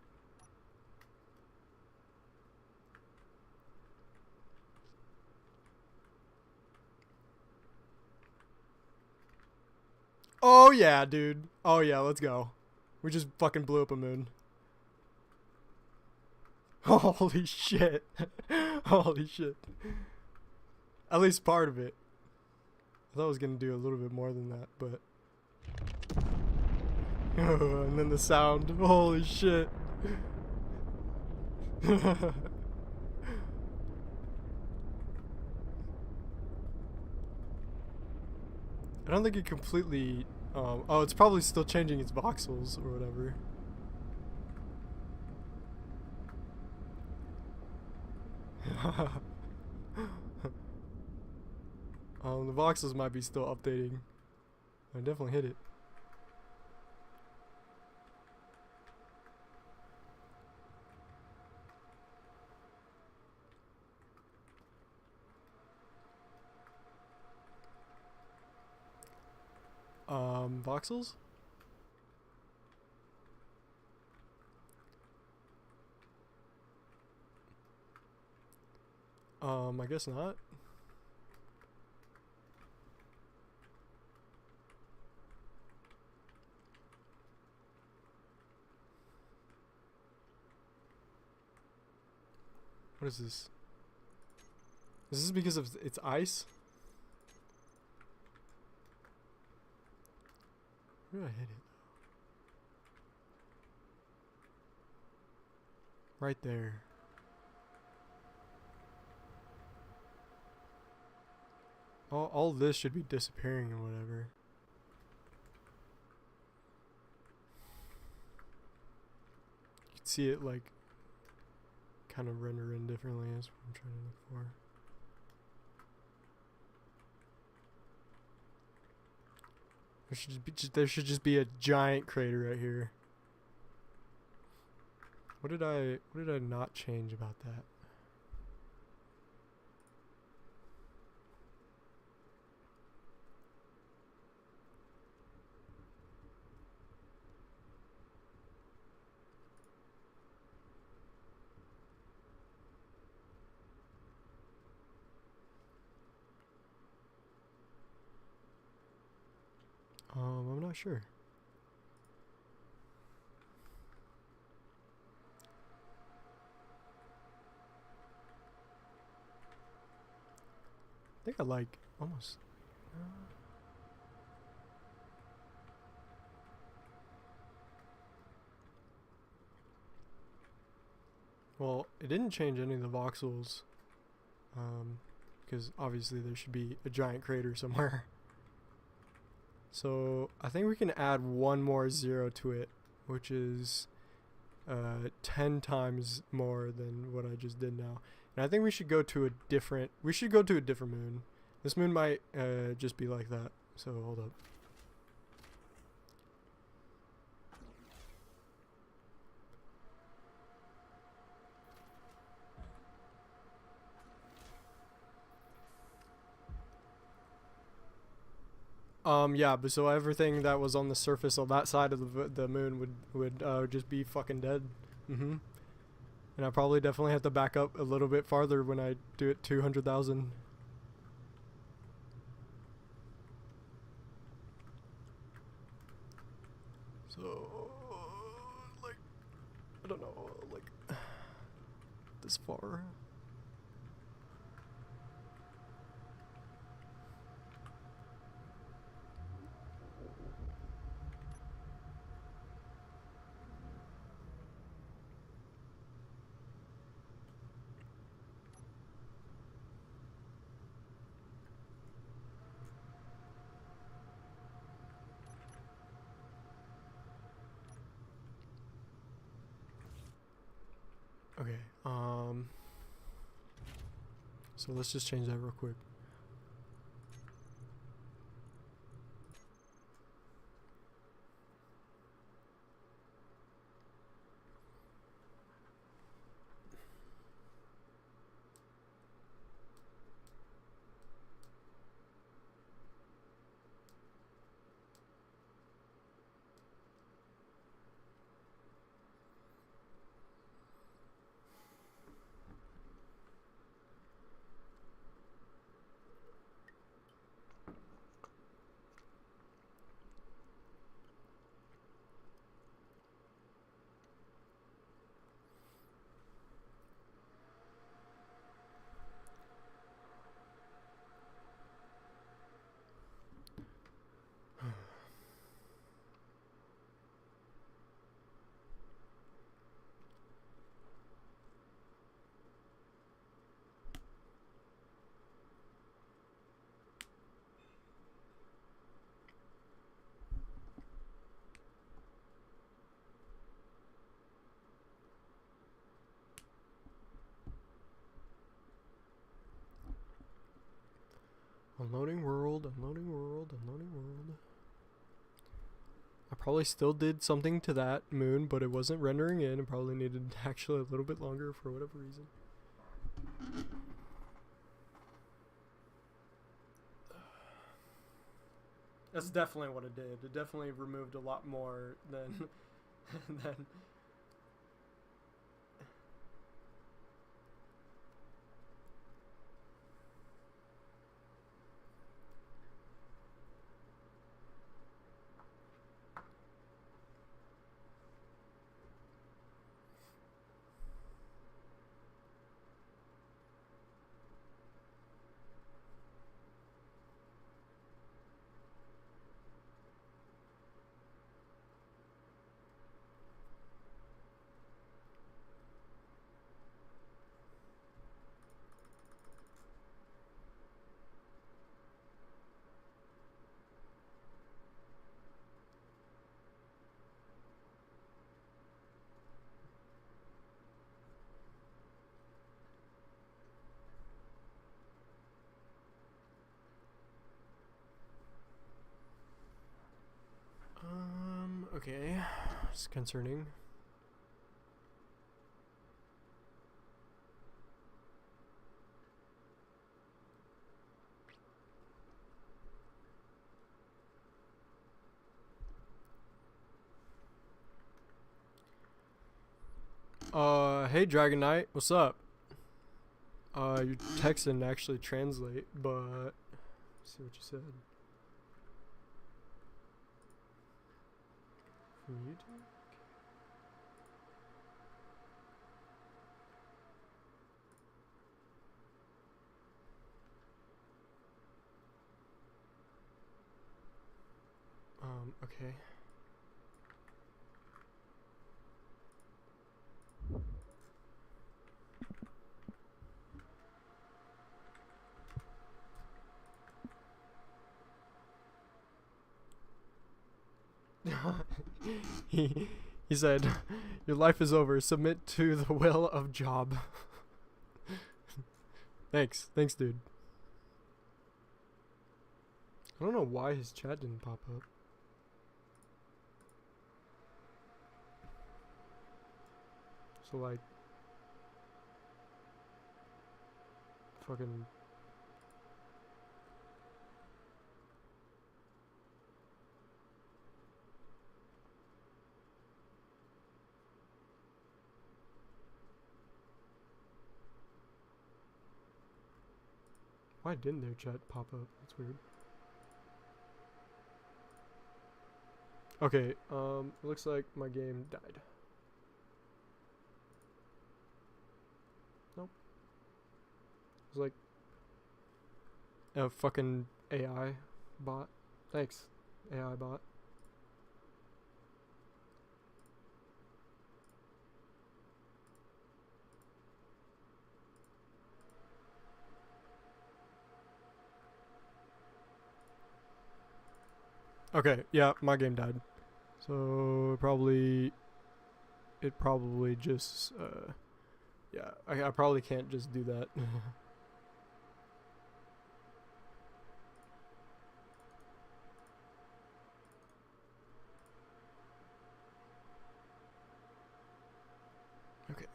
Oh yeah, dude. Oh yeah, let's go. We just fucking blew up a moon. Holy shit. Holy shit. At least part of it. I thought I was gonna do a little bit more than that, but... and then the sound. Holy shit. I don't think it completely... oh, it's probably still changing its voxels or whatever. The voxels might be still updating. I definitely hit it. Voxels? I guess not. What is this? Is this because of its ice? Where did I hit it? Right there. All this should be disappearing or whatever. You can see it like kind of render in differently is what I'm trying to look for. There should just be a giant crater right here. What did I not change about that? I'm not sure. I think I like almost. Well, it didn't change any of the voxels, because obviously there should be a giant crater somewhere. So I think we can add one more 0 to it, which is 10 times more than what I just did now. And I think we should go to a different moon. This moon might just be like that. So hold up. Yeah, but so everything that was on the surface of that side of the moon would just be fucking dead. And I probably definitely have to back up a little bit farther when I do it 200,000. So, like, I don't know, like, this far. Okay, so let's just change that real quick. Unloading world, unloading world, unloading world. I probably still did something to that moon, but it wasn't rendering in. It probably needed actually a little bit longer for whatever reason. That's definitely what it did. It definitely removed a lot more than than okay. It's concerning. Hey Dragon Knight, what's up? Your text didn't actually translate, but let's see what you said. From YouTube? Okay. he said, "Your life is over. Submit to the will of Job." Thanks, dude. I don't know why his chat didn't pop up. So like, fucking. Why didn't their chat pop up? That's weird. Okay, it looks like my game died. was like a fucking AI bot. Thanks, AI bot. Okay, yeah, my game died. So it probably just yeah, I probably can't just do that. Okay.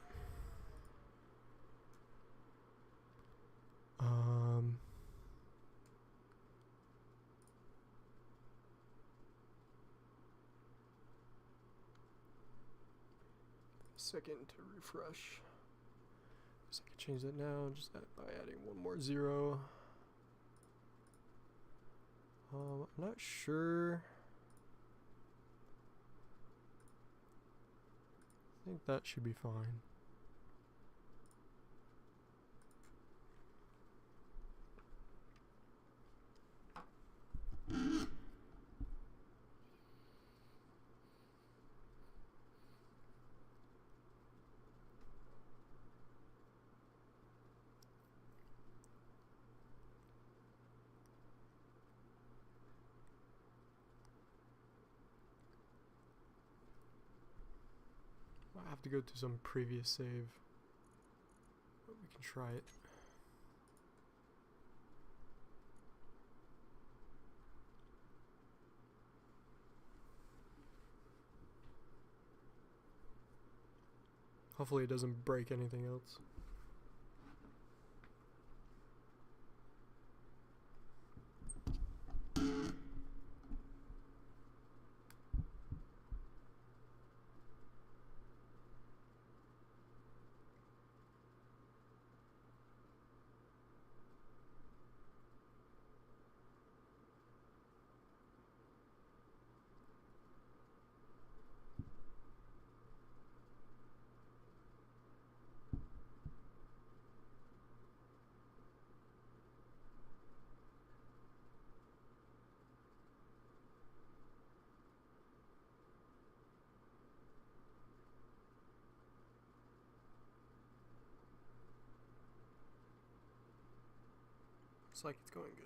Second to refresh. So I can change that now just by adding one more 0. I'm not sure. I think that should be fine. I have to go to some previous save, but we can try it. Hopefully it doesn't break anything else. Looks like it's going good.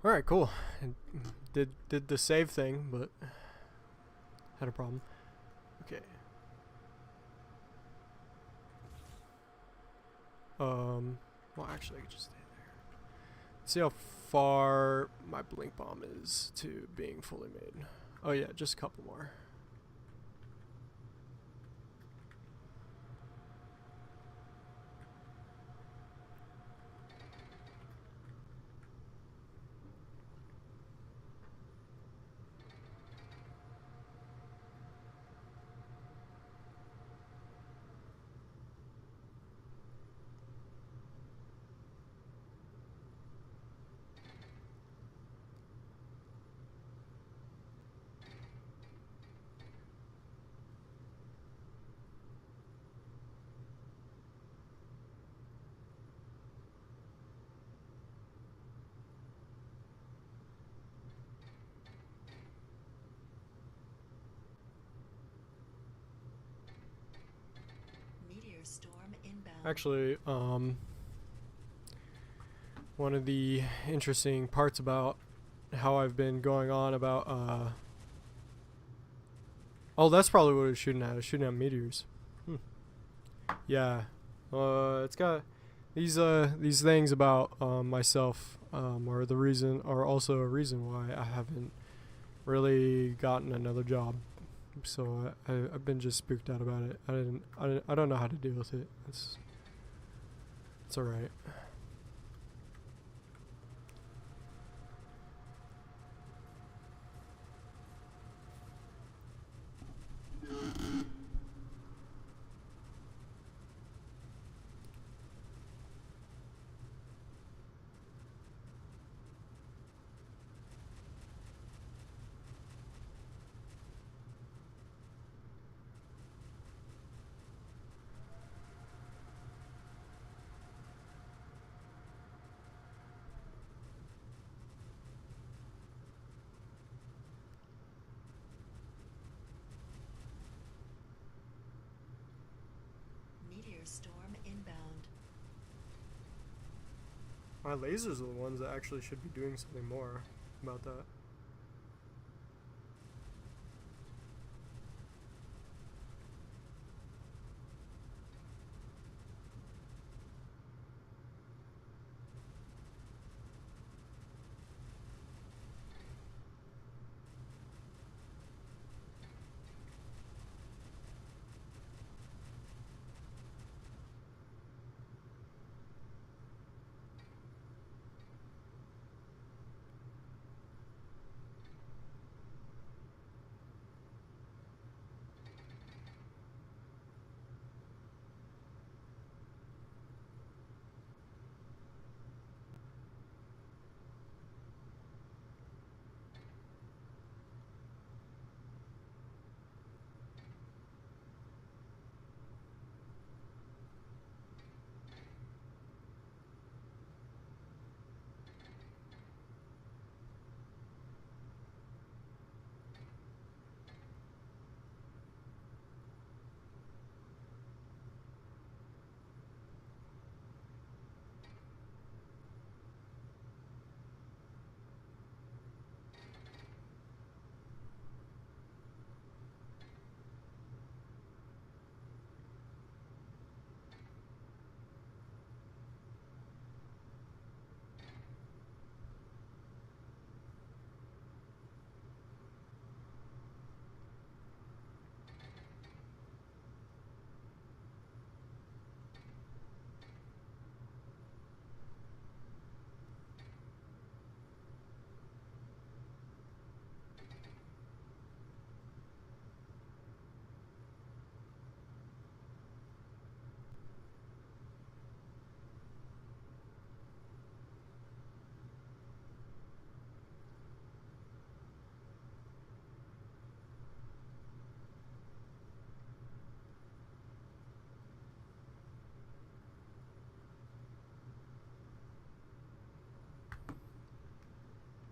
All right, cool. It did the save thing, but had a problem. Okay. Well, actually, I could just stay there. Let's see how far my blink bomb is to being fully made. Oh yeah, just a couple more. Storm inbound. Actually, one of the interesting parts about how I've been going on about oh, that's probably what it's shooting at. It's shooting at meteors. Yeah. It's got these things about myself are also a reason why I haven't really gotten another job. So I've been just spooked out about it. I don't know how to deal with it. It's all right. Meteor storm inbound. My lasers are the ones that actually should be doing something more about that.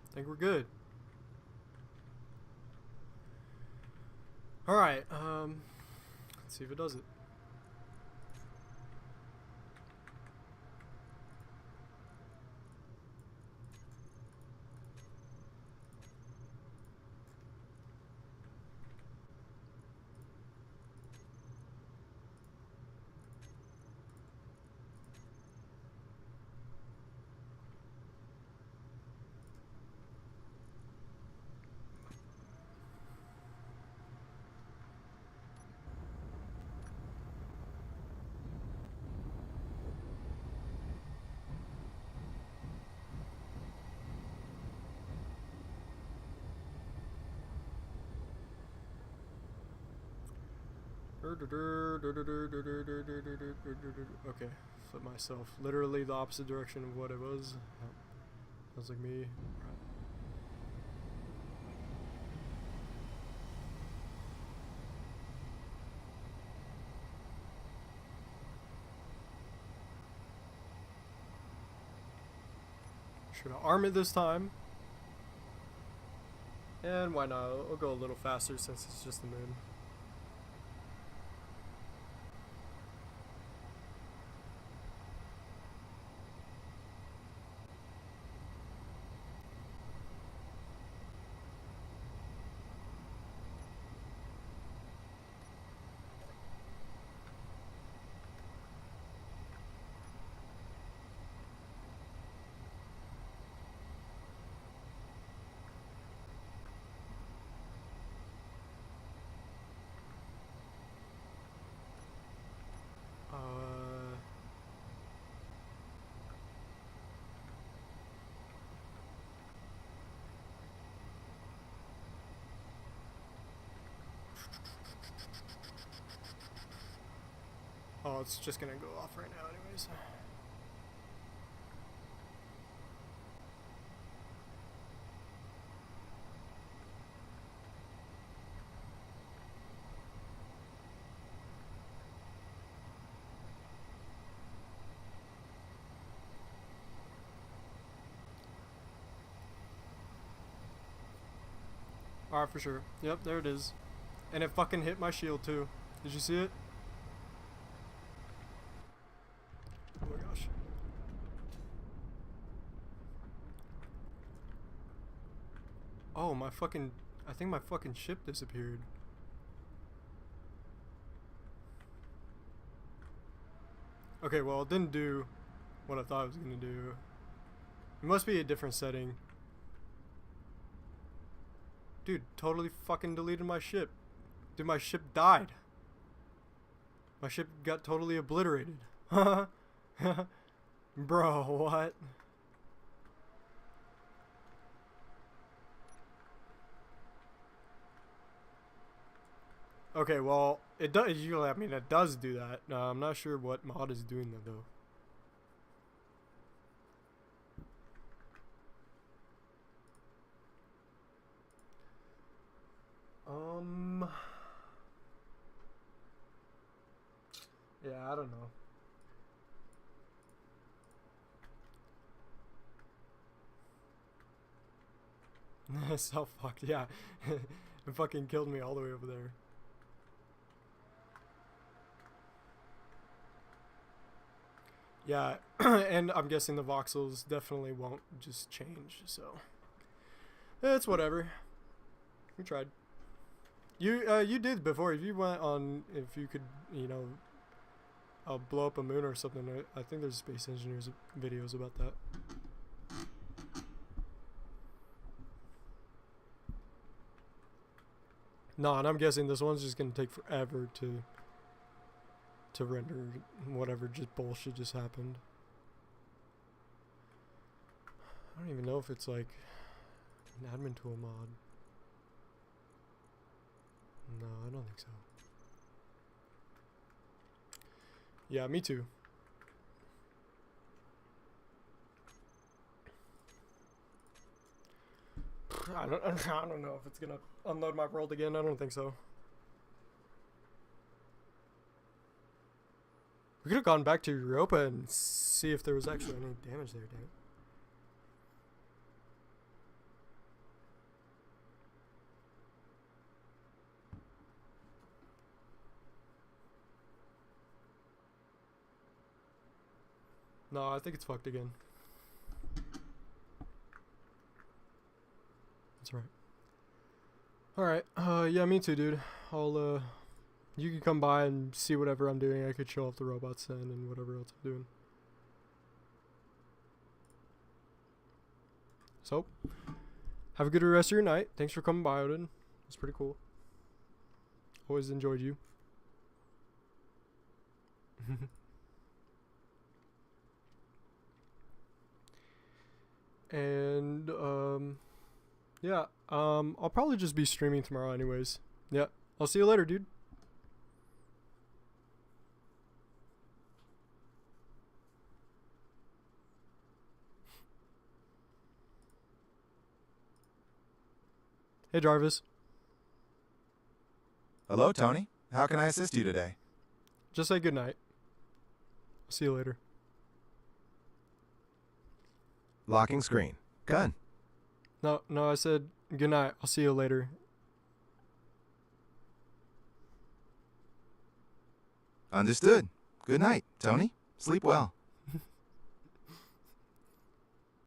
I think we're good. All right. Let's see if it does it. Okay, flip myself literally the opposite direction of what it was. Sounds like me. Should I arm it this time? And why not? I'll go a little faster since it's just the moon. Oh, it's just gonna go off right now anyways. Alright, for sure. Yep, there it is. And it fucking hit my shield too. Did you see it? Oh my gosh. Oh, my fucking... I think my fucking ship disappeared. Okay, well, it didn't do what I thought it was gonna do. It must be a different setting. Dude, totally fucking deleted my ship. Dude, my ship died. My ship got totally obliterated. Bro, what? Okay, well, it does. I mean, it does do that. I'm not sure what mod is doing that though. Yeah, I don't know. So fucked, yeah. It fucking killed me all the way over there. Yeah, and I'm guessing the voxels definitely won't just change, so it's whatever. We tried. You did before. If you went on, if you could, you know, blow up a moon or something. I think there's space engineers videos about that. No, and I'm guessing this one's just gonna take forever to render whatever just bullshit just happened. I don't even know if it's like an admin tool mod. No, I don't think so. Yeah, me too. I don't know if it's gonna unload my world again. I don't think so. We could have gone back to Europa and see if there was actually any damage there, damn it. No, I think it's fucked again. That's right. Alright, yeah, me too, dude. I'll, you can come by and see whatever I'm doing. I could show off the robots then and whatever else I'm doing. So, have a good rest of your night. Thanks for coming by, Odin. It's pretty cool. Always enjoyed you. And, yeah, I'll probably just be streaming tomorrow anyways. Yeah, I'll see you later, dude. Hey, Jarvis. Hello, Tony. How can I assist you today? Just say goodnight. I'll see you later. Locking screen. Gun. No, I said goodnight. I'll see you later. Understood. Good night, Tony. Sleep well.